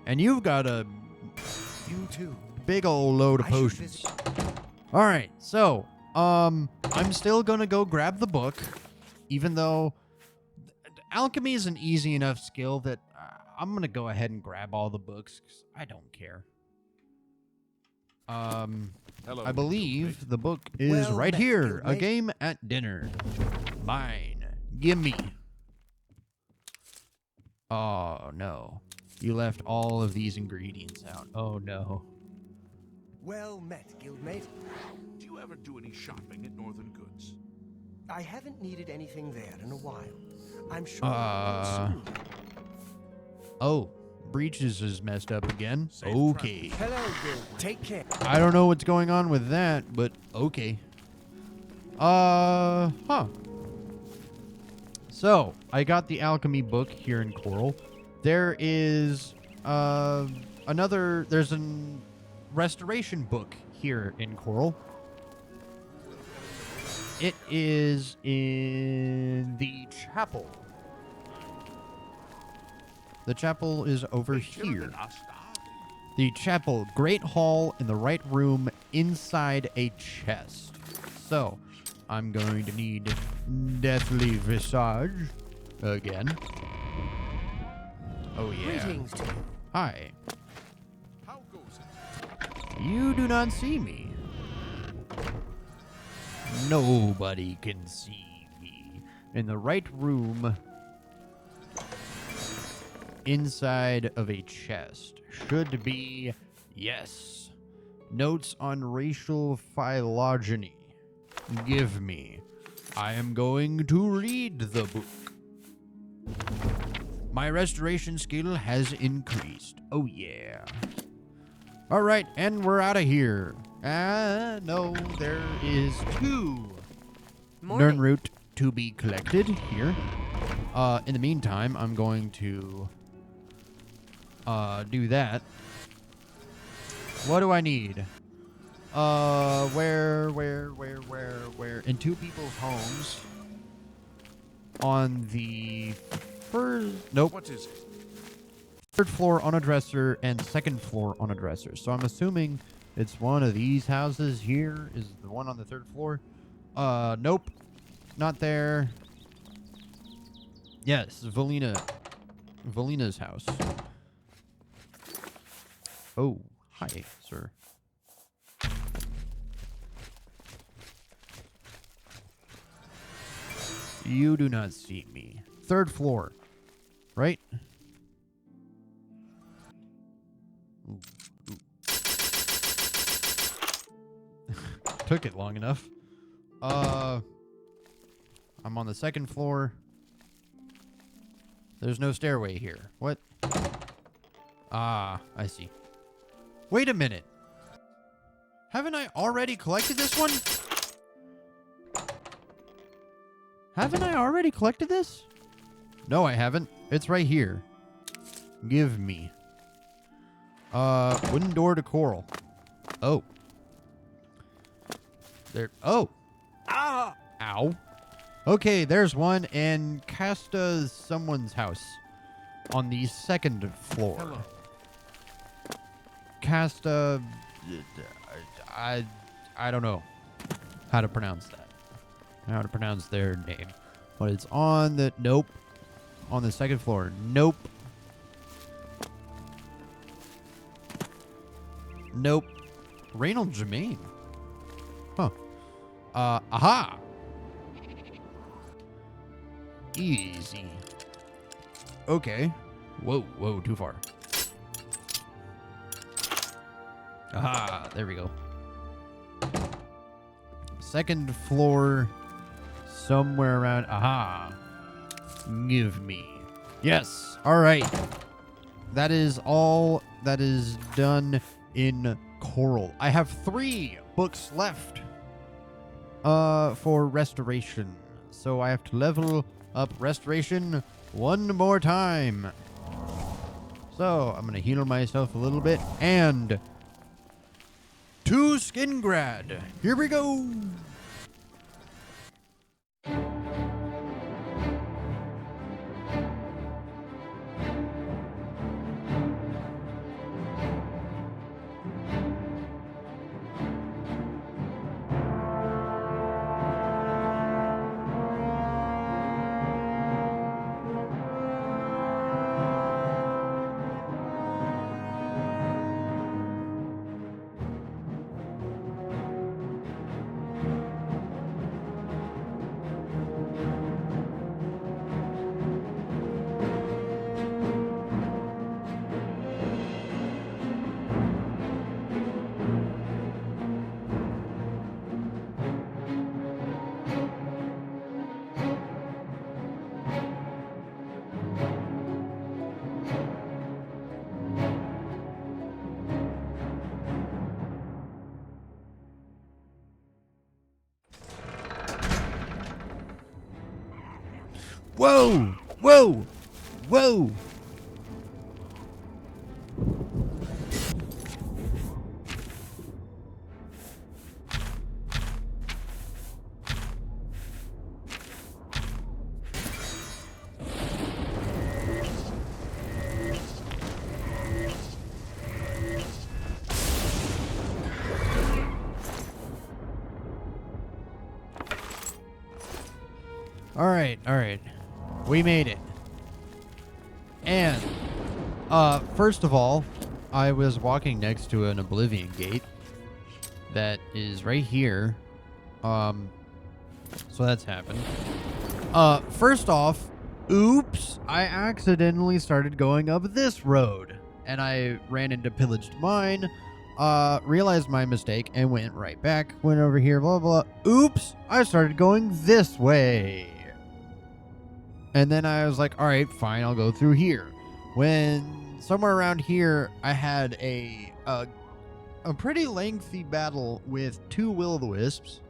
And you've got a...
You too.
Big old load of potions. All right, so, I'm still gonna go grab the book, even though alchemy is an easy enough skill that I'm gonna go ahead and grab all the books, 'cause I don't care.
Hello,
I believe the book is right here. A game at dinner. Mine. Gimme. Oh, no. You left all of these ingredients out. Oh, no.
Well met, guildmate.
Do you ever do any shopping at Northern Goods?
I haven't needed anything there in a while. I'm sure I'll soon.
Oh, Breaches is messed up again. Okay.
Hello, Guild. Take care.
I don't know what's going on with that, but okay. So, I got the alchemy book here in Coral. There is there's an restoration book here in Coral. It is in the chapel. The chapel is over here. The chapel, Great Hall in the right room inside a chest. So, I'm going to need Deathly Visage again. Oh yeah.
Greetings to you.
Hi.
How goes it?
You do not see me. Nobody can see me. In the right room inside of a chest should be, yes, notes on racial phylogeny. Give me. I am going to read the book. My restoration skill has increased. Oh yeah. All right, and we're out of here. No, there is 2 Nirnroot to be collected here. In the meantime, I'm going to do that. What do I need? Where? In 2 people's homes. On the first... Nope.
What is it?
3rd floor on a dresser and 2nd floor on a dresser. So I'm assuming it's one of these houses here is the one on the 3rd floor. Nope. Not there. Yes, Valina's house. Oh, hi, sir. You do not see me. 3rd floor, right? Ooh, ooh. Took it long enough. I'm on the 2nd floor. There's no stairway here. What? Ah, I see. Wait a minute. Haven't I already collected this one? Haven't I already collected this? No, I haven't. It's right here. Give me. Wooden door to Coral. Oh. There. Oh. Ah. Ow. Okay, there's one in Casta someone's house on the 2nd floor.
Hello.
Casta. I don't know how to pronounce that. How to pronounce their name. But it's on the... Nope. On the 2nd floor. Nope. Nope. Reynold Jermaine. Huh. Aha! Easy. Okay. Whoa, too far. Aha, there we go. 2nd floor, somewhere around. Aha. Give me. Yes. All right. That is all that is done in Coral. I have 3 books left for restoration. So I have to level up restoration one more time. So I'm going to heal myself a little bit. And to Skingrad. Here we go. Whoa! Whoa! Whoa! All right. We made it. And, first of all, I was walking next to an Oblivion gate that is right here. So that's happened. First off, oops, I accidentally started going up this road. And I ran into Pillaged Mine, realized my mistake, and went right back. Went over here, blah, blah. Oops, I started going this way. And then I was like, all right, fine, I'll go through here. When somewhere around here, I had a pretty lengthy battle with 2 will-o'-the-wisps,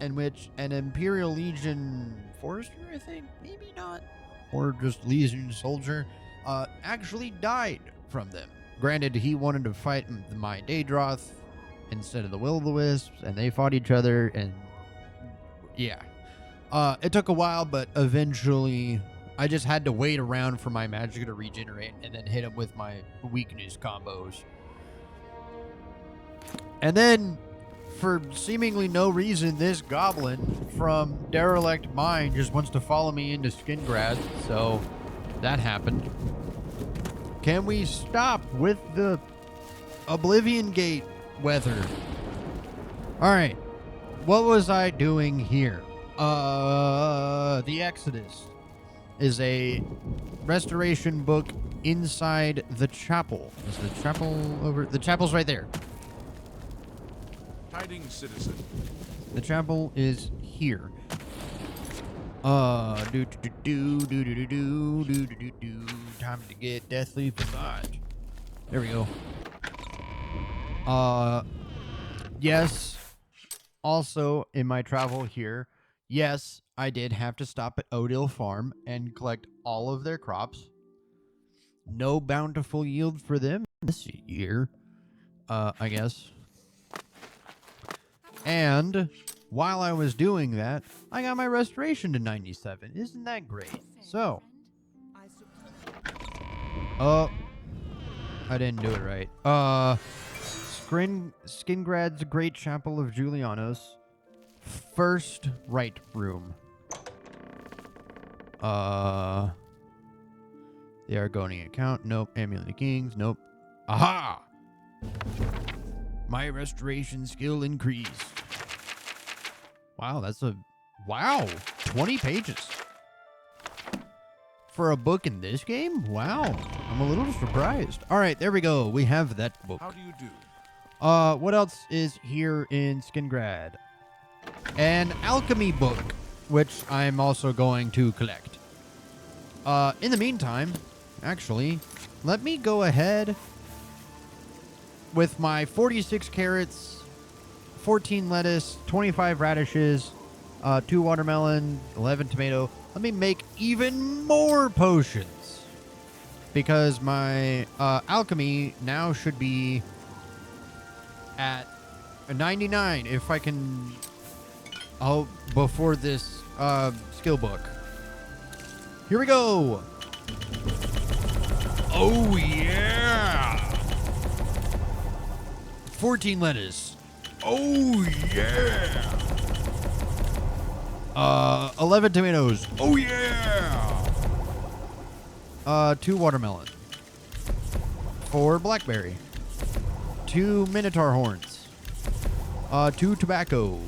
in which an Imperial Legion Forester, I think, maybe not, or just Legion soldier, actually died from them. Granted, he wanted to fight my Daedroth instead of the will-o'-the-wisps, and they fought each other, and yeah. It took a while, but eventually I just had to wait around for my magic to regenerate and then hit him with my weakness combos. And then, for seemingly no reason, this goblin from Derelict Mine just wants to follow me into Skingrad, so that happened. Can we stop with the Oblivion Gate weather? Alright, what was I doing here? The Exodus is a restoration book inside the chapel. Is the chapel over? The chapel's right there.
Hiding citizen.
The chapel is here. Time to get Deathly Visage. There we go. Yes. Also, in my travel here, yes, I did have to stop at Cyrodiil Farm and collect all of their crops. No bountiful yield for them this year, I guess. And while I was doing that, I got my restoration to 97. Isn't that great? So, I didn't do it right. Skingrad's Great Chapel of Julianos. First right room. The Argonian account. Nope. Amulet of Kings. Nope. Aha! My restoration skill increased. Wow, that's a... Wow! 20 pages. For a book in this game? Wow. I'm a little surprised. Alright, there we go. We have that book.
How do you do?
What else is here in Skingrad? An alchemy book, which I'm also going to collect. In the meantime, actually, let me go ahead with my 46 carrots, 14 lettuce, 25 radishes, 2 watermelon, 11 tomato. Let me make even more potions. because my alchemy now should be at a 99 if I can. Oh, before this skill book. Here we go. Oh yeah. 14 lettuce. Oh yeah. 11 tomatoes. Oh yeah. 2 watermelon. 4 blackberry. 2 minotaur horns. 2 tobacco.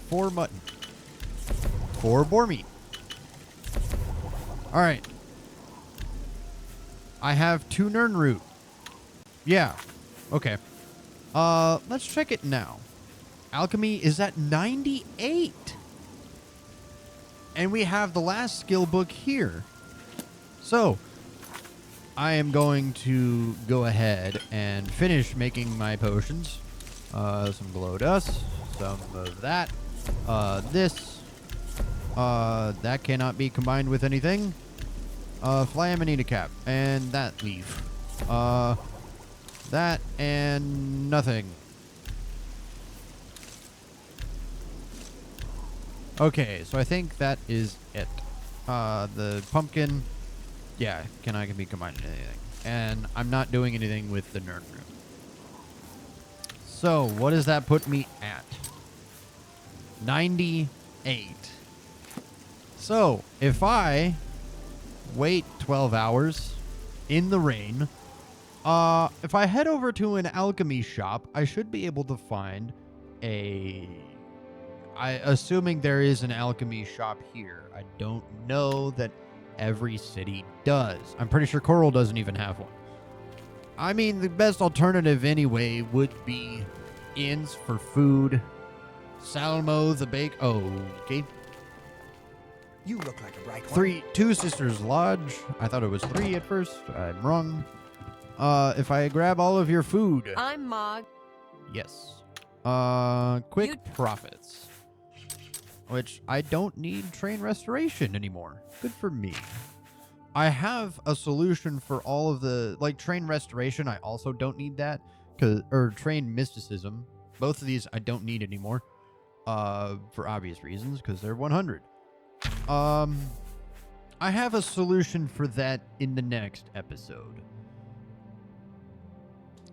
4 mutton. 4 boar meat. All right. I have 2 Nirnroot. Yeah. Okay. Let's check it now. Alchemy is at 98. And we have the last skill book here. So, I am going to go ahead and finish making my potions. Some glow dust, some of that. This. That cannot be combined with anything. Flaminita cap, and that leaf. That and nothing. Okay, so I think that is it. The pumpkin, yeah, can be combined with anything. And I'm not doing anything with the Nirnroot. So, what does that put me at? 98. So, if I wait 12 hours in the rain, if I head over to an alchemy shop, I should be able to find assuming there is an alchemy shop here. I don't know that every city does. I'm pretty sure Coral doesn't even have one. I mean, the best alternative anyway would be inns for food. Salmo the bake. Oh, okay.
You look like a bright one.
2 Sisters Lodge. I thought it was 3 at first. I'm wrong. If I grab all of your food.
I'm Mog.
Yes. Quick profits. Which I don't need train restoration anymore. Good for me. I have a solution for all of the, like, train restoration. I also don't need that. Or train mysticism. Both of these I don't need anymore. For obvious reasons, because they're 100. I have a solution for that in the next episode.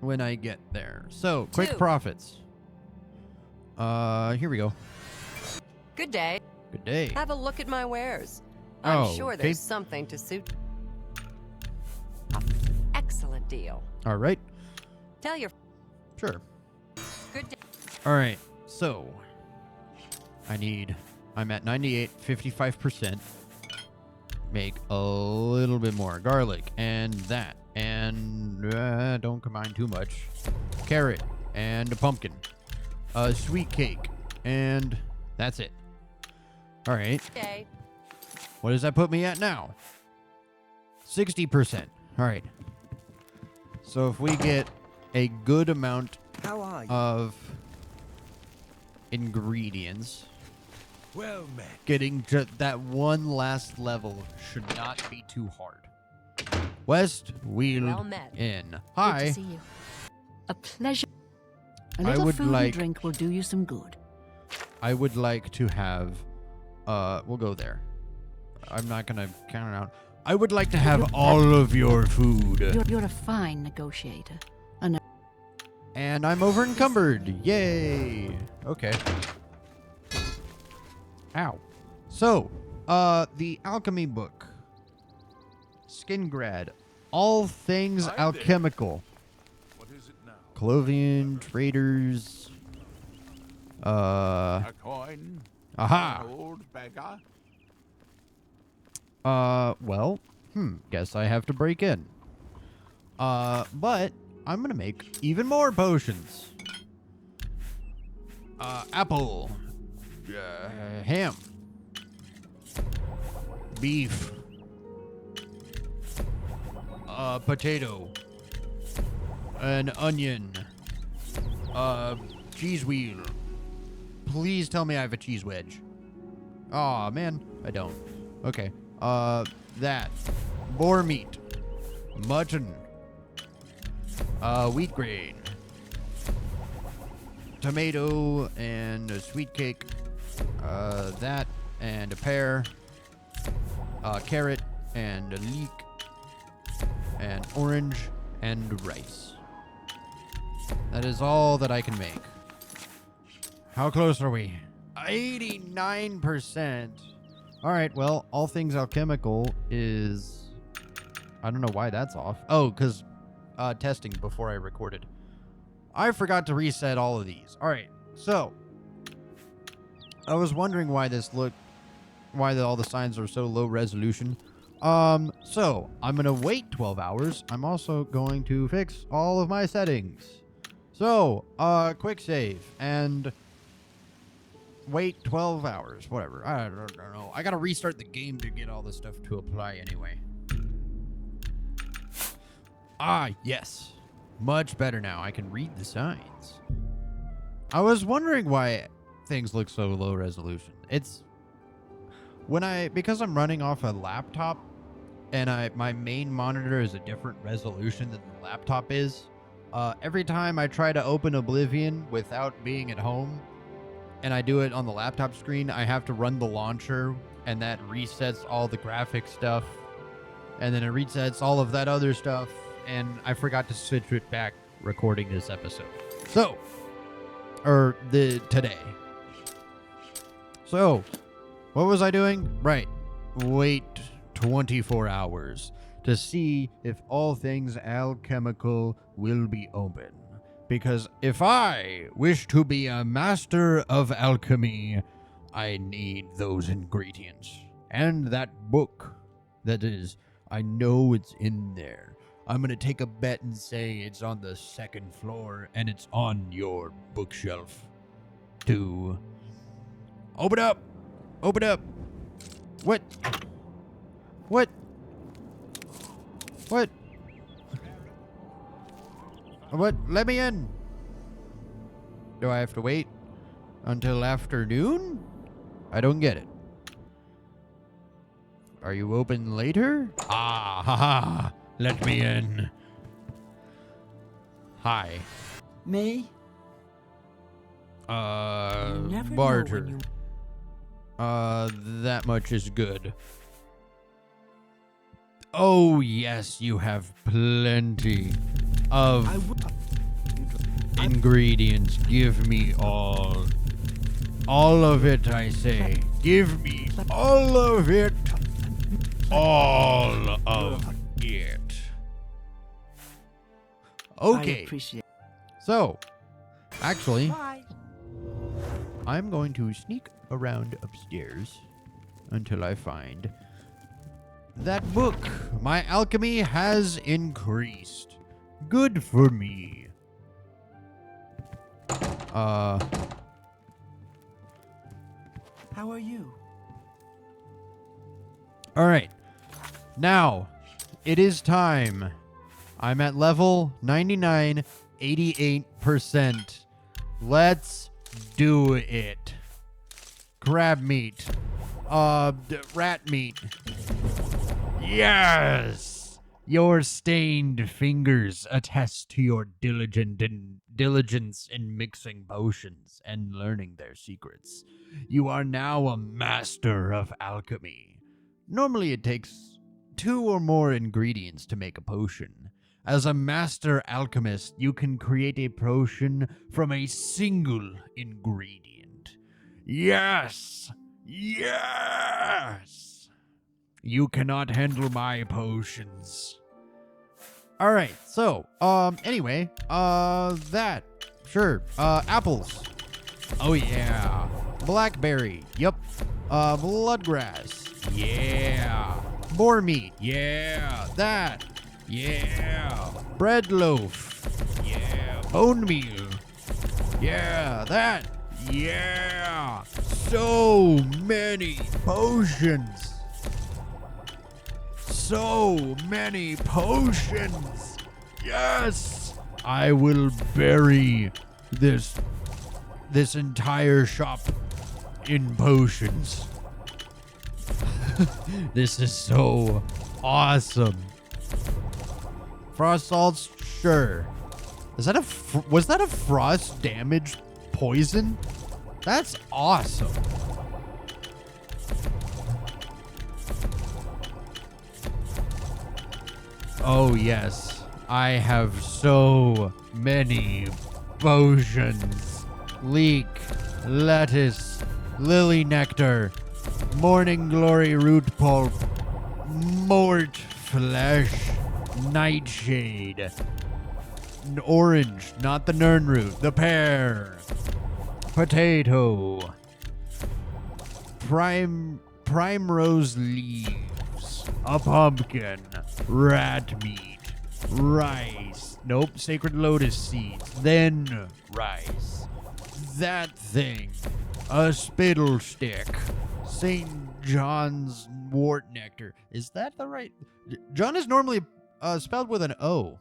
When I get there. So, quick
2.
profits. Here we go.
Good day.
Good day.
Have a look at my wares. I'm sure
okay.
there's something to suit. Excellent deal.
All right.
Tell your.
Sure.
Good day.
All right. So, I'm at 98, 55%. Make a little bit more garlic and that. And don't combine too much. Carrot and a pumpkin. A sweet cake. And that's it. All right.
Okay.
What does that put me at now? 60%. All right. So if we get a good amount of ingredients,
well met.
Getting that one last level should not be too hard. West Wheel
Well met.
Inn.
Good to see you. A pleasure. A little food and drink will do you some good.
I would like to have, we'll go there. I'm not going to count it out. I would like to have all of your food.
You're a fine negotiator.
And I'm over encumbered. Yay. Okay. Ow. So, the alchemy book. Skingrad. All things alchemical.
What is it now?
Clovian, traders.
A coin.
Aha.
An old beggar.
Well, guess I have to break in. But I'm gonna make even more potions. Apple. Ham. Beef. Potato. An onion. Cheese wheel. Please tell me I have a cheese wedge. Aw, man. I don't. Okay. That. Boar meat. mutton, wheat grain, tomato, and a sweet cake, that, and a pear, carrot, and a leek, and orange, and rice. That is all that I can make. How close are we? 89%. All right, well, all things alchemical is... I don't know why that's off. Oh, because testing before I recorded. I forgot to reset all of these. All right, so I was wondering why all the signs are so low resolution. So I'm going to wait 12 hours. I'm also going to fix all of my settings. So, quick save and wait 12 hours, whatever. I don't know. I got to restart the game to get all this stuff to apply anyway. Ah, yes. Much better now. I can read the signs. I was wondering why things look so low resolution. It's because I'm running off a laptop and my main monitor is a different resolution than the laptop is. Every time I try to open Oblivion without being at home and I do it on the laptop screen, I have to run the launcher and that resets all the graphic stuff and then it resets all of that other stuff. And I forgot to switch it back recording this episode. So, today. So, what was I doing? Right. Wait 24 hours to see if all things alchemical will be open. Because if I wish to be a master of alchemy, I need those ingredients. And that book. That is, I know it's in there. I'm going to take a bet and say it's on the 2nd floor and it's on your bookshelf. To open up. Open up. What? What? What? What? Let me in. Do I have to wait until afternoon? I don't get it. Are you open later? Ah, haha. Let me in. Hi.
Me?
Barter. That much is good. Oh, yes, you have plenty of ingredients. Give me all. All of it, I say. Give me all of it. All of it. Okay. So, actually, I'm going to sneak around upstairs until I find that book. My alchemy has increased. Good for me.
How are you?
All right. Now, it is time. I'm at level 99, 88%. Let's do it. Crab meat. Rat meat. Yes! Your stained fingers attest to your diligence in mixing potions and learning their secrets. You are now a master of alchemy. Normally it takes 2 or more ingredients to make a potion. As a master alchemist, you can create a potion from a single ingredient. Yes! Yes! You cannot handle my potions. Alright, so, anyway, that. Sure, apples. Oh yeah. Blackberry, yep. Bloodgrass, yeah. Boar meat, yeah. That, yeah. Bread loaf, yeah. Bone meal, yeah. That, yeah. So many potions. So many potions. Yes. I will bury this entire shop in potions. This is so awesome. Frost salts, sure. Is that was that a frost damage poison? That's awesome. Oh yes, I have so many potions. Leek, lettuce, lily nectar, morning glory root pulp, mort flesh, nightshade, orange, not the Nirnroot, the pear, potato, primrose leaves, a pumpkin, rat meat, rice, nope, sacred lotus seeds, then rice, that thing, a spittle stick, St. John's wort nectar. Is that the right? John is normally spelled with an O.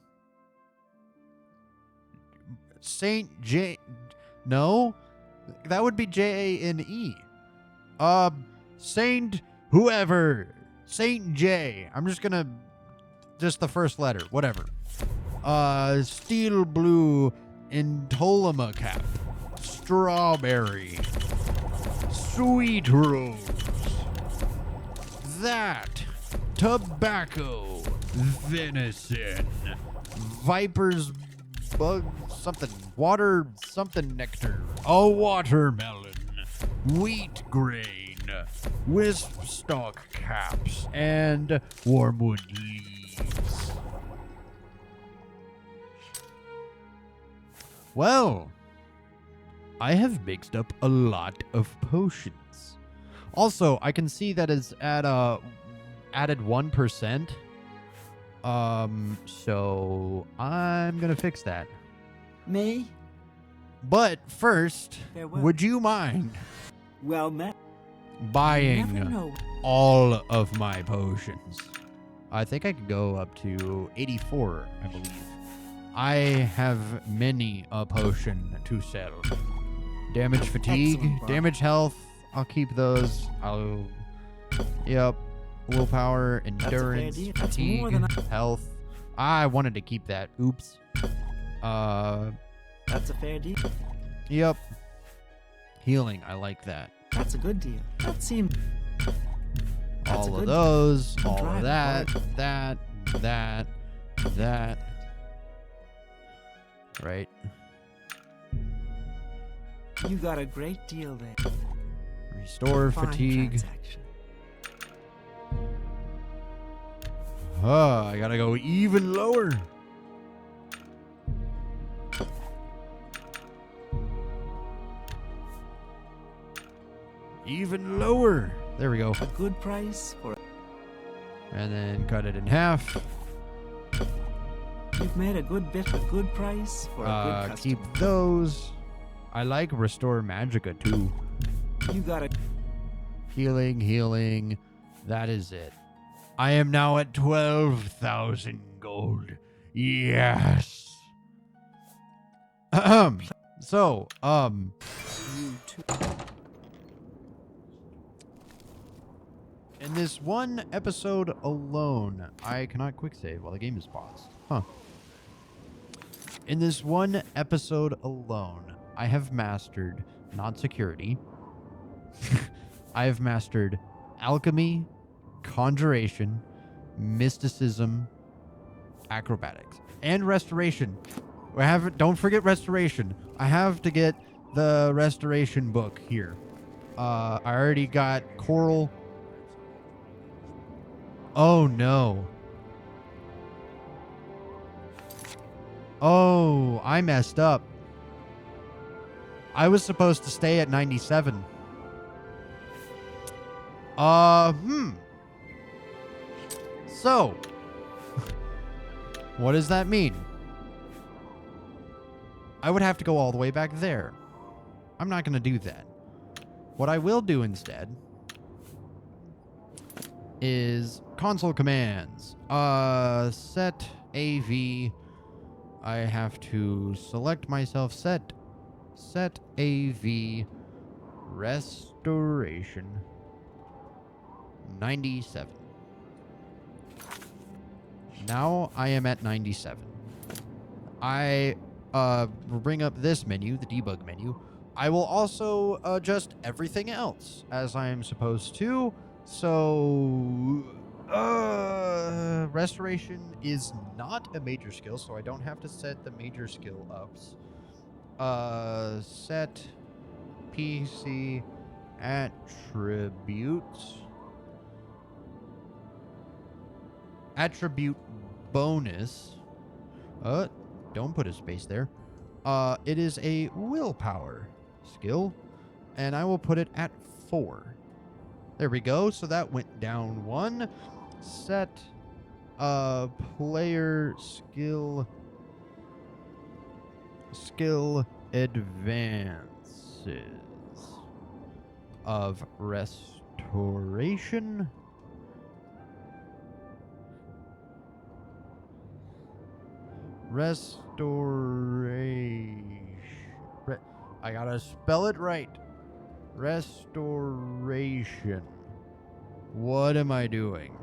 Saint J. No, that would be Jane. Saint whoever. Saint J. I'm just gonna just the first letter, whatever. Steel blue Entolema cap. Strawberry. Sweet rose. That. Tobacco. Venison. Viper's bug something. Water something nectar. A watermelon. Wheat grain. Wisp stalk caps. And wormwood leaves. Well, I have mixed up a lot of potions. Also, I can see that it's at added 1%. So I'm gonna fix that.
Me?
But first,
Farewell.
would you mind
Well met.
buying all of my potions? I think I could go up to 84, I believe. I have many a potion to sell. Damage fatigue,
Excellent,
damage health, I'll keep those. Yep. Willpower, endurance,
deal. That's more
fatigue,
than
health. I wanted to keep that. Oops.
That's a fair deal.
Yep. Healing, I like that.
That's a good deal. That seems.
All of those, all of
Drive
that,
hard.
that. Right.
You got a great deal there.
Restore
Fine
fatigue.
transaction.
I gotta go even lower. Even lower. There we go.
A good price for.
And then cut it in half.
You've made a good bit. A good price for a good customer.
Keep those. I like Restore Magica too.
You got a.
Healing. That is it. I am now at 12,000 gold. Yes. So,
You too.
in this one episode alone, I cannot quick save while the game is paused. Huh. In this one episode alone, I have mastered not security. I have mastered alchemy, conjuration, mysticism, acrobatics, and restoration. Don't forget restoration. I have to get the restoration book here. I already got coral. Oh no. Oh, I messed up. I was supposed to stay at 97. So, what does that mean? I would have to go all the way back there. I'm not going to do that. What I will do instead is console commands. Set AV. I have to select myself. Set AV restoration 97. Now I am at 97. I bring up this menu, the debug menu. I will also adjust everything else as I am supposed to. So, restoration is not a major skill, so I don't have to set the major skill ups. Set PC attributes. Attribute bonus. Don't put a space there. It is a willpower skill, and I will put it at 4. There we go. So that went down 1. Set player skill advances of restoration. I gotta spell it right. Restoration. What am I doing?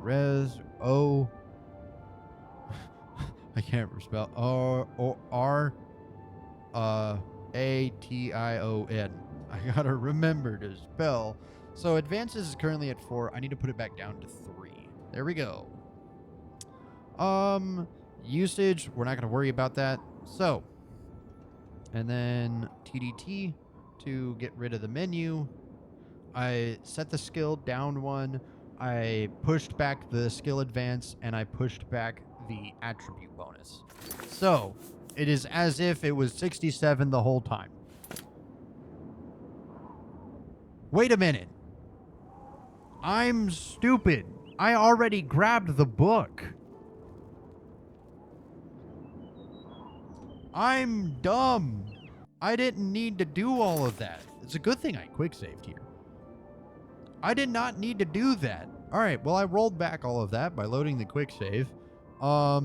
I can't spell Ration. I gotta remember to spell. So advances is currently at 4. I need to put it back down to 3. There we go. Usage, we're not going to worry about that. So, and then TDT to get rid of the menu. I set the skill down 1. I pushed back the skill advance, and I pushed back the attribute bonus. So, it is as if it was 67 the whole time. Wait a minute. I'm stupid. I already grabbed the book. I'm dumb. I didn't need to do all of that. It's a good thing I quick saved here. I did not need to do that. All right, well, I rolled back all of that by loading the quick save. I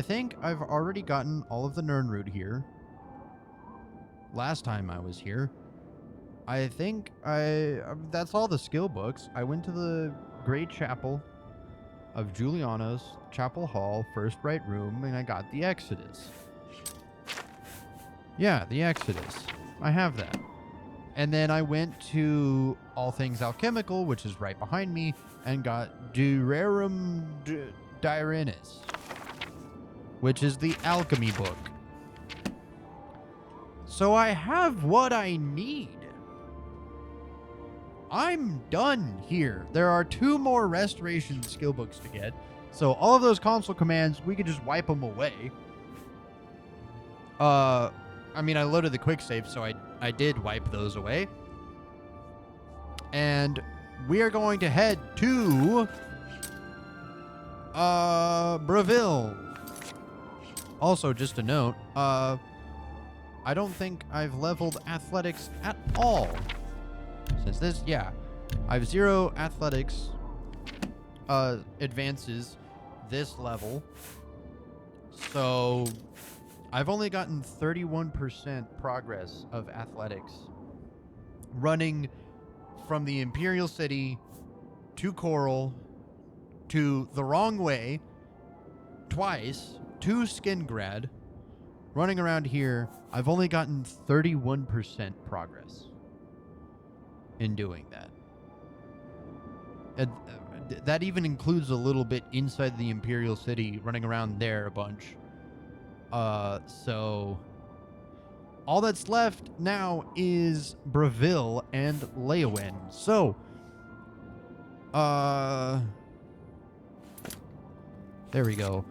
think I've already gotten all of the Nirnroot here. Last time I was here. I think that's all the skill books. I went to the Great Chapel of Juliana's Chapel Hall, first right room, and I got the Exodus. Yeah, the Exodus. I have that. And then I went to All Things Alchemical, which is right behind me, and got Durarum Direnis, which is the alchemy book. So I have what I need. I'm done here. There are 2 more restoration skill books to get. So all of those console commands, we could just wipe them away. I mean, I loaded the quick save, so I did wipe those away. And we are going to head to Breville. Also, just a note, I don't think I've leveled athletics at all. Since this, yeah, I have 0 athletics advances this level. So I've only gotten 31% progress of athletics running from the Imperial City to Coral to the wrong way twice to Skingrad. Running around here, I've only gotten 31% progress in doing that. And that even includes a little bit inside the Imperial City, running around there a bunch. So all that's left now is Breville and Leowen. So, there we go.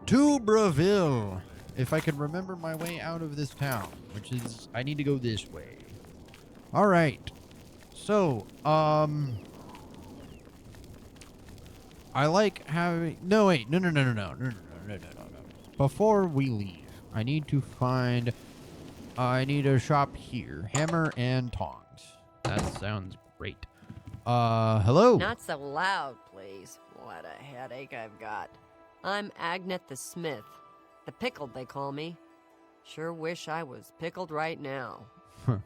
To Breville. If I could remember my way out of this town, which is, I need to go this way. All right. So, I like having, no. Before we leave, I need to find, I need a shop here. Hammer and tongs. That sounds great. Hello?
Not so loud, please. What a headache I've got. I'm Agnet the Smith. The Pickled, they call me. Sure wish I was pickled right now.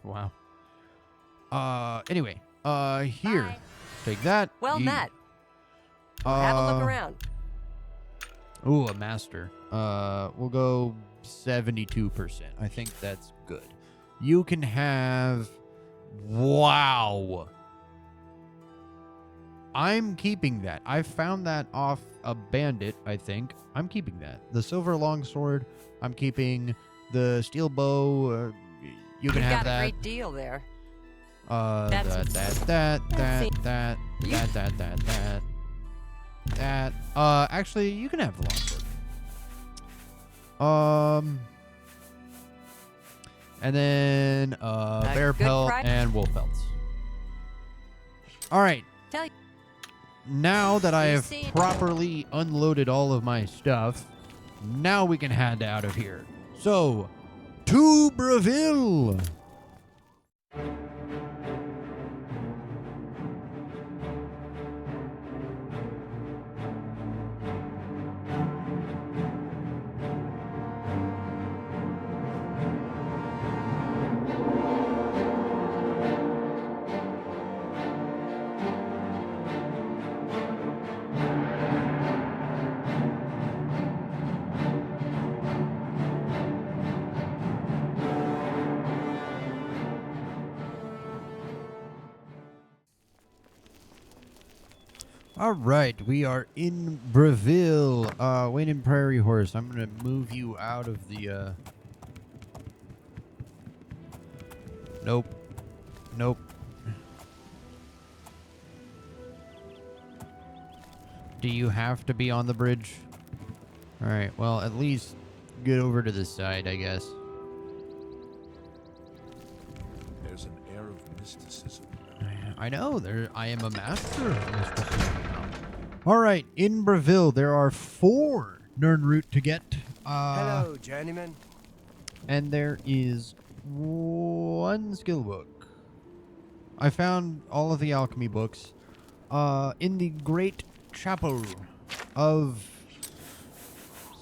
Wow. Anyway, Here.
Bye.
Take that.
Well met. Have a look around.
Ooh, a master. We'll go 72%. I think that's good. You can have... Wow. I'm keeping that. I found that off a bandit, I think. I'm keeping that. The silver longsword, I'm keeping. The steel bow, you can have that.
Got a great deal there.
That. Actually, you can have the longsword. And then, bear pelt and wolf pelts. All right. Now that I have properly unloaded all of my stuff, now we can head out of here. So, to Breville! All right, we are in Breville. Wayne and Prairie Horse. I'm gonna move you out of the. Nope. Do you have to be on the bridge? All right. Well, at least get over to this side, I guess.
There's an air of mysticism.
I know. I am a master of mysticism. All right, in Breville, there are 4 Nirnroot to get.
Hello, journeyman.
And there is 1 skill book. I found all of the alchemy books in the Great Chapel of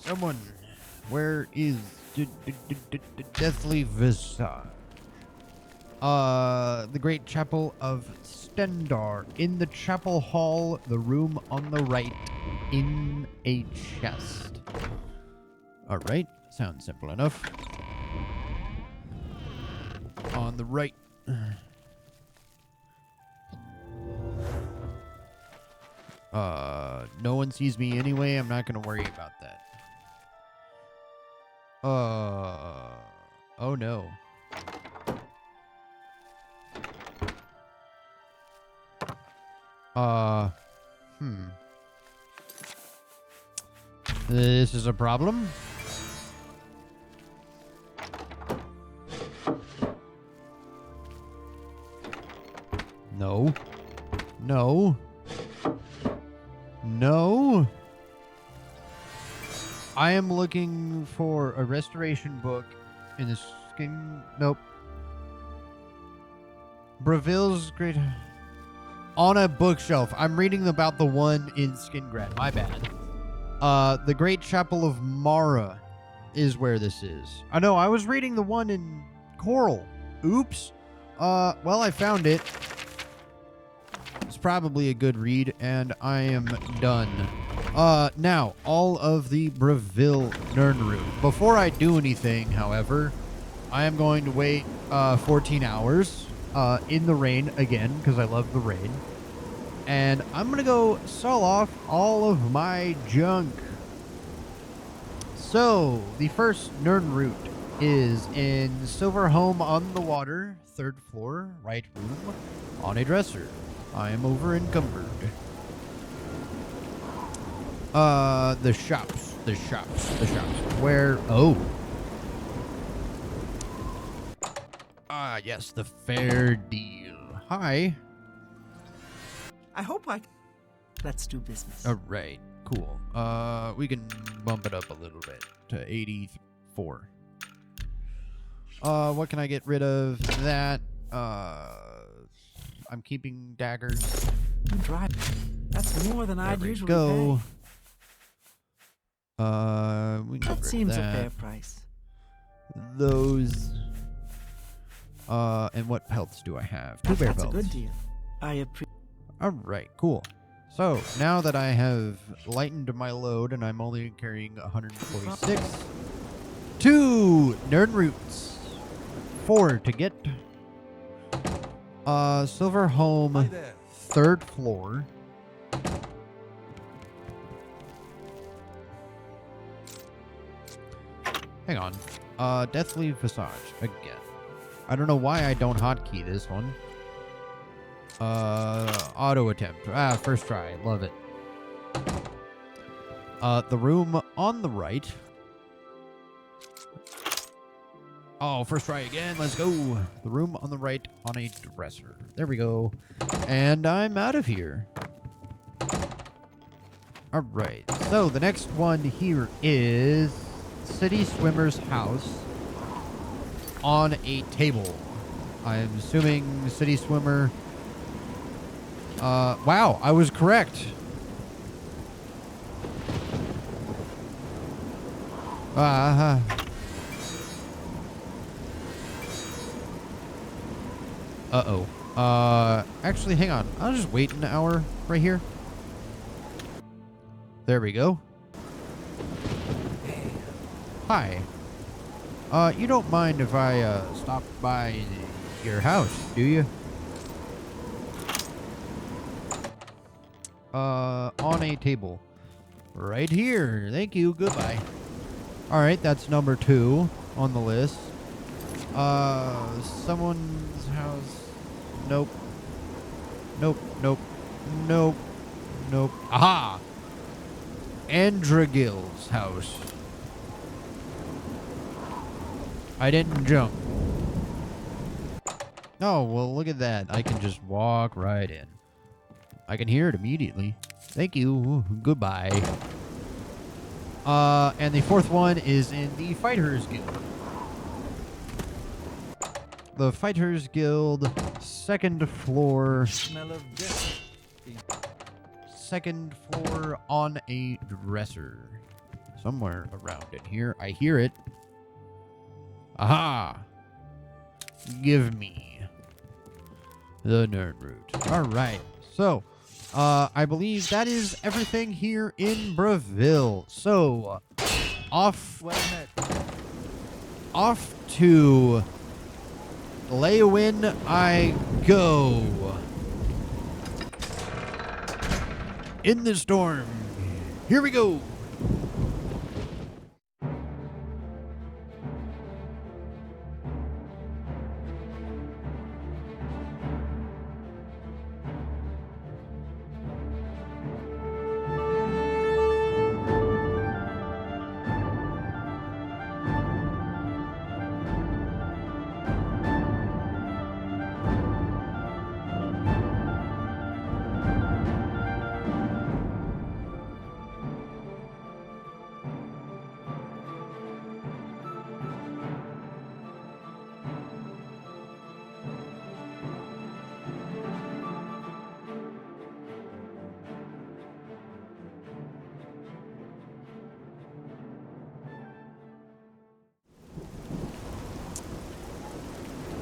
someone. Where is Deathly Visage? The Great Chapel of Stendar. In the chapel hall, the room on the right, in a chest. Alright, sounds simple enough. On the right. No one sees me anyway, I'm not gonna worry about that. Oh no. This is a problem. No. I am looking for a restoration book in the skin. Nope. Breville's Great... On a bookshelf. I'm reading about the one in Skingrad. My bad. The Great Chapel of Mara is where this is. I know, I was reading the one in Coral. Oops. Well, I found it. It's probably a good read, and I am done. Now, all of the Breville Nirnroot. Before I do anything, however, I am going to wait 14 hours in the rain again, because I love the rain. And I'm going to go sell off all of my junk. So, the first Nirnroot is in Silverhome on the Water, 3rd floor, right room, on a dresser. I am over encumbered. The shops. Where? Oh. Ah, yes, the fair deal. Hi.
I hope let's do business.
All right, cool. We can bump it up a little bit to 84. What can I get rid of? That. I'm keeping daggers.
That's more than I'd usually
go.
pay.
We can
That seems a fair price.
Those. And what pelts do I have? Two bear pelts.
That's a good deal. I appreciate.
All right, cool. So now that I have lightened my load and I'm only carrying 146, 2 Nirnroots, 4 to get. Silver Home, 3rd floor. Hang on. Deathly Visage again. I don't know why I don't hotkey this one. Auto attempt. First try. Love it. The room on the right. Oh, first try again. Let's go. The room on the right on a dresser. There we go. And I'm out of here. All right. So the next one here is City Swimmer's house on a table. I'm assuming City Swimmer. Wow, I was correct. Uh-oh. Actually, hang on. I'll just wait an hour right here. There we go. Hi. You don't mind if I, stop by your house, do you? On a table. Right here. Thank you. Goodbye. Alright, that's number 2 on the list. Someone's house. Nope. Nope. Nope. Nope. Nope. Aha! Andragil's house. I didn't jump. Oh, well, look at that. I can just walk right in. I can hear it immediately. Thank you. Goodbye. And the 4th one is in the Fighters Guild. The Fighters Guild, 2nd floor.
Smell of death.
2nd floor on a dresser. Somewhere around in here. I hear it. Aha! Give me the Nirnroot. Alright, so, I believe that is everything here in Breville. So, off to Leowin I go. In the storm. Here we go.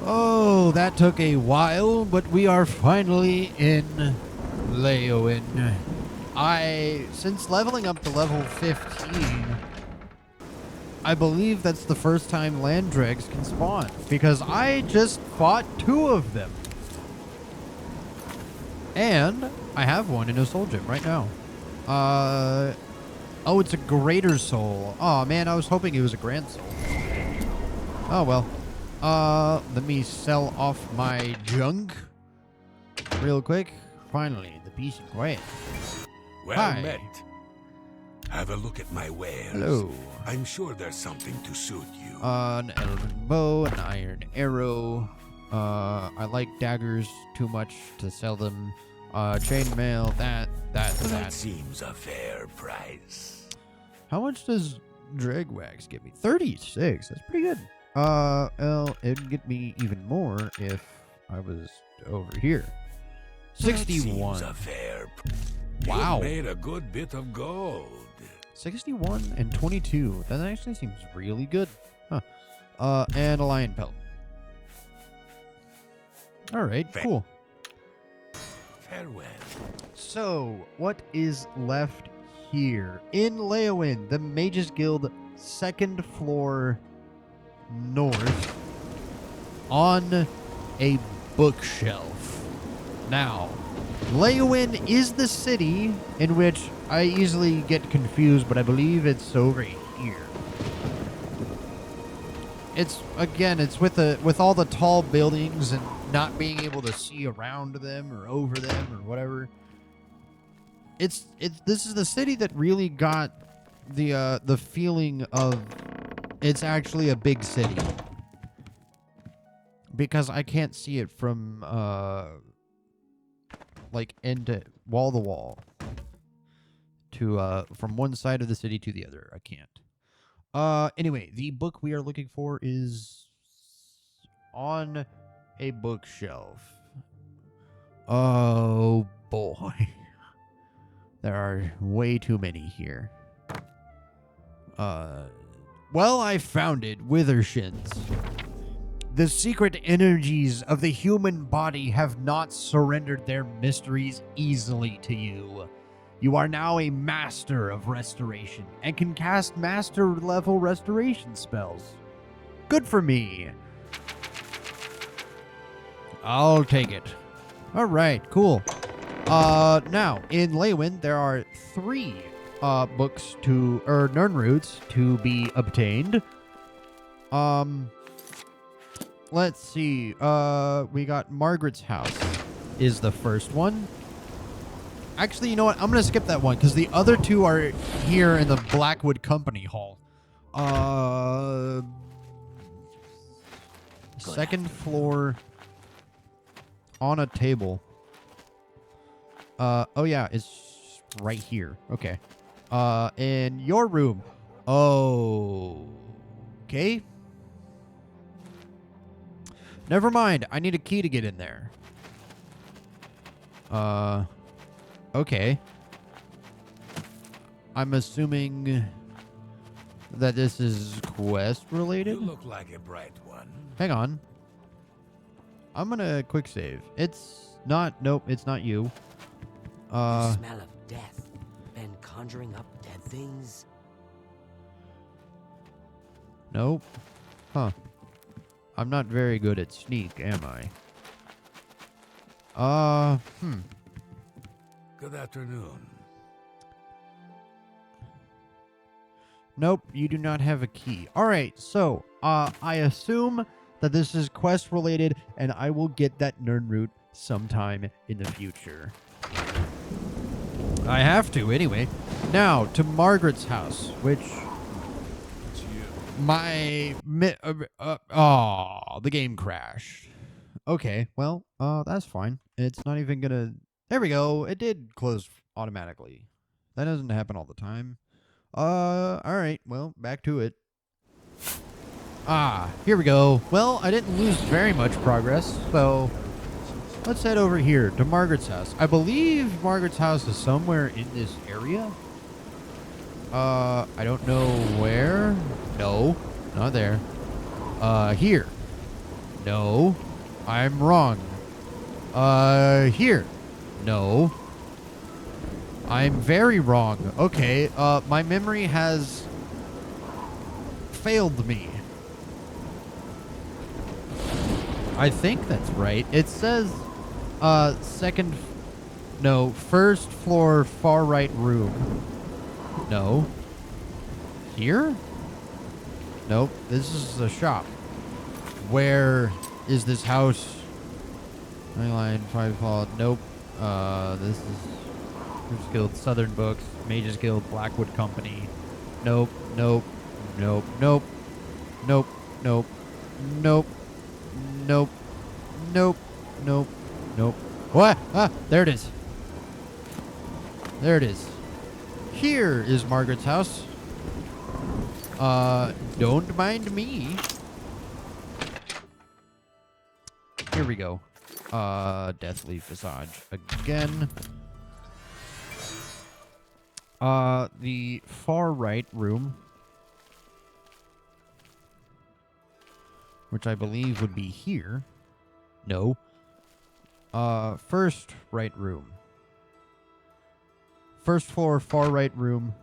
Oh, that took a while, but we are finally in Leowin. Since leveling up to level 15, I believe that's the first time land dregs can spawn, because I just fought 2 of them. And I have one in a soul gem right now. Oh, it's a greater soul. Oh man, I was hoping it was a grand soul. Oh well. Let me sell off my junk real quick. Finally, the peace and quiet.
Well
Hi.
met. Have a look at my wares.
Hello.
I'm sure there's something to suit you.
An elven bow, an iron arrow. I like daggers too much to sell them. Chainmail, that.
That seems a fair price.
How much does Dragwax give me? 36. That's pretty good. Well, it'd get me even more if I was over here. 61.
That seems a fair
Wow.
You made a good bit of gold.
61 and 22. That actually seems really good. Huh. And a lion pelt. All right, cool.
Farewell.
So, what is left here? In Leowin, the Mages Guild, 2nd floor north, on a bookshelf. Now, Leowin is the city in which I easily get confused, but I believe it's over here. It's with all the tall buildings and not being able to see around them or over them or whatever. This is the city that really got the feeling of it's actually a big city, because I can't see it from like end to wall to wall to from one side of the city to the other. I can't. Anyway, the book we are looking for is on a bookshelf. Oh boy. There are way too many here. Well, I found it, Withershins. The secret energies of the human body have not surrendered their mysteries easily to you. You are now a master of restoration and can cast master-level restoration spells. Good for me. I'll take it. All right, cool. Now, in Leowin, there are 3 books Nirnroots to be obtained. Let's see. We got Margaret's house is the first one. Actually, you know what? I'm going to skip that one because the other 2 are here in the Blackwood Company Hall. 2nd floor on a table. Oh yeah, it's right here. Okay. In your room. Oh. Okay. Never mind. I need a key to get in there. Okay. I'm assuming that this is quest related.
You look like a bright one.
Hang on. I'm gonna quick save. It's not. Nope, it's not you.
The smell of death. Been conjuring up dead things.
Nope. Huh. I'm not very good at sneak, am I?
Good afternoon.
Nope, you do not have a key. Alright, so, I assume that this is quest related, and I will get that Nirnroot sometime in the future. I have to, anyway. Now, to Margaret's house, which... the game crashed. Okay, well, that's fine. It's not even gonna... There we go. It did close automatically. That doesn't happen all the time. Alright, well, back to it. Here we go. Well, I didn't lose very much progress, so... Let's head over here to Margaret's house. I believe Margaret's house is somewhere in this area. I don't know where. No, not there. Here. No, I'm wrong. Here. No. I'm very wrong. Okay, my memory has failed me. I think that's right. It says, first floor, far right room. No. Here? Nope, this is a shop. Where is this house? Line 5 Hall. Nope. This is Mages Guild, Southern Books, Mages Guild, Blackwood Company. Nope, nope, nope, nope, nope, nope, nope, nope, nope, nope, nope. What? There it is. There it is. Here is Margaret's house. Don't mind me. Here we go. Deathly Visage again. The far right room, which I believe would be here. No. First right room. First floor, far right room.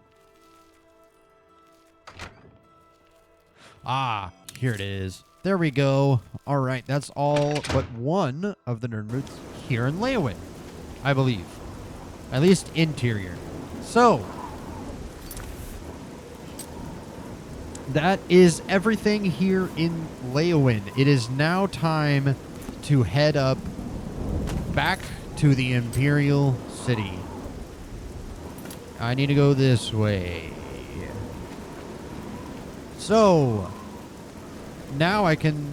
Ah, here it is. There we go. All right, that's all but one of the Nirnroots here in Leyawiin, I believe. At least interior. So, that is everything here in Leyawiin. It is now time to head up back to the Imperial City. I need to go this way. So, now I can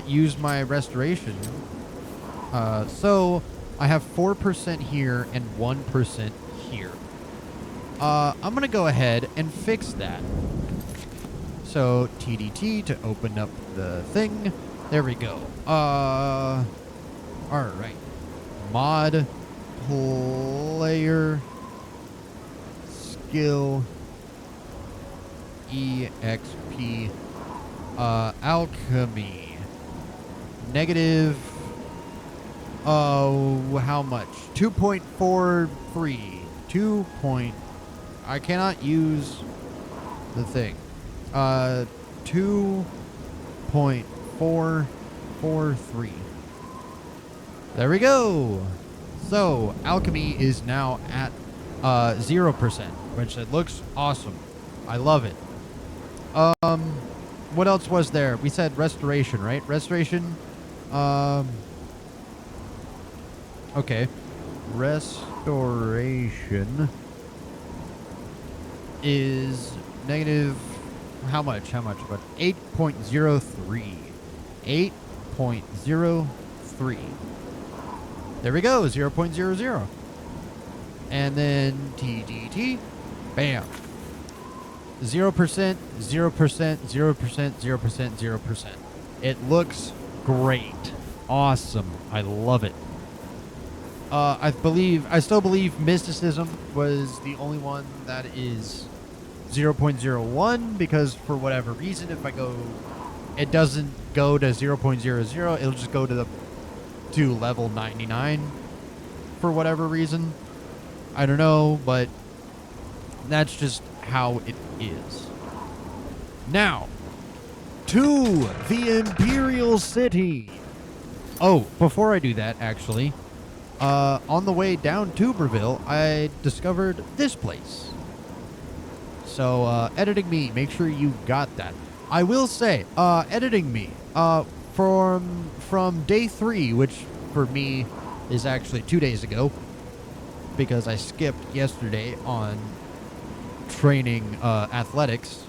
use my restoration. So, I have 4% here and 1% here. I'm going to go ahead and fix that. So, TDT to open up the thing. There we go. Alright. Mod player skill EXP alchemy negative how much? 2.43 I cannot use the thing. 2.443. There we go. So alchemy is now at 0%, which it looks awesome. I love it. What else was there? We said restoration, right? Restoration. Okay. Restoration is negative. How much? About 8.03. 8.03. There we go. 0.00. And then TDT. Bam. 0%, 0%, 0%, 0%, 0%. It looks great. Awesome. I love it. I still believe mysticism was the only one that is 0.01 because for whatever reason, if I go, it doesn't go to 0.00. It'll just go to level 99 for whatever reason. I don't know, but that's just how it is. Now, to the Imperial City. Oh, before I do that, actually, on the way down to Tuberville, I discovered this place. So, editing me, make sure you got that. I will say, editing me, from day 3, which for me is actually 2 days ago, because I skipped yesterday on training athletics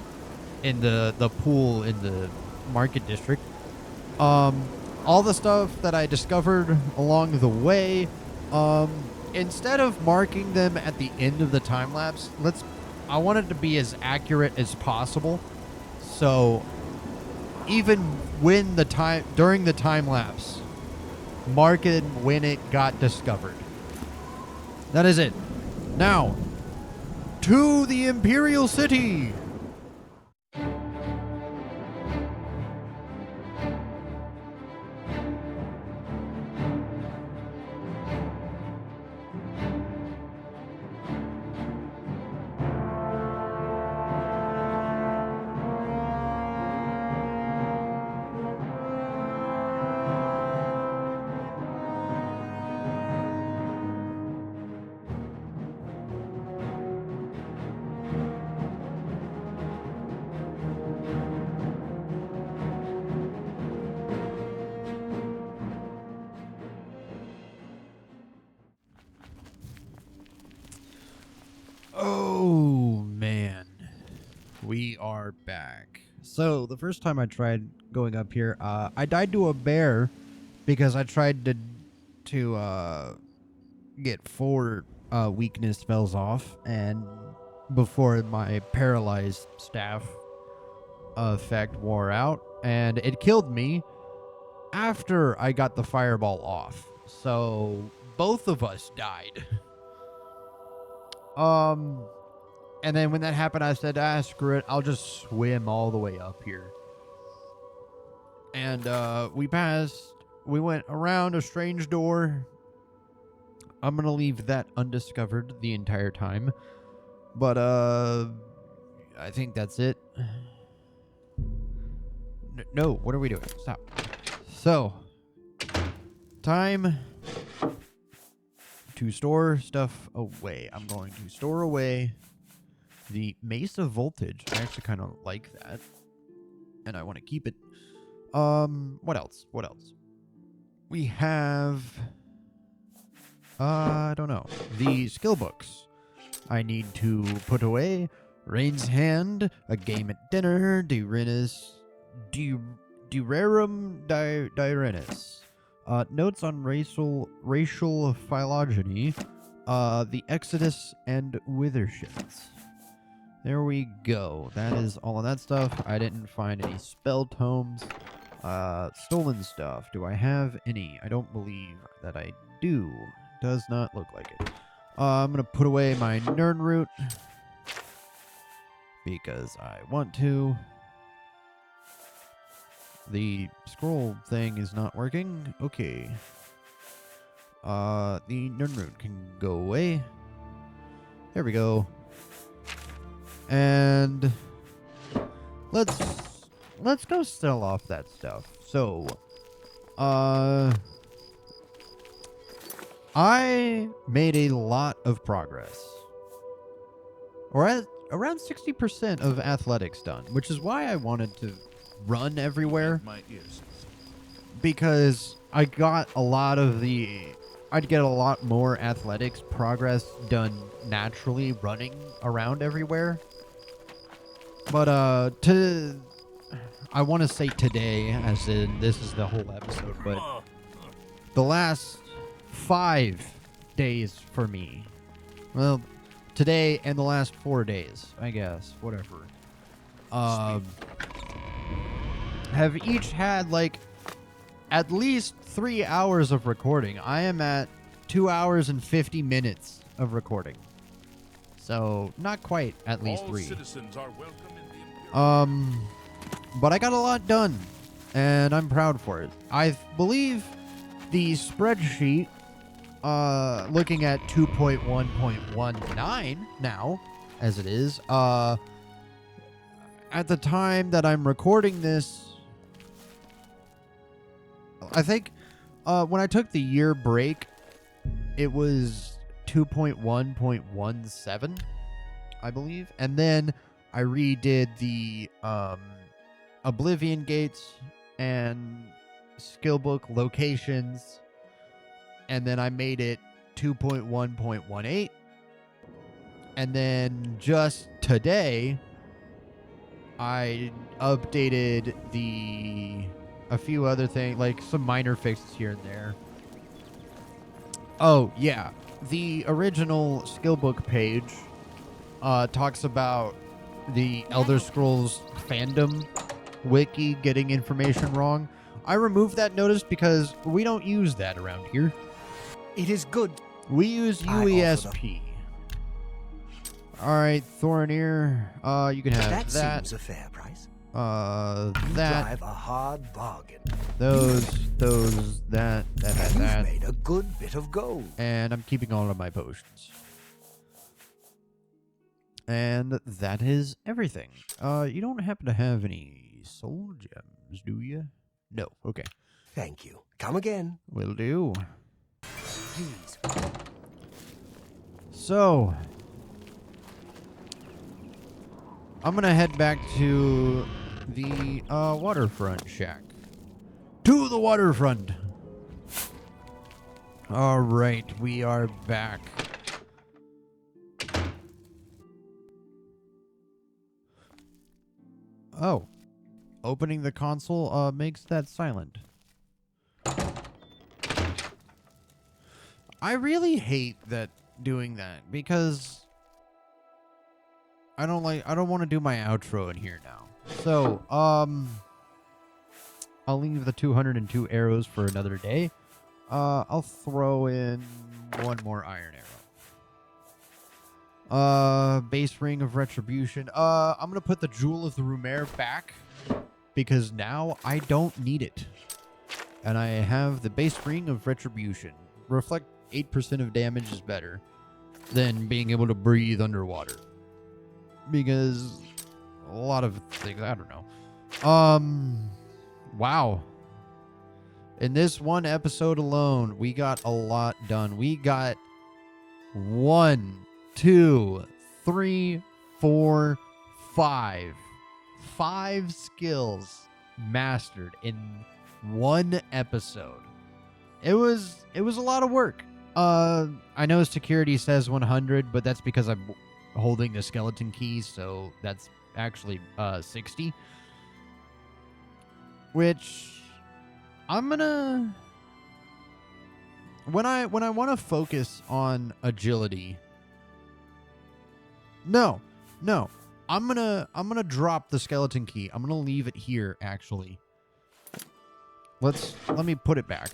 in the pool in the market district. All the stuff that I discovered along the way, instead of marking them at the end of the time lapse, I want it to be as accurate as possible. So even when during the time lapse, mark it when it got discovered. That is it. Now, to the Imperial City. Oh, man. We are back. So, the first time I tried going up here, I died to a bear because I tried to get 4 weakness spells off, and before my paralyzed staff effect wore out, and it killed me after I got the fireball off. So, both of us died. And then when that happened, I said, screw it. I'll just swim all the way up here. And, we passed we went around a strange door. I'm going to leave that undiscovered the entire time. But, I think that's it. No, what are we doing? Stop. So, time to store stuff away. I'm going to store away the Mace of Voltage. I actually kind of like that. And I want to keep it. What else? What else? We have... I don't know. The skill books. I need to put away Rain's Hand, A Game at Dinner, Durarum Direnus. Notes on racial phylogeny, the Exodus, and Withershins. There we go. That is all of that stuff. I didn't find any spell tomes. Stolen stuff. Do I have any? I don't believe that I do. Does not look like it. I'm going to put away my Nirnroot because I want to. The scroll thing is not working. Okay. The Nirnroot can go away. There we go. And let's go sell off that stuff. So, I made a lot of progress. Or around 60% of athletics done, which is why I wanted to run everywhere.
My ears.
Because I got a lot of I'd get a lot more athletics progress done naturally running around everywhere. But I want to say today, as in this is the whole episode, but the last 5 days for me. Well, today and the last 4 days, I guess, whatever. Have each had like at least 3 hours of recording. I am at 2 hours and 50 minutes of recording. So, not quite at least 3.
Citizens are welcome in the
but I got a lot done, and I'm proud for it. I believe the spreadsheet, looking at 2.1.19 now, as it is, at the time that I'm recording this, I think when I took the year break, it was 2.1.17, I believe. And then I redid the Oblivion gates and skill book locations. And then I made it 2.1.18. And then just today, I updated a few other things, like some minor fixes here and there. Oh, yeah. The original skill book page talks about the Elder Scrolls fandom wiki getting information wrong. I removed that notice because we don't use that around here.
It is good.
We use UESP. Alright, Thorinir, you can have that.
That seems a fair price.
That.
Drive a hard bargain.
That.
You've made a good bit of gold.
And I'm keeping all of my potions. And that is everything. You don't happen to have any soul gems, do you? No. Okay.
Thank you. Come again.
Will do.
Please.
So, I'm gonna head back to the waterfront shack. To the waterfront. All right, we are back. Oh, opening the console makes that silent. I really hate that doing that because I don't want to do my outro in here now. So, I'll leave the 202 arrows for another day. I'll throw in one more iron arrow. Base ring of retribution. I'm gonna put the jewel of the Rumer back because now I don't need it. And I have the base ring of retribution. Reflect 8% of damage is better than being able to breathe underwater. Because a lot of things, I don't know. Wow. In this one episode alone, we got a lot done. We got 1, 2, 3, 4, 5. 5 skills mastered in one episode. It was a lot of work. I know security says 100, but that's because I'm holding the skeleton key, so that's actually 60. Which I'm gonna when I want to focus on agility. No. I'm gonna drop the skeleton key. I'm gonna leave it here actually. Let me put it back.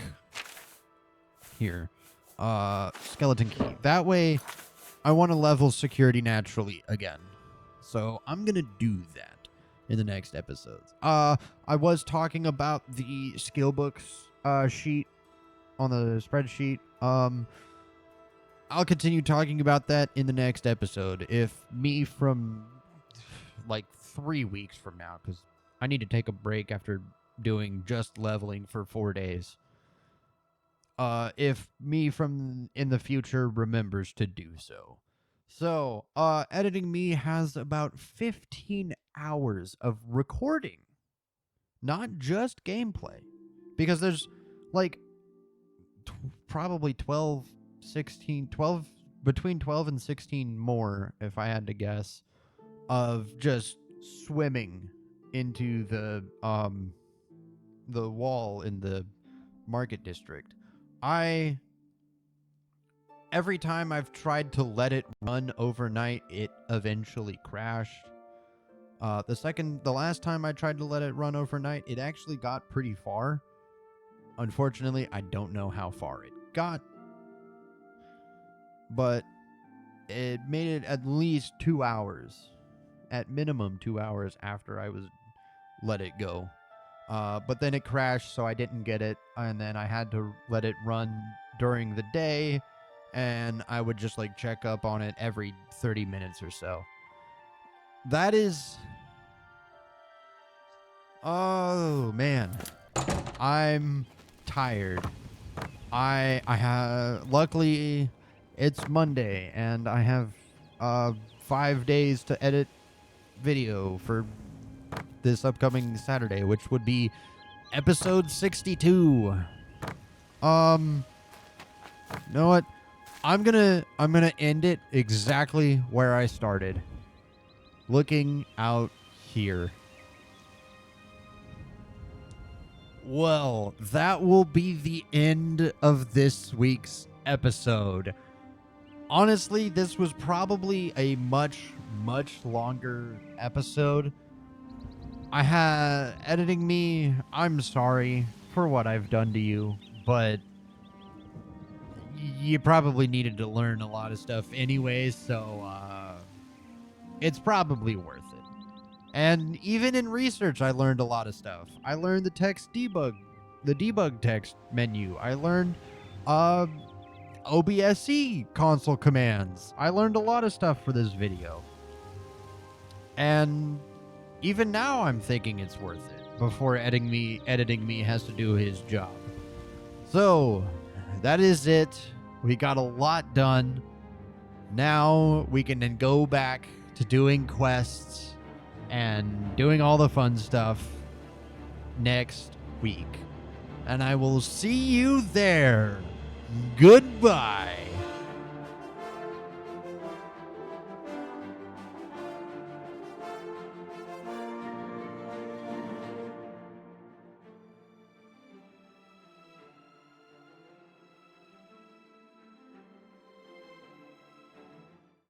Here. Skeleton key. That way I want to level security naturally again. So I'm gonna do that in the next episodes. I was talking about the skill books sheet on the spreadsheet. I'll continue talking about that in the next episode. If me from like 3 weeks from now, because I need to take a break after doing just leveling for 4 days. If me from in the future remembers to do so. So, editing me has about 15 hours of recording. Not just gameplay. Because there's like probably 12, between 12 and 16 more, if I had to guess, of just swimming into the wall in the market district. Every time I've tried to let it run overnight, it eventually crashed. The last time I tried to let it run overnight, it actually got pretty far. Unfortunately, I don't know how far it got. But it made it at least 2 hours. At minimum 2 hours after I let it go. But then it crashed, so I didn't get it. And then I had to let it run during the day. And I would just like check up on it every 30 minutes or so. That is... Oh, man. I'm tired. I have... Luckily, it's Monday, and I have 5 days to edit video for this upcoming Saturday, which would be episode 62. You know what? I'm gonna end it exactly where I started. Looking out here. Well, that will be the end of this week's episode. Honestly, this was probably a much longer episode. Editing me, I'm sorry for what I've done to you, but you probably needed to learn a lot of stuff anyways, so it's probably worth it. And even in research, I learned a lot of stuff. I learned the debug text menu. I learned OBSE console commands. I learned a lot of stuff for this video. And even now I'm thinking it's worth it before editing me has to do his job. So, that is it. We got a lot done. Now we can then go back to doing quests and doing all the fun stuff next week. And I will see you there. Goodbye.